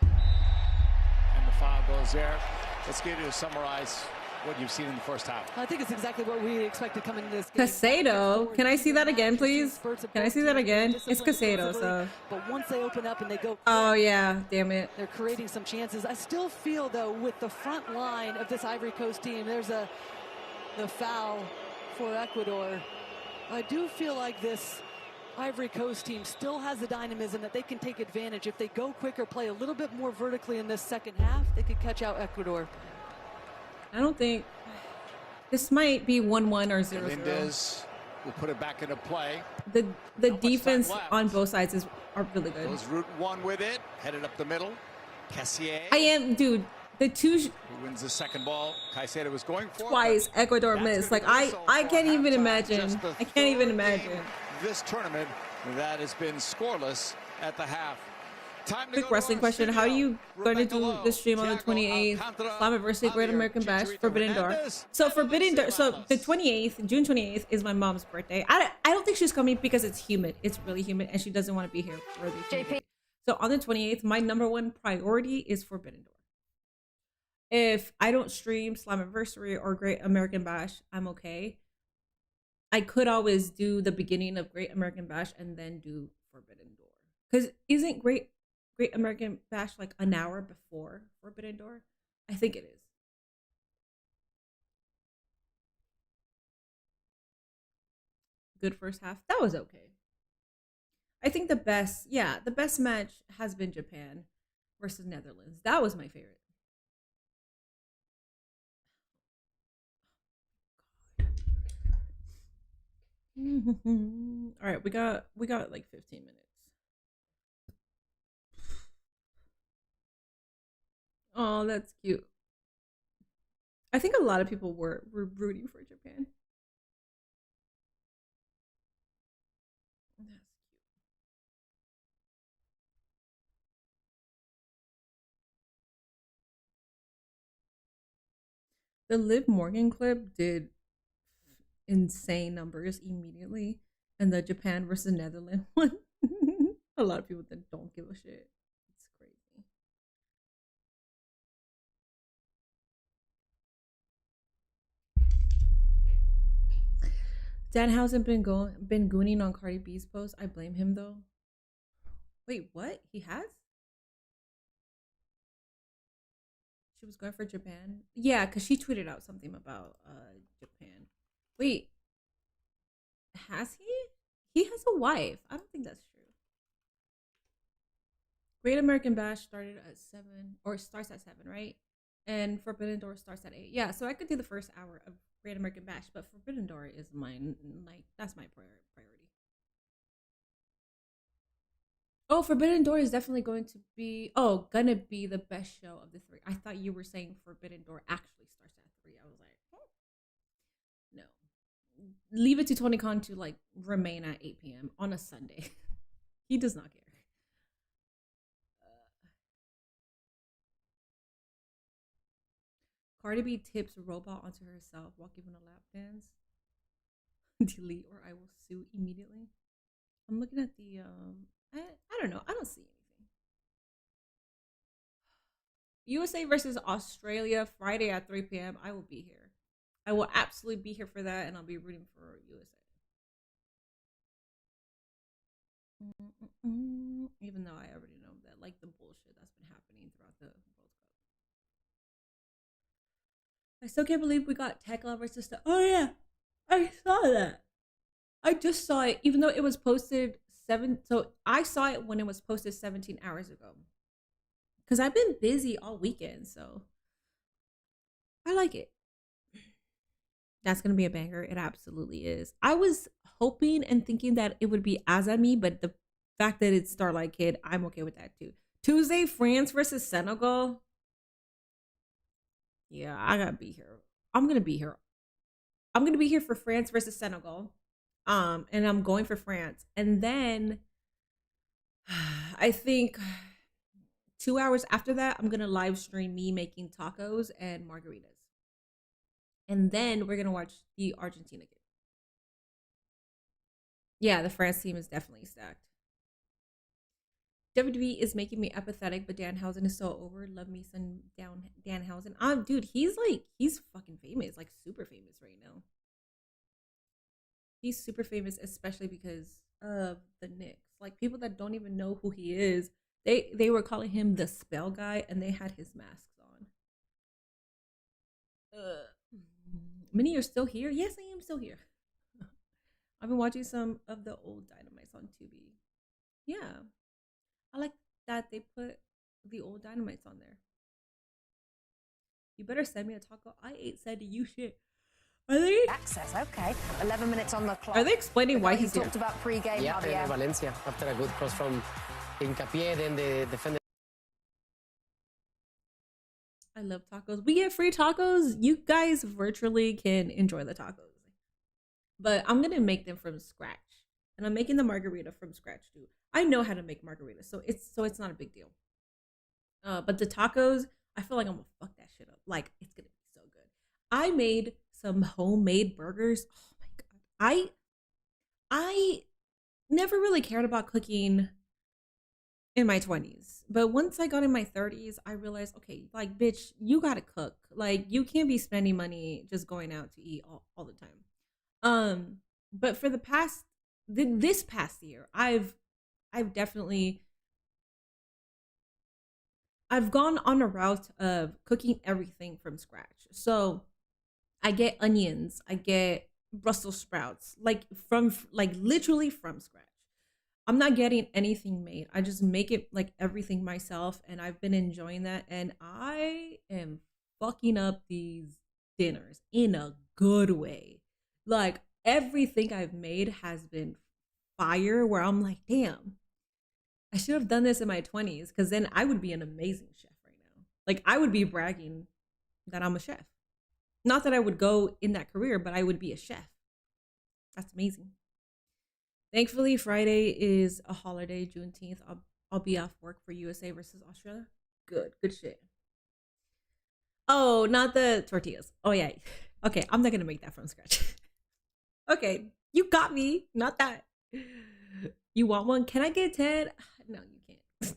And the foul goes there. Let's get you to summarize what you've seen in the first half. I think it's exactly what we expected coming into this game. Casado. Can I see that again, please? Can I see that again? It's Casado, so. But once they open up and they go. Oh, yeah. Damn it. They're creating some chances. I still feel, though, with the front line of this Ivory Coast team, there's the foul for Ecuador. I do feel like this Ivory Coast team still has the dynamism that they can take advantage. If they go quicker, play a little bit more vertically in this second half, they could catch out Ecuador. I don't think this might be 1-1 or 0-0. Mendez will put it back into play. The defense on both sides are really good. Goes route one with it, headed up the middle. Cassier. Dude. The two who wins the second ball. Caicedo was going for twice. Ecuador missed. Like I can't even imagine. I can't even imagine. This tournament that has been scoreless at the half. Quick wrestling question: how are you going to do this stream on the 28th? Slammiversary, Great American Bash, Forbidden Door. So Forbidden Door. So the 28th, June 28th, is my mom's birthday. I don't think she's coming because it's humid. It's really humid, and she doesn't want to be here for the humidity. So on the 28th, my #1 priority is Forbidden Door. If I don't stream Slammiversary or Great American Bash, I'm okay. I could always do the beginning of Great American Bash and then do Forbidden Door. Because isn't Great American Bash like an hour before Forbidden Door? I think it is. Good first half. That was okay. I think the best match has been Japan versus Netherlands. That was my favorite. All right, we got like 15 minutes. Oh, that's cute. I think a lot of people were rooting for Japan. That's cute. The Liv Morgan clip did insane numbers immediately, and the Japan versus Netherlands one, a lot of people that don't give a shit. It's crazy. Danhausen been gooning on Cardi B's post. I blame him though. Wait, what? He has? She was going for Japan? Yeah, because she tweeted out something about Japan. Wait, has he? He has a wife. I don't think that's true. Great American Bash started at 7, or starts at 7, right? And Forbidden Door starts at 8. Yeah, so I could do the first hour of Great American Bash, but Forbidden Door is mine. Like, that's my priority. Oh, Forbidden Door is definitely going to be the best show of the 3. I thought you were saying Forbidden Door actually starts at 3. I was like, no. Leave it to Tony Khan to like remain at 8 p.m. on a Sunday. He does not care. Cardi B tips robot onto herself while giving a lap dance. Delete or I will sue immediately. I'm looking at the I don't know. I don't see anything. USA versus Australia Friday at 3 p.m. I will be here. I will absolutely be here for that, and I'll be rooting for USA. Even though I already know that, like, the bullshit that's been happening throughout the World Cup. I still can't believe we got Tekla versus the. Oh yeah, I saw that. I just saw it, even though it was posted 7. So I saw it when it was posted 17 hours ago. Because I've been busy all weekend, so I like it. That's gonna be a banger. It absolutely is. I was hoping and thinking that it would be Azami, but the fact that it's Starlight Kid, I'm okay with that too. Tuesday, France versus Senegal. Yeah, I gotta be here. I'm gonna be here. I'm gonna be here for France versus Senegal. And I'm going for France. And then I think 2 hours after that, I'm gonna live stream me making tacos and margaritas. And then we're gonna watch the Argentina game. Yeah, the France team is definitely stacked. WWE is making me apathetic, but Danhausen is so over. Love me some Danhausen. Dude, he's fucking famous, like super famous right now. He's super famous, especially because of the Knicks. Like people that don't even know who he is, they were calling him the spell guy, and they had his masks on. Minnie, you're still here? Yes, I am still here. I've been watching some of the old Dynamites on Tubi. Yeah, I like that they put the old Dynamites on there. You better send me a taco. I ain't sending you shit. Are they access? Okay, 11 minutes on the clock. Are they explaining why he's talked about pre-game? Yeah, Valencia after a good cross from Hincapié, then the defender. I love tacos. We get free tacos. You guys virtually can enjoy the tacos. But I'm gonna make them from scratch. And I'm making the margarita from scratch too. I know how to make margaritas, so it's not a big deal. But the tacos, I feel like I'm gonna fuck that shit up. Like it's gonna be so good. I made some homemade burgers. Oh my god. I never really cared about cooking in my 20s. But once I got in my 30s, I realized, okay, like bitch, you gotta cook. Like you can't be spending money just going out to eat all the time. But for this past year, I've gone on a route of cooking everything from scratch. So I get onions, I get Brussels sprouts, literally from scratch. I'm not getting anything made. I just make it like everything myself, and I've been enjoying that. And I am fucking up these dinners in a good way. Like everything I've made has been fire, where I'm like, damn, I should have done this in my 20s, because then I would be an amazing chef right now. Like I would be bragging that I'm a chef. Not that I would go in that career, but I would be a chef. That's amazing. Thankfully, Friday is a holiday, Juneteenth. I'll be off work for USA versus Australia. Good shit. Oh, not the tortillas. Oh yeah. Okay, I'm not gonna make that from scratch. Okay, you got me. Not that. You want one? Can I get 10? No, you can't.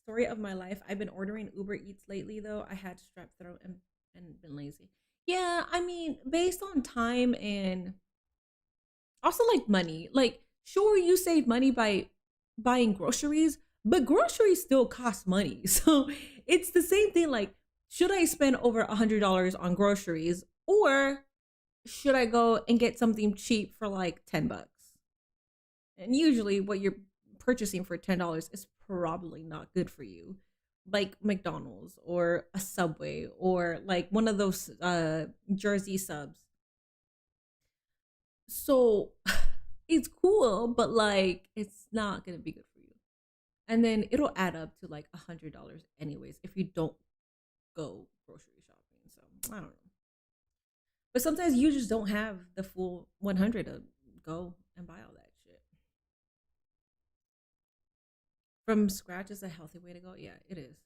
Story of my life. I've been ordering Uber Eats lately, though. I had strep throat and been lazy. Yeah, I mean, based on time and also like money. Like, sure, you save money by buying groceries, but groceries still cost money. So it's the same thing. Like, should I spend over $100 on groceries, or should I go and get something cheap for like $10? And usually what you're purchasing for $10 is probably not good for you. Like McDonald's or a Subway or like one of those Jersey subs. So it's cool, but like it's not gonna be good for you. And then it'll add up to like $100 anyways if you don't go grocery shopping. So I don't know. But sometimes you just don't have the full 100 to go and buy all that shit. From scratch is a healthy way to go. Yeah, it is.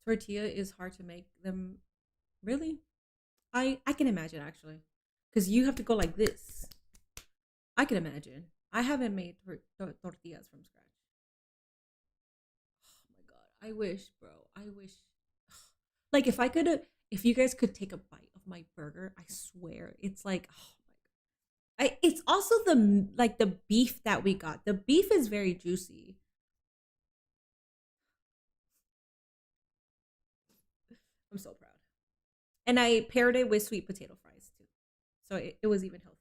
Tortilla is hard to make them. Really? I can imagine actually, because you have to go like this. I can imagine. I haven't made tortillas from scratch. Oh my god, I wish, bro. I wish. Like if you guys could take a bite of my burger, I swear it's like, oh my god. It's also the beef that we got. The beef is very juicy. I'm so proud. And I paired it with sweet potato fries too. So it was even healthier.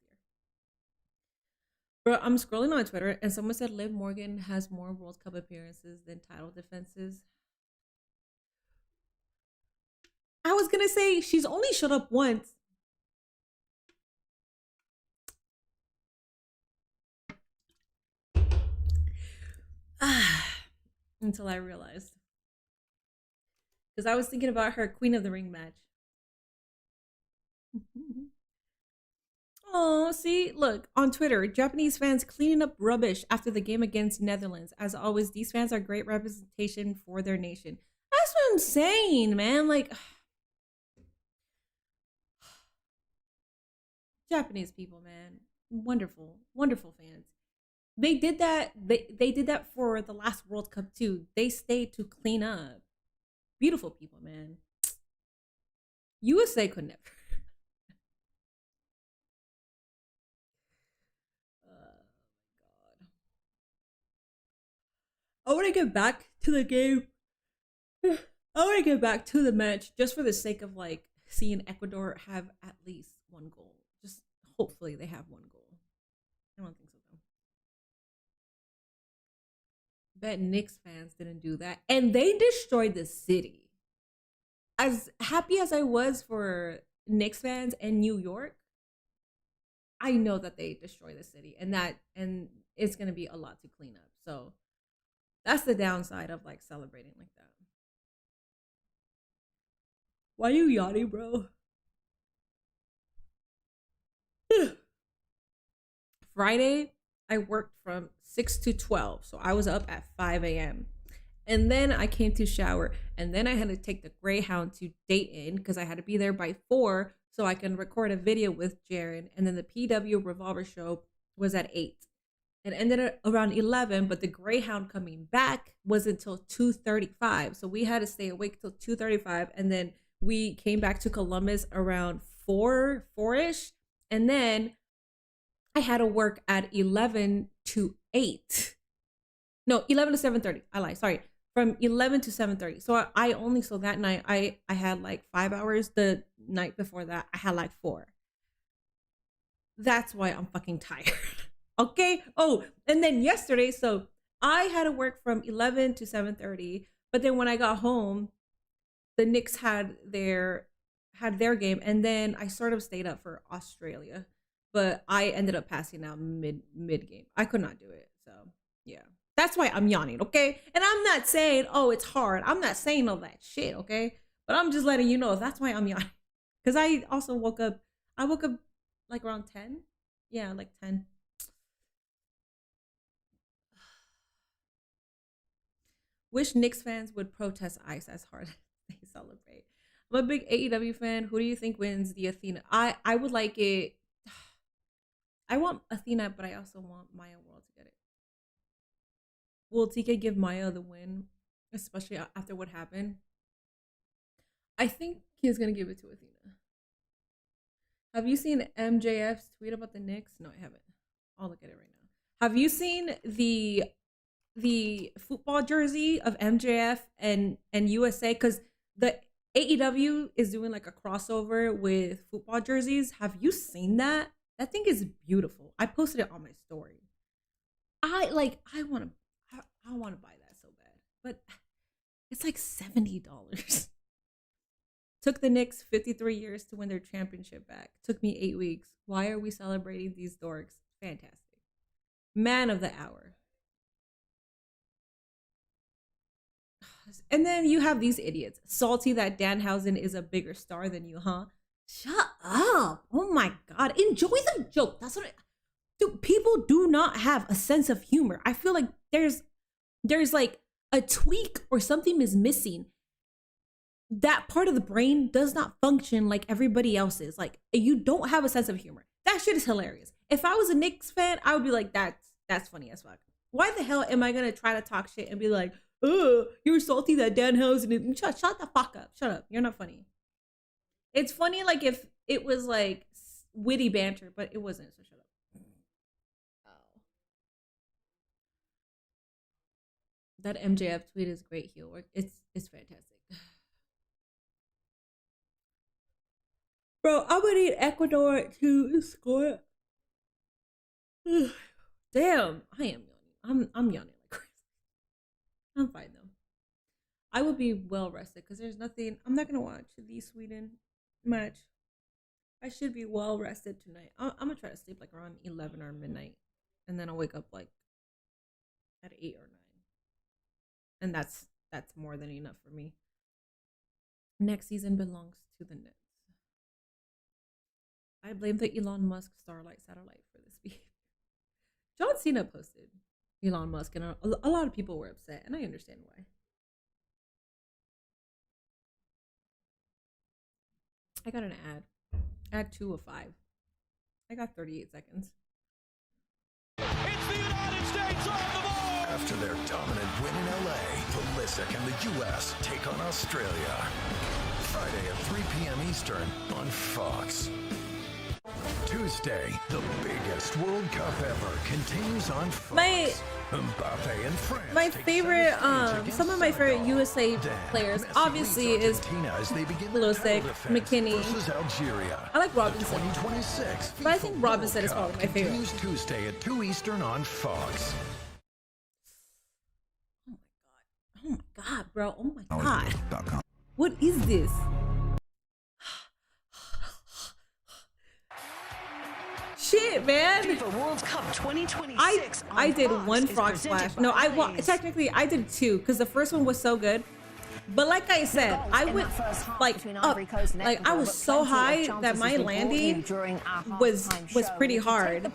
Bro, I'm scrolling on Twitter and someone said Liv Morgan has more World Cup appearances than title defenses. I was gonna say she's only showed up once. Until I realized. Because I was thinking about her Queen of the Ring match. Oh, see, look, on Twitter, Japanese fans cleaning up rubbish after the game against Netherlands. As always, these fans are great representation for their nation. That's what I'm saying, man. Like, Japanese people, man, wonderful, wonderful fans. They did that. They did that for the last World Cup too. They stayed to clean up. Beautiful people, man. USA could never. God. I want to get back to the game. I want to get back to the match just for the sake of like seeing Ecuador have at least one goal. Just hopefully they have one goal. I don't think so though. Bet Knicks fans didn't do that, and they destroyed the city. As happy as I was for Knicks fans in New York, I know that they destroy the city, and it's gonna be a lot to clean up. So that's the downside of like celebrating like that. Why you yawning, bro? Friday, I worked from 6 to 12. So I was up at 5 a.m. And then I came to shower. And then I had to take the Greyhound to Dayton because I had to be there by 4 so I can record a video with Jaron. And then the PW Revolver show was at 8. It ended at around 11, but the Greyhound coming back was until 2:35. So we had to stay awake till 2:35. And then we came back to Columbus around 4-ish. And then I had to work at 11 to 8. No, 11 to 7:30. I lied. Sorry. From 11 to 7:30. So I only, so that night I had like 5 hours. The night before that, I had like 4. That's why I'm fucking tired. Okay. Oh, and then yesterday, so I had to work from 11 to 7:30. But then when I got home, the Knicks had their game, and then I sort of stayed up for Australia, but I ended up passing out mid game. I could not do it. So yeah, that's why I'm yawning. Okay, and I'm not saying it's hard. I'm not saying all that shit. Okay, but I'm just letting you know that's why I'm yawning, because I also woke up. I woke up like around 10. Yeah, like 10. Wish Knicks fans would protest ICE as hard as they celebrate. I'm a big AEW fan. Who do you think wins the Athena? I would like it. I want Athena, but I also want Maya World to get it. Will TK give Maya the win, especially after what happened? I think he's gonna give it to Athena. Have you seen MJF's tweet about the Knicks? No, I haven't. I'll look at it right now. Have you seen the football jersey of MJF and USA? Because the AEW is doing like a crossover with football jerseys. Have you seen that? That thing is beautiful. I posted it on my story. I want to buy that so bad, but it's like $70. Took the Knicks 53 years to win their championship back. Took me 8 weeks. Why are we celebrating these dorks? Fantastic. Man of the hour. And then you have these idiots. Salty that Danhausen is a bigger star than you, huh? Shut up. Oh my God. Enjoy the joke. That's what dude, people do not have a sense of humor. I feel like there's like a tweak or something is missing. That part of the brain does not function like everybody else's. Like, you don't have a sense of humor. That shit is hilarious. If I was a Knicks fan, I would be like, that's funny as fuck. Why the hell am I gonna try to talk shit and be like, oh, you're salty that Danhausen? Shut the fuck up. Shut up. You're not funny. It's funny like if it was like witty banter, but it wasn't, so shut up. Oh. That MJF tweet is great heel work. It's fantastic. Bro, I'm gonna need Ecuador to score. Damn, I am yawning. I'm yawning like crazy. I'm fine though. I will be well rested because there's nothing. I'm not gonna watch the Sweden match. I should be well rested tonight. I'm gonna try to sleep like around 11 or midnight, and then I'll wake up like at 8 or 9, and that's more than enough for me. Next season belongs to the Nets. I blame the Elon Musk Starlight satellite for this beef. John Cena posted Elon Musk, and a lot of people were upset, and I understand why. I got an ad 2 of 5. I got 38 seconds. It's the United States on the board! After their dominant win in LA, the Lisic and the U.S. take on Australia. Friday at 3 p.m. Eastern on Fox. Tuesday, the biggest World Cup ever continues on Fox. Mbappe and France. My favorite, some of my favorite USA players, obviously, is Pulisic, McKinney. I like Robinson, but I think Robinson is probably my favorite. Tuesday at 2 Eastern on Fox. Oh my god, bro! Oh my god! What is this? Shit, man! FIFA World Cup 2026. I did one frog splash. No, technically I did two because the first one was so good. But like I said, I went like up, like I was so high that my landing was pretty hard.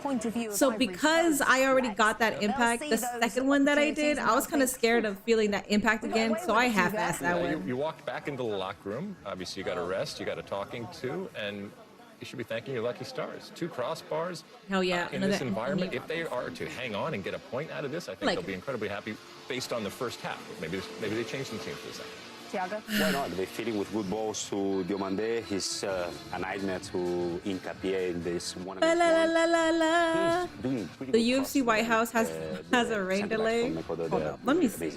So because I already got that impact, the second one that I did, I was kind of scared of feeling that impact again. So I half-assed that one. You walked back into the locker room. Obviously, you got a rest, you got a talking to, and you should be thanking your lucky stars. 2 crossbars. Hell yeah. In this environment, if they are to hang on and get a point out of this, I think they'll be incredibly happy based on the first half. Maybe they change some teams for the second. Tiago? Why not? They're feeding with good balls to Diomande. He's a nightmare to Hincapié in this one. The UFC White House has a rain delay. Hold up, let me see.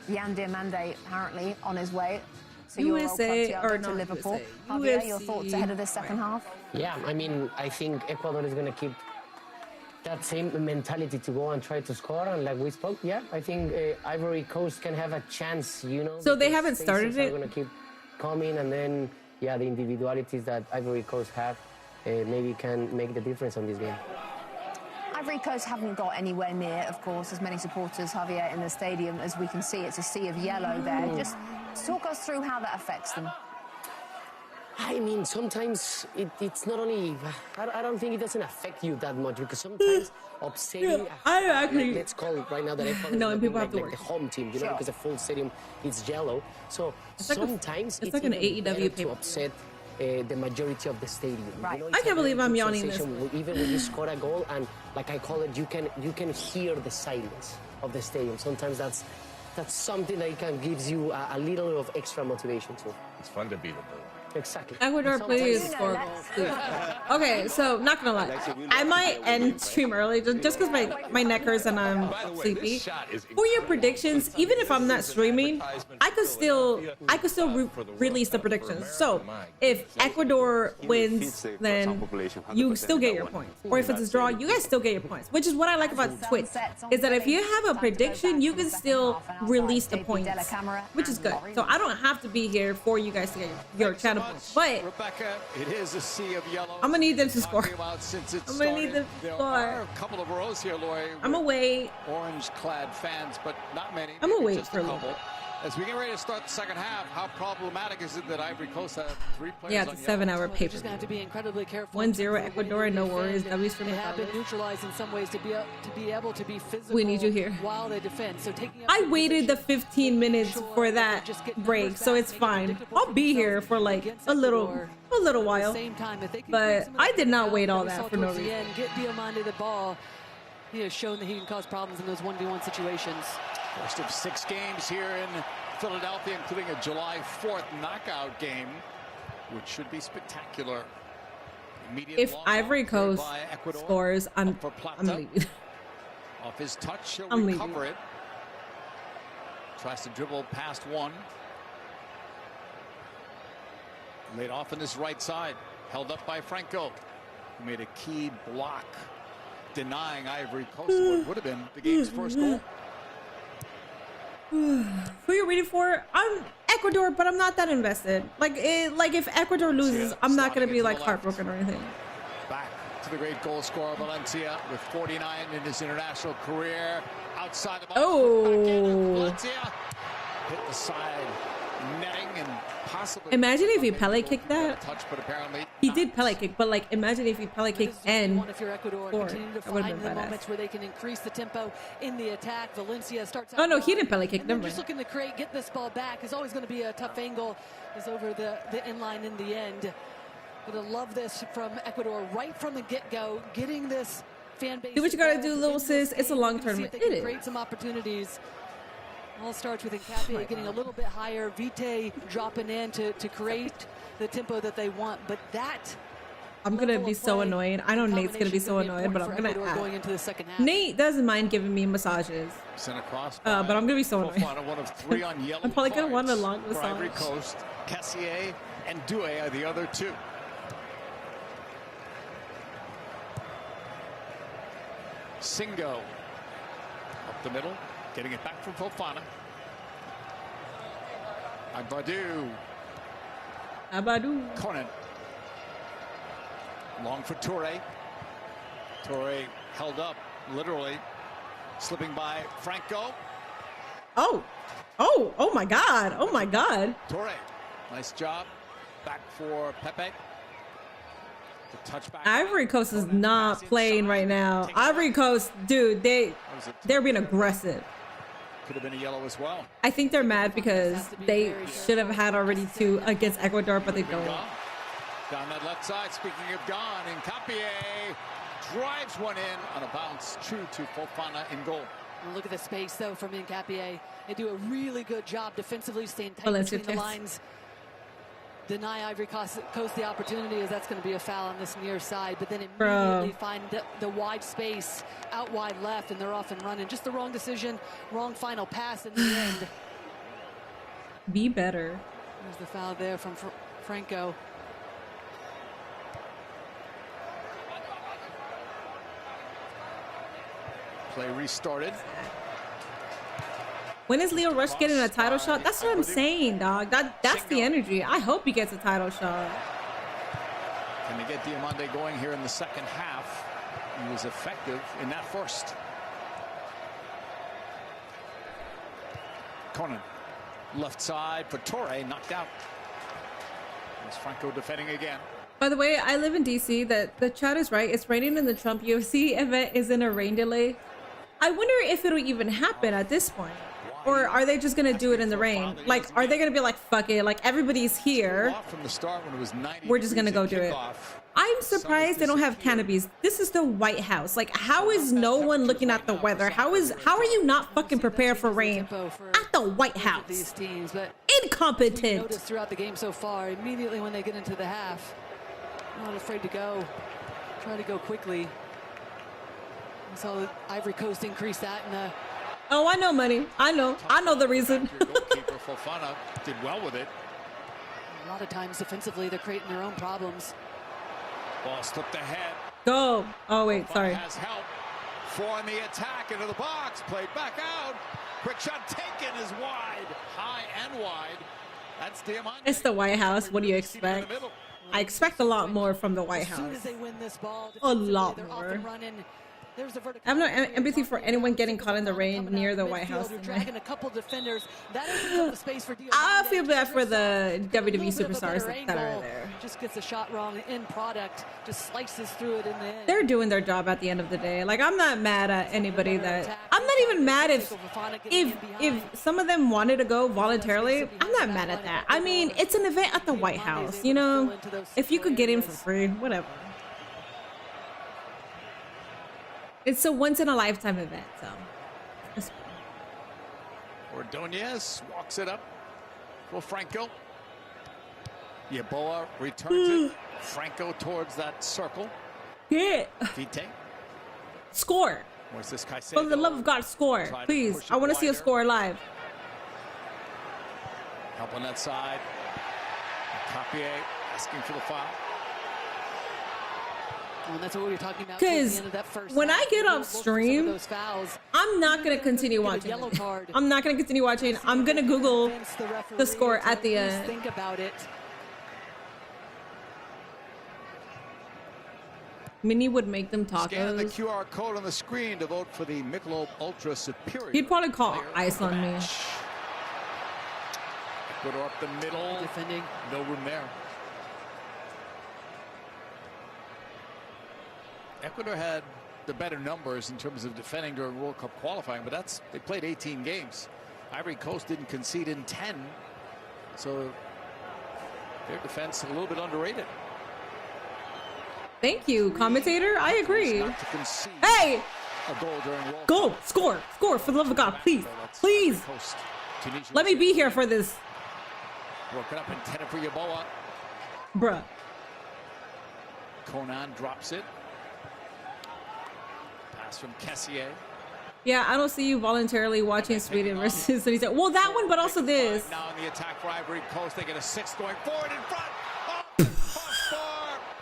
Yan Diomande apparently on his way. So USA or to not Liverpool. USA. Javier, your thoughts ahead of this second half? Yeah, I mean, I think Ecuador is going to keep that same mentality to go and try to score. And like we spoke, yeah, I think Ivory Coast can have a chance, you know. So they haven't started it? They're going to keep coming, and then, yeah, the individualities that Ivory Coast have maybe can make the difference on this game. Ivory Coast haven't got anywhere near, of course, as many supporters, Javier, in the stadium as we can see. It's a sea of yellow there. Just talk us through how that affects them. I mean, sometimes it's not only... I don't think it doesn't affect you that much, because sometimes upsetting... I actually... Let's call it right now that Ecuador is like the home team, you know, because the full stadium is yellow. So sometimes it's like an AEW to upset the majority of the stadium. Right. You know, I can't believe I'm yawning this. Even when you score a goal, and like I call it, you can hear the silence of the stadium. Sometimes that's something that can gives you a little of extra motivation too. It's fun to be the bull. Exactly. Ecuador, please score goals, please. Okay, so not gonna lie, I might end stream early just because my neck hurts and I'm sleepy. For your predictions, even if I'm not streaming, I could still release the predictions. So if Ecuador wins, then you still get your points. Or if it's a draw, you guys still get your points. Which is what I like about Twitch, is that if you have a prediction, you can still release the points, which is good. So I don't have to be here for you guys to get your channel. But Rebecca, it is a sea of yellow. I'm gonna need them to score. I'm gonna need them to there score. Are a couple of rows here, Lori. I'm gonna wait. Orange-clad fans, but not many. I'm gonna wait just for a couple. As we get ready to start the second half, how problematic is it that Ivory Coast have 3 players? Yeah, it's a 7-hour paper. Just gonna have to be incredibly careful. 1-0 Ecuador, no worries. W's for They have been neutralized in some ways to be able to be physical. We need you here. While they defend. So taking. I waited the 15 minutes for that break, so it's fine. I'll be here for like a little while. But I did not wait all that for no reason. Get Diomande the ball. He has shown that he can cause problems in those 1v1 situations. First of 6 games here in Philadelphia, including a July 4th knockout game, which should be spectacular. If Ivory Coast scores, I'm leaving. Off his touch, he'll recover it. Tries to dribble past one. Laid off on his right side. Held up by Franco, who made a key block, denying Ivory Coast what would have been the game's first goal. Who you're waiting for? I'm Ecuador, but I'm not that invested. Like if Ecuador loses, I'm not gonna be like heartbroken or anything. Back to the great goal scorer Valencia with 49 in his international career. Outside the box. Oh. Valencia hit the side netting and possibly. Imagine if he Pele kicked that. Touch, but apparently he did Pele kick, but like imagine if he Pele kicked and if you're Ecuador, continue to find the moments where they can increase the tempo in the attack. Valencia starts. Oh no, he didn't Pele kick. Never mind. Just looking to get this ball back is always going to be a tough angle. Is over the inline in the end. Gonna love this from Ecuador right from the get-go, getting this fan base. Do what you gotta do, little sis. It's a long tournament. It is. Create some opportunities. All starts with Nkapie getting a little bit higher, Vite dropping in to create the tempo that they want. But that I'm gonna be so annoyed. I know Nate's gonna be so annoyed, but I'm gonna going into the second half. Nate doesn't mind giving me massages. Sent across but I'm gonna be so annoyed. One of 3 on yellow I'm probably gonna want a long massage. Ivory Coast, Kessié and Doué are the other 2. Singo up the middle, getting it back from Fofana. Abadou. Conan. Long for Touré. Touré held up, literally, slipping by Franco. Oh my God. Oh my God. Touré, nice job. Back for Pepe. The touchback. Ivory Coast is not playing right now. Ivory Coast, dude, they're being aggressive. Could have been a yellow as well. I think they're mad because they should have had already 2 against Ecuador, but they don't. Down that left side, speaking of gone, Nkapie drives one in on a bounce, true to Fofana in goal. Well, look at the space, though, from Nkapie. They do a really good job defensively, staying tight between the lines. Deny Ivory Coast the opportunity, as that's going to be a foul on this near side, but then immediately find the wide space out wide left, and they're off and running. Just the wrong decision, wrong final pass in the end. Be better. There's the foul there from Franco. Play restarted. When is Leo Rush getting a title shot? That's what I'm saying, dog. That's the energy. I hope he gets a title shot. Can they get Diomande going here in the second half? He was effective in that first. Conan, left side for Touré, knocked out. There's Franco defending again. By the way, I live in DC. The chat is right. It's raining and the Trump UFC event is in a rain delay. I wonder if it'll even happen at this point. Or are they just gonna do it in the rain? Like, are they gonna be like, fuck it, like everybody's here, from the start when it was 90 we're just gonna go do it? I'm surprised they don't have canopies. This is the White House. Like, how is no one looking at the weather? How are you not fucking prepared for rain at the White House? These teams, but incompetent. Notice throughout the game so far, immediately when they get into the half, not afraid to go, try to go quickly. So Ivory Coast increased that in the. Oh, I know, money. I know the reason. Goalkeeper Fofana did well with it. A lot of times defensively, they're creating their own problems. Ball slipped ahead. Go. Oh, wait, Fofana sorry. has help. 4 on the attack, into the box, played back out. Quick shot taken is wide, high and wide. That's Diamante. It's the White House. What do you expect? I expect a lot more from the White House. As soon as they win this ball, a lot more. I have no empathy for anyone getting caught in the rain near the White House. Dragging a couple defenders. That opens up the space for I feel bad for the WWE superstars that are there. Just gets a shot wrong. The end product just slices through it in the end. They're doing their job at the end of the day. Like, I'm not mad at anybody that. I'm not even mad if some of them wanted to go voluntarily. I'm not mad at that. I mean, it's an event at the White House. You know, if you could get in for free, whatever. It's a once-in-a-lifetime event, so. It's cool. Ordonez walks it up for Franco. Yeboah returns it. Franco towards that circle. Yeah. Vite. Score. Where's this Caicedo? For the love of God, score. Please. I want to see a score live. Help on that side. Nkapie asking for the foul. And that's what we were talking about. Because when I get off stream, I'm not going to continue watching. I'm not going to continue watching. I'm going to Google the score at the end. Think about it. Minnie would make them tacos. Scan the QR code on the screen to vote for the Michelob Ultra Superior. He'd probably call ice on me. Ecuador up the middle. Defending. No room there. Ecuador had the better numbers in terms of defending during World Cup qualifying, but they played 18 games. Ivory Coast didn't concede in 10, so their defense a little bit underrated. Thank you, commentator. I agree. Hey! Goal! Score! Score! For the love of God, please! Please! Let me be here for this. Broken up intended for Yeboah. Bruh. Conan drops it. Pass from Kessier. Yeah, I don't see you voluntarily watching Sweden versus Tunisia. Well, that one, but also this. Now in the attack for Ivory Coast, they get a 6 going forward in front.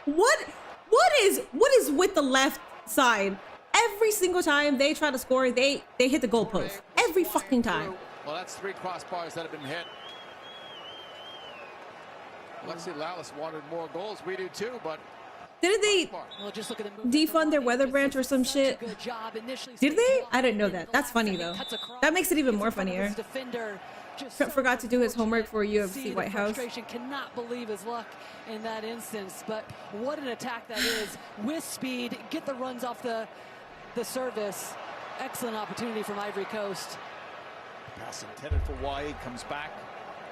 What is with the left side? Every single time they try to score, they hit the goalpost. Every fucking time. Well, that's 3 crossbars that have been hit. Alexi Lalas wanted more goals. We do too, but didn't they defund their weather branch or some shit? Did they? I didn't know that. That's funny though. That makes it even more funnier. Trent forgot to do his homework for UFC White House. Cannot believe his luck in that instance, but what an attack that is with speed. Get the runs off the service. Excellent opportunity from Ivory Coast. Pass intended for Wahi, comes back.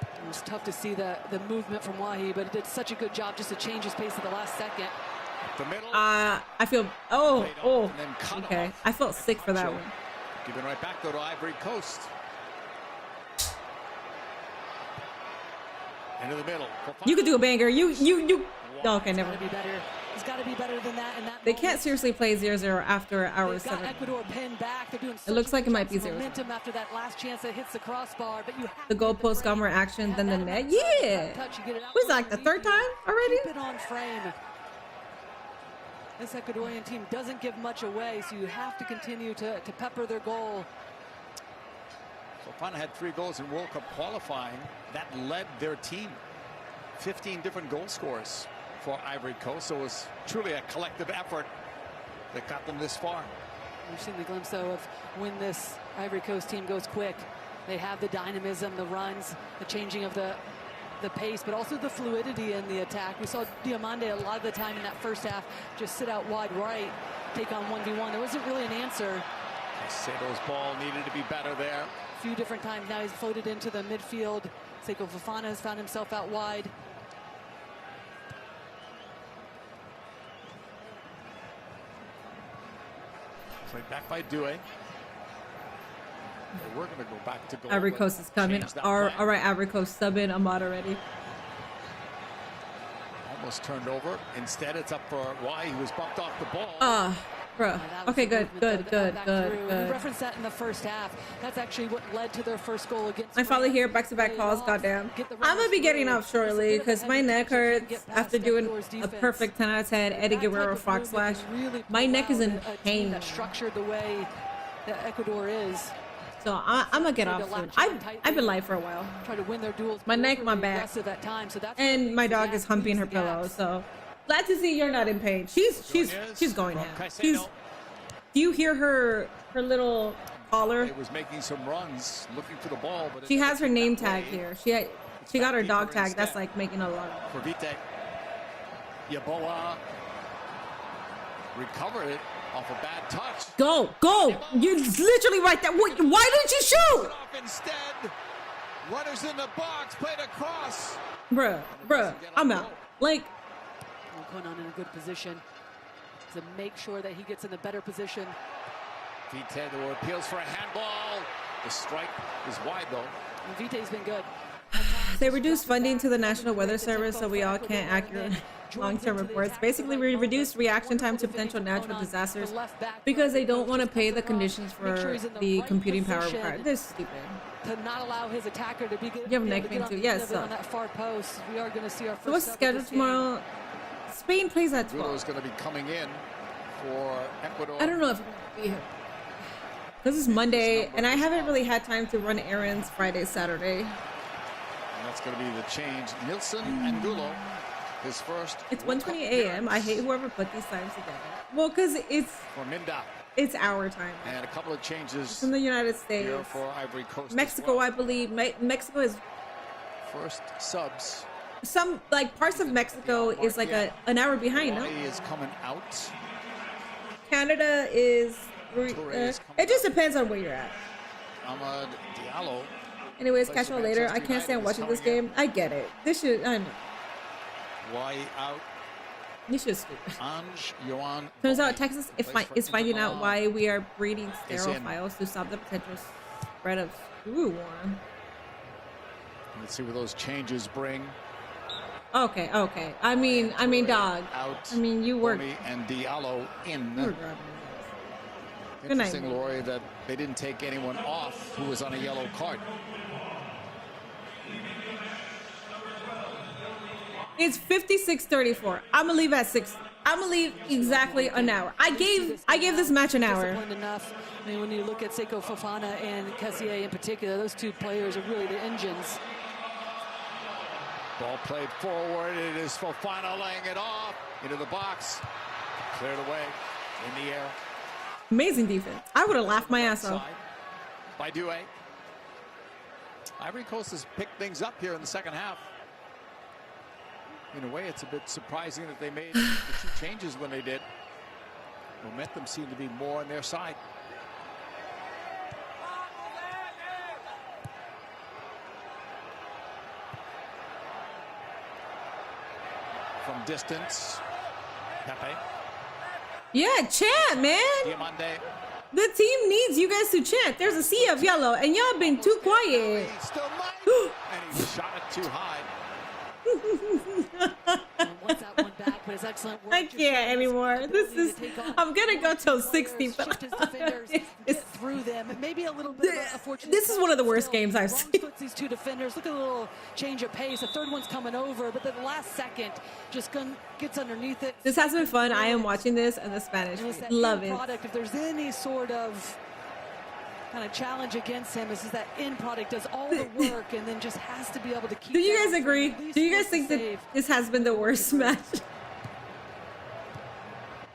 It was tough to see the movement from Wahi, but it did such a good job just to change his pace at the last second. The middle. I feel. Oh. Okay. I felt sick for that one. Giving right back though to Ivory Coast. Into the middle. You could do a banger. You. Oh, okay, never. It's got to be better than that. They can't seriously play 0-0 after hour 7. Ecuador pinned back. They're doing it looks like it might be 0-0. Momentum after that last chance that hits the crossbar, but you the goalpost got more action than the net. Yeah. Was like the 3rd time already? Keep it on frame. This Ecuadorian team doesn't give much away, so you have to continue to pepper their goal. Fofana had 3 goals in World Cup qualifying. That led their team. 15 different goal scores for Ivory Coast, so it was truly a collective effort that got them this far. We've seen the glimpse, though, of when this Ivory Coast team goes quick. They have the dynamism, the runs, the changing of the pace, but also the fluidity in the attack. We saw Diomande a lot of the time in that first half just sit out wide right, take on 1v1. There wasn't really an answer. Caicedo's ball needed to be better there. A few different times now he's floated into the midfield. Seko Fofana has found himself out wide. Played back by Doué. We're going to go back to goal. Ivory Coast is coming. All right, Ivory Coast, sub in Ahmad already. Almost turned over. Instead, it's up for Wahi, who was bumped off the ball. Bro. Okay, good. We referenced that in the first half. That's actually what led to their first goal against. I finally hear back-to-back calls. Goddamn. I'm gonna be getting off shortly because my neck hurts after doing a perfect 10 out of 10 Eddie Guerrero frog slash. My neck is in pain. That structured the way that Ecuador is. So I'm gonna get off soon. I've been live for a while. Try to win their duels. My neck, my back, and my dog is humping her pillow. So. Glad to see you're not in pain. She's going ham. Do you hear her little collar? It was making some runs, looking for the ball, but she has her name tag here. She got her dog tag. That's like making a lot of. For Vite, Yeboah recovered it off a bad touch. Go! You're literally right there. Why didn't you shoot? Instead, runners in the box, played across. Bruh, I'm out. Like. Conan in a good position to make sure that he gets in a better position. Vite, there were appeals for a handball. The strike is wide though. And Vite's been good. They reduced funding to the National Weather Service so we all can't accurate long-term reports. Basically, we reduced reaction time to potential natural disasters because they don't want to pay the conditions for the computing power required. They're stupid. To not allow his attacker to be good. You have neck pain too. Yes. On that far post, we are going to see our first. So what's scheduled tomorrow? Spain plays at 12. is going to be coming in for Ecuador. I don't know if I'm going to be here. This is Monday, and I haven't really had time to run errands Friday, Saturday. And that's going to be the change. Nilsson Angulo, his first. It's 1:20 a.m. I hate whoever put these times together. Well, because it's our time. And a couple of changes. It's in the United States. Here for Ivory Coast. Mexico, I believe. Mexico is. First subs. Some parts of Mexico is like an hour behind. No? Is coming out. Canada is. It just depends on where you're at. Ahmad Diallo. Anyways, catch y'all later. I can't stand watching this game. I get it. This should. I know. Why out? You should stupid. Turns out Texas is finding out why we are breeding sterile files to stop the potential spread of screw worm. Let's see what those changes bring. Okay. I mean, dog. Out. I mean, you were. And Diallo in. Interesting, Lori, that they didn't take anyone off who was on a yellow card. It's 56-34. I'm gonna leave at 6. I'm gonna leave exactly an hour. I gave this match an hour. Enough. I mean, when you look at Seko Fofana and Kessié in particular, those two players are really the engines. Ball played forward. It is Fofana laying it off into the box. Cleared away in the air. Amazing defense. I would have laughed my ass off. By Doué. Ivory Coast has picked things up here in the second half. In a way, it's a bit surprising that they made the 2 changes when they did. Momentum seemed to be more on their side. From distance, Pepe. Yeah, chant, man. Diamande. The team needs you guys to chant. There's a sea of yellow, and y'all been too quiet. And he shot it too high. I can't anymore. This is. I'm gonna go till 60. Through them, maybe a little bit of a fortunate. This is one of the worst games I've seen. These 2 defenders. Look at a little change of pace. The third one's coming over, but the last second just gets underneath it. This has been fun. I am watching this in the Spanish. Love it. Product. If there's any sort of kind of challenge against him, is that end product does all the work and then just has to be able to keep. Do you guys agree? Do you guys think that this has been the worst match?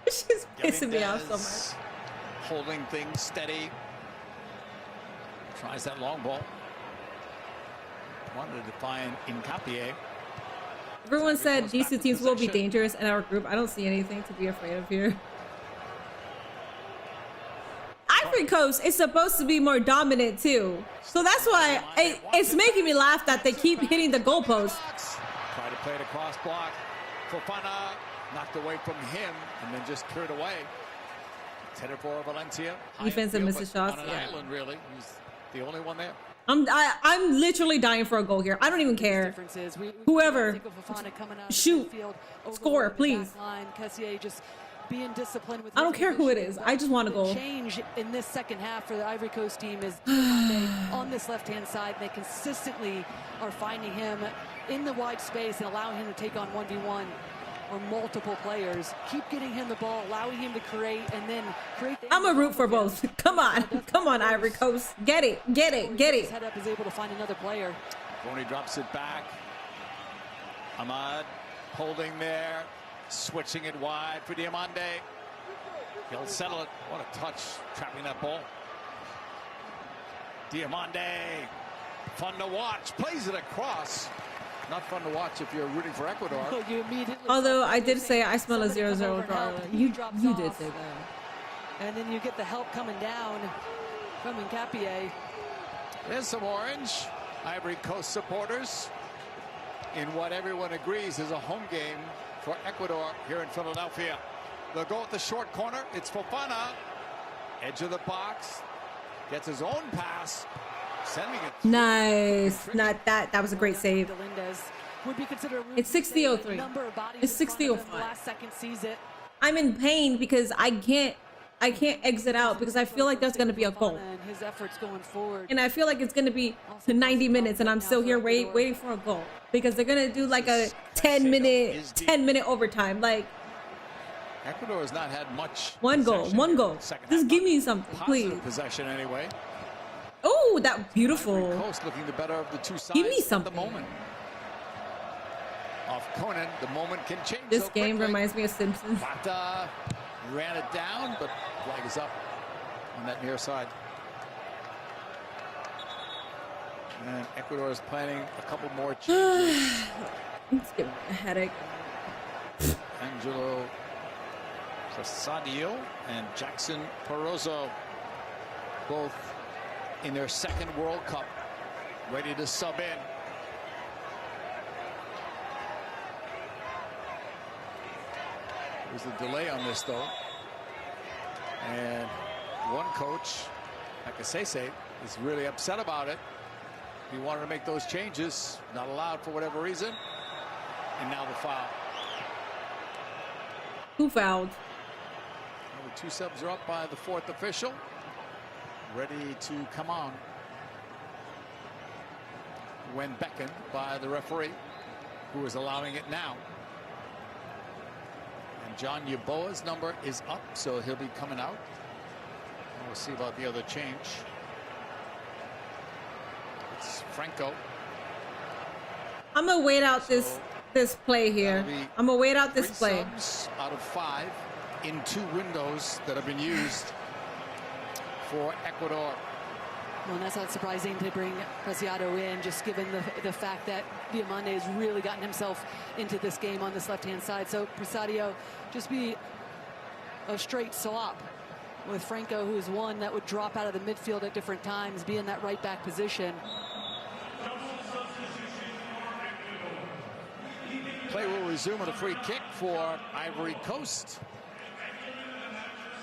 She's pissing me off so much. Holding things steady. Tries that long ball. Wanted to find Hincapié. Everyone said these 2 teams will be dangerous in our group. I don't see anything to be afraid of here. Ivory Coast is supposed to be more dominant too. So that's why it's making me laugh that they keep hitting the goalpost. Try to play it across block. Fofana knocked away from him and then just cleared away. Headed for Valencia. Defensive misses shots. On an island, really. He's the only one there. I'm literally dying for a goal here. I don't even care. Whoever, shoot, score, please. Just being disciplined with. I don't care who it is. I just want a goal. Change in this second half for the Ivory Coast team is on this left-hand side. They consistently are finding him in the wide space and allowing him to take on 1v1 or multiple players. Keep getting him the ball, allowing him to create, and then create. I'm a root for both. Come on, Ivory Coast. Get it. His head up is able to find another player. Boney drops it back. Ahmad holding there. Switching it wide for Diamande. He'll settle it. What a touch, trapping that ball. Diamande. Fun to watch. Plays it across. Not fun to watch if you're rooting for Ecuador. Although I did say I smell a 0-0 draw. You did say that. And then you get the help coming down from Hincapié. There's some orange. Ivory Coast supporters in what everyone agrees is a home game for Ecuador here in Philadelphia. They'll go at the short corner. It's Fofana. Edge of the box. Gets his own pass. Sending it. Nice. Not that. That was a great save. Would be considered it's 60-03. It's 60-05. Last second sees it. I'm in pain because I can't exit out because I feel like there's going to be a goal. And his efforts going forward. And I feel like it's going to be 90 minutes and I'm still here waiting for a goal because they're going to do like a 10 minute overtime. Like Ecuador has not had much. One goal. Just give me something, please. Possession anyway. Oh, that beautiful. Ivory Coast looking the better of the two sides. Give me something. At the moment. Off Conan, the moment can change. This game reminds me of Simpsons. Bata ran it down, but flag is up on that near side. And Ecuador is planning a couple more changes. It's giving me a headache. Angelo Prasadio and Jackson Porozo, both in their second World Cup, ready to sub in. There's a delay on this, though. And one coach, Nakasese, is really upset about it. He wanted to make those changes, not allowed for whatever reason. And now the foul. Who fouled? Well, the 2 subs are up by the 4th official. Ready to come on. When beckoned by the referee, who is allowing it now. And John Yeboah's number is up, so he'll be coming out. And we'll see about the other change. It's Franco. I'm gonna wait out this play here. I'm gonna wait out this play. Subs out of 5 in 2 windows that have been used for Ecuador. Well, and that's not surprising to bring Preciado in, just given the fact that Diomande has really gotten himself into this game on this left-hand side. So Preciado just be a straight swap with Franco, who is one that would drop out of the midfield at different times, be in that right back position. Play will resume with a free kick for Ivory Coast.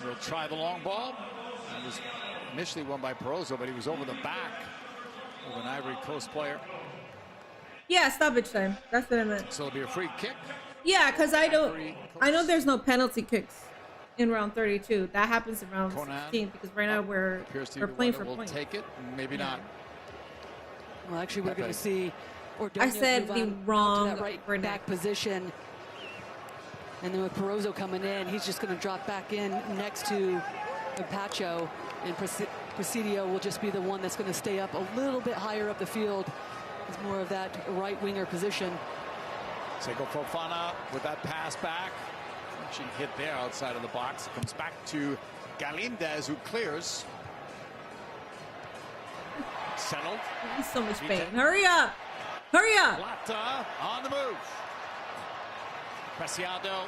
We'll try the long ball. It was initially won by Perozo, but he was over the back of an Ivory Coast player. Yeah, stoppage time. That's what I meant. So it'll be a free kick. Yeah, because I know there's no penalty kicks in round 32. That happens in round 16 because right now we're playing for points. Take it, maybe not. Well, actually, we're going to see. I said the wrong that right back position, and then with Perozo coming in, he's just going to drop back in next to Pacho, and Presidio will just be the one that's going to stay up a little bit higher up the field. It's more of that right winger position. Sego Fofana with that pass back. Crunching hit there outside of the box. It comes back to Galindez, who clears. Settled. He's so much pain. Hurry up! Hurry up! Plata on the move. Preciado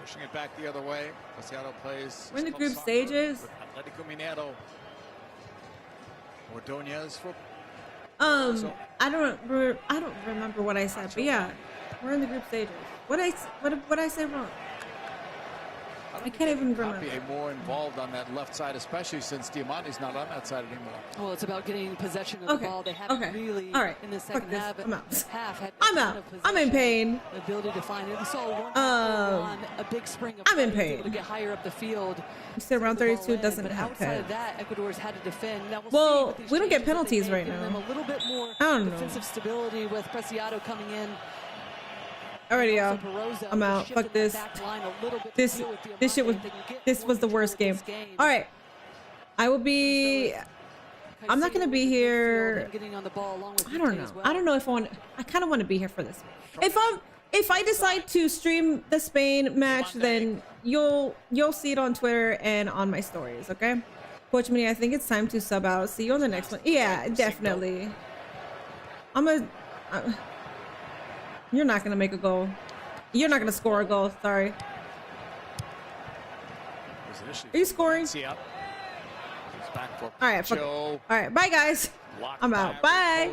pushing it back the other way. Preciado plays. We're in the group stages. Atletico Mineiro. Ordonez for. I don't remember what I said, but yeah, we're in the group stages. What I say wrong? I can't even remember. Be more involved on that left side, especially since Diamante's not on that side anymore. Well, it's about getting possession of the ball. They haven't really, in the second half, had I'm out. I'm in pain. The ability to find it. We saw one on a big spring of I'm in pain. Able to get higher up the field. You said round 32 doesn't but have outside of that, Ecuador's had to defend. Now well, we don't get penalties right now. Them a little bit more defensive stability with Preciado coming in. Already out. I'm out. Fuck this. This was the worst game. All right. I will be. I'm not gonna be here. I don't know. I don't know if I want. I kind of want to be here for this. If I decide to stream the Spain match, then you'll see it on Twitter and on my stories. Okay. Coach Mini, I think it's time to sub out. See you on the next one. Yeah, definitely. You're not gonna make a goal. You're not gonna score a goal. Sorry. Are you scoring? All right. All right. Bye, guys. I'm out. Bye.